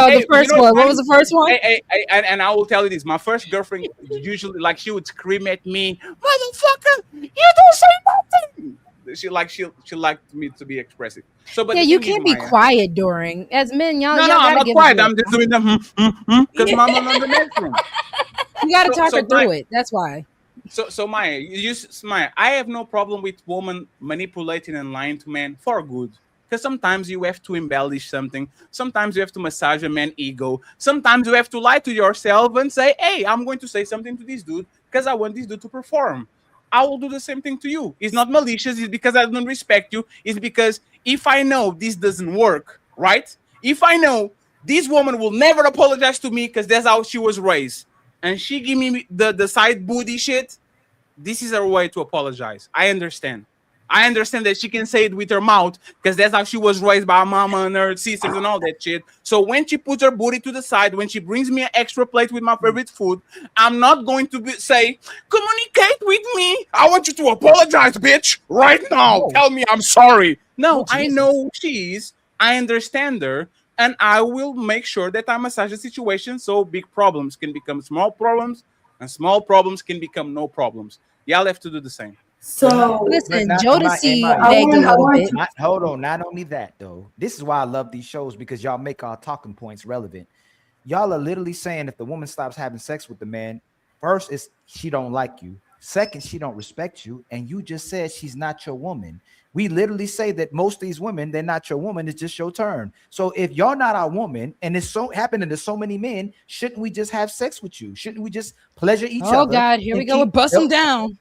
N: the first one. What was the first one?
L: And I will tell you this: my first girlfriend usually, like, she would scream at me, "Motherfucker, you don't say nothing." She liked me to be expressive. So, but
N: Yeah,
L: the
N: you
L: thing is,
N: can't be
L: Maya,
N: quiet during. As men, y'all,
L: No,
N: y'all
L: no,
N: gotta
L: I'm not
N: give
L: quiet.
N: us
L: I'm just doing the because mama on the next room.
N: You gotta talk her through
L: Maya,
N: it. That's why.
L: So Maya, Maya, I have no problem with women manipulating and lying to men for good. Because sometimes you have to embellish something. Sometimes you have to massage a man's ego. Sometimes you have to lie to yourself and say, "Hey, I'm going to say something to this dude because I want this dude to perform." I will do the same thing to you. It's not malicious. It's because I don't respect you. It's because if I know this doesn't work, right? If I know this woman will never apologize to me because that's how she was raised, and she give me the side booty shit, this is her way to apologize. I understand. I understand that she can say it with her mouth because that's how she was raised by her mama and her sisters and all that shit. So when she puts her booty to the side, when she brings me an extra plate with my favorite food, I'm not going to say, communicate with me. I want you to apologize, bitch, right now.
D: No.
L: Tell me I'm sorry. No,
D: Oh,
L: I
D: Jesus.
L: know who she is. I understand her. And I will make sure that I massage the situation so big problems can become small problems and small problems can become no problems. Y'all have to do the same.
G: So
N: Listen,
D: Not-
N: Jodeci
D: am I-
N: begged a little bit.
D: Hold on. Not only that, though. This is why I love these shows, because y'all make our talking points relevant. Y'all are literally saying if the woman stops having sex with the man, first is she don't like you. Second, she don't respect you. And you just said she's not your woman. We literally say that most of these women, they're not your woman. It's just your turn. So if you're not our woman, and it's so happening to so many men, shouldn't we just have sex with you? Shouldn't we just pleasure each other?
N: Oh God, here we
D: and
N: go. We're
D: keep-
N: busting down.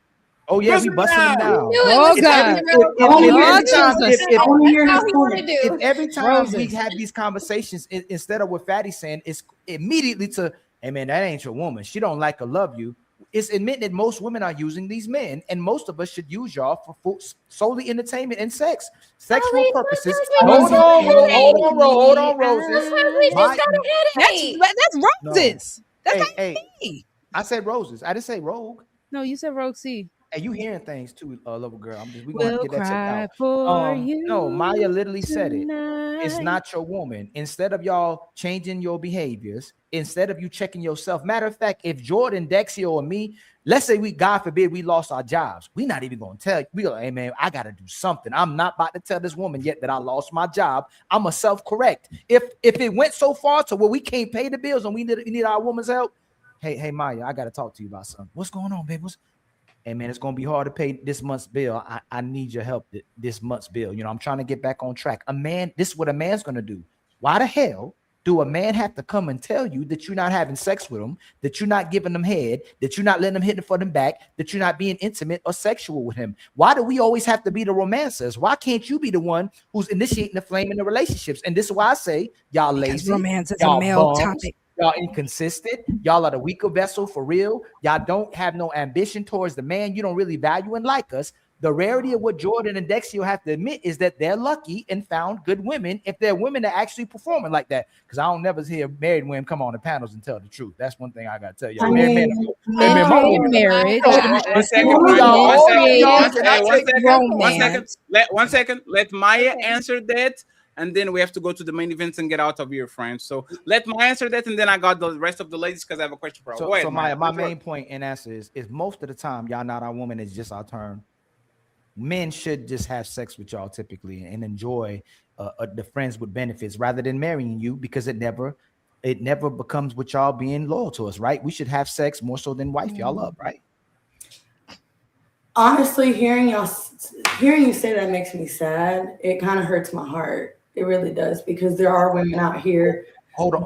D: Oh yeah, we busting them down.
N: Oh
D: If
N: God.
D: every-
N: Oh, Jesus.
D: if every time we
N: Roses.
D: have these conversations, instead of what Fatty's saying, it's immediately to, hey man, that ain't your woman. She don't like or love you. It's admitting that most women are using these men, and most of us should use y'all for solely entertainment and sex, sexual purposes. Hold on, Roses. My-
N: That's roses. That's
D: hey, I said roses. I didn't say rogue.
N: No, you said Rogue C.
D: Hey, you hearing things too, little girl. We
N: We'll
D: gonna get that checked
N: cry
D: out.
N: for you
D: No, Maya literally said it. It's
N: tonight.
D: not your woman. Instead of y'all changing your behaviors, instead of you checking yourself. Matter of fact, if Jordan, Dexio, or me, let's say we, God forbid, we lost our jobs, we're not even gonna tell you. We go, hey man, I gotta do something. I'm not about to tell this woman yet that I lost my job. I'm a self-correct. If it went so far to where we can't pay the bills and we need our woman's help, hey Maya, I gotta talk to you about something. What's going on, babe? Hey man, it's gonna be hard to pay this month's bill. I need your help this month's bill. You know, I'm trying to get back on track. A man, this is what a man's gonna do. Why the hell do a man have to come and tell you that you're not having sex with him, that you're not giving them head, that you're not letting them hit for them back, that you're not being intimate or sexual with him? Why do we always have to be the romancers? Why can't you be the one who's initiating the flame in the relationships? And this is why I say y'all lazy,
N: romance is
D: y'all
N: a male
D: bums,
N: topic.
D: y'all inconsistent, y'all are the weaker vessel for real. Y'all don't have no ambition towards the man. You don't really value and like us. The rarity of what Jordan and Dexio have to admit is that they're lucky and found good women if they're women that actually performing like that. Because I don't never hear married women come on the panels and tell the truth. That's one thing I gotta tell you.
N: I
D: Married
N: mean,
D: men,
N: marriage.
L: One second. Let Maya answer that, and then we have to go to the main events and get out of here, friends. So let Maya answer that, and then I got the rest of the ladies because I have a question for her. Go ahead,
D: So Maya, my
L: Go for it.
D: main point and answer is most of the time y'all not our woman, is just our turn. Men should just have sex with y'all typically and enjoy the friends with benefits rather than marrying you, because it never becomes with y'all being loyal to us, right? We should have sex more so than wife y'all up, right?
G: Honestly, hearing you say that makes me sad. It kind of hurts my heart. It really does, because there are women out here.
D: Hold on.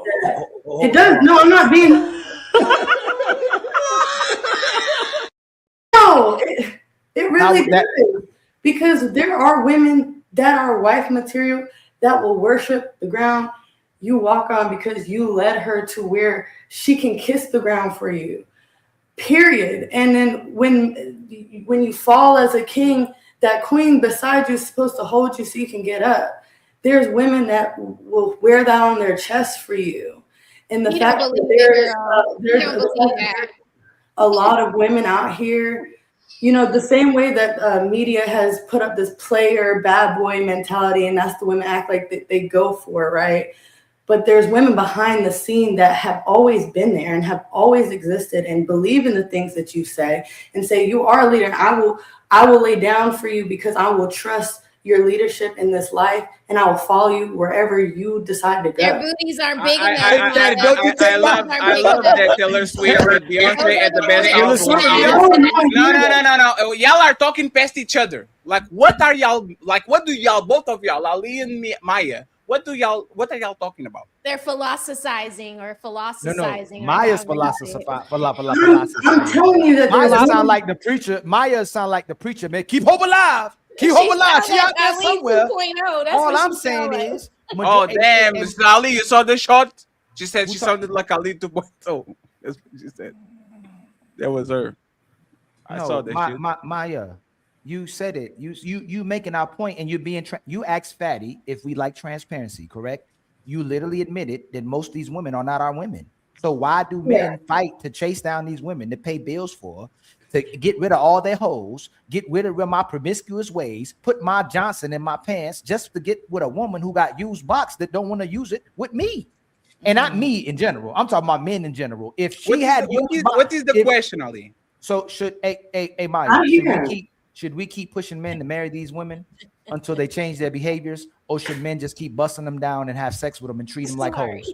G: It does. No, I'm not being. No, it really does. Because there are women that are wife material that will worship the ground you walk on because you led her to where she can kiss the ground for you. Period. And then when you fall as a king, that queen beside you is supposed to hold you so you can get up. There's women that will wear that on their chest for you. And the fact that there's a lot of women out here, you know, the same way that media has put up this player bad boy mentality, and that's the women act like they go for, right? But there's women behind the scene that have always been there and have always existed and believe in the things that you say and say, you are a leader. And I will lay down for you because I will trust your leadership in this life, and I will follow you wherever you decide to go.
A: Their booties are big enough.
L: I love that Taylor Swift with Beyonce at the best No. Y'all are talking past each other. Like, what are y'all, like, what do y'all, both of y'all, Ali and Maya, What are y'all talking about?
A: They're philosophizing or
D: No,
A: philosophizing.
D: Maya's
A: or however you say
D: philosophy.
G: I'm telling you that
D: Maya
G: there's
D: sound like the preacher. Maya sound like the preacher, man. Keep hope alive. Keep
A: She
D: hope alive.
A: sound
D: She
A: like
D: out there
A: Ali
D: somewhere.
A: 2.0. That's
D: All
A: what
D: I'm
A: she
D: saying
A: sound like.
D: is,
L: Oh damn, Mr. Ali, you saw the shot? She said she sounded like Ali 2.0. That's what she said. That was her. I saw that shit.
D: Maya, you said it. You making our point, and you're being. You asked Fatty if we like transparency, correct? You literally admitted that most of these women are not our women. So why do men fight to chase down these women to pay bills for, to get rid of all their hoes, get rid of my promiscuous ways, put my Johnson in my pants just to get with a woman who got used box that don't want to use it with me? And not me in general. I'm talking about men in general. If she
L: what is the question, Ali?
D: So should Maya, should we keep pushing men to marry these women until they change their behaviors, or should men just keep busting them down and have sex with them and treat them like hoes?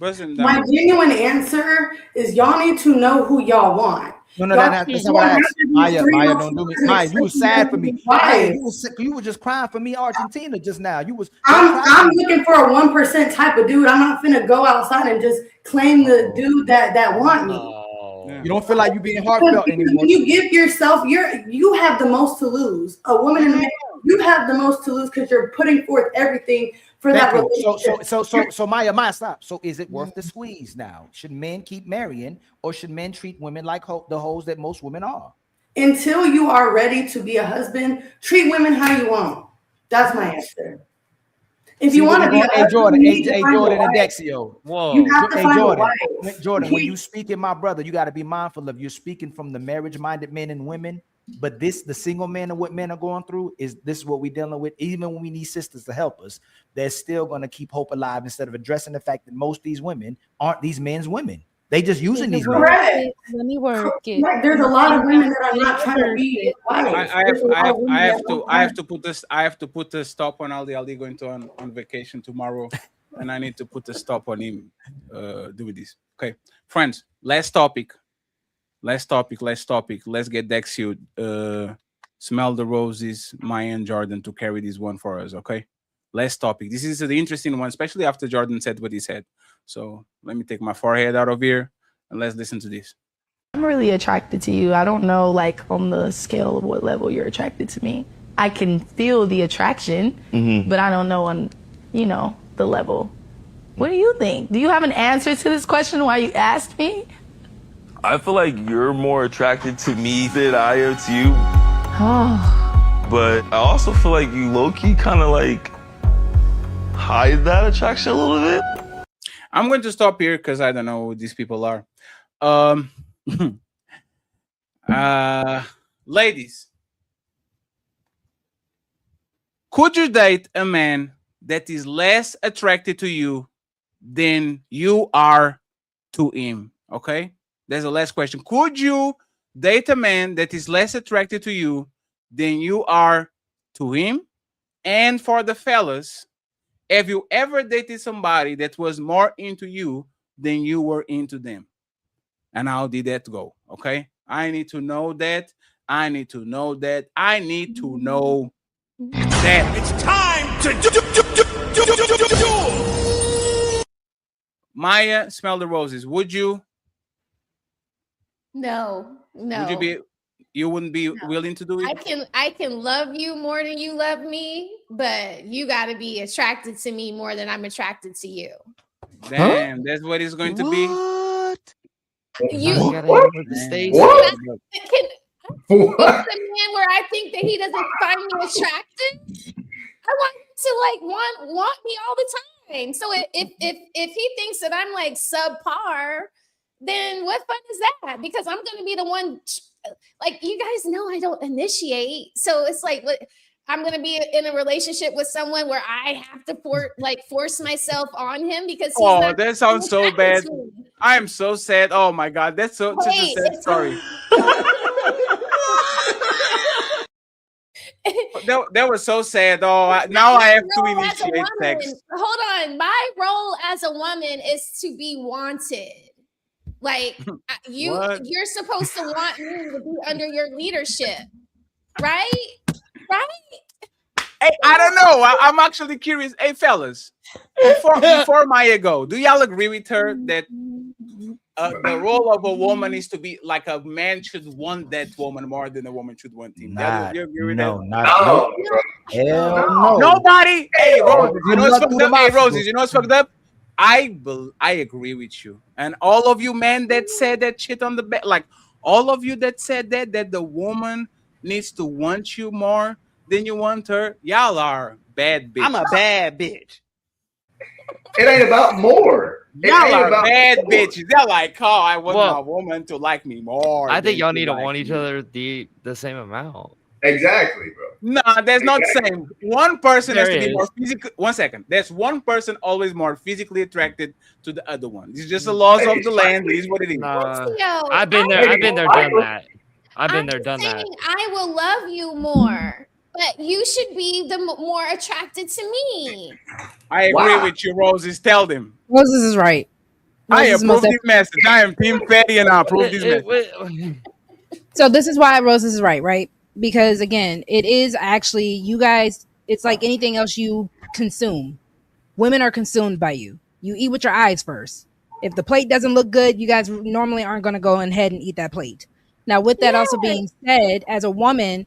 G: My genuine answer is y'all need to know who y'all want.
D: No, that's not what I asked. Maya, don't do me. Maya, you was sad for me. Maya, you were just crying for me, Argentina, just now.
G: I'm looking for a 1% type of dude. I'm not finna go outside and just claim the dude that want me.
D: You don't feel like you being heartfelt anymore.
G: When you give yourself, you have the most to lose. A woman and a man, you have the most to lose because you're putting forth everything for that relationship.
D: So Maya, stop. So is it worth the squeeze now? Should men keep marrying, or should men treat women like the hoes that most women are?
G: Until you are ready to be a husband, treat women how you want. That's my answer. If you want to be a
D: Jordan,
G: husband, you need to find a
D: Jordan and
G: wife.
D: Dexio.
I: Whoa.
G: You have to find a wife.
D: Jordan, when you speaking, my brother, you got to be mindful of you're speaking from the marriage-minded men and women. But the single men and what men are going through is what we're dealing with. Even when we need sisters to help us, they're still going to keep hope alive instead of addressing the fact that most of these women aren't these men's women. They just using these men.
G: Correct.
P: Let me work it.
G: Like, there's a lot of women that are not trying to be wives.
L: I have to put this. I have to put a stop on Ali. Ali going to on vacation tomorrow, and I need to put a stop on him doing this. Okay, friends. Last topic. Let's get Dexio, Smell the Roses, Maya and Jordan to carry this one for us. Okay, last topic. This is the interesting one, especially after Jordan said what he said. So let me take my forehead out of here and let's listen to this.
K: I'm really attracted to you. I don't know, like, on the scale of what level you're attracted to me. I can feel the attraction, but I don't know on, the level. What do you think? Do you have an answer to this question why you asked me?
V: I feel like you're more attracted to me than I am to you.
K: Oh.
V: But I also feel like you low-key kind of like hide that attraction a little bit.
L: I'm going to stop here because I don't know who these people are. Ladies, could you date a man that is less attracted to you than you are to him? Okay, there's a last question. Could you date a man that is less attracted to you than you are to him? And for the fellas, have you ever dated somebody that was more into you than you were into them? And how did that go? Okay, I need to know that. I need to know that. I need to know that.
J: It's time to do.
L: Maya, Smell the Roses. Would you?
A: No.
L: Would you be? You wouldn't be willing to do it?
A: I can love you more than you love me, but you got to be attracted to me more than I'm attraced to you.
L: Damn, that's what it's going to be.
A: You
L: What?
A: the man where I think that he doesn't find me attractive. I want him to want me all the time. So if he thinks that I'm like subpar, then what fun is that? Because I'm gonna be the one. Like, you guys know I don't initiate, so it's like I'm gonna be in a relationship with someone where I have to force myself on him because he's not
L: that sounds so bad. I am so sad. Oh my god, that's such a sad story. That was so sad. Oh, now I have to initiate sex.
A: Hold on, my role as a woman is to be wanted. Like you're supposed to want me to be under your leadership, right?
L: Hey, I don't know. I'm actually curious. Hey, fellas, before Maya go, do y'all agree with her that the role of a woman is to be like a man should want that woman more than a woman should want him?
D: Not,
L: Do you agree with
D: no,
L: that?
D: not no. Hell no.
L: Nobody. Hey, Roses, you know what's
D: Good luck
L: fucked
D: to
L: up?
D: the
L: Hey,
D: hospital.
L: Roses, you know what's fucked up? I agree with you, and all of you men that said that shit on the bed, like all of you that said that the woman needs to want you more than you want her, y'all are bad bitches.
T: I'm a bad bitch.
E: It ain't about more. It
L: Y'all
E: ain't
L: are
E: about
L: bad
E: more.
L: bitches. They're like, oh, I want
I: Well,
L: my woman to like me more.
I: I think
L: than
I: y'all
L: she
I: need to
L: like
I: want each
L: me."
I: other the same amount.
E: Exactly, bro.
L: Nah, there's not the same. One person has
I: There
L: to be more
I: is.
L: physically. 1 second. There's one person always more physically attracted to the other one. It's just the laws of the land. It is what it is.
A: Yo,
I: I've been there. I've been there, done that. I've been there, done that.
A: saying I will love you more, but you should be the more attracted to me.
L: I agree with you, Roses. Tell them.
N: Roses is right.
L: I
N: Roses is
L: approve
N: most
L: this message. I am Team Petty and I approve this message.
N: So this is why Roses is right? Because again, it is actually you guys. It's like anything else you consume. Women are consumed by you. You eat with your eyes first. If the plate doesn't look good, you guys normally aren't going to go ahead and eat that plate. Now, with that also being said, as a woman,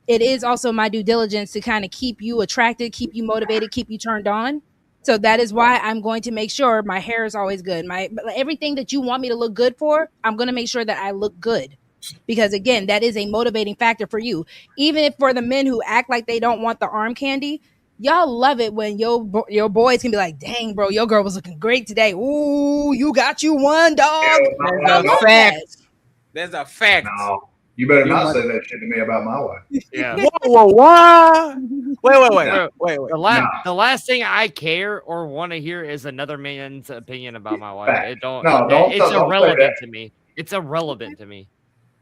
N: it is also my due diligence to kind of keep you attracted, keep you motivated, keep you turned on. So that is why I'm going to make sure my hair is always good. My everything that you want me to look good for, I'm going to make sure that I look good. Because again, that is a motivating factor for you. Even if for the men who act like they don't want the arm candy, y'all love it when your boys can be like, dang, bro, your girl was looking great today. Ooh, you got you one, dog.
L: There's a fact. There's a fact.
E: No, you better not say that shit to me about my wife.
I: Yeah.
L: Whoa. Wait.
I: The last thing I care or want to hear is another man's opinion about my wife.
E: Fact.
I: It don't.
E: No, don't
I: It's
E: say
I: irrelevant
E: that.
I: to me. It's irrelevant to me.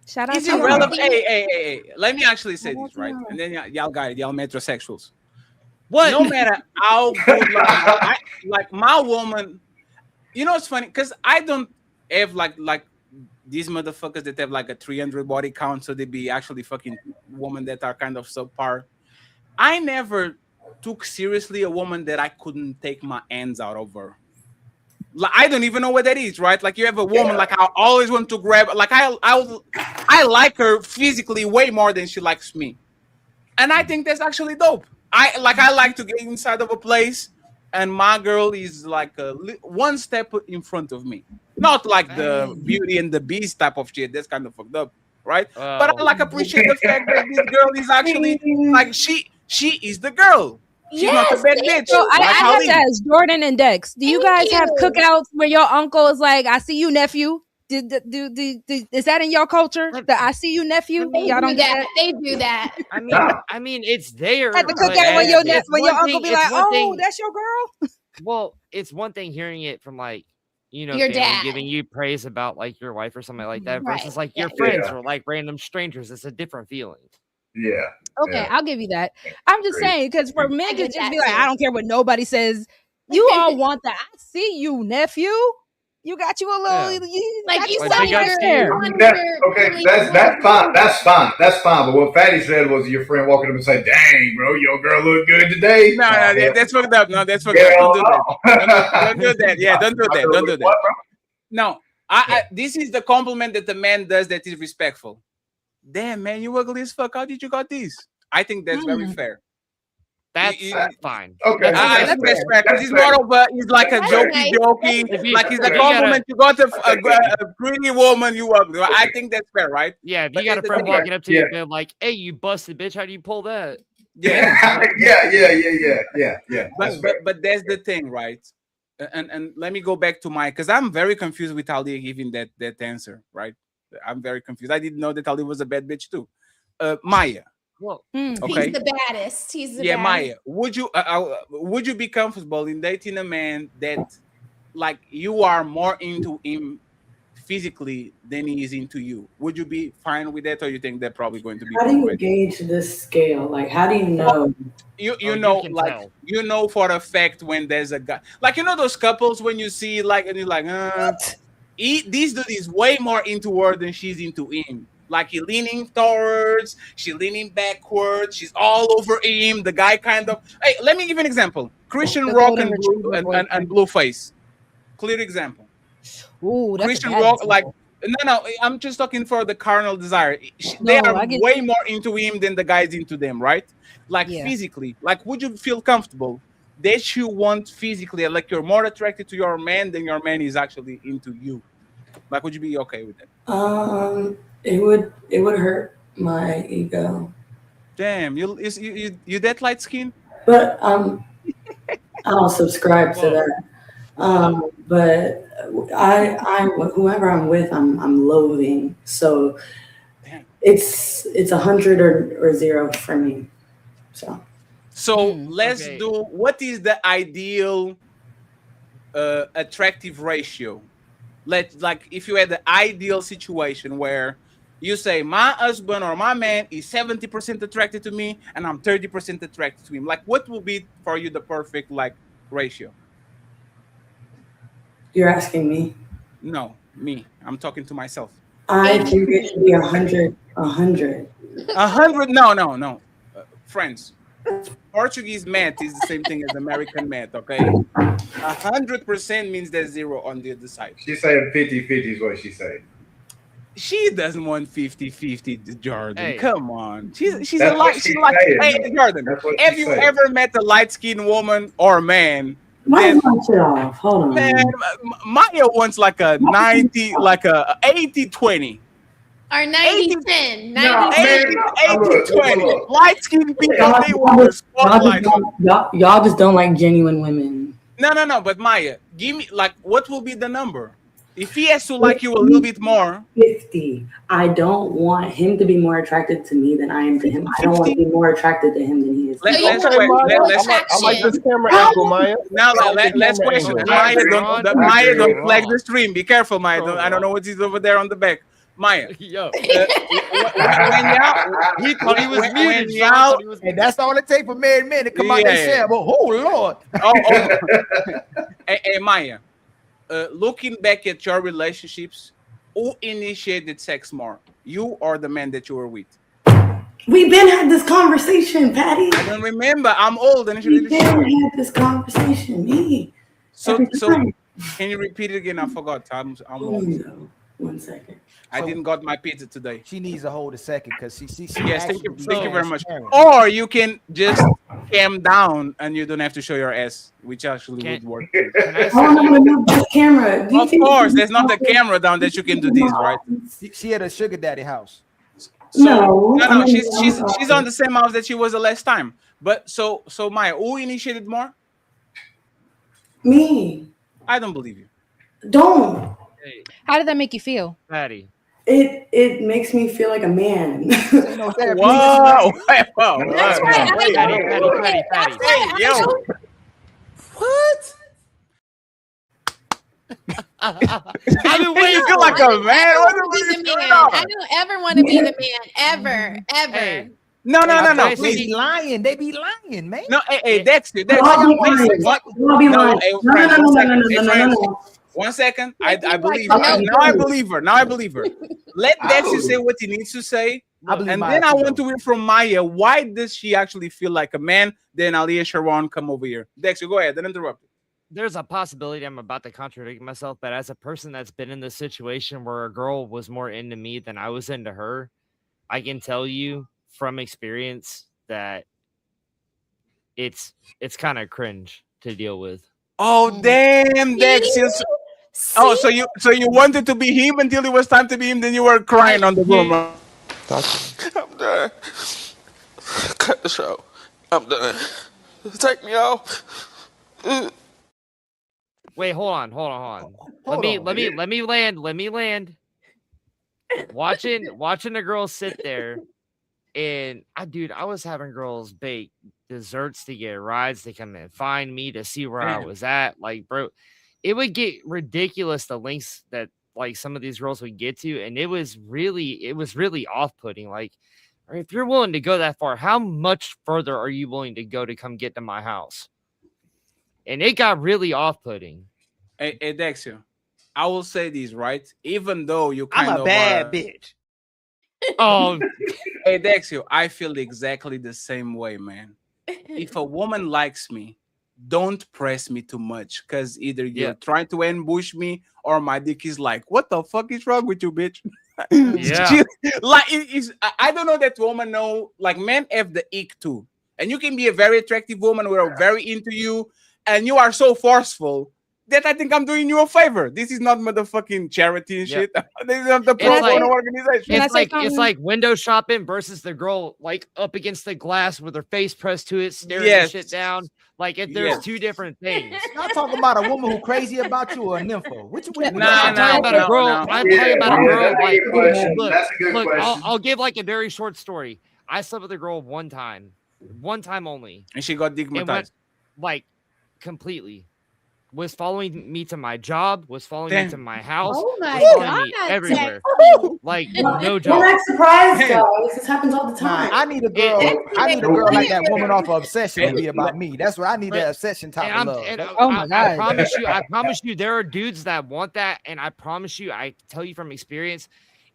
N: Shout out
L: It's
N: to you.
L: irrelevant. Hey. Let me actually say this, right? And then y'all got it. Y'all metrosexuals.
I: What?
L: No matter how good, like my woman, you know, it's funny because I don't have like these motherfuckers that have like a 300 body count, so they be actually fucking women that are kind of subpar. I never took seriously a woman that I couldn't take my hands out of her. Like, I don't even know what that is, right? Like you have a woman, like I always want to grab, like I like her physically way more than she likes me, and I think that's actually dope. I like to get inside of a place, and my girl is like one step in front of me. Not like the Beauty and the Beast type of shit. That's kind of fucked up, right? But I like appreciate the fact that this girl is actually like she is the girl. She's not a bad bitch.
N: So I
L: like
N: have
L: Holly.
N: to ask Jordan and Dex, do you guys have cookouts where your uncle is like, I see you, nephew? Is that in your culture? The I see you, nephew?
A: They
N: Y'all
A: do
N: don't get
A: that.
N: that?
A: They do that.
I: I mean, it's there.
N: At the
I: but
N: cookout when your
I: it's
N: when your
I: one
N: uncle
I: thing-
N: be
I: it's
N: like,
I: one
N: oh,
I: thing-
N: that's your girl?
I: Well, it's one thing hearing it from like, you know,
A: Your
I: family
A: dad.
I: giving you praise about like your wife or something like that
A: Right.
I: versus like your
A: Yeah.
I: friends
E: Yeah.
I: or like random strangers. It's a different feeling.
E: Yeah.
N: Okay,
E: Yeah.
N: I'll give you that. I'm just
E: Agreed.
N: saying, because for men
A: I
N: to
A: get
N: just
A: that
N: be like,
A: too.
N: I don't care what nobody says. You all want that. I see you, nephew. You got you a little,
I: Yeah.
N: you
A: Like
N: got
A: you
N: you
I: But
A: saw
I: you got
N: something
I: to-
N: there.
E: That's fine. That's fine. But what Fatty said was your friend walking up and say, "Dang, bro, your girl look good today."
L: No, that's fucked up. No, that's fucked up. Don't do that. Don't do that. Yeah, don't do that. Don't do that. No, I this is the compliment that the man does that is respectful. Damn, man, you ugly as fuck. How did you got this? I think that's very fair.
I: That's fine.
E: Okay.
L: I think that's fair because he's more of a, he's like a
A: That's
L: jokey,
A: nice.
L: jokey, like he's a
I: if you
L: compliment. You got a pretty woman, you ugly. I think that's fair, right?
I: Yeah, if you
L: But
I: got a
L: it's
I: friend
L: the-
I: walking up to you
E: Yeah.
I: and being like, "Hey, you busted bitch, how do you pull that?"
L: Yeah.
E: Yeah. That's fair.
L: But that's the thing, right? And let me go back to my, because I'm very confused with Ali giving that answer, right? I'm very confused. I didn't know that Ali was a bad bitch too. Maya.
I: Well,
L: Okay.
A: He's the baddest. He's the
L: Yeah,
A: baddest.
L: Maya, would you be comfortable in dating a man that, like, you are more into him physically than he is into you? Would you be fine with that, or you think they're probably going to be?
G: How do you
L: problematic?
G: gauge this scale? Like, how do you know?
L: You know,
I: can
L: like
I: tell.
L: you know for a fact when there's a guy, like, you know those couples when you see like, and you're like, this dude is way more into her than she's into him. Like he leaning towards, she leaning backwards, she's all over him. The guy kind of. Hey, let me give you an example. Christian
N: The
L: Rock
N: golden
L: and Blue
N: retriever
L: and
N: boyfriend.
L: Blueface. Clear example.
N: Ooh, that's a
L: Christian
N: bad
L: Rock, like
N: example.
L: no, I'm just talking for the carnal desire. They
N: No,
L: are
N: I get
L: way
N: you.
L: more into him than the guys into them, right? Like
N: Yeah.
L: physically, like would you feel comfortable that you want physically, like you're more attracted to your man than your man is actually into you? Like, would you be okay with that?
G: It would hurt my ego,
L: Damn, you that light skin?
G: but I don't subscribe to that. But I whoever I'm with, I'm loathing. So it's 100 or 0 for me.
L: So let's do, what is the ideal attractive ratio? Like if you had the ideal situation where you say my husband or my man is 70% attracted to me and I'm 30% attracted to him. Like what will be for you the perfect like ratio?
G: You're asking me.
L: No, me. I'm talking to myself.
G: I think it should be 100.
L: 100? No. Friends. Portuguese math is the same thing as American math, okay? 100% means there's 0 on the other side.
E: She's saying 50-50 is what she said.
L: She doesn't want 50-50, Jordan.
I: Hey.
L: Come on. She's
E: That's
L: a
E: what
L: light.
E: she's
L: She's like,
E: saying,
L: hey,
E: though.
L: Jordan,
E: That's what
L: have
E: she's
L: you
E: saying.
L: ever met a light-skinned woman or man?
G: Why is my shit off? Hold on.
L: Man, Maya wants like a 90, like a 80-20.
A: Or 90-10.
E: No,
L: 80-20. Light-skinned people, they want the spotlight.
G: Y'all just don't like genuine women.
L: No. But Maya, give me like what will be the number? If he has to like you a little bit more.
G: 50. I don't want him to be more attracted to me than I am to him. I don't want to be more attracted to him than he is.
L: Let's
U: I like this camera angle, Maya.
L: Now let's question. Maya, don't flag
I: wrong.
L: the stream. Be careful, Maya. I don't know what is over there on the back. Maya.
I: Yo.
L: When y'all,
I: He thought he was
L: when
I: muted. John
L: y'all,
I: thought he was
D: And that's all it takes for married men to come out
L: Yeah.
D: and say, well, oh Lord.
L: Hey, Maya, looking back at your relationships, who initiated sex more? You or the man that you were with?
G: We've been had this conversation, Patty.
L: I don't remember. I'm old and
G: We've been had this conversation. Me.
L: So
G: Every time.
L: can you repeat it again? I forgot. I'm old.
G: 1 second.
L: I didn't got my pizza today.
D: She needs to hold a second because she
L: Yes, thank you
D: actually
L: very much.
D: transparent.
L: Or you can just cam down and you don't have to show your ass, which actually would work.
G: I want to move this camera. Do you
L: Of
G: think-
L: course, there's not a camera down that you can do this, right?
D: She had a sugar daddy house.
G: No,
L: She's on the same house that she was the last time. But so Maya, who initiated more?
G: Me.
L: I don't believe you.
G: Don't.
N: How did that make you feel?
I: Patty.
G: It makes me feel like a man.
L: Whoa! Whoa!
G: That's right.
I: Patty.
L: Hey, yo!
G: What?
I: I've been waiting.
L: You feel like a man?
A: I don't ever want to be the man. Ever.
L: No.
D: They be lying. They be lying, man.
L: No, hey, Dexter.
G: Y'all be lying. Y'all be lying. No.
L: 1 second. I believe
G: like,
L: her.
G: no.
L: Now I believe her. Let Dexter say what he needs to say.
D: believe
L: And
D: Maya
L: then I
D: too,
L: want to hear from Maya. Why does she actually feel like a man? Then Aliyah Sharon come over here. Dexter, go ahead. Don't interrupt.
I: There's a possibility I'm about to contradict myself, but as a person that's been in this situation where a girl was more into me than I was into her, I can tell you from experience that it's kind of cringe to deal with.
L: Oh damn, Dexter. Oh, so you wanted to be him until it was time to be him, then you were crying on the room.
M: I'm done. Cut the show. I'm done. Take me off.
I: Wait, hold on. Let me land. Watching the girls sit there, and I was having girls bake desserts to get rides to come and find me to see where I was at. Like, bro, it would get ridiculous the lengths that like some of these girls would get to, and it was really off-putting. Like, if you're willing to go that far, how much further are you willing to go to come get to my house? And it got really off-putting.
L: Hey, Dexter, I will say this, right? Even though you kind
C: I'm
L: of
C: a bad bitch.
I: Oh,
L: Hey, Dexio, I feel exactly the same way, man. If a woman likes me, don't press me too much, because either you're trying to ambush me or my dick is like, what the fuck is wrong with you, bitch?
I: Yeah.
L: Like, I don't know that woman know, like, men have the ick too. And you can be a very attractive woman, we're very into you, and you are so forceful that I think I'm doing you a favor. This is not motherfucking charity and shit. This is not the pro bono organization.
I: It's like window shopping versus the girl like up against the glass with her face pressed to it, staring
L: Yes.
I: the shit down. Like there's
L: Yes.
I: two different things.
D: Not talking about a woman who crazy about you or a nympho. Which
I: I'm talking about a girl. I'm talking about a girl. Like, look. I'll give like a very short story. I slept with a girl one time only,
L: and she got digmatized.
I: Went, like completely. Was following me to my job. Was following me to my house.
A: Oh my
I: was following me
A: God,
I: everywhere. Like no joke.
G: We're not surprised, guys. This happens all the time.
D: I need a girl. I need a girl like that woman off of Obsession to be about me. That's what I need. That Obsession type of love.
I: I promise you, there are dudes that want that, and I promise you, I tell you from experience,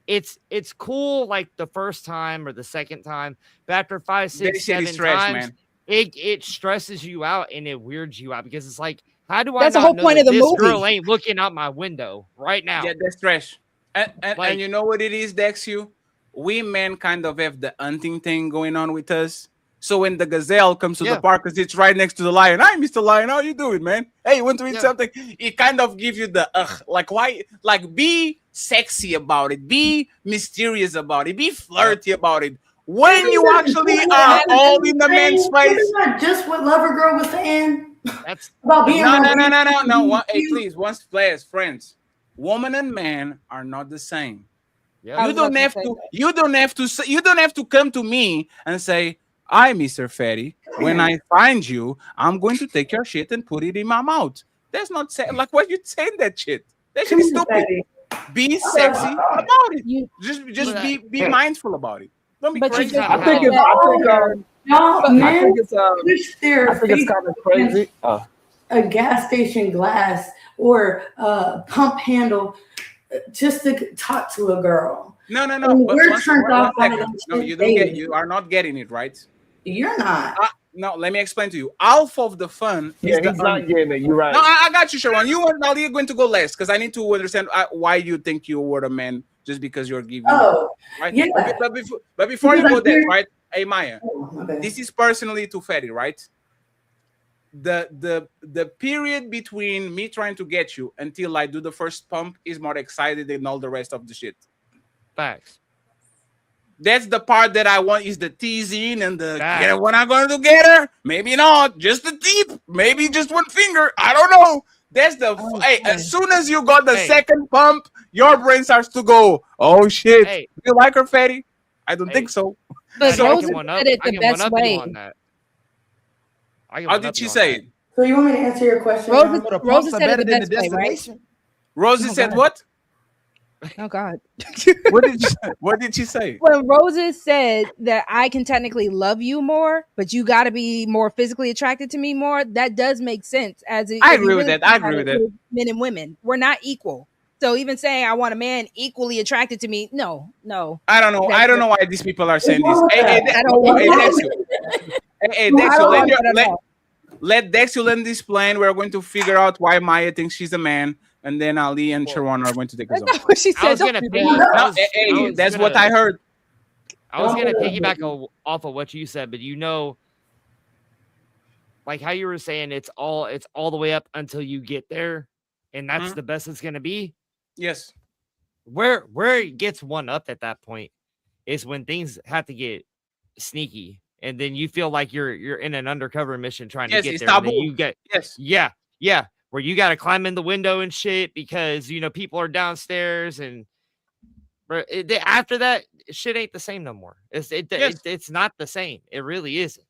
I: it's cool like the first time or the second time, but after 5, 6, 7 times, it stresses you out and it weirds you out because it's like, how do I
N: That's the
I: not
N: whole
I: know
N: point
I: that
N: of the
I: this
N: movie.
I: girl ain't looking out my window right now?
L: Yeah, that's trash. And you know what it is, Dexu? We men kind of have the hunting thing going on with us. So when the gazelle comes to the park, because it's right next to the lion. Hi, Mr. Lion, how you doing, man? Hey, you want to eat something? It kind of gives you the like why? Like be sexy about it, be mysterious about it, be flirty about it. When you actually are all in the man's face.
G: Isn't that just what Lover Girl was saying?
I: That's
G: about being
L: no. Hey, please, once players, friends, woman and man are not the same.
I: Yeah.
L: You don't have to come to me and say, "Hi, Mr. Fatty. When I find you, I'm going to take your shit and put it in my mouth." That's not like what you saying that shit. That shit is stupid. Be sexy about it. Just be mindful about it. Don't be crazy.
G: I think it's push their face
U: kind of crazy.
G: a gas station glass or a pump handle just to talk to a girl.
L: No.
G: And
L: But
G: we're
L: one
G: turned off by
L: second.
G: that
L: No,
G: shit
L: you are not getting it right.
G: You're not.
L: No, let me explain to you. Half of the fun is
U: Yeah, he's not getting it. You're right.
L: No, I got you, Sharon. You and Ali are going to go last because I need to understand why you think you were a man just because you're giving. Right?
G: Yeah.
L: But before you
G: Because
L: go there,
G: I'm
L: right? Hey, Maya,
G: okay.
L: this is personally to Fatty, right? The period between me trying to get you until I do the first pump is more excited than all the rest of the shit.
I: Facts.
L: That's the part that I want is the teasing and the when I'm going to get her. Maybe not, just the tip, maybe just one finger. I don't know. That's the hey. As soon as you got the second pump, your brain starts to go, "Oh shit, do you like her, Fatty?" I don't think so.
N: But
L: So-
N: Rosa said it the best way.
L: How did she say it?
G: So you want me to answer your question?
N: Rosa said it the best way, right?
L: Rosie
N: Oh,
L: said
N: God.
L: what?
N: Oh God.
L: What did she say?
N: When Rosa said that I can technically love you more, but you got to be more physically attracted to me more, that does make sense.
L: I
N: if you
L: agree with
N: really
L: that. I
N: think
L: agree
N: about
L: with
N: it,
L: that.
N: Men and women, we're not equal. So even saying I want a man equally attracted to me, no.
L: I don't know. I don't know why these people are saying this. Hey,
N: I don't want
L: Dexio, let Dexio land this plane. We're going to figure out why Maya thinks she's a man, and then Ali and Sharon are going to take us on.
N: what she
I: I was gonna
L: That's what I heard.
I: I was gonna piggyback off of what you said, but like how you were saying, it's all the way up until you get there, and that's the best it's gonna be.
L: Yes.
I: Where it gets one up at that point is when things have to get sneaky, and then you feel like you're in an undercover mission trying to get
L: it's
I: there. And then
L: taboo.
I: you get
L: Yes.
I: yeah, where you got to climb in the window and shit because people are downstairs, and after that, shit ain't the same no more. It's not the same. It really isn't.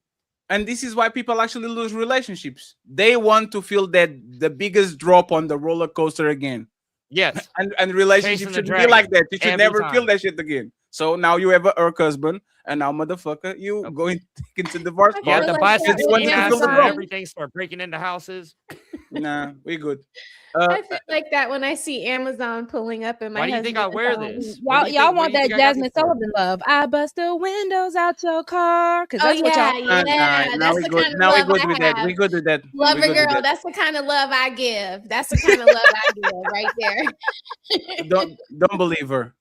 L: And this is why people actually lose relationships. They want to feel that the biggest drop on the roller coaster again.
I: Yes.
L: And relationships
I: Chasing the
L: shouldn't be
I: dragon
L: like that. You should
I: every
L: never
I: time.
L: feel that shit again. So now you have a Urk husband, and now motherfucker, you going into divorce
I: You have
L: court.
I: to buy
L: Since
I: some
L: when
I: ski
L: you
I: masks
L: feel the
I: and
L: drop.
I: everything, start breaking into houses.
L: Nah, we good.
A: I feel like that when I see Amazon pulling up in my
I: Why do you think I
A: husband's
I: wear
A: phone.
I: this? What
N: Y'all,
I: do you
N: y'all
I: think- what
N: want
I: do you
N: that
I: think I got
N: Jasmine
I: this for?
N: Sullivan love. I bust the windows out your car. Cause
A: Oh
N: that's what
A: yeah,
N: y'all.
A: yeah.
L: Now
A: That's
L: we
A: the
L: good.
A: kind of
L: Now we
A: love
L: good
A: I
L: with that.
A: have.
L: We good with that.
A: Lover
L: We good with
A: girl,
L: that.
A: that's the kind of love I give. That's the kind of love I give right there.
L: Don't believe her.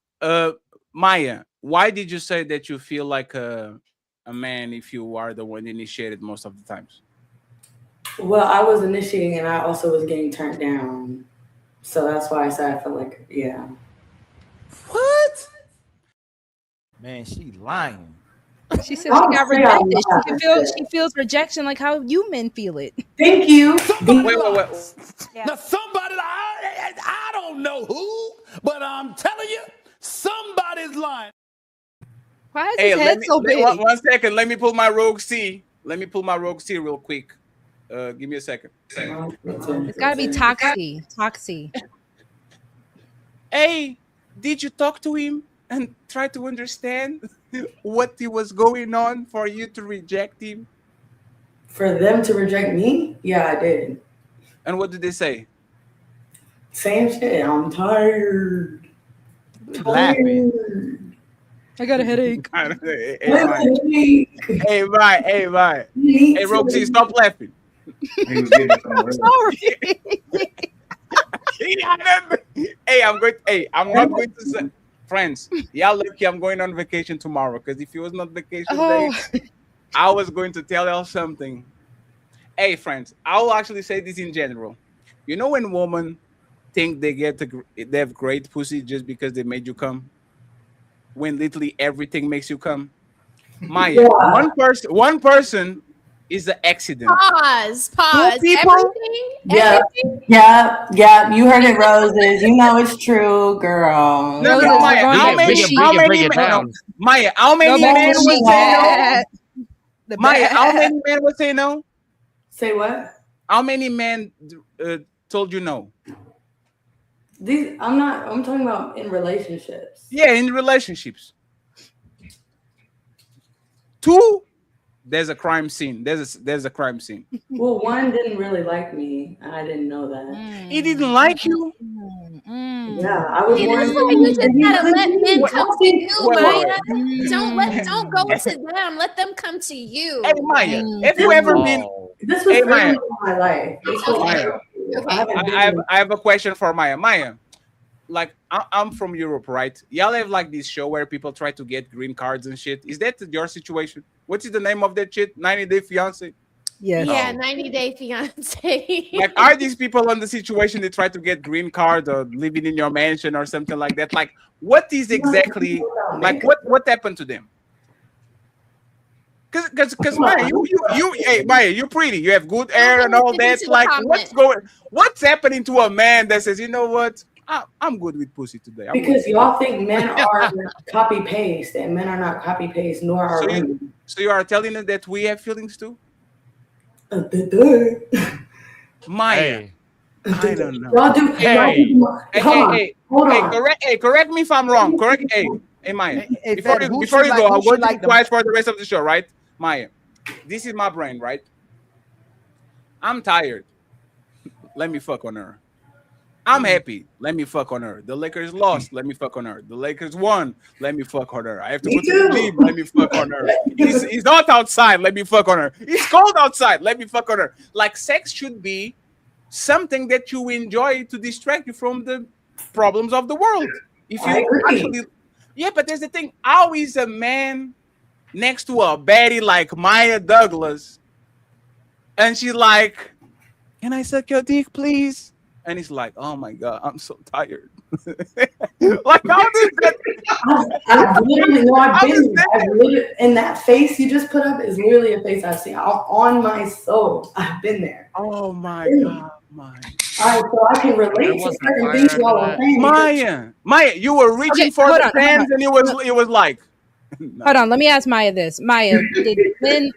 L: Maya, why did you say that you feel like a man if you are the one initiated most of the times?
G: Well, I was initiating and I also was getting turned down. So that's why I said I felt like, yeah.
D: What? Man, she lying.
N: She said she got rejected. She feels rejection like how you men feel it.
G: Thank you.
L: Wait.
Q: Now, somebody, I don't know who, but I'm telling you, somebody's lying.
N: Why is
L: Hey,
N: his head so big?
L: one second. Let me pull my Rogue C. Let me pull my Rogue C real quick. Give me a second.
N: It's gotta be Toxie.
L: Hey, did you talk to him and try to understand what he was going on for you to reject him?
G: For them to reject me? Yeah, I did.
L: And what did they say?
G: Same shit. I'm tired.
D: Laughing.
N: I got a headache.
L: Hey, bye. Hey, Roxy, stop laughing.
N: Sorry.
L: Hey, I'm not going to say, friends. Y'all lucky I'm going on vacation tomorrow. Because if it was not vacation day, I was going to tell y'all something. Hey, friends, I will actually say this in general. You know when women think they have great pussy just because they made you come? When literally everything makes you come. Maya,
G: Yeah.
L: one person is an accident.
A: Pause.
L: Two people.
A: Everything.
G: Yeah. You heard it, Roses. You know it's true, girl.
L: No, Maya. How many men? Maya, how many men would say no? Maya, how many men would say no?
G: Say what?
L: How many men told you no?
G: I'm talking about in relationships.
L: Yeah, in relationships. 2, there's a crime scene. There's a crime scene.
G: Well, one didn't really like me, and I didn't know that.
L: He didn't like you.
G: Yeah, I was
A: See,
G: more
A: that's why you just gotta let men
L: Wait,
A: come to you,
L: wait.
A: Maya. Don't go to them. Let them come to you.
L: Hey, Maya, have you ever been?
G: This was
L: Hey,
G: early
L: Maya.
G: in my life. This was
L: Maya. I have a question for Maya. Maya, like I'm from Europe, right? Y'all have like this show where people try to get green cards and shit. Is that your situation? What is the name of that shit? 90 Day Fiance?
N: Yes.
A: Yeah, 90 Day Fiance.
L: Like, are these people on the situation they try to get green card or living in your mansion or something like that? Like, what is exactly like what happened to them? Because Maya, hey Maya, you're pretty. You have good hair and all that. Like, what's happening to a man that says, you know what? I'm good with pussy today.
G: Because y'all think men are copy paste, and men are not copy paste, nor are women.
L: So you are telling us that we have feelings too? Maya, I don't know.
G: Y'all do.
L: Correct me if I'm wrong. Hey, Maya. Before you go, I'm going to be quiet for the rest of the show, right? Maya, this is my brain, right? I'm tired. Let me fuck on her. I'm happy. Let me fuck on her. The Lakers lost. Let me fuck on her. The Lakers won. Let me fuck on her. I have to go to the gym. Let me fuck on her. He's not outside. Let me fuck on her. It's cold outside. Let me fuck on her. Like, sex should be something that you enjoy to distract you from the problems of the world. If you actually, yeah, but there's the thing. How is a man next to a baddie like Maya Douglas, and she's like, "Can I suck your dick, please?" And he's like, "Oh my God, I'm so tired." Like, how does that?
G: I've literally, and that face you just put up is literally a face I've seen on my soul. I've been there.
L: Oh my God, Maya.
G: All right, so I can relate to certain things y'all are saying.
L: Maya, you were reaching for the fans, and it was like.
N: Hold on, let me ask Maya this. Maya, did men,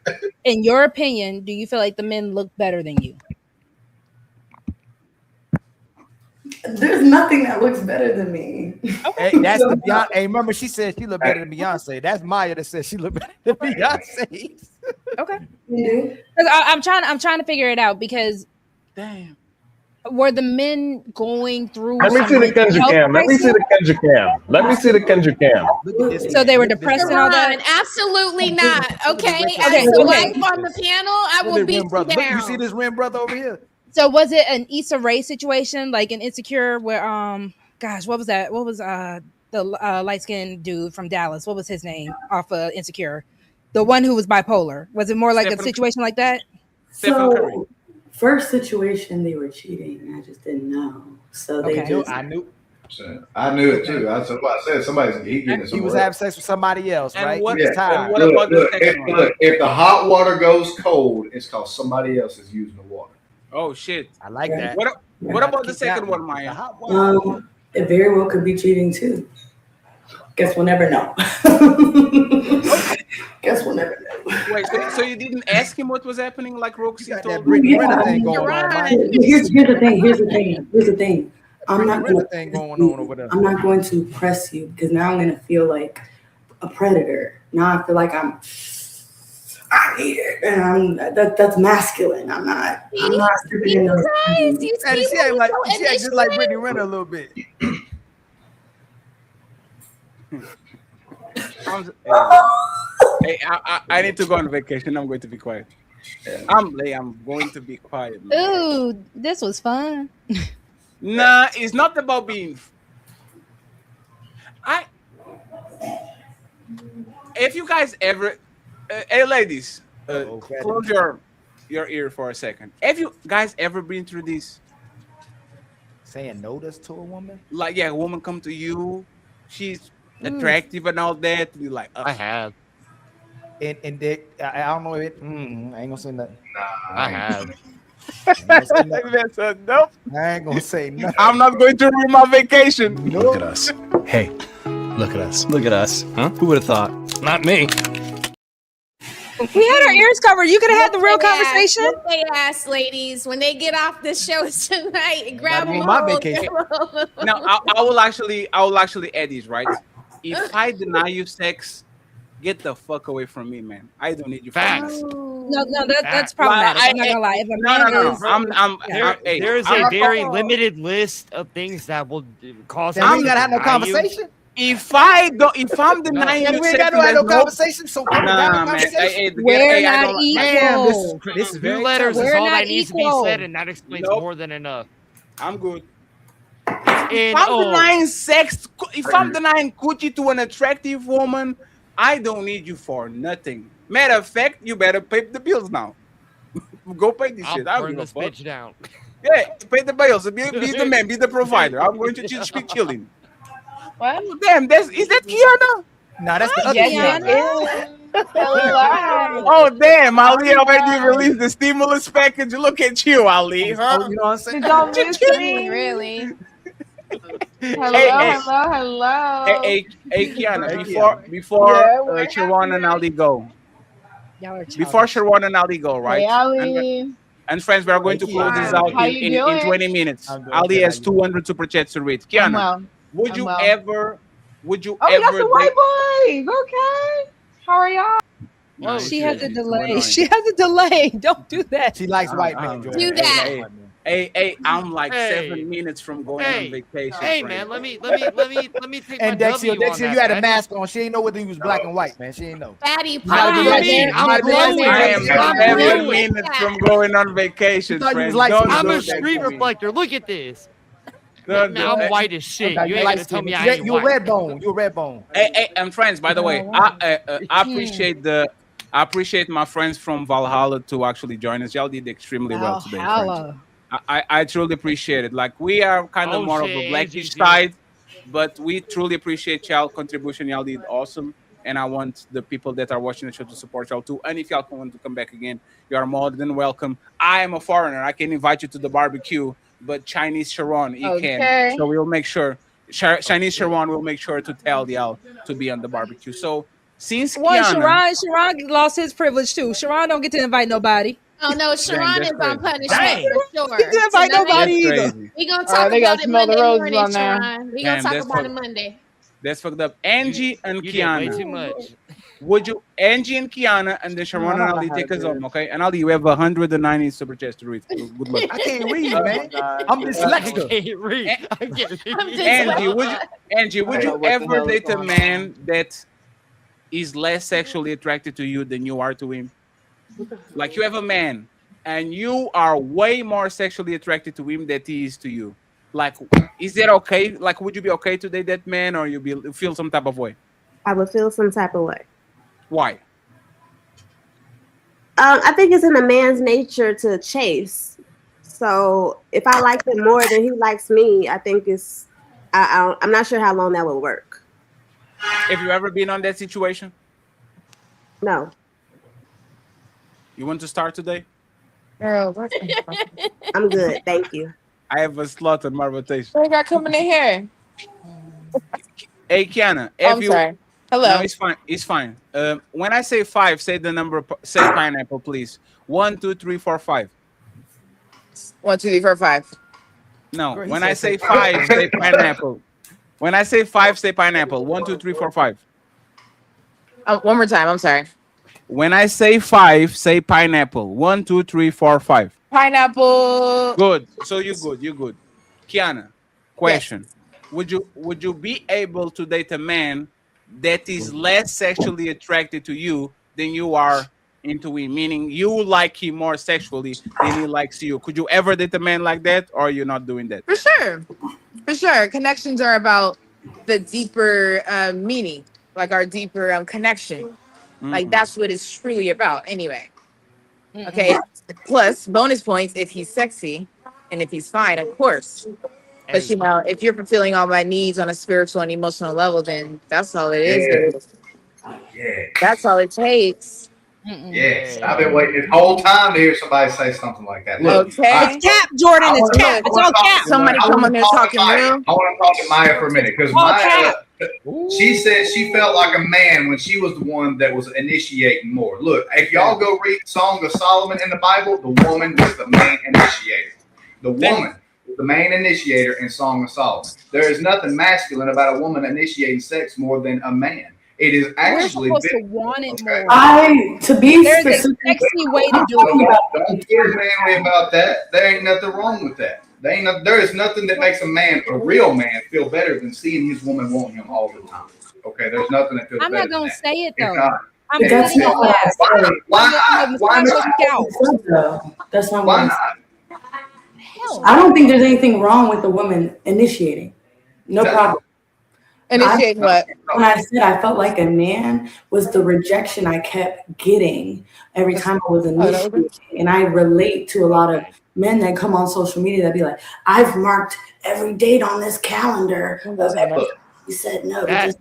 N: in your opinion, do you feel like the men look better than you?
G: There's nothing that looks better than me.
D: Hey, that's the Beyonce. Hey, remember she said she looked better than Beyonce. That's Maya that said she looked better than Beyonce.
N: Okay. Because I'm trying to figure it out because
L: damn.
N: were the men going through?
V: Let me
N: some
V: see the
N: mental
V: Kendra
N: health
V: cam. Let me see
N: crisis?
V: the Kendra cam. Let me see the Kendra cam.
N: So they were depressed and all that.
A: Sharon, absolutely not. Okay,
N: Okay,
A: as a
N: okay.
A: wife on the panel, I
D: Look
A: will
D: at
A: beat
D: Rim
A: you
D: brother. Look, you see
A: down.
D: this Rim brother over here?
N: So was it an Issa Rae situation, like an Insecure, where gosh, what was that? What was the light skinned dude from Dallas? What was his name off of Insecure? The one who was bipolar. Was it more like a situation like that?
G: So, first situation, they were cheating. I just didn't know. So they
N: Okay.
G: just.
D: I knew
E: it too. That's what I said. Somebody's he getting
D: he was
E: somewhere.
D: having sex with somebody else,
L: And
D: right?
L: what-
D: He was tired.
L: what about the second one?
E: Look, if the hot water goes cold, it's because somebody else is using the water.
L: Oh shit!
D: I like that.
L: What about the second one, Maya?
G: It very well could be cheating too. Guess we'll never know. Guess we'll never know.
L: Wait, so you didn't ask him what was happening, like Roxy told
D: Brittany
L: you?
D: Renner thing going on, man.
G: Here's the thing. Here's the thing. I'm not
D: Brittany
G: gonna.
D: Renner thing going on over there.
G: I'm not going to press you because now I'm gonna feel like a predator. Now I feel like I need it, and that's masculine. I'm not stepping in those.
A: Guys, you
D: And
A: see
D: she act
A: what
D: like
A: we
D: she act just like Brittany Renner a little bit.
L: Hey, I need to go on vacation. I'm going to be quiet. I'm going to be quiet. Man.
N: Ooh, this was fun.
L: Nah, it's not about being. If you guys ever, hey ladies, close your ear for a second. Have you guys ever been through this?
D: Saying no to a woman?
L: Like, yeah, a woman come to you, she's attractive and all that. You like,
I: I have.
D: And they, I don't know if I ain't gonna say nothing.
I: I have.
L: That's a nope.
D: I ain't gonna say nothing.
L: I'm not going to ruin my vacation.
F: Look at us. Hey, look at us. Look at us. Huh? Who would have thought? Not me.
N: We had our ears covered. You could have had the real conversation.
A: Whoop they ass, ladies. When they get off the show tonight, grab them.
L: my vacation. Now, I will actually add this, right? If I deny you sex, get the fuck away from me, man. I don't need you.
I: Facts.
N: No, that's problematic. I'm not gonna lie. If a man is,
I: There is a very limited list of things that will cause.
D: Then we ain't gotta have no conversation.
L: If I'm denying
D: And
L: you
D: we ain't
L: sex,
D: gotta have no
L: there's
D: conversation. So can we have
L: nah,
D: a
L: man.
D: conversation?
N: We're
L: I
N: not
L: don't-
N: equal.
D: This is
I: Two
D: very
I: letters is
N: We're
I: all
N: not
I: that needs to be
N: equal.
I: said, and that explains
L: Nope.
I: more than enough.
L: I'm good.
I: And,
L: If I'm denying sex, if I'm denying coochie to an attractive woman, I don't need you for nothing. Matter of fact, you better pay the bills now. Go pay this
I: I'll
L: shit. I don't
I: burn
L: give a
I: this
L: fuck.
I: bitch down.
L: Yeah, pay the bills. Be the man, be the provider. I'm going to just be chilling.
S: What?
L: Oh, damn, is that Kiana?
D: Nah, that's the other
S: Yes,
D: Kiana.
S: it is. Hello.
L: Oh damn, Ali already released the stimulus package. Look at you, Ali. Huh?
D: Oh, you know what I'm saying?
S: Did y'all miss me?
A: Really?
S: Hello.
L: Hey, Kiana,
D: Hey,
L: before
S: Yeah, we're
L: Sharon and Ali go.
N: y'all are
L: Before Sharon and Ali go, right?
S: Hey, Ali.
L: And friends, we are going to close this out
S: How
L: in,
S: you
L: in
S: doing?
L: 20 minutes.
D: I'm doing
L: Ali
D: good.
L: has 200 super chats to read. Kiana,
S: well.
L: would
S: I'm
L: you
S: well.
L: ever
S: Oh, we got some white boys. Okay. How are y'all?
L: No,
N: she
L: shit.
N: has a
L: It's
N: delay.
L: annoying.
N: She has a delay. Don't do that.
D: She likes white men. Jordan.
A: Do that.
L: Hey, I'm like
I: Hey.
L: 7 minutes from going
I: Hey.
L: on vacation.
I: Hey
L: friend.
I: man, let me take
D: And
I: my
D: Dexia,
I: W on
D: you
I: that,
D: had a
I: man.
D: mask on. She ain't know whether he was black and white, man. She ain't know.
A: Fatty
D: gotta be
A: pie.
D: like
I: mean?
D: that.
I: I'm
D: You gotta be like
I: glowing.
D: that.
L: I am
I: I'm
L: 7
I: glowing.
L: minutes from going on vacation,
D: thought you was
L: friends.
D: like
L: Don't
I: I'm
L: do
I: a
L: that
I: street
L: to me.
I: reflector. Look at this.
L: Don't
I: Man,
L: do
I: I'm
L: that.
I: white as shit.
D: Okay,
I: You ain't
D: light
I: gonna tell
D: skin.
I: me I ain't
D: You a
I: white.
D: red bone. You a red bone.
L: Hey, and friends, by the way, I appreciate my friends from Valhalla to actually join us. Y'all did extremely well today, friends.
N: Valhalla.
L: I truly appreciate it. Like, we are kind of
I: Oh,
L: more of
I: shit,
L: a blackish
I: Angie's
L: side, but we truly appreciate y'all contribution. Y'all did awesome, and I want the people that are watching the show to support y'all too. And if y'all want to come back again, you are more than welcome. I am a foreigner. I can invite you to the barbecue, but Chinese Sharon, he
S: Okay.
L: can. So we'll make sure. Chinese Sharon will make sure to tell y'all to be on the barbecue. So since
N: Well,
L: Kiana,
N: Sharon lost his privilege too. Sharon don't get to invite nobody.
A: Oh no, Sharon
L: that's
A: is on
L: crazy.
A: punishment for sure.
N: He didn't invite
A: Tonight,
N: nobody
L: that's
N: either.
L: crazy.
A: we gonna talk
S: they
A: about
S: gotta
A: it
S: smell the
A: Monday
S: roses
A: morning,
S: on there.
A: Sharon. We
L: Damn,
A: gonna talk
L: that's
A: about it
L: fucked.
A: Monday.
L: That's fucked up. Angie and
I: You did way
L: Kiana.
I: too much.
L: Would you, Angie and Kiana, and then Sharon and Ali take us home, okay? And Ali, we have 190 super chats to read. Good luck.
D: I can't read, man. I'm dyslexic.
I: I can't read. I can't read.
L: Angie, would you ever date a man that is less sexually attracted to you than you are to him? Like you have a man and you are way more sexually attracted to him than he is to you. Like, is that okay? Like, would you be okay to date that man, or you feel some type of way?
H: I would feel some type of way.
L: Why?
H: I think it's in a man's nature to chase. So if I like him more than he likes me, I think it's. I'm not sure how long that will work.
L: Have you ever been on that situation?
H: No.
L: You want to start today?
S: Girl,
H: I'm good. Thank you.
L: I have a slot on my rotation.
S: What you got coming in here?
L: Hey, Kiana.
S: I'm sorry. Hello.
L: No, it's fine. It's fine. When I say 5, say the number. Say pineapple, please. 1, 2, 3, 4, 5.
S: 1, 2, 3, 4, 5.
L: No. When I say 5, say pineapple. When I say 5, say pineapple. 1, 2, 3, 4, 5.
S: One more time. I'm sorry.
L: When I say 5, say pineapple. 1, 2, 3, 4, 5.
S: Pineapple.
L: Good. So you're good. You're good. Kiana, question. Yes. Would you be able to date a man that is less sexually attracted to you than you are into him? Meaning you like him more sexually than he likes you. Could you ever date a man like that, or are you not doing that?
S: For sure. For sure. Connections are about the deeper meaning, like our deeper connection. Like that's what it's truly about anyway. Okay. Plus bonus points if he's sexy and if he's fine, of course. But you know, if you're fulfilling all my needs on a spiritual and emotional level, then that's all it is.
E: Yeah.
S: That's all it takes.
E: Yes, I've been waiting this whole time to hear somebody say something like that. Look,
S: Okay.
E: It's
S: cap, Jordan. It's cap. It's all cap. Somebody come on there talking real.
E: I want to talk to Maya for a minute because Maya, she said she felt like a man when she was the one that was initiating more. Look, if y'all go read Song of Solomon in the Bible, the woman was the main initiator. The woman was the main initiator in Song of Solomon. There is nothing masculine about a woman initiating sex more than a man. It is actually
N: we're supposed to want it more.
G: To be
N: There's a
G: specific,
N: sexy way to do it.
E: Don't feel manly about that. There ain't nothing wrong with that. There is nothing that makes a real man, feel better than seeing his woman want him all the time. Okay, there's nothing that feels
N: I'm
E: better
N: not gonna
E: than
N: say it
E: that.
N: though. I'm
G: That's
N: putting it
G: not
N: last.
E: Why
G: not? That's not
E: Why
G: what
E: not?
G: I don't think there's anything wrong with the woman initiating. No problem.
S: Initiate what?
G: When I said I felt like a man was the rejection I kept getting every time I was initiating. And I relate to a lot of men that come on social media that be like, I've marked every date on this calendar. You said no.
E: Look, I'm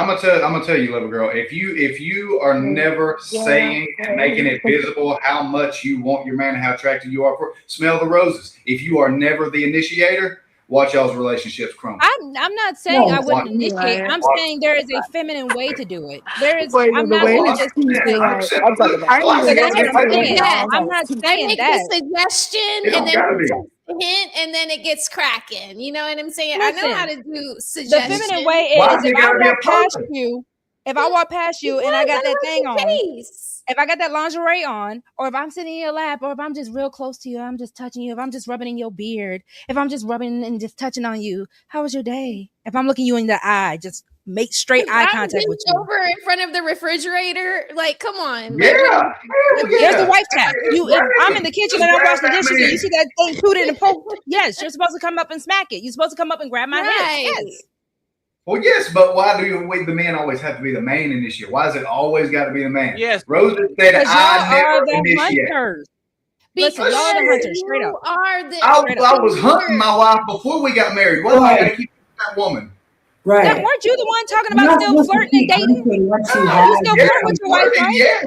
E: gonna tell you, little girl. If you are never saying and making it visible how much you want your man and how attracted you are for, smell the roses. If you are never the initiator, watch y'all's relationships crumble.
N: I'm not saying I wouldn't initiate. I'm saying there is a feminine way to do it. There is. I'm not going to just be like. I'm not saying
A: Make
N: that.
A: a suggestion and then hint, and then it gets cracking. You know what I'm saying? I know how to do suggestions.
N: The feminine way is if I walk past you, and I got that thing on, if I got that lingerie on, or if I'm sitting in your lap, or if I'm just real close to you, I'm just touching you, if I'm just rubbing in your beard, if I'm just rubbing and just touching on you, how was your day? If I'm looking you in the eye, just make straight eye contact with you.
A: Over in front of the refrigerator, like, come on.
E: Yeah.
N: There's the wife tap. If I'm in the kitchen and I'm washing the dishes and you see that thing tooted and poked, yes, you're supposed to come up and smack it. You're supposed to come up and grab my hand. Yes.
E: Well, yes, but why do the men always have to be the main initiator? Why is it always got to be the man?
L: Yes.
E: Rosa said, I never
N: the
E: initiate.
N: hunters. Listen, y'all are the hunters, straight up.
E: I was hunting my wife before we got married. Why am I going to keep that woman?
G: Right.
N: Now, weren't you the one talking about still flirting and dating? You still flirt with your wife, right?
E: Yes.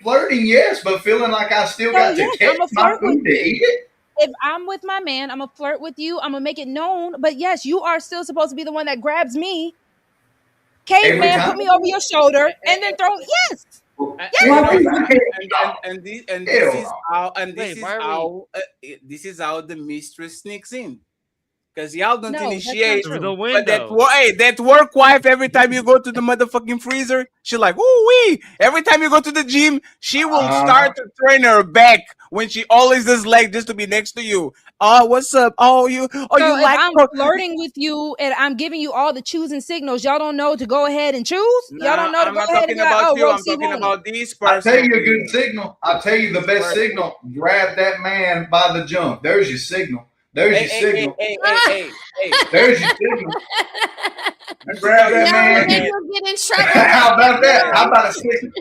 E: Flirting, yes, but feeling like I still got to catch my food to eat it.
N: If I'm with my man, I'm gonna flirt with you. I'm gonna make it known. But yes, you are still supposed to be the one that grabs me. Caveman, put me over your shoulder and then throw. Yes.
L: This is how the mistress sneaks in.
B: Because y'all don't
N: No, that's not
B: initiate.
N: true.
I: The
B: But
I: window.
B: that work wife, every time you go to the motherfucking freezer, she like, ooh wee. Every time you go to the gym, she will start to train her back when she always does like just to be next to you. Oh, what's up? Oh, you
N: So
B: you
N: if
B: like
N: I'm flirting with you and I'm giving you all the choosing signals, y'all don't know to go ahead and choose? Y'all don't know to
B: I'm
N: go
B: not
N: ahead and
B: talking
N: be like,
B: about
N: oh,
B: you. I'm
N: Rosie
B: talking
N: want it.
B: about this
E: I'll
B: person.
E: tell you a good signal. I'll tell you the best signal. Grab that man by the jump. There's your signal. There's your signal.
B: Hey.
E: There's your signal. You grab that
A: No,
E: man.
A: then you'll get in trouble.
E: How about that?
A: No.
E: How about a signal?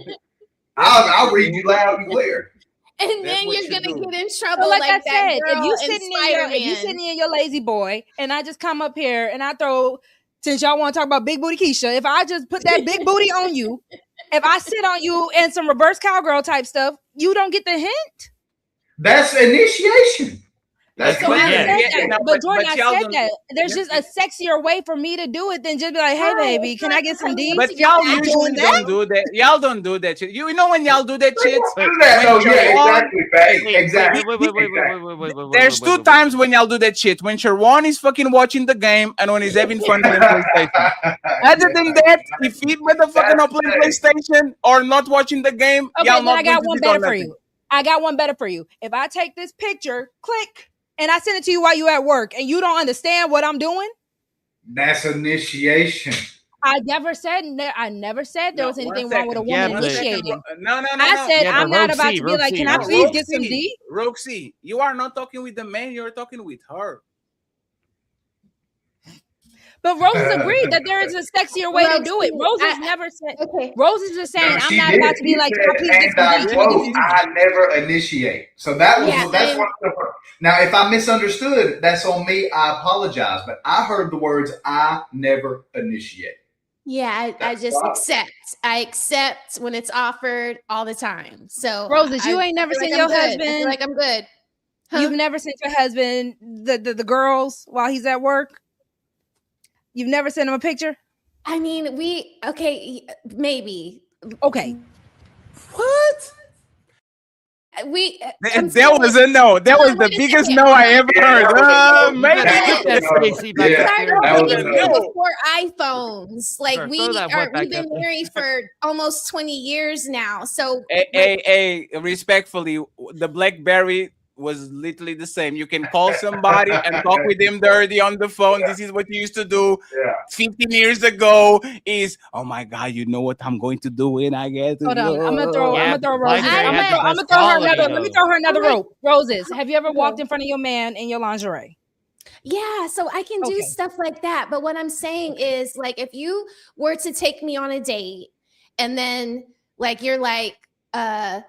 E: I'll read you loud and clear.
A: And then you're gonna get in trouble
N: So like I
A: like that
N: said,
A: girl
N: if you
A: in
N: sitting
A: Spider-Man.
N: in your lazy boy and I just come up here and I throw, since y'all want to talk about big booty Keisha, if I just put that big booty on you, if I sit on you and some reverse cowgirl type stuff, you don't get the hint.
E: That's initiation. That's
N: So I
E: clear.
N: said that, but Jordan, I
B: y'all
N: said
B: don't-
N: that. There's just a sexier way for me to do it than just be like, "Hey, baby, can I get some D?"
B: But y'all
N: Not
B: usually
N: doing that.
B: don't do that. Y'all don't do that shit. You know when y'all do that shit?
E: Do that though, yeah,
B: Sharon-
E: exactly.
B: Wait. There's two times when y'all do that shit. When Sharon is fucking watching the game and when he's having fun playing PlayStation. Other than that, if he motherfucking not playing PlayStation or not watching the game,
N: Okay,
B: y'all
N: then
B: not
N: I
B: going
N: got
B: to
N: one
B: do
N: better for
B: nothing.
N: you. I got one better for you. If I take this picture, click, and I send it to you while you at work, and you don't understand what I'm doing,
E: That's initiation.
N: I never said there was anything wrong with a woman initiating.
B: No.
N: I said I'm not about to be like, can I please get some D?
B: Roxy, you are not talking with the man, you're talking with her.
N: But Roses agreed that there is a sexier way to do it. Roses never said. Roses is saying I'm not about to be like, can I please get some D? Can I get some D?
E: I never initiate. So that was
N: Yeah,
E: that's what. Now, if I misunderstood, that's on me. I apologize. But I heard the words "I never initiate."
A: Yeah, I just accept. I accept when it's offered all the time. So
N: Roses, you
A: I
N: ain't never
A: feel
N: seen
A: like
N: your
A: I'm good. I
N: husband.
A: feel like I'm good.
N: You've never sent your husband the girls while he's at work. You've never sent him a picture.
A: I mean, maybe.
N: Okay.
B: What?
A: That
B: was a no. That was the biggest no I ever heard. Maybe.
A: Before iPhones, like
B: Sure,
A: we've
B: throw that one back
A: been
B: up there.
A: married for almost 20 years now. So
B: Hey, respectfully, the BlackBerry was literally the same. You can call somebody and talk with them dirty on the phone. This is what you used to do 15 years ago. Is oh my god, you know what I'm going to do when I get to
N: Hold on, I'm gonna throw Roses.
B: I'm
N: I'm gonna throw her another. Let me throw her another rope. Roses, have you ever walked in front of your man in your lingerie?
A: yeah, so I can do stuff like that. But what I'm saying is, like, if you were to take me on a date and then like you're like, is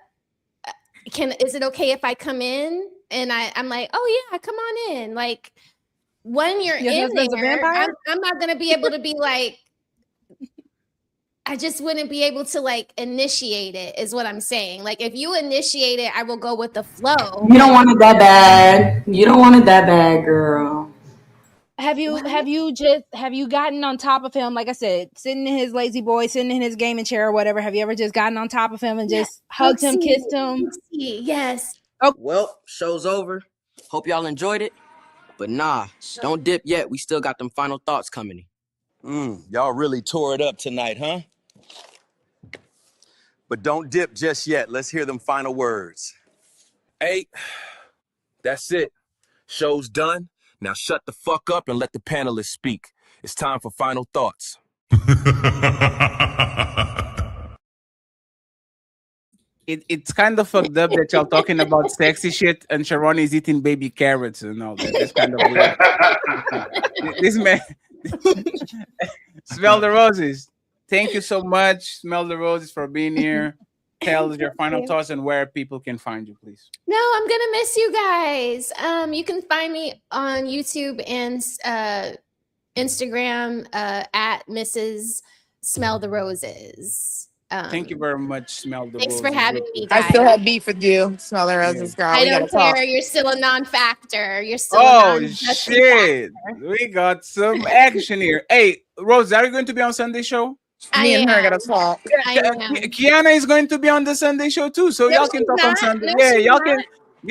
A: it okay if I come in? And I'm like, oh yeah, come on in. Like when you're
N: Your
A: in
N: husband's a
A: there,
N: vampire?
A: I'm not gonna be able to be like, I just wouldn't be able to like initiate it, is what I'm saying. Like if you initiate it, I will go with the flow.
G: You don't want it that bad. You don't want it that bad, girl.
N: Have you gotten on top of him? Like I said, sitting in his lazy boy, sitting in his gaming chair or whatever. Have you ever just gotten on top of him and just hugged him, kissed him?
A: Yes.
O: Well, show's over. Hope y'all enjoyed it. But nah, don't dip yet. We still got them final thoughts coming.
W: Y'all really tore it up tonight, huh? But don't dip just yet. Let's hear them final words. Hey, that's it. Show's done. Now shut the fuck up and let the panelists speak. It's time for final thoughts.
B: It's kind of fucked up that y'all talking about sexy shit and Sharon is eating baby carrots and all that. It's kind of weird. This man, Smell the Roses. Thank you so much, Smell the Roses, for being here. Tell us your final thoughts and where people can find you, please.
A: No, I'm gonna miss you guys. You can find me on YouTube and Instagram at Mrs. Smell the Roses.
B: Thank you very much, Smell the
A: Thanks
B: Roses.
A: for having me, guys.
S: I still have beef with you, Smell the Roses, girl.
A: I
S: We
A: don't
S: gotta talk.
A: care. You're still a non-factor. You're still
B: Oh
A: a non-factor.
B: shit! We got some action here. Hey, Rose, are you going to be on Sunday show?
S: Me and her gotta talk.
A: I am.
B: Kiana is going to be on the Sunday show too, so
A: No,
B: y'all can
A: she's
B: talk on
A: not.
B: Sunday.
A: No,
B: Yeah,
A: she's
B: y'all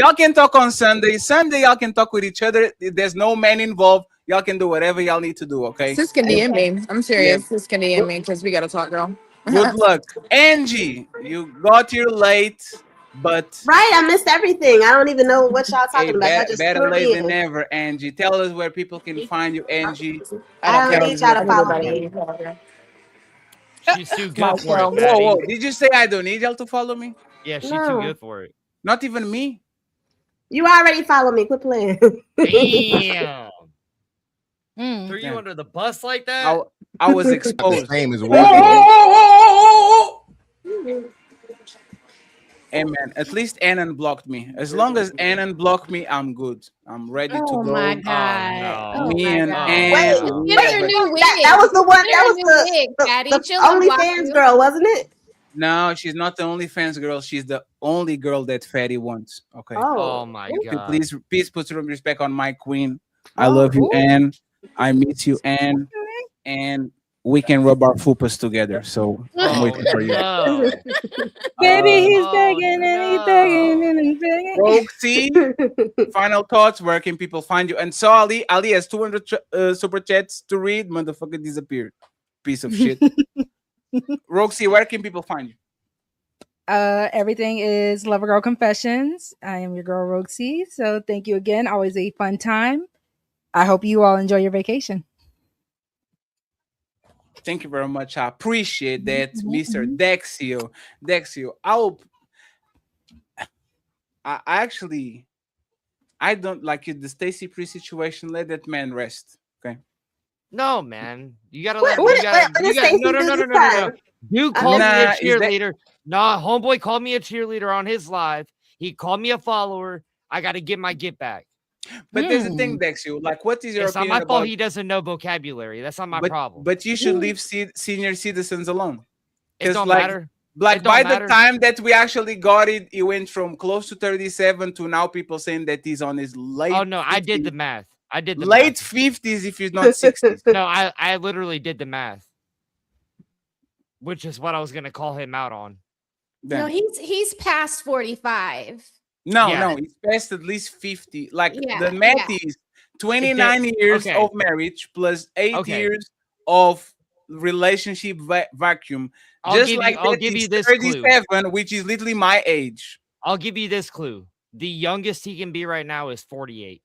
A: not.
B: can talk on Sunday. Sunday, y'all can talk with each other. There's no man involved. Y'all can do whatever y'all need to do. Okay.
S: Sis can DM me. I'm serious. Sis can DM me because we gotta talk, girl.
B: Good luck, Angie. You got here late, but
H: Right, I missed everything. I don't even know what y'all
B: hey,
H: talking about. I just
B: better
H: tuned
B: late than
H: in.
B: never, Angie. Tell us where people can find you, Angie.
H: I don't
B: Tell
H: need
B: us
H: y'all
B: where
H: to
B: people
H: follow
B: can find
H: me.
B: you.
I: She's too good for
B: Whoa,
I: it, Fatty.
B: whoa! Did you say I don't need y'all to follow me?
I: Yeah, she's too
H: No.
I: good for it.
B: Not even me.
H: You already follow me. Quit playing.
I: Damn.
N: Mm.
I: Threw you under the bus like that?
B: I was exposed.
J: Name is
B: Hey man, at least Annan blocked me. As long as Annan blocked me, I'm good. I'm ready to
A: Oh
B: go.
A: my god. Oh
B: Me
A: my
B: and
A: god.
B: Ann.
H: Wait,
A: Get your new wig.
H: that was the one.
A: Get
H: That
A: her
H: was
A: new
H: the
A: wig, Patty.
H: the
A: She'll unblock
H: OnlyFans
A: you.
H: girl, wasn't it?
B: No, she's not the OnlyFans girl. She's the only girl that Fatty wants. Okay.
I: Oh my god.
B: Please put some respect on my queen. I love you, Ann. I miss you, Ann. And we can rub our fupas together. So I'm waiting for you.
I: No.
N: Baby, he's
I: Oh,
N: begging and he's begging and he's begging.
B: Roxy, final thoughts. Where can people find you? And so Ali has 200 super chats to read. Motherfucker disappeared. Piece of shit. Roxy, where can people find you?
N: Everything is Lover Girl Confessions. I am your girl Roxy. So thank you again. Always a fun time. I hope you all enjoy your vacation.
B: Thank you very much. I appreciate that, Mr. Dexio. I don't like it. The Stacy Pre situation. Let that man rest. Okay.
I: No, man. You gotta
H: What-
I: let
H: what-
I: you gotta,
H: what
I: you
H: did
I: gotta
H: Stacey
I: no.
H: do this
I: You
H: time?
I: called me a
B: Nah, is that-
I: cheerleader. Nah, homeboy called me a cheerleader on his live. He called me a follower. I gotta get my get back.
B: But there's the thing, Dexio. Like, what is your
I: It's not
B: opinion
I: my fault
B: about?
I: he doesn't know vocabulary. That's not my problem.
B: But you should leave senior citizens alone.
I: It
B: 'Cause,
I: don't
B: like,
I: matter.
B: Like
I: It don't
B: by
I: matter.
B: the time that we actually got it, it went from close to 37 to now people saying that he's on his late.
I: Oh no, I did the math. I did the
B: late
I: math.
B: 50s if he's not 60s.
I: No, I literally did the math. Which is what I was gonna call him out on.
A: No, he's past 45.
B: No,
I: Yeah.
B: no, he's past at least 50. Like
A: Yeah,
B: the math
A: yeah.
B: is 29 years
I: okay.
B: of marriage plus 8
I: Okay.
B: years of relationship vacuum.
I: I'll
B: Just
I: give
B: like
I: you, I'll
B: that,
I: give you
B: he's
I: this clue.
B: 37, which is literally my age.
I: I'll give you this clue. The youngest he can be right now is 48.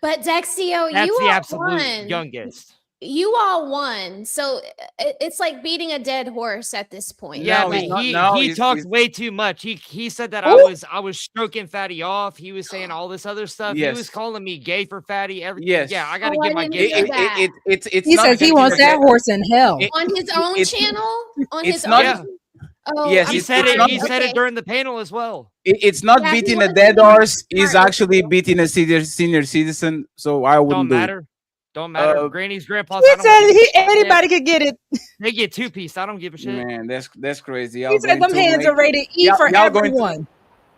A: But Dexio,
I: That's
A: you
I: the
A: all
I: absolute
A: won.
I: youngest.
A: You all won. So it's like beating a dead horse at this point.
I: Yeah,
B: No,
I: but
B: he's not-
I: he
B: no,
I: he
B: he's-
I: talked
B: he's-
I: way too much. He said that
B: Ooh.
I: I was stroking Fatty off. He was saying all this other stuff. He was
B: Yes.
I: calling me gay for Fatty. Everything.
B: Yes.
I: Yeah, I gotta
A: Oh, I
I: get my
A: didn't
I: get
A: hear
I: back.
A: that.
B: It's
N: He
B: not
N: says he
B: because
N: wants
B: of
N: that horse in hell.
A: On his own channel? On
B: it's
A: his
B: not-
A: own? Oh,
B: Yes,
A: I'm
I: He said
A: sorry.
I: it. He said
A: Okay.
I: it during the panel as well.
B: It's not
A: Yeah, he
B: beating a
A: wants
B: dead
A: to be
B: horse. He's
A: smart.
B: actually beating a senior citizen. So I wouldn't
I: Don't
B: do it.
I: matter. Don't matter.
B: Uh,
I: Granny's, grandpa's.
N: He
I: I don't
N: said
I: give a shit.
N: anybody could get it.
I: They get 2-piece. I don't give a shit.
B: Man, that's crazy.
N: He
B: Y'all
N: said
B: going
N: them
B: to
N: hands
B: make-
N: are rated E
B: y'all-
N: for
B: y'all going to-
N: everyone.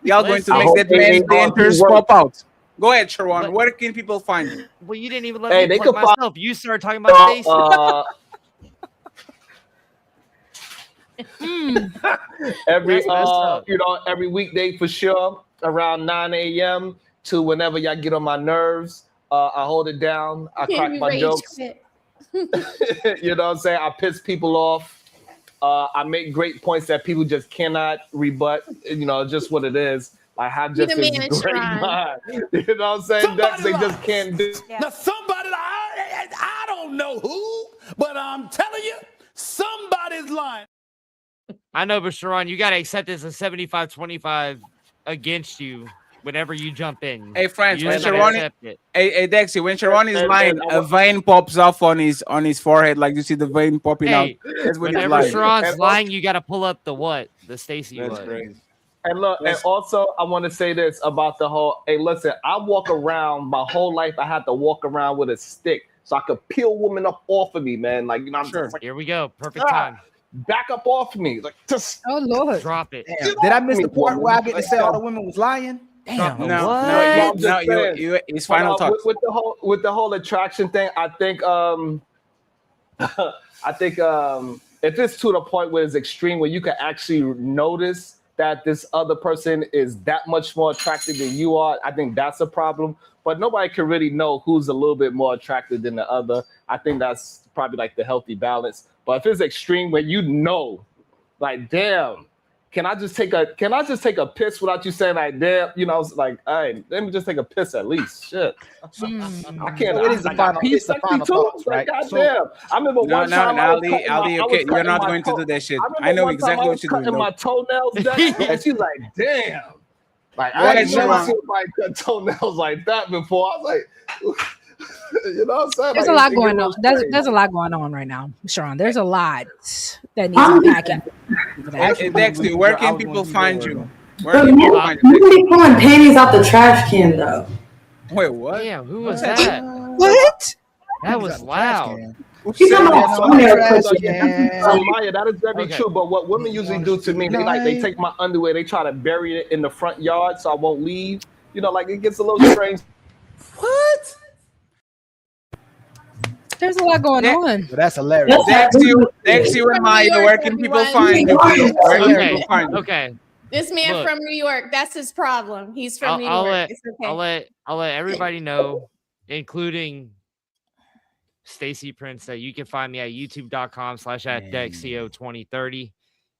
B: Y'all going to
I: Listen.
B: make
I: I hope
B: that
U: they
B: man's
U: ain't on
B: dentures
U: his work.
B: pop out. Go ahead, Sharon.
U: But-
B: Where can people find you?
I: Well, you didn't even let
U: Hey,
I: me
U: they
I: plug
U: could find-
I: myself. You started talking about Stacey.
U: every
I: That's messed up.
U: every weekday for sure around 9 a.m. to whenever y'all get on my nerves. I hold it down. I crack
A: You
U: my
A: rage
U: jokes.
A: quit.
U: You know what I'm saying? I piss people off. I make great points that people just cannot rebut. You know, just what it is. I have
A: Be
U: just
A: the
U: this
A: man,
U: great
A: Sharon.
U: mind. You know what I'm saying? That
Q: Somebody
U: they
Q: lies.
U: just can't do.
Q: Now, somebody, I don't know who, but I'm telling you, somebody's lying.
I: I know, but Sharon, you gotta accept this as 75-25 against you whenever you jump in.
B: Hey, friends,
I: You
B: when
I: just gotta
B: Sharon,
I: accept it.
B: hey, Dexy, when Sharon is
U: Hey,
B: lying,
U: man,
B: a vein pops off on his forehead, like you see the vein popping out.
I: Hey,
B: That's when he's
I: whenever
B: lying.
I: Sharon's
U: And
I: lying, you gotta pull up the what? The Stacey
B: That's
I: what?
B: crazy.
U: And look, and also I want to say this about the whole. Hey, listen, I walk around my whole life. I had to walk around with a stick so I could peel women up off of me, man. Like you know, I'm just like,
I: Here we go. Perfect
U: Ah.
I: time.
U: back up off of me, like just.
N: Oh Lord.
I: Drop it.
D: Damn, did I miss the part
U: woman.
D: where I get to
U: Like,
D: say all
U: yo.
D: the women was lying? Damn.
B: No,
U: No,
B: no,
U: I'm just saying.
B: it's
U: But,
B: final thoughts.
U: with the whole attraction thing. I think if it's to the point where it's extreme, where you can actually notice that this other person is that much more attractive than you are, I think that's a problem. But nobody can really know who's a little bit more attractive than the other. I think that's probably like the healthy balance. But if it's extreme where you know, like, damn, can I just take a piss without you saying like, damn, you know, like, all right, let me just take a piss at least. Shit. I can't.
D: So it is the final, it's the final thoughts, right?
U: Goddamn. I remember one time
B: Ali, okay, you're not going to do that shit. I know exactly what you're doing.
U: My toenails down, and she's like, damn. Like, I ain't never seen somebody cut toenails like that before. I was like, you know what I'm saying?
N: There's
U: like,
N: a lot going on. There's a lot going on right now, Sharon. There's a lot that needs unpacking.
B: Dexter, where can people find you?
G: But nobody pulling panties out the trash can though.
B: Wait, what?
I: Yeah, who was that?
D: What?
I: That was loud.
G: She's talking about toenail
U: So, Maya, that is very true. But what women usually do to me, they take my underwear, they try to bury it in the front yard so I won't leave. You know, like it gets a little strange.
D: What?
N: There's a lot going on.
D: Well, that's hilarious.
B: Dexter and Maya, where can people find you? Please? Where can people find you?
I: Okay.
A: This man
I: Look.
A: from New York, that's his problem. He's from New York. It's okay.
I: I'll let everybody know, including Stacy Prince, that you can find me at youtube.com/@DexCO2030.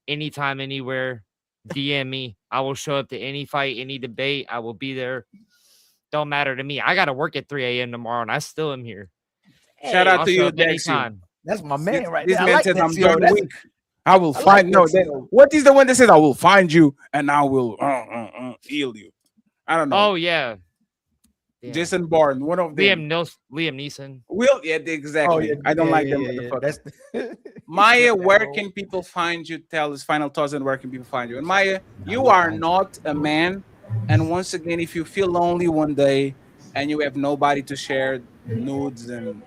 I: Anytime, anywhere, DM me. I will show up to any fight, any debate. I will be there. Don't matter to me. I got to work at 3 a.m. tomorrow, and I still am here.
B: Shout out
I: I'll
B: to
I: show
B: you,
I: up
B: Dexter.
I: anytime.
D: That's my man right
B: This
D: there.
B: man
D: I like
B: says
D: that,
B: I'm
D: Theo.
B: John Wick. I will find what is the one that says I will find you and I will heal you? I don't know.
I: Oh yeah.
B: Jason Bourne, one of them.
I: Liam Neeson.
B: Exactly.
D: Oh, yeah,
B: I don't like them.
D: yeah.
B: Motherfuckers. Maya, where can people find you? Tell us final thoughts and where can people find you? And Maya, you are not a man. And once again, if you feel lonely one day and you have nobody to share nudes and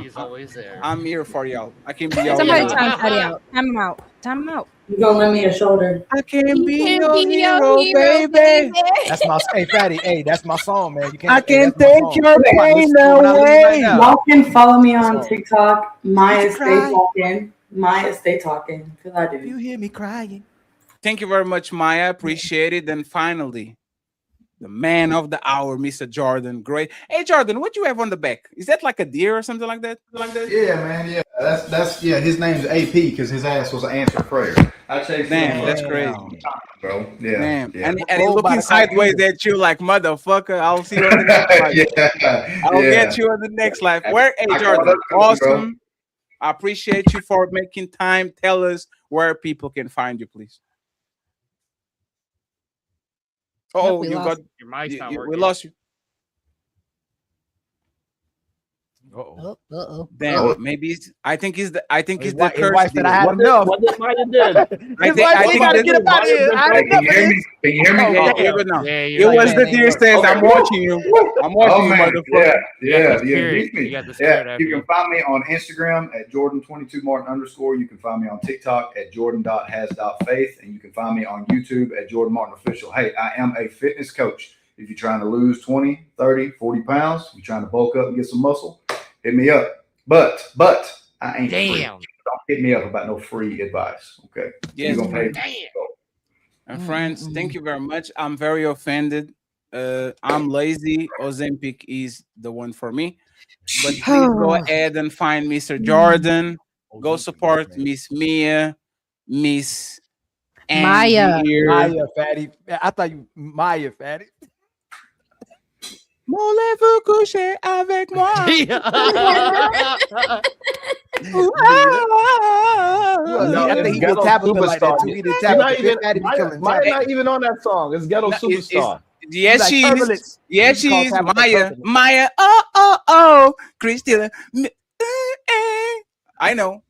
I: He's always there.
B: I'm here for y'all. I can be y'all.
N: Somebody time Patty out. Time him out. Time him out.
G: You gonna lend me a shoulder?
B: I can be
A: your hero,
B: baby.
D: That's my Fatty. Hey, that's my song, man. You can't.
B: I can
D: that's my
B: take
D: song.
B: your pain away.
G: Y'all can follow me on TikTok. Maya Stay Talking. Maya Stay Talking. Because I do.
D: You hear me crying.
B: Thank you very much, Maya. Appreciate it. And finally, the man of the hour, Mr. Jordan. Great. Hey, Jordan, what you have on the back? Is that like a deer or something like that?
E: Yeah, man. Yeah, that's his name's AP because his ass was an answered prayer. I chased
B: Damn, that's crazy,
E: bro. Yeah,
B: damn.
E: yeah.
B: And he's looking sideways at you like motherfucker. I'll see you on the next life. I'll get you on the next life. Where? Hey, Jordan, awesome. I appreciate you for making time. Tell us where people can find you, please. Oh, you got
I: your mic's not
B: we
I: working.
B: lost you.
D: Uh-oh.
B: Damn, maybe I think it's the
D: His
B: curse.
D: wife said I had enough.
U: What did Maya did?
B: I think
D: gotta get up out of here. I had enough of this.
E: Can you hear me?
B: Yeah, you're good now.
I: Yeah,
B: It was the deer says, "I'm watching you. I'm watching you, motherfucker."
E: Yeah.
I: You got the spirit after
E: You can find me on Instagram at Jordan22Martin_. You can find me on TikTok at Jordan.has.faith, and you can find me on YouTube at Jordan Martin Official. Hey, I am a fitness coach. If you're trying to lose 20, 30, 40 pounds, you're trying to bulk up and get some muscle, hit me up. But I ain't free.
I: Damn.
E: Don't hit me up about no free advice. Okay.
B: Yes,
E: You're gonna pay.
I: Damn.
B: And friends, thank you very much. I'm very offended. I'm lazy. Ozempic is the one for me. But please go ahead and find Mr. Jordan. Go support Miss Mia, Miss
N: Maya.
D: Maya, Fatty. I thought you Maya, Fatty.
B: Voulez-vous coucher avec moi?
D: I think he did Tabitha like that too. He did Tabitha.
U: Maya not even on that song. It's Ghetto Superstar.
B: Yes, she is. Yes, she is.
D: Tabitha
B: Maya. Oh, Christina. I know.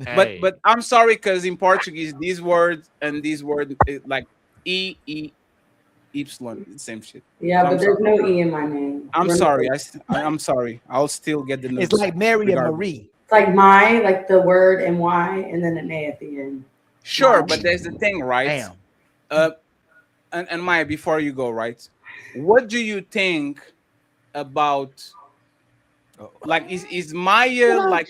I: Hey.
B: But I'm sorry because in Portuguese these words and these words like E Y, same shit.
G: Yeah,
B: So
G: but there's no E in my name.
B: I'm sorry. I'm sorry. I'll still get the notes.
D: It's like Mary and Marie.
G: It's like my, like the word and Y, and then an A at the end.
B: Sure, but there's the thing, right?
D: Damn.
B: And Maya, before you go, right? What do you think about like is Maya like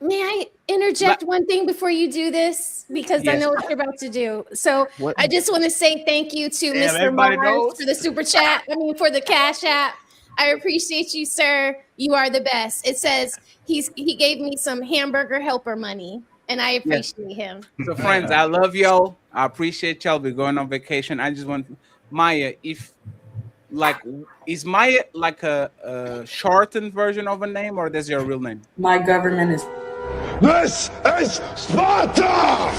A: May I interject one thing before you do this? Because I
B: Yes.
A: know what you're about to do. So
B: What?
A: I just want to say thank you to
B: Damn,
A: Mr.
B: everybody
A: Mars
B: knows.
A: for the super chat. I mean, for the Cash App. I appreciate you, sir. You are the best. It says he gave me some hamburger helper money, and I appreciate him.
B: So, friends, I love y'all. I appreciate y'all. We're going on vacation. I just want Maya, is Maya like a shortened version of a name, or that's your real name?
G: My government is.
J: This is Sparta!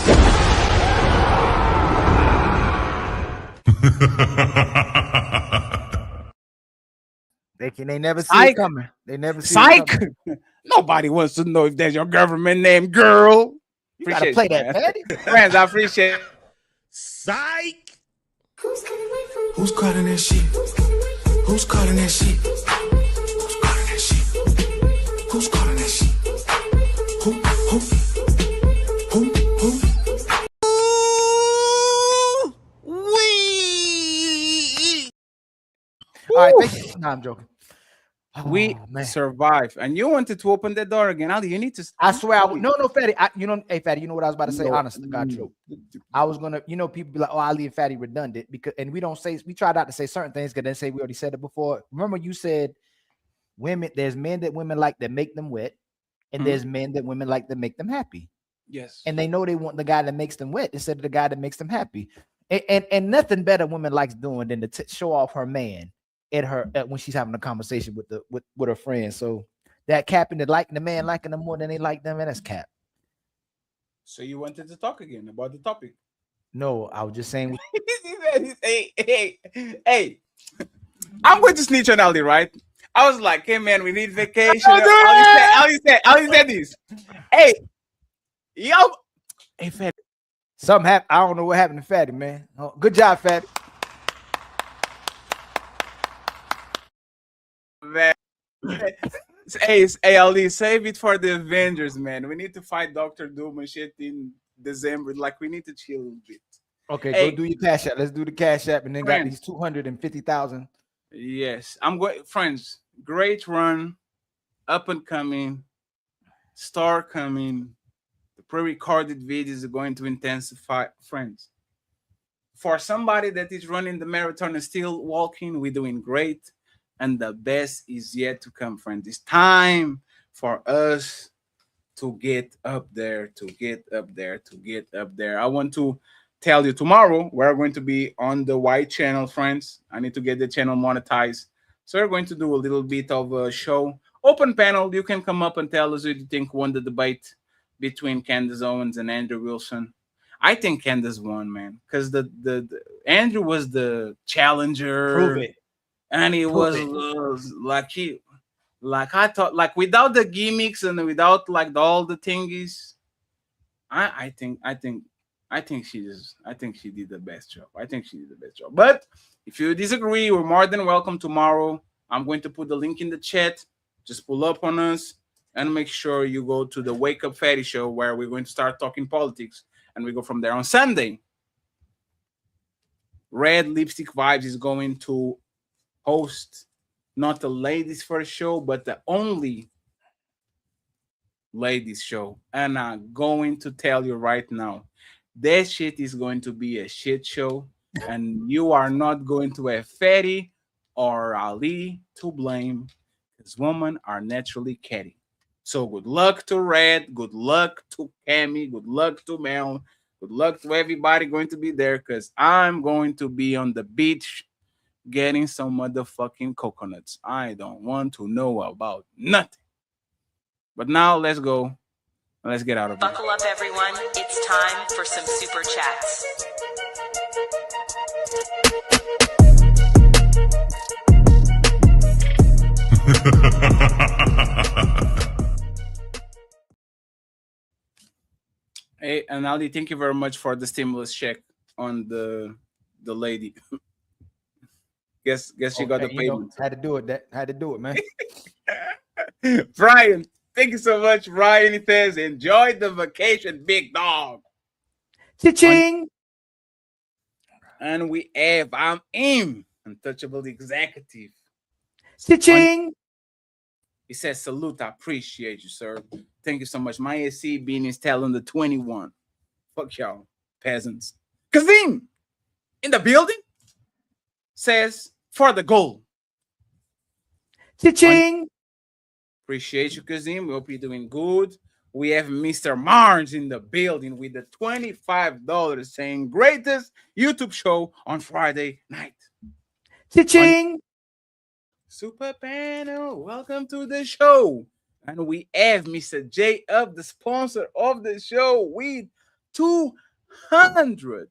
D: They never see
B: Psych.
D: it coming. They never see it
B: Psych.
D: coming.
B: Nobody wants to know if that's your government name, girl.
D: You gotta play that,
B: man.
D: Patty.
B: Friends, I appreciate it.
J: Psych!
K: Who's calling that shit? Who's calling that shit? Who's calling that shit? Who's calling that shit? Who?
D: All right, thank you. No, I'm joking.
B: We survived, and you wanted to open the door again. Ali, you need to.
D: I swear, no, Fatty. Hey, Fatty, you know what I was about to say? Honest to God, true. I was gonna, people be like, "Oh, Ali and Fatty redundant," because, and we try not to say certain things because then say we already said it before. Remember, you said women. There's men that women like that make them wet, and there's men that women like that make them happy.
B: Yes,
D: and they know they want the guy that makes them wet instead of the guy that makes them happy. And nothing better women likes doing than to show off her man when she's having a conversation with her friends. So that capping the man liking them more than they like them, and that's cap.
B: So you wanted to talk again about the topic?
D: No, I was just saying.
B: Hey, I'm going to snitch on Ali, right? I was like, hey man, we need vacation. Ali said this. Hey, yo,
D: hey Fatty, something happened. I don't know what happened to Fatty, man. Oh, good job, Fatty.
B: Man. Hey, Ali, save it for the Avengers, man. We need to fight Dr. Doom and shit in December. Like, we need to chill a little bit.
D: Okay,
B: hey,
D: go do your Cash App. Let's do the Cash App, and then
B: friends,
D: got these 250,000.
B: Yes, I'm going, friends. Great run, up and coming, star coming. The pre-recorded videos are going to intensify, friends. For somebody that is running the marathon and still walking, we're doing great. And the best is yet to come, friends. It's time for us to get up there, to get up there, to get up there. I want to tell you tomorrow we're going to be on the white channel, friends. I need to get the channel monetized. So we're going to do a little bit of a show. Open panel. You can come up and tell us who you think won the debate between Candace Owens and Andrew Wilson. I think Candace won, man, because the Andrew was the challenger.
D: Prove it.
B: And it was like I thought, like without the gimmicks and without like all the thingies, I think she did the best job. I think she did the best job. But if you disagree, we're more than welcome tomorrow. I'm going to put the link in the chat. Just pull up on us and make sure you go to the Wake Up Fatty show where we're going to start talking politics, and we go from there on Sunday. Red Lipstick Vibes is going to host not the ladies first show, but the only ladies show. And I'm going to tell you right now, that shit is going to be a shit show, and you are not going to have Fatty or Ali to blame, because women are naturally catty. So good luck to Red, good luck to Cammy, good luck to Mel, good luck to everybody going to be there, because I'm going to be on the beach getting some motherfucking coconuts. I don't want to know about nothing. But now let's go and let's get out of here.
P: Buckle up, everyone. It's time for some super chats.
B: Hey, and Ali, thank you very much for the stimulus check on the lady. Guess she got the payment.
D: Had to do it, man.
B: Brian, thank you so much. Brian, he says, enjoy the vacation, big dog.
D: Cha-ching.
B: And we have, I'm Untouchable Executive.
D: Cha-ching.
B: He says, salute, I appreciate you, sir. Thank you so much. My AC being is telling the 21. Fuck y'all, peasants. Kazim in the building says, for the goal.
D: Cha-ching.
B: Appreciate you, Kazim. We hope you're doing good. We have Mr. Mars in the building with the $25 saying greatest YouTube show on Friday night.
D: Cha-ching.
B: Super panel, welcome to the show. And we have Mr. J Up, the sponsor of the show, with $200.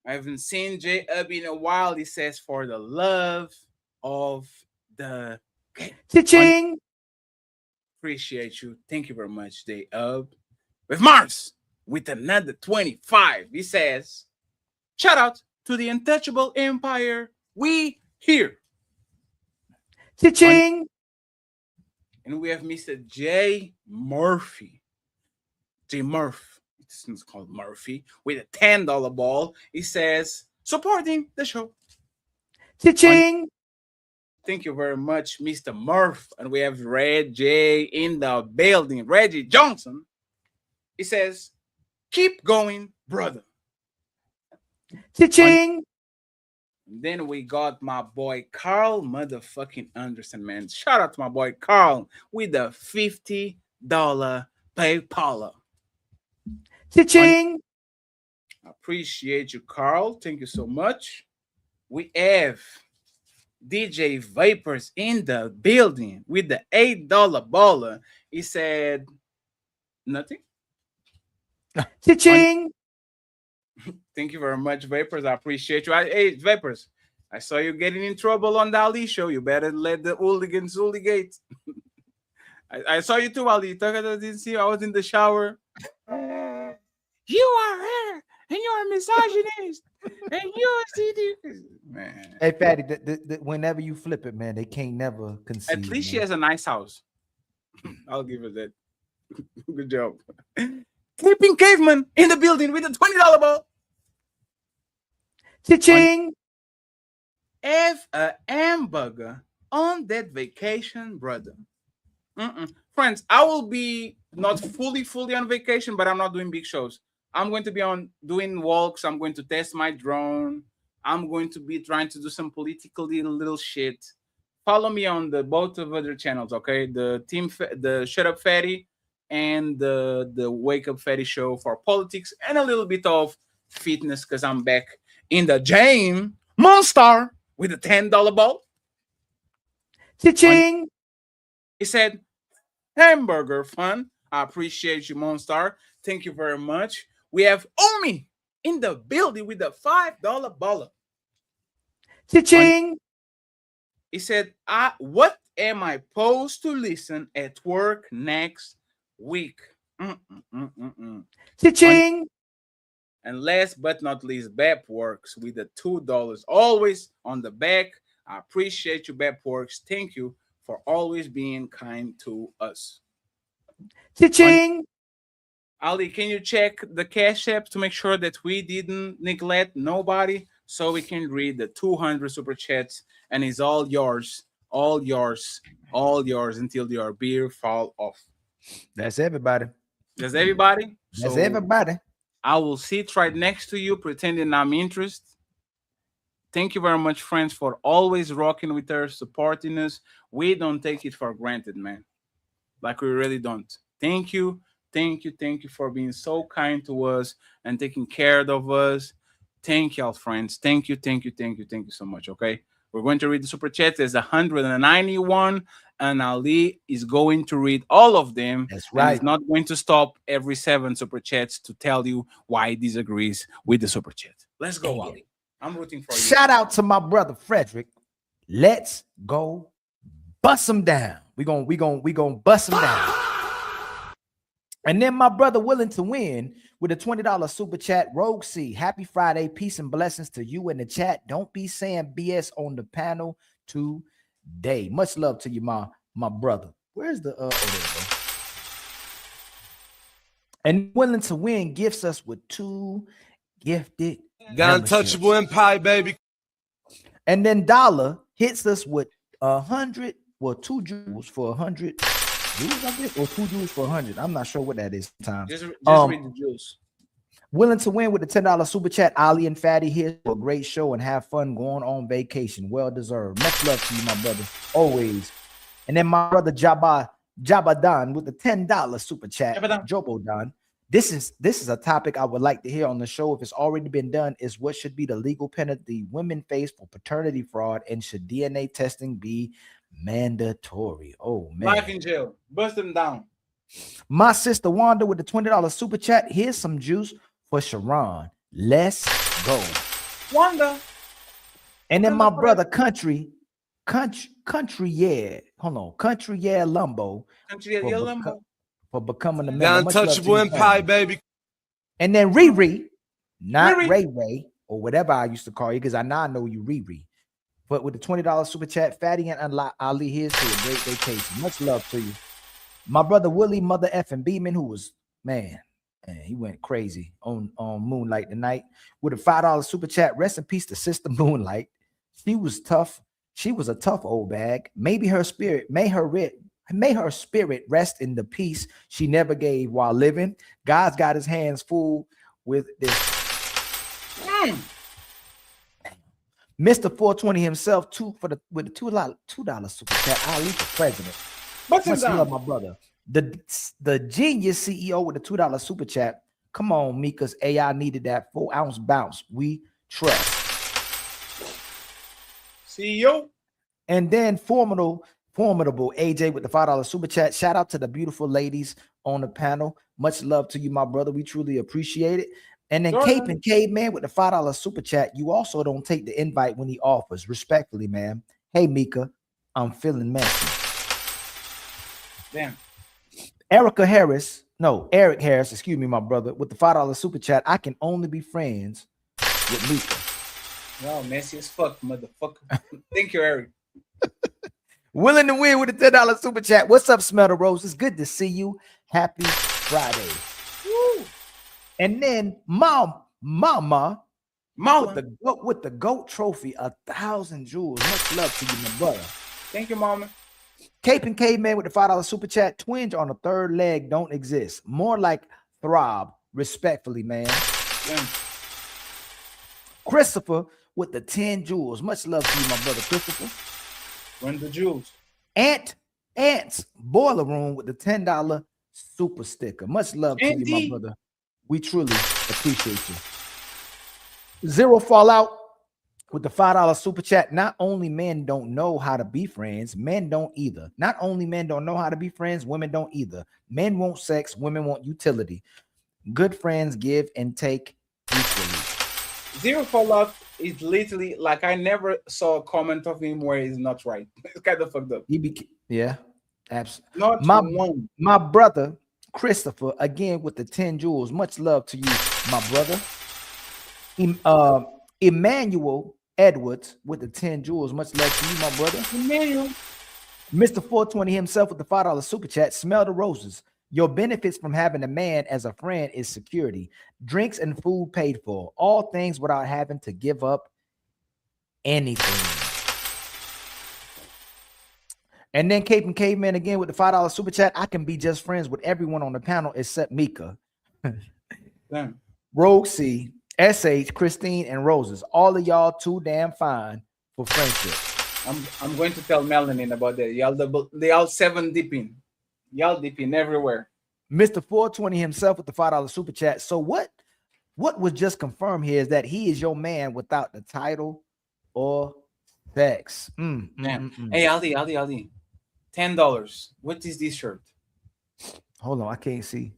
B: I haven't seen J Up in a while. He says, for the love of the game.
D: Cha-ching.
B: Appreciate you. Thank you very much, J Up. With Mars, with another 25. He says, shout out to the Untouchable Empire. We here.
D: Cha-ching.
B: And we have Mr. J Murphy. J Murph. It's called Murphy with a $10 ball. He says, supporting the show.
D: Cha-ching.
B: Thank you very much, Mr. Murph. And we have Red J in the building. Reggie Johnson. He says, keep going, brother.
D: Cha-ching.
B: Then we got my boy Carl motherfucking Anderson, man. Shout out to my boy Carl with the $50 PayPal.
D: Cha-ching.
B: Appreciate you, Carl. Thank you so much. We have DJ Vapors in the building with the $8 baller. He said, nothing.
D: Cha-ching.
B: Thank you very much, Vapors. I appreciate you. Hey, Vapors, I saw you getting in trouble on the Ali show. You better let the hooligans hooligate. I saw you too, Ali. I didn't see you. I was in the shower. You are here, and you're a misogynist, and you're a CD. Man.
D: Hey, Fatty, whenever you flip it, man, they can't never concede.
B: At least she
D: man.
B: has a nice house. I'll give her that. Good job. Sleeping Caveman in the building with a $20 ball.
D: Cha-ching.
B: Have a hamburger on that vacation, brother. Friends, I will be not fully on vacation, but I'm not doing big shows. I'm going to be doing walks. I'm going to test my drone. I'm going to be trying to do some politically little shit. Follow me on both of other channels, okay? The Shut Up Fatty and the Wake Up Fatty show for politics and a little bit of fitness because I'm back in the gym. Monster with a $10 ball.
D: Cha-ching.
B: He said, hamburger fun. I appreciate you, Monster. Thank you very much. We have Omi in the building with the $5 baller.
D: Cha-ching.
B: He said, what am I supposed to listen at work next week?
D: Cha-ching.
B: And last but not least, Bepworks with the $2 always on the back. I appreciate you, Bepworks. Thank you for always being kind to us.
D: Cha-ching.
B: Ali, can you check the Cash App to make sure that we didn't neglect nobody so we can read the 200 super chats and it's all yours until your beer fall off.
D: That's everybody.
B: That's everybody?
D: That's
B: So
D: everybody.
B: I will sit right next to you pretending I'm interested. Thank you very much, friends, for always rocking with us, supporting us. We don't take it for granted, man. Like we really don't. Thank you. Thank you for being so kind to us and taking care of us. Thank y'all, friends. Thank you so much, okay? We're going to read the super chat. There's 191, and Ali is going to read all of them.
D: That's right.
B: And he's not going to stop every 7 super chats to tell you why he disagrees with the super chat. Let's go, Ali. I'm rooting for you.
D: Shout out to my brother Frederick. Let's go bust him down. We gonna bust him down. And then my brother Willing to Win with a $20 super chat. Rogue C, happy Friday. Peace and blessings to you in the chat. Don't be saying BS on the panel today. Much love to you, my brother. Where's the And Willing to Win gifts us with 2 gifted
V: Got Untouchable Empire, baby.
D: And then Dollar hits us with 100, well, 2 jewels for 100 jewels, I guess, or 2 jewels for 100. I'm not sure what that is sometimes.
B: Just read the jewels.
D: Willing to Win with the $10 super chat. Ali and Fatty here for a great show and have fun going on vacation. Well deserved. Much love to you, my brother. Always. And then my brother Jabadan with the $10 super chat. Jobodan. This is a topic I would like to hear on the show. If it's already been done, is what should be the legal penalty women face for paternity fraud, and should DNA testing be mandatory? Oh man,
B: Life in jail. Bust them down.
D: My sister Wanda with the $20 super chat. Here's some juice for Sharon. Let's go,
B: Wanda.
D: And then my brother Country, yeah. Hold on, Country, yeah, Lumbo.
B: Country, yeah, Lumbo.
D: For becoming a
V: Got
D: member.
V: Untouchable Empire, baby.
D: And then Riri, not
B: Riri.
D: Ray or whatever I used to call you, because I now know you Riri. But with the $20 super chat, Fatty and Ali, here's to a great vacation. Much love to you. My brother Willie, Mother Effing Beeman, who was, man, he went crazy on Moonlight tonight. With a $5 super chat, rest in peace to Sister Moonlight. She was tough. She was a tough old bag. Maybe her spirit, may her spirit rest in the peace she never gave while living. God's got his hands full with this. Mr. 420 himself, with the $2 super chat. Ali for president. Much love, my brother. The genius CEO with the $2 super chat. Come on, Mika's AI needed that 4-ounce bounce. We trust.
B: CEO.
D: And then formidable AJ with the $5 super chat. Shout out to the beautiful ladies on the panel. Much love to you, my brother. We truly appreciate it. And then Cape and Caveman with the $5 super chat. You also don't take the invite when he offers. Respectfully, man. Hey, Mika, I'm feeling messy.
B: Damn.
D: Eric Harris, excuse me, my brother, with the $5 super chat. I can only be friends with Mika.
B: Wow, messy as fuck, motherfucker. Thank you, Eric.
D: Willing to Win with a $10 super chat. What's up, Smell the Roses? Good to see you. Happy Friday. Woo. And then Mama with the GOAT trophy, 1,000 jewels. Much love to you, my brother.
B: Thank you, Mama.
D: Cape and Caveman with the $5 super chat. Twinge on a third leg don't exist. More like throb. Respectfully, man.
B: Yeah.
D: Christopher with the 10 jewels. Much love to you, my brother Christopher.
B: Run the jewels.
D: Ants Boiler Room with the $10 super sticker. Much love to you, my brother. We truly appreciate you. Zero Fallout with the $5 super chat. Not only men don't know how to be friends, men don't either. Not only men don't know how to be friends, women don't either. Men want sex, women want utility. Good friends give and take equally.
B: Zero Fallout is literally like, I never saw a comment of him where he's not right. It's kind of fucked up.
D: Yeah, absolutely. My brother Christopher again with the 10 jewels. Much love to you, my brother. Emmanuel Edwards with the 10 jewels. Much love to you, my brother.
B: Emmanuel.
D: Mr. 420 himself with the $5 super chat. Smell the roses. Your benefits from having a man as a friend is security, drinks and food paid for, all things without having to give up anything. And then Cape and Caveman again with the $5 super chat. I can be just friends with everyone on the panel except Mika.
B: Damn.
D: Rogue C, SH, Christine, and Roses. All of y'all too damn fine for friendship.
B: I'm going to tell Melanin about that. They all 7 dipping. Y'all dipping everywhere.
D: Mr. 420 himself with the $5 super chat. So what was just confirmed here is that he is your man without the title or sex.
B: Hey, Ali. $10. What is this shirt?
D: Hold on, I can't see.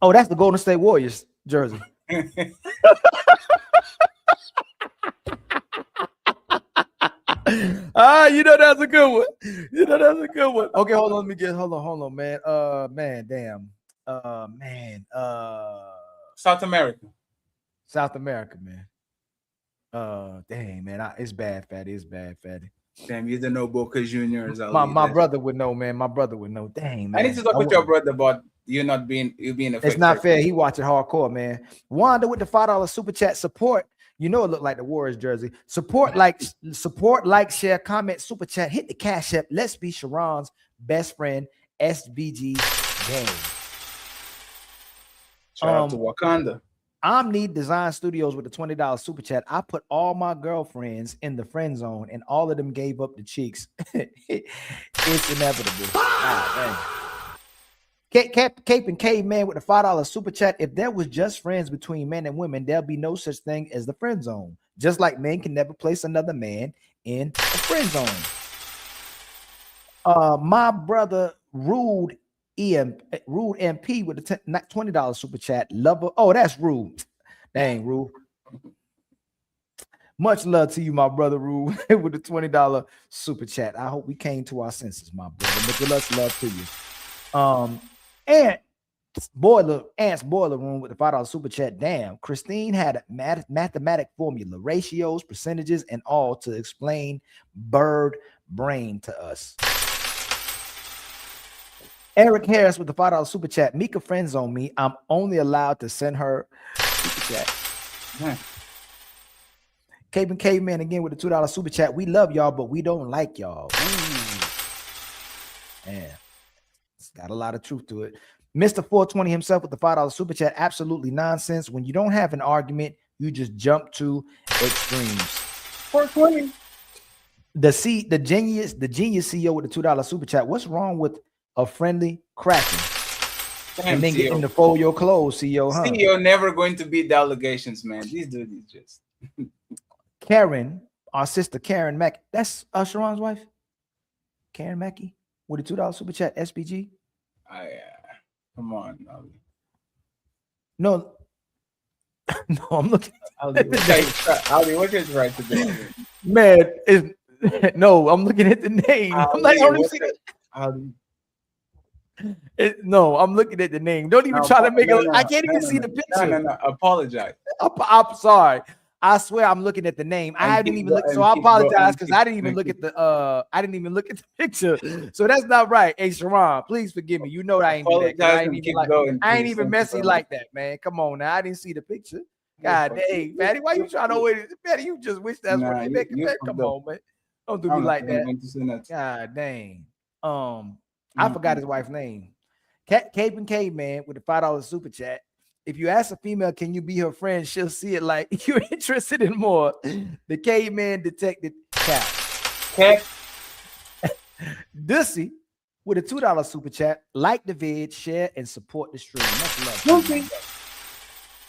D: Oh, that's the Golden State Warriors jersey. You know that's a good one. Okay, hold on. Hold on, man.
B: South America,
D: man. Dang, man. It's bad, Fatty.
B: Damn, you don't know Boca Juniors.
D: My brother would know, man. My brother would know. Dang, man.
B: I need to talk with your brother about you're being a
D: It's
B: fake
D: not
B: person.
D: fair. He watching hardcore, man. Wanda with the $5 super chat support. You know it looked like the Warriors jersey. Support, like, share, comment, super chat. Hit the cash app. Let's be Sharon's best friend, SBG Gang.
B: Shout out to Wakanda.
D: Omni Design Studios with the $20 super chat. I put all my girlfriends in the friend zone, and all of them gave up the cheeks. It's inevitable. Cape and Caveman with the $5 super chat. If there was just friends between men and women, there'll be no such thing as the friend zone. Just like men can never place another man in a friend zone. My brother Rude MP with the $20 super chat. Lover. Oh, that's Rude. Dang, Rude. Much love to you, my brother Rude, with the $20 super chat. I hope we came to our senses, my brother. Much love to you. Ant's Boiler Room with the $5 super chat. Damn, Christine had a mathematic formula, ratios, percentages, and all to explain bird brain to us. Eric Harris with the $5 super chat. Mika friends on me. I'm only allowed to send her super chat. Cape and Caveman again with the $2 super chat. We love y'all, but we don't like y'all. Man, it's got a lot of truth to it. Mr. 420 himself with the $5 super chat. Absolutely nonsense. When you don't have an argument, you just jump to extremes. 420. The genius CEO with the $2 super chat. What's wrong with a friendly cracking? And then get them to fold your clothes, CEO. Huh?
B: CEO never going to beat the allegations, man. These dudes is just.
D: Karen, our sister Karen Mackey. That's Sharon's wife. Karen Mackey with a $2 super chat. SPG.
B: Come on, Ali.
D: No, I'm looking.
B: Ali, what is right to do?
D: Man, no, I'm looking at the name. I'm like, I don't see it. No, I'm looking at the name. Don't even try to make it. I can't even see the picture.
B: No. Apologize.
D: I'm sorry. I swear I'm looking at the name. I didn't even look, so I apologize because I didn't even look at the picture. So that's not right. Hey Sharon, please forgive me. You know that I ain't do that. I ain't even messy like that, man. Come on now. I didn't see the picture. God dang, Fatty, why you trying to wait? Fatty, you just wish that's what you make it. Come on, man. Don't do me like that. God dang. I forgot his wife's name. Cape and Caveman with the $5 super chat. If you ask a female, can you be her friend? She'll see it like you're interested in more. The Caveman detected Cap. Dussy with a $2 super chat. Like the vid, share, and support the stream. Much love.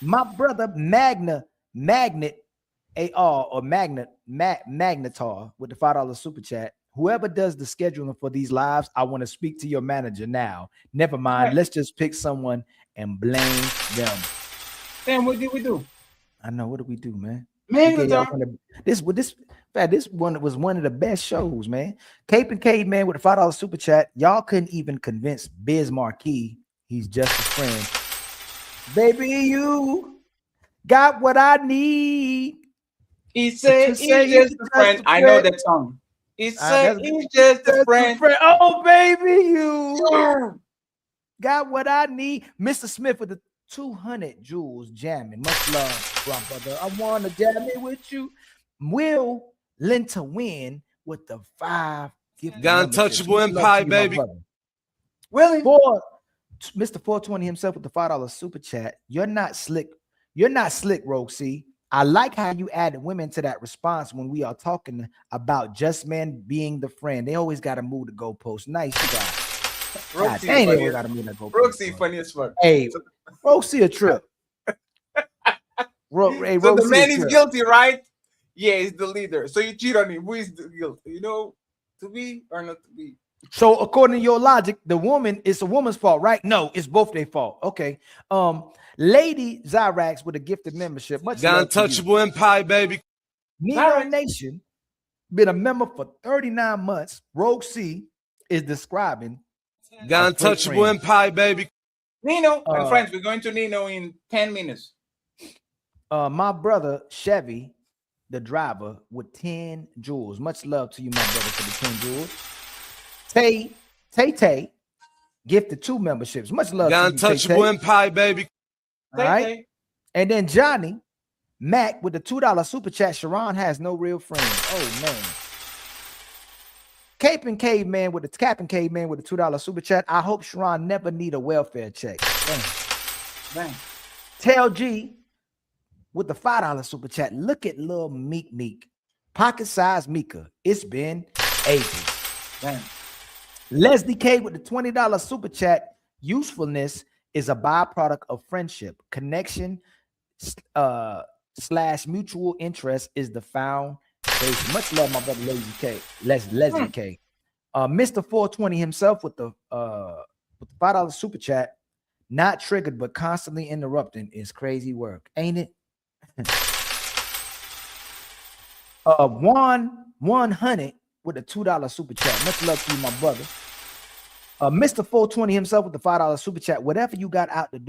D: My brother Magnet AR or Magnetar with the $5 super chat. Whoever does the scheduling for these lives, I want to speak to your manager now. Never mind. Let's just pick someone and blame them.
B: Damn, what did we do?
D: I know. What did we do, man? This one was one of the best shows, man. Cape and Caveman with a $5 super chat. Y'all couldn't even convince Biz Marquis he's just a friend. Baby, you got what I need.
B: He said he's just a friend. I know that song. He said he's just a friend.
D: Oh, baby, you got what I need. Mr. Smith with the 200 jewels jamming. Much love, brother. I want to jam it with you. Will Linta win with the 5 gift.
V: Untouchable Empire, baby.
D: Willie. Mr. 420 himself with the $5 super chat. You're not slick. You're not slick, Rogue C. I like how you added women to that response when we are talking about just men being the friend. They always got to move the goalpost. Nice, you guys.
B: Roxy funny as fuck.
D: Hey, Roxy a trip.
B: So the man is guilty, right? Yeah, he's the leader. So you cheat on him. Who is the guilty? You know, to be or not to be.
D: So according to your logic, the woman, it's a woman's fault, right? No, it's both their fault. Okay. Lady Zyrax with a gifted membership. Much
V: Untouchable Empire, baby.
D: Nero Nation been a member for 39 months. Rogue C is describing
V: Untouchable Empire, baby.
B: Nino and friends, we're going to Nino in 10 minutes.
D: My brother Chevy, the driver, with 10 jewels. Much love to you, my brother, for the 10 jewels. Tay gifted 2 memberships. Much love
W: The
D: to you,
W: Untouchable
D: Tay-Tay.
W: Empire, baby.
D: All right. And then Johnny Mac with the $2 super chat. Sharon has no real friends. Oh man. Cap and Caveman with the $2 super chat. I hope Sharon never need a welfare check. Dang. Tell G with the $5 super chat. Look at little Meek. Pocket size Mika. It's been ages. Dang. Leslie K with the $20 super chat. Usefulness is a byproduct of friendship. Connection / mutual interest is the foundation. Much love, my brother Leslie K. Leslie K. Mr. 420 himself with the $5 super chat. Not triggered, but constantly interrupting is crazy work, ain't it? 100 with a $2 super chat. Much love to you, my brother. Mr. 420 himself with the $5 super chat. Whatever you got out to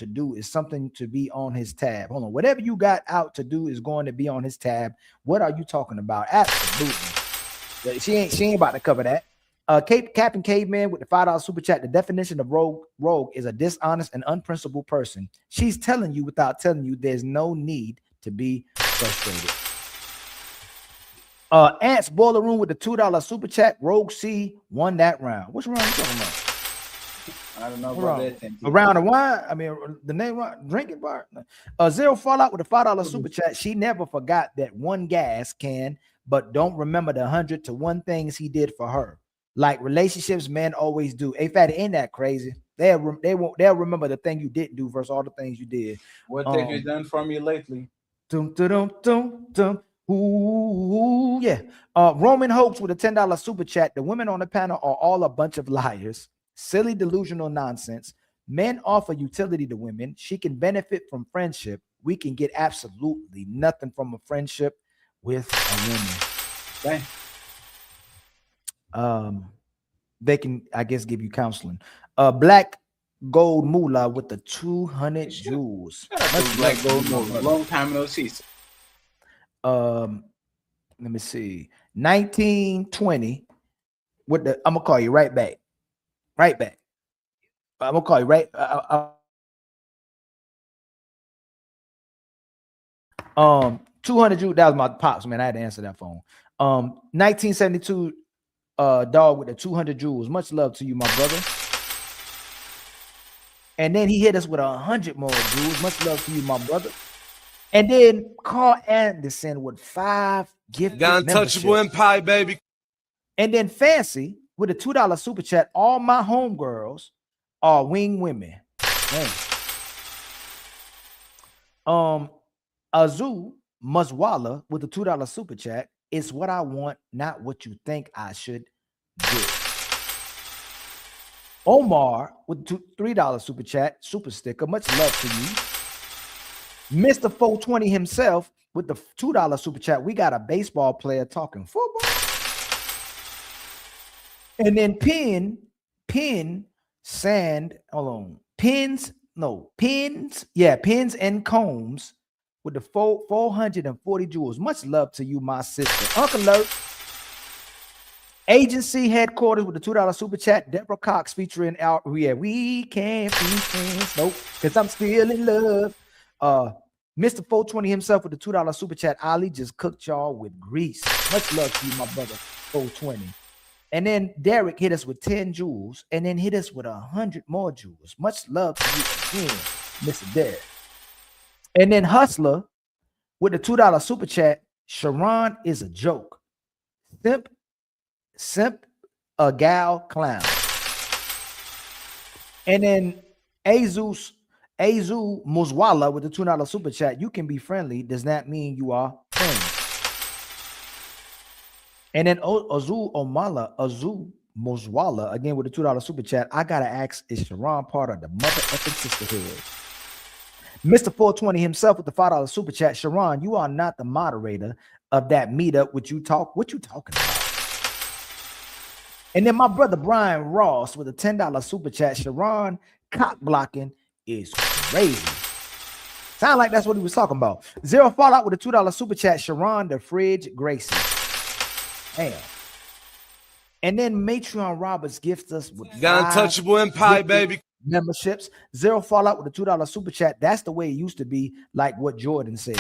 D: do is something to be on his tab. Hold on. Whatever you got out to do is going to be on his tab. What are you talking about? Absolutely. She ain't about to cover that. Captain Caveman with the $5 super chat. The definition of rogue is a dishonest and unprincipled person. She's telling you without telling you there's no need to be frustrated. Ants Boiler Room with the $2 super chat. Rogue C won that round. Which round are you talking about?
B: I don't know
D: about that. A round of wine? I mean, the name drinking bar. Zero Fallout with a $5 super chat. She never forgot that one gas can, but don't remember the 100 to 1 things he did for her. Like relationships, men always do. Hey, Fatty, ain't that crazy? They'll remember the thing you didn't do versus all the things you did.
B: What have you done for me lately?
D: Ooh, yeah. Roman Hopes with a $10 super chat. The women on the panel are all a bunch of liars. Silly, delusional nonsense. Men offer utility to women. She can benefit from friendship. We can get absolutely nothing from a friendship with a woman. They can, I guess, give you counseling. Black Gold Moolah with the 200 jewels.
B: Black Gold Moolah. Long time no see.
D: Let me see. 1920 with the. I'm gonna call you right back. I'm gonna call you right. 200 jewels. That was my pops, man. I had to answer that phone. 1972. Dog with the 200 jewels. Much love to you, my brother. And then he hit us with 100 more jewels. Much love to you, my brother. And then Carl Anderson with 5 gifted
W: The Untouchable Empire, baby.
D: And then Fancy with a $2 super chat. All my homegirls are wing women. Azu Muswala with a $2 super chat. It's what I want, not what you think I should do. Omar with the $3 super chat, super sticker. Much love to you. Mr. 420 himself with the $2 super chat. We got a baseball player talking football. And then Pins and Combs with the 440 jewels. Much love to you, my sister. Uncle Lurk. Agency headquarters with the $2 super chat. Deborah Cox featuring out. Yeah, we can't be friends. Nope, because I'm still in love. Mr. 420 himself with the $2 super chat. Ali just cooked y'all with grease. Much love to you, my brother. 420. And then Derek hit us with 10 jewels and then hit us with 100 more jewels. Much love to you again, Mr. Derek. And then Hustler with the $2 super chat. Sharon is a joke. Simp, a gal clown. And then Azu Muswala with the $2 super chat. You can be friendly. Does that mean you are friends? And then Azu Muswala again with the $2 super chat. I gotta ask, is Sharon part of the mother effing sisterhood? Mr. 420 himself with the $5 super chat. Sharon, you are not the moderator of that meetup. What you talking about? And then my brother Brian Ross with a $10 super chat. Sharon, cock blocking is crazy. Sound like that's what he was talking about. Zero Fallout with a $2 super chat. Sharon, the fridge Gracie. Damn. And then Matreon Roberts gifts us with
W: Got Untouchable Empire, baby.
D: Memberships. Zero Fallout with a $2 super chat. That's the way it used to be, like what Jordan said.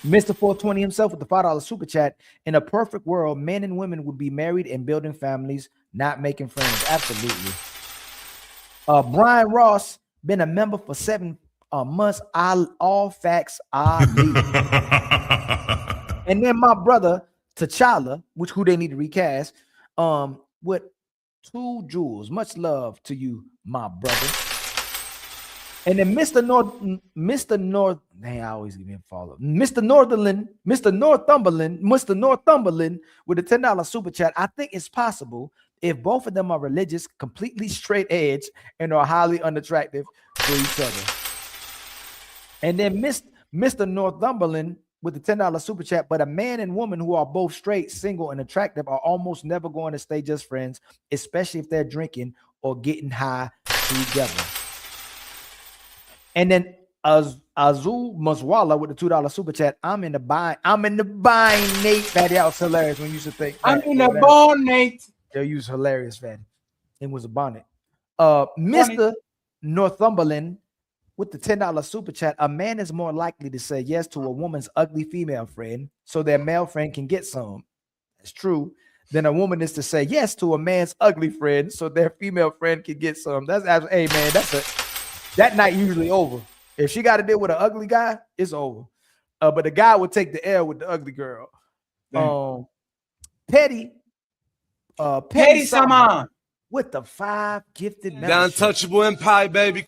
D: Mr. 420 himself with the $5 super chat. In a perfect world, men and women would be married and building families, not making friends. Absolutely. Brian Ross, been a member for 7 months. All facts are legal. And then my brother T'Challa, who they need to recast, with 2 jewels. Much love to you, my brother. And then Mr. Northumberland with a $10 super chat. I think it's possible if both of them are religious, completely straight edge, and are highly unattractive to each other. And then Mr. Northumberland with the $10 super chat, but a man and woman who are both straight, single, and attractive are almost never going to stay just friends, especially if they're drinking or getting high together. And then Azul Maswala with the $2 super chat. I'm in the bind, Nate. Fatty, that was hilarious when you used to think.
B: I'm in the bone, Nate.
D: They use hilarious, Fatty. It was a bonnet. Mr. Northumberland with the $10 super chat. A man is more likely to say yes to a woman's ugly female friend so their male friend can get some. That's true. Than a woman is to say yes to a man's ugly friend so their female friend can get some. That's hey man, that night usually over. If she got to deal with an ugly guy, it's over. But the guy would take the L with the ugly girl. Petty Sama with the 5 gifted
W: Got Untouchable Empire, baby.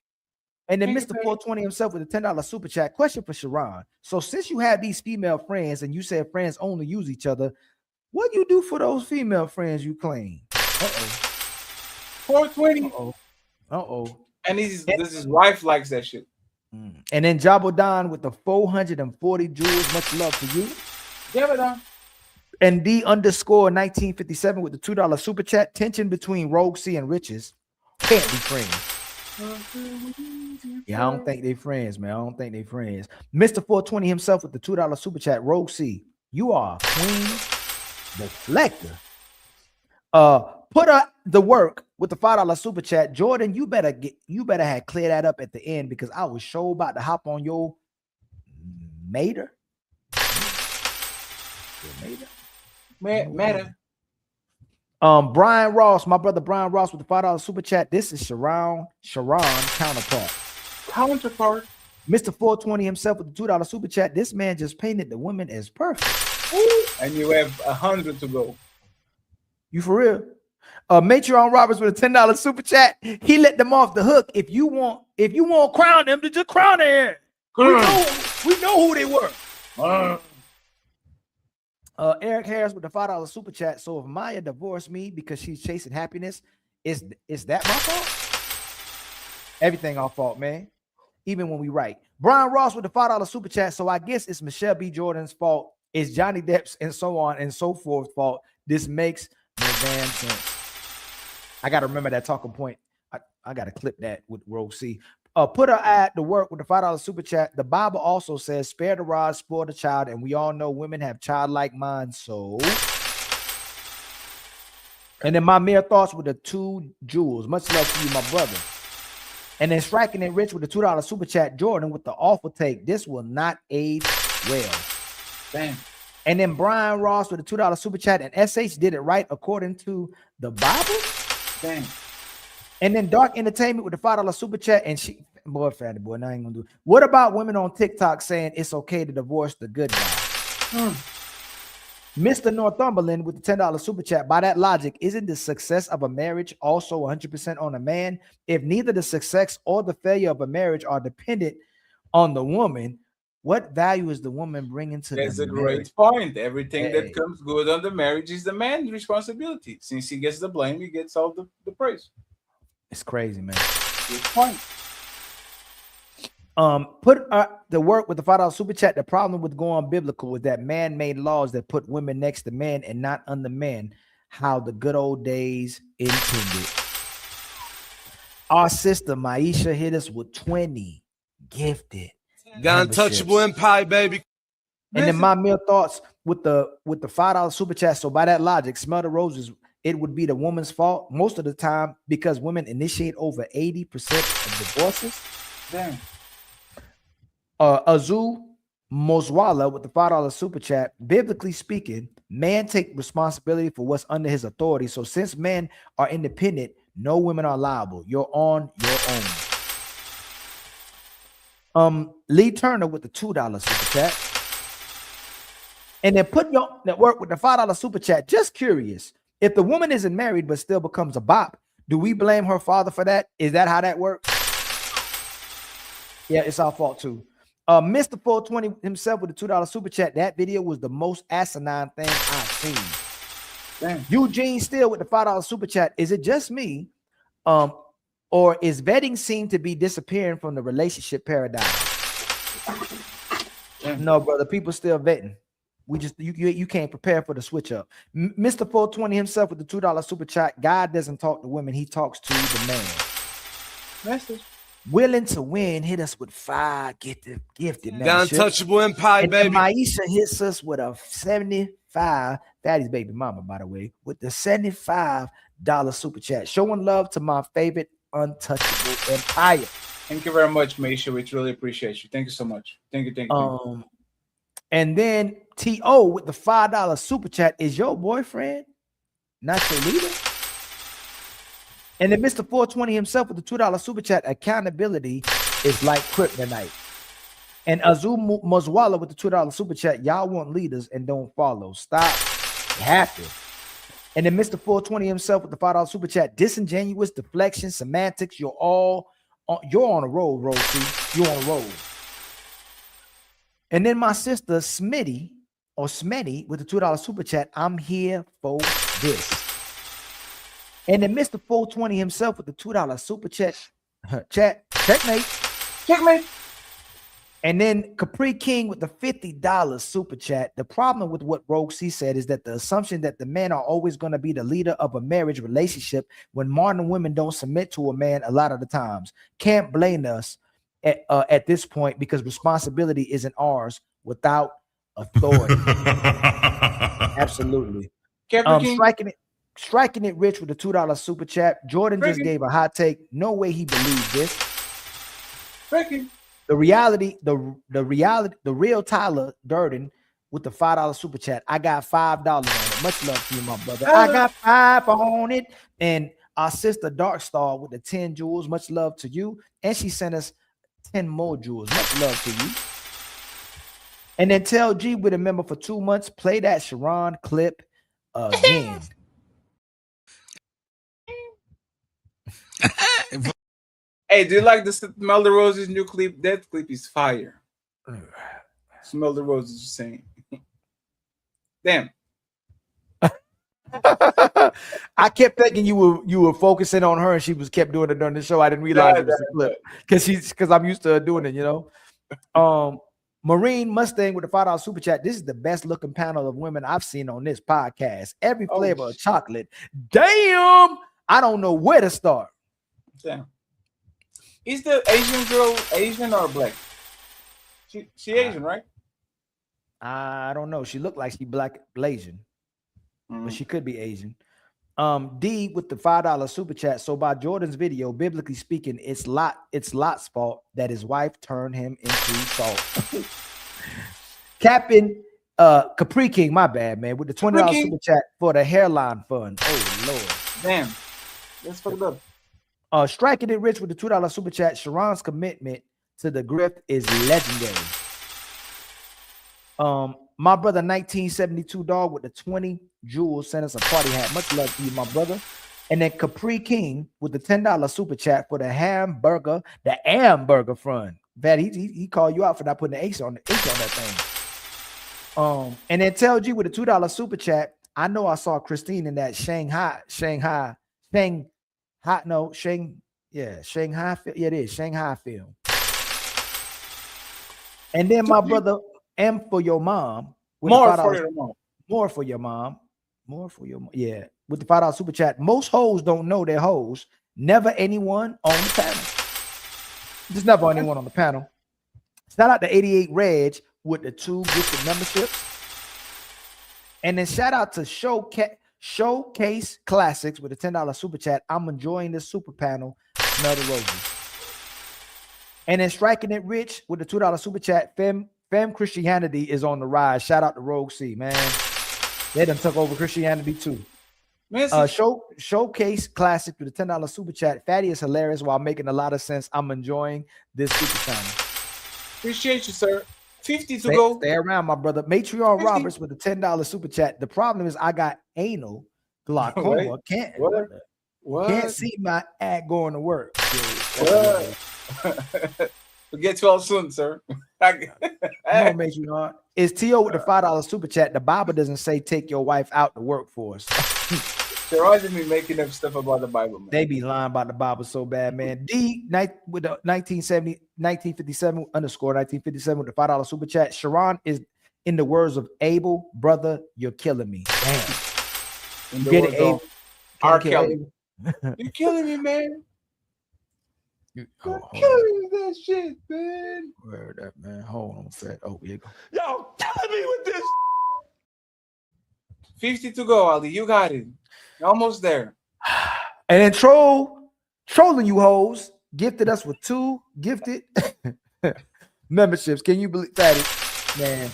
D: And then Mr. 420 himself with a $10 super chat. Question for Sharon. So since you have these female friends and you said friends only use each other, what you do for those female friends you claim?
B: 420. And his wife likes that shit.
D: And then Jabodon with the 440 jewels. Much love to you.
B: Jabodon.
D: And D_1957 with the $2 super chat. Tension between Rogue C and Riches can't be friends. Yeah, I don't think they friends, man. I don't think they friends. Mr. 420 himself with the $2 super chat. Rogue C, you are Queen Deflector. Put up the work with the $5 super chat. Jordan, you better have clear that up at the end because I was sure about to hop on your Mater.
B: Mater.
D: Brian Ross, my brother Brian Ross with the $5 super chat. This is Sharon counterpart. Mr. 420 himself with the $2 super chat. This man just painted the women as perfect.
B: And you have 100 to go.
D: You for real? Matreon Roberts with a $10 super chat. He let them off the hook. If you want to crown them, to just crown their hair. We know who they were. Eric Harris with the $5 super chat. So if Maya divorced me because she's chasing happiness, is that my fault? Everything our fault, man. Even when we write. Brian Ross with the $5 super chat. So I guess it's Michelle B. Jordan's fault. It's Johnny Depp's and so on and so forth fault. This makes no damn sense. I got to remember that talking point. I got to clip that with Rogue C. Put her at the work with the $5 super chat. The Bible also says, spare the rod, spoil the child. And we all know women have childlike minds. So, and then my mere thoughts with the 2 jewels. Much love to you, my brother. And then Striking It Rich with the $2 super chat. Jordan with the awful take. This will not age well.
B: Damn.
D: And then Brian Ross with the $2 super chat. And SH did it right according to the Bible.
B: Damn.
D: And then Dark Entertainment with the $5 super chat. And she, boy, fatty boy, now I ain't gonna do it. What about women on TikTok saying it's okay to divorce the good guy? Mr. Northumberland with the $10 super chat. By that logic, isn't the success of a marriage also 100% on a man? If neither the success or the failure of a marriage are dependent on the woman, what value is the woman bringing to
B: That's
D: the
B: a
D: marriage?
B: great point. Everything that comes good on the marriage is the man's responsibility. Since he gets the blame, he gets all the praise.
D: It's crazy, man.
B: Good point.
D: Put the work with the $5 super chat. The problem with going biblical is that man-made laws that put women next to men and not under men, how the good old days intended. Our sister Maisha hit us with 20 gifted.
W: Got Untouchable Empire, baby.
D: And then my mere thoughts with the $5 super chat. So by that logic, smell the roses, it would be the woman's fault most of the time because women initiate over 80% of divorces.
L: Damn.
D: Azul Moswala with the $5 super chat. Biblically speaking, man take responsibility for what's under his authority. So since men are independent, no women are liable. You're on your own. Lee Turner with the $2 super chat. And then put your network with the $5 super chat. Just curious, if the woman isn't married but still becomes a bop, do we blame her father for that? Is that how that works? Yeah, it's our fault too. Mr. 420 himself with the $2 super chat. That video was the most asinine thing I've seen.
L: Damn.
D: Eugene Steele with the $5 super chat. Is it just me? Or is vetting seem to be disappearing from the relationship paradigm? No, brother, people still vetting. We just you can't prepare for the switch up. Mr. 420 himself with the $2 super chat. God doesn't talk to women, he talks to the man.
L: Message.
D: Willing to win, hit us with 5 gifted
V: The Untouchable Empire,
D: and
V: baby.
D: Maisha hits us with a 75. Daddy's baby mama, by the way, with the $75 super chat. Showing love to my favorite Untouchable Empire.
L: Thank you very much, Maisha. We truly appreciate you. Thank you so much. Thank you.
D: And then T.O. with the $5 super chat. Is your boyfriend not your leader? And then Mr. 420 himself with the $2 super chat. Accountability is like kryptonite. And Azul Moswala with the $2 super chat. Y'all want leaders and don't follow. Stop. You have to. And then Mr. 420 himself with the $5 super chat. Disingenuous, deflection, semantics. You're on a roll, Rosie. You're on a roll. And then my sister Smitty with the $2 super chat. I'm here for this. And then Mr. 420 himself with the $2 super chat. Checkmate. And then Capri King with the $50 super chat. The problem with what Rogue C said is that the assumption that the men are always going to be the leader of a marriage relationship when modern women don't submit to a man a lot of the times. Can't blame us at this point because responsibility isn't ours without authority. Absolutely. Striking it rich with the $2 super chat. Jordan just gave a hot take. No way he believes this. The real Tyler Durden with the $5 super chat. I got $5 on it. Much love to you, my brother. I got 5 on it. And our sister Dark Star with the 10 jewels. Much love to you. And she sent us 10 more jewels. Much love to you. And then tell G with a member for 2 months. Play that Sharon clip again.
L: Hey, do you like the Smell the Roses new clip? That clip is fire. Smell the Roses, just saying. Damn.
D: I kept thinking you were focusing on her and she kept doing it during the show. I didn't realize it was a clip because I'm used to her doing it, you know. Marine Mustang with the $5 super chat. This is the best looking panel of women I've seen on this podcast. Every flavor of chocolate. Damn, I don't know where to start.
L: Damn. Is the Asian girl Asian or black? She Asian, right?
D: I don't know. She looked like she black Blasian, but she could be Asian. D with the $5 super chat. So by Jordan's video, biblically speaking, it's Lot's fault that his wife turned him into salt. Captain Capri King, my bad, man, with the $20 super chat for the hairline fund. Oh Lord.
L: Damn. That's fucked up.
D: Striking it rich with the $2 super chat. Sharon's commitment to the grift is legendary. My brother 1972 dog with the 20 jewels sent us a party hat. Much love to you, my brother. And then Capri King with the $10 super chat for the hamburger fund. That he called you out for not putting the H on that thing. And then Tell G with the $2 super chat. I know I saw Christine in that Shanghai film. And then my brother M for your mom.
L: More for your mom.
D: More for your mom. Yeah, with the $5 super chat. Most hoes don't know they're hoes. Never anyone on the panel. Just never anyone on the panel. Shout out to 88 Reg with the 2 gifted memberships. And then shout out to Showcase Classics with a $10 super chat. I'm enjoying this super panel. Smell the roses. And then Striking It Rich with the $2 super chat. Femme Christianity is on the rise. Shout out to Rogue C, man. They done took over Christianity too. Showcase Classic with a $10 super chat. Fatty is hilarious while making a lot of sense. I'm enjoying this super panel.
B: Appreciate you, sir. 50 to go.
D: Stay around, my brother. Matreon Roberts with a $10 super chat. The problem is I got anal glaucoma. Can't see my ad going to work.
B: We'll get you all soon, sir.
D: Matreon. Is T.O. with the $5 super chat? The Bible doesn't say take your wife out to work for us.
B: They're always be making up stuff about the Bible, man.
D: They be lying about the Bible so bad, man. D with the 1957 underscore 1957 with the $5 super chat. Sharon is, in the words of Abel, brother, you're killing me. Damn.
B: In the
D: Get
B: words
D: it, Abel.
B: of R.
D: Can't
B: Kelly.
D: kill
B: You're killing me, man.
D: You're
B: killing me with that shit, man.
D: Where that, man? Hold on, Fred. Oh, here you go.
B: Y'all killing me with this. 50 to go, Ali. You got it. You're almost there.
D: And then trolling you hoes gifted us with 2 gifted memberships. Can you believe that? Man,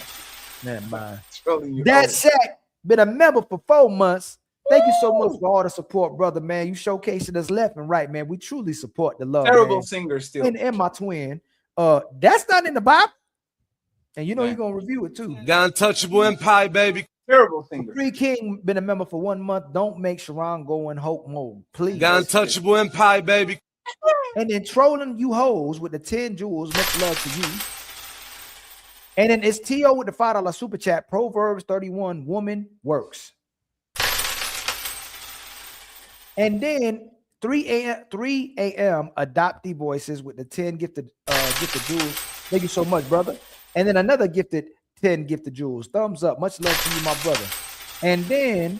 D: never mind.
B: Trolling you.
D: That Shaq been a member for 4 months. Thank you so much for all the support, brother, man. You showcasing us left and right, man. We truly support the love.
B: Terrible
D: man.
B: singer still.
D: And my twin. That's not in the Bible. And you know you're gonna review it too.
W: Got Untouchable Empire, baby.
B: Terrible singer.
D: Free King been a member for 1 month. Don't make Sharon go in hope mode, please.
W: Got Untouchable Empire, baby.
D: And then trolling you hoes with the 10 jewels. Much love to you. And then it's T.O. with the $5 super chat. Proverbs 31, woman works. And then 3 a.m. Adoptee Voices with the 10 gifted jewels. Thank you so much, brother. And then another gifted 10 gifted jewels. Thumbs up. Much love to you, my brother. And then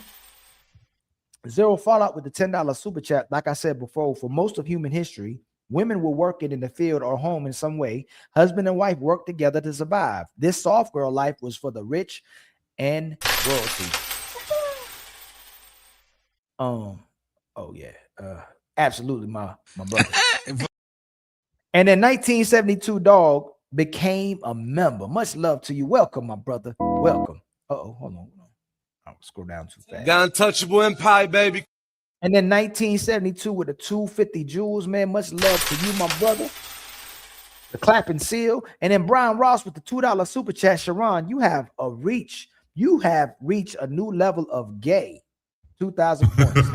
D: Zero Fallout with the $10 super chat. Like I said before, for most of human history, women were working in the field or home in some way. Husband and wife worked together to survive. This soft girl life was for the rich and royalty. Oh yeah, absolutely, my brother. And in 1972, Dog became a member. Much love to you. Welcome, my brother. Welcome. Hold on. I'll scroll down too fast.
W: Got Untouchable Empire, baby.
D: And then 1972 with the 250 jewels, man. Much love to you, my brother. The clapping seal. And then Brian Ross with the $2 super chat. Sharon, you have reached a new level of gay. 2,000 points.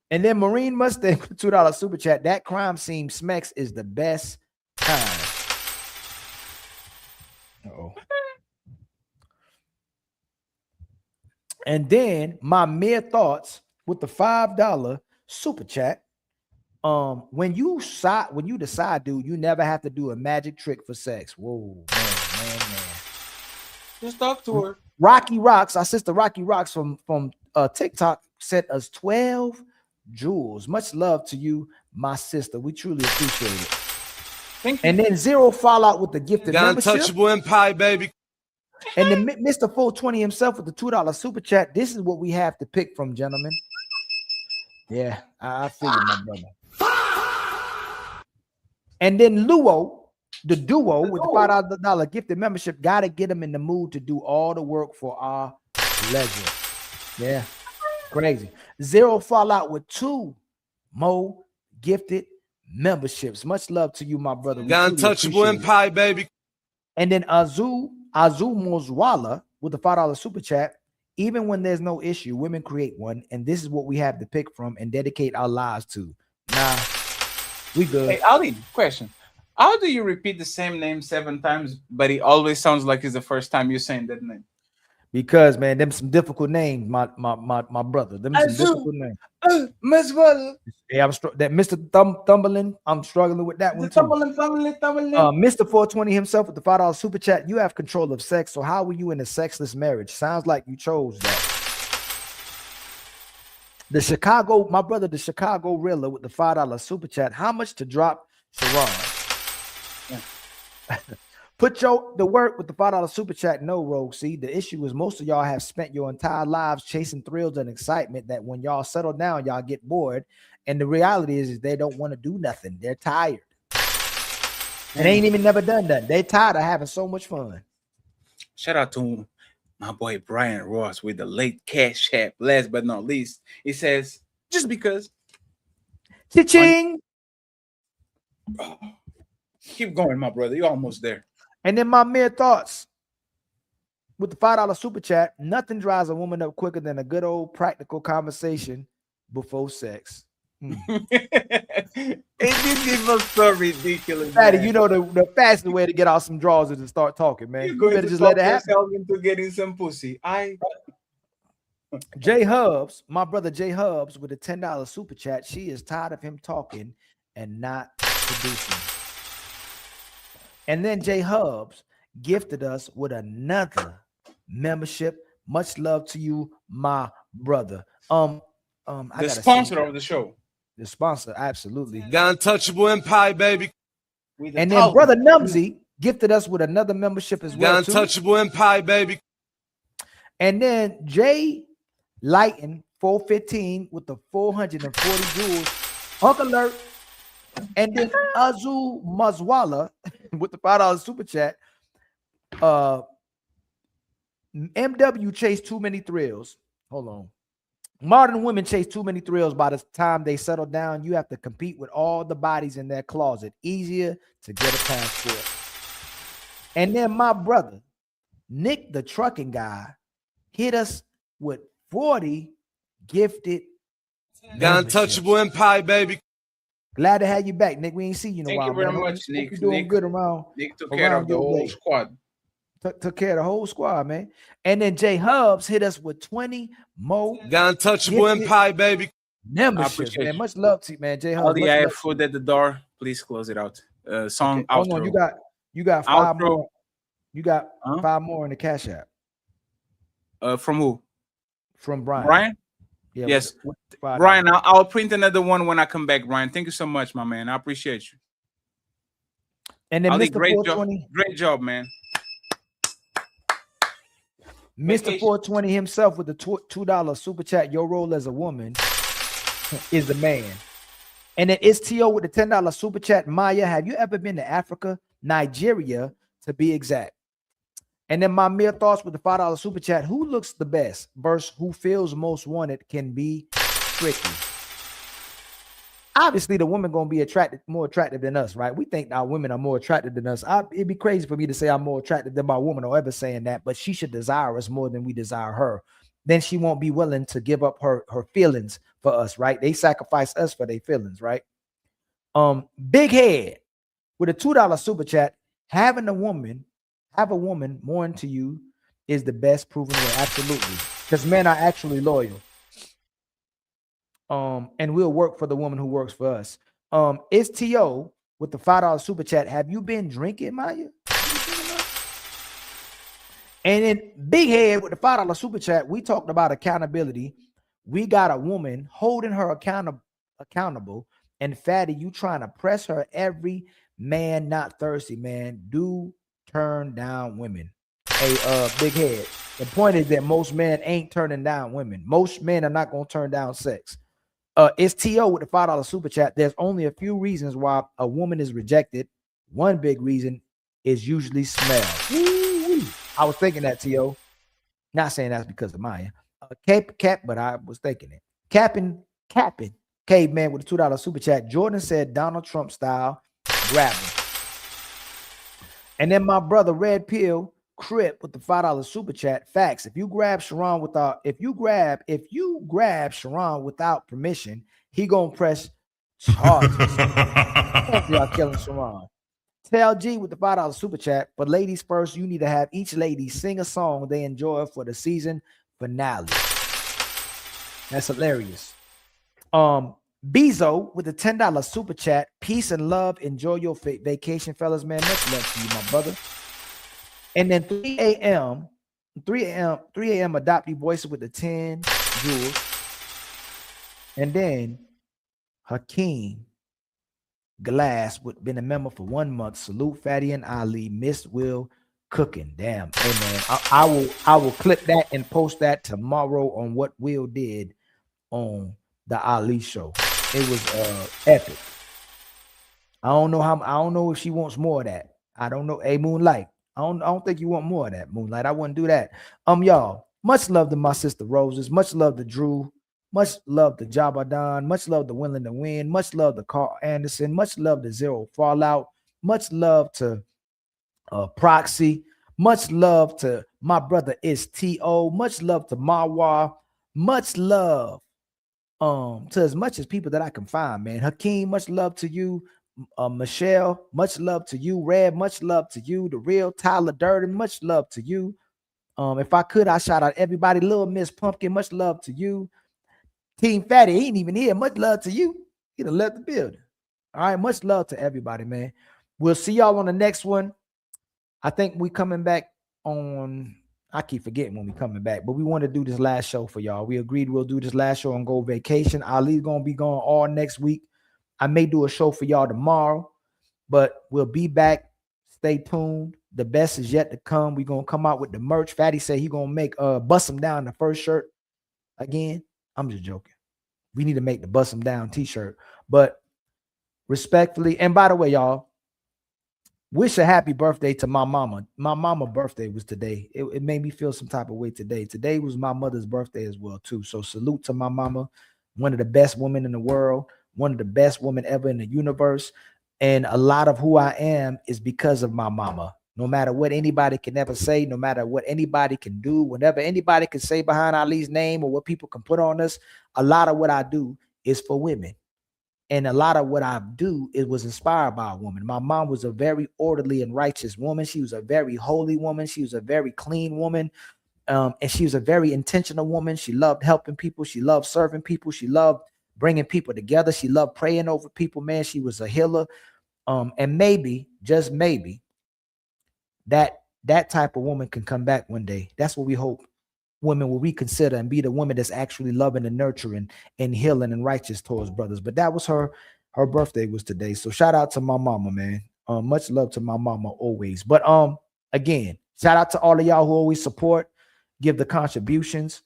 D: And then Marine Mustang with $2 super chat. That crime scene Smex is the best time. Uh-oh. And then my mere thoughts with the $5 super chat. When you decide, dude, you never have to do a magic trick for sex. Whoa, man.
B: Just talk to her.
D: Rocky Rocks, our sister Rocky Rocks from TikTok sent us 12 jewels. Much love to you, my sister. We truly appreciate it.
B: Thank you.
D: And then Zero Fallout with the gifted
W: Got
D: membership.
W: Untouchable Empire, baby.
D: And then Mr. 420 himself with the $2 super chat. This is what we have to pick from, gentlemen. Yeah, I figured, my brother. And then Luo, the duo with the $5 gifted membership, got to get them in the mood to do all the work for our pleasure. Yeah, crazy. Zero Fallout with 2 more gifted memberships. Much love to you, my brother.
W: Got Untouchable Empire, baby.
D: And then Azu Mozwala with the $5 super chat. Even when there's no issue, women create one, and this is what we have to pick from and dedicate our lives to. Nah, we good.
B: Hey, Ali, question. How do you repeat the same name 7 times, but it always sounds like it's the first time you're saying that name?
D: Because, man, them some difficult names, my brother. Them some difficult names. Yeah, that Mr. Thumbling, I'm struggling with that one too.
B: Thumbling.
D: Mr. 420 himself with the $5 super chat. You have control of sex, so how were you in a sexless marriage? Sounds like you chose that. The Chicago Rilla with the $5 super chat. How much to drop Sharon? Put the work with the $5 super chat. No, Rogue. See, the issue is most of y'all have spent your entire lives chasing thrills and excitement that when y'all settle down, y'all get bored. And the reality is they don't want to do nothing. They're tired. And they ain't even never done that. They're tired of having so much fun.
L: Shout out to my boy Brian Ross with the late cash app. Last but not least, he says, just because.
D: Cha-ching.
L: Keep going, my brother. You're almost there.
D: And then my mere thoughts with the $5 super chat. Nothing drives a woman up quicker than a good old practical conversation before sex.
L: It was so ridiculous.
D: Fatty, you know the fastest way to get out some draws is to start talking, man. You better just let it happen.
L: Into getting some pussy.
D: Jay Hubs, my brother Jay Hubs with a $10 super chat. She is tired of him talking and not producing. And then Jay Hubs gifted us with another membership. Much love to you, my brother.
L: The sponsor of the show.
D: The sponsor, absolutely.
W: The Untouchable Empire, baby.
D: And then brother Numsy gifted us with another membership as well.
W: The Untouchable Empire, baby.
D: And then Jay Lighton 415 with the 440 jewels. Hunk alert. And then Azul Mazwala with the $5 super chat. MW chased too many thrills. Hold on. Modern women chase too many thrills. By the time they settle down, you have to compete with all the bodies in their closet. Easier to get a passport. And then my brother, Nick, the trucking guy, hit us with 40 gifted.
W: The Untouchable Empire, baby.
D: Glad to have you back, Nick. We ain't seen you in a while.
L: Thank you very
D: man.
L: much, Nick.
D: You're doing good around.
L: Nick took care of the whole squad.
D: Took care of the whole squad, man. And then Jay Hubs hit us with 20 more.
W: The Untouchable Empire, baby.
D: Memberships, man. Much love to you, man. Jay Hubs.
L: All the I have food at the door. Please close it out. Song outro.
D: Hold on, you got 5 more. You got 5 more in the Cash App.
L: From who?
D: From Brian.
L: Brian?
D: Yeah,
L: yes.
D: with
L: Brian, I'll print another one when I come back, Brian. Thank you so much, my man. I appreciate you.
D: And then
L: Ali,
D: Mr.
L: great
D: 420.
L: job. Great job, man.
D: Mr. 420 himself with the $2 super chat. Your role as a woman is the man. And then it's T.O. with the $10 super chat. Maya, have you ever been to Africa? Nigeria, to be exact. And then my mere thoughts with the $5 super chat. Who looks the best versus who feels most wanted can be tricky. Obviously, the woman gonna be more attractive than us, right? We think our women are more attractive than us. It'd be crazy for me to say I'm more attractive than my woman or ever saying that, but she should desire us more than we desire her. Then she won't be willing to give up her feelings for us, right? They sacrifice us for their feelings, right? Big Head with a $2 super chat. Having a woman more into you is the best proven way. Absolutely, because men are actually loyal. And we'll work for the woman who works for us. It's T.O. with the $5 super chat. Have you been drinking, Maya? And then Big Head with the $5 super chat. We talked about accountability. We got a woman holding her accountable. And Fatty, you trying to press her every man not thirsty, man. Do turn down women. Hey, Big Head. The point is that most men ain't turning down women. Most men are not going to turn down sex. It's T.O. with the $5 super chat. There's only a few reasons why a woman is rejected. One big reason is usually smell. Woo-wee. I was thinking that, T.O. Not saying that's because of Maya. Cap, but I was thinking it. Capping. Caveman with a $2 super chat. Jordan said Donald Trump style, grab him. And then my brother Red Pill Crip with the $5 super chat. Facts. If you grab Sharon without permission, he gonna press charges. Y'all killing Sharon. Tell G with the $5 super chat. But ladies first, you need to have each lady sing a song they enjoy for the season finale. That's hilarious. Bezo with the $10 super chat. Peace and love. Enjoy your vacation, fellas, man. Much love to you, my brother. And then 3 a.m. Adoptee Voices with the 10 jewels. And then Hakeem Glass, been a member for 1 month. Salute Fatty and Ali. Miss Will cooking. Damn. Hey man, I will clip that and post that tomorrow on what Will did on the Ali show. It was epic. I don't know if she wants more of that. I don't know. Hey, Moonlight. I don't think you want more of that, Moonlight. I wouldn't do that. Y'all, much love to my sister Roses. Much love to Drew. Much love to Jabadon. Much love to Willing to Win. Much love to Carl Anderson. Much love to Zero Fallout. Much love to Proxy. Much love to my brother STO. Much love to Marwa. Much love to as much as people that I can find, man. Hakeem, much love to you. Michelle, much love to you. Red, much love to you. The Real Tyler Durden, much love to you. If I could, I shout out everybody. Little Miss Pumpkin, much love to you. Team Fatty, he ain't even here. Much love to you. He done left the building. All right, much love to everybody, man. We'll see y'all on the next one. I think we coming back on, I keep forgetting when we coming back, but we want to do this last show for y'all. We agreed we'll do this last show on Go Vacation. Ali's going to be gone all next week. I may do a show for y'all tomorrow, but we'll be back. Stay tuned. The best is yet to come. We're going to come out with the merch. Fatty said he going to make Bust 'em Down the first shirt again. I'm just joking. We need to make the Bust 'em Down t-shirt. But respectfully, and by the way, y'all, wish a happy birthday to my mama. My mama's birthday was today. It made me feel some type of way today. Today was my mother's birthday as well, too. So salute to my mama, one of the best women in the world, one of the best women ever in the universe. And a lot of who I am is because of my mama. No matter what anybody can ever say, no matter what anybody can do, whatever anybody can say behind Ali's name or what people can put on us, a lot of what I do is for women. And a lot of what I do, it was inspired by a woman. My mom was a very orderly and righteous woman. She was a very holy woman. She was a very clean woman. And she was a very intentional woman. She loved helping people. She loved serving people. She loved bringing people together. She loved praying over people, man. She was a healer. And maybe, just maybe, that type of woman can come back one day. That's what we hope women will reconsider and be the woman that's actually loving and nurturing and healing and righteous towards brothers. But that was her birthday was today. So shout out to my mama, man. Much love to my mama always. But again, shout out to all of y'all who always support, give the contributions.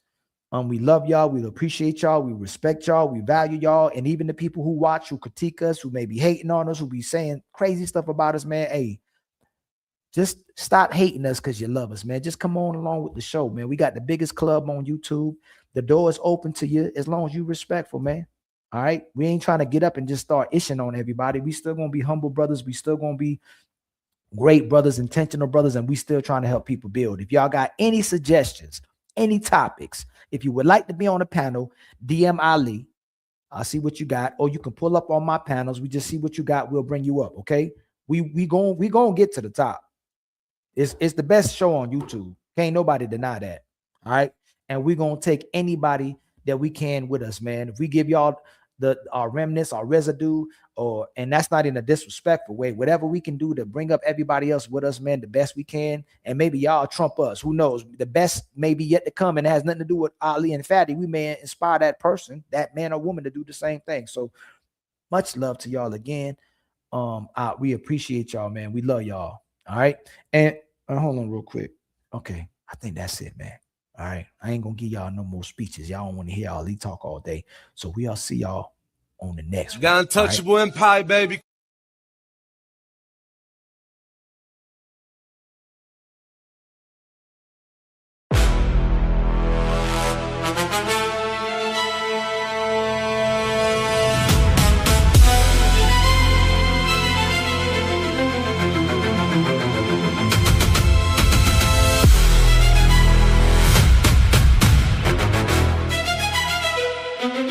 D: We love y'all. We appreciate y'all. We respect y'all. We value y'all. And even the people who watch, who critique us, who may be hating on us, who be saying crazy stuff about us, man. Hey, just stop hating us because you love us, man. Just come on along with the show, man. We got the biggest club on YouTube. The door is open to you as long as you're respectful, man. All right. We ain't trying to get up and just start ishing on everybody. We still gonna be humble brothers. We still gonna be great brothers, intentional brothers, and we still trying to help people build. If y'all got any suggestions, any topics, if you would like to be on the panel, DM Ali. I'll see what you got, or you can pull up on my panels. We just see what you got. We'll bring you up. Okay. We gonna get to the top. It's the best show on YouTube. Can't nobody deny that. All right. And we're gonna take anybody that we can with us, man. If we give y'all our remnants, our residue, and that's not in a disrespectful way, whatever we can do to bring up everybody else with us, man, the best we can. And maybe y'all trump us. Who knows? The best may be yet to come, and it has nothing to do with Ali and Fatty. We may inspire that person, that man or woman, to do the same thing. So much love to y'all again. We appreciate y'all, man. We love y'all. All right. And hold on real quick. Okay. I think that's it, man. All right. I ain't gonna give y'all no more speeches. Y'all don't want to hear Ali talk all day. So we'll see y'all on the next one.
W: Got Untouchable Empire, baby.
K: All right.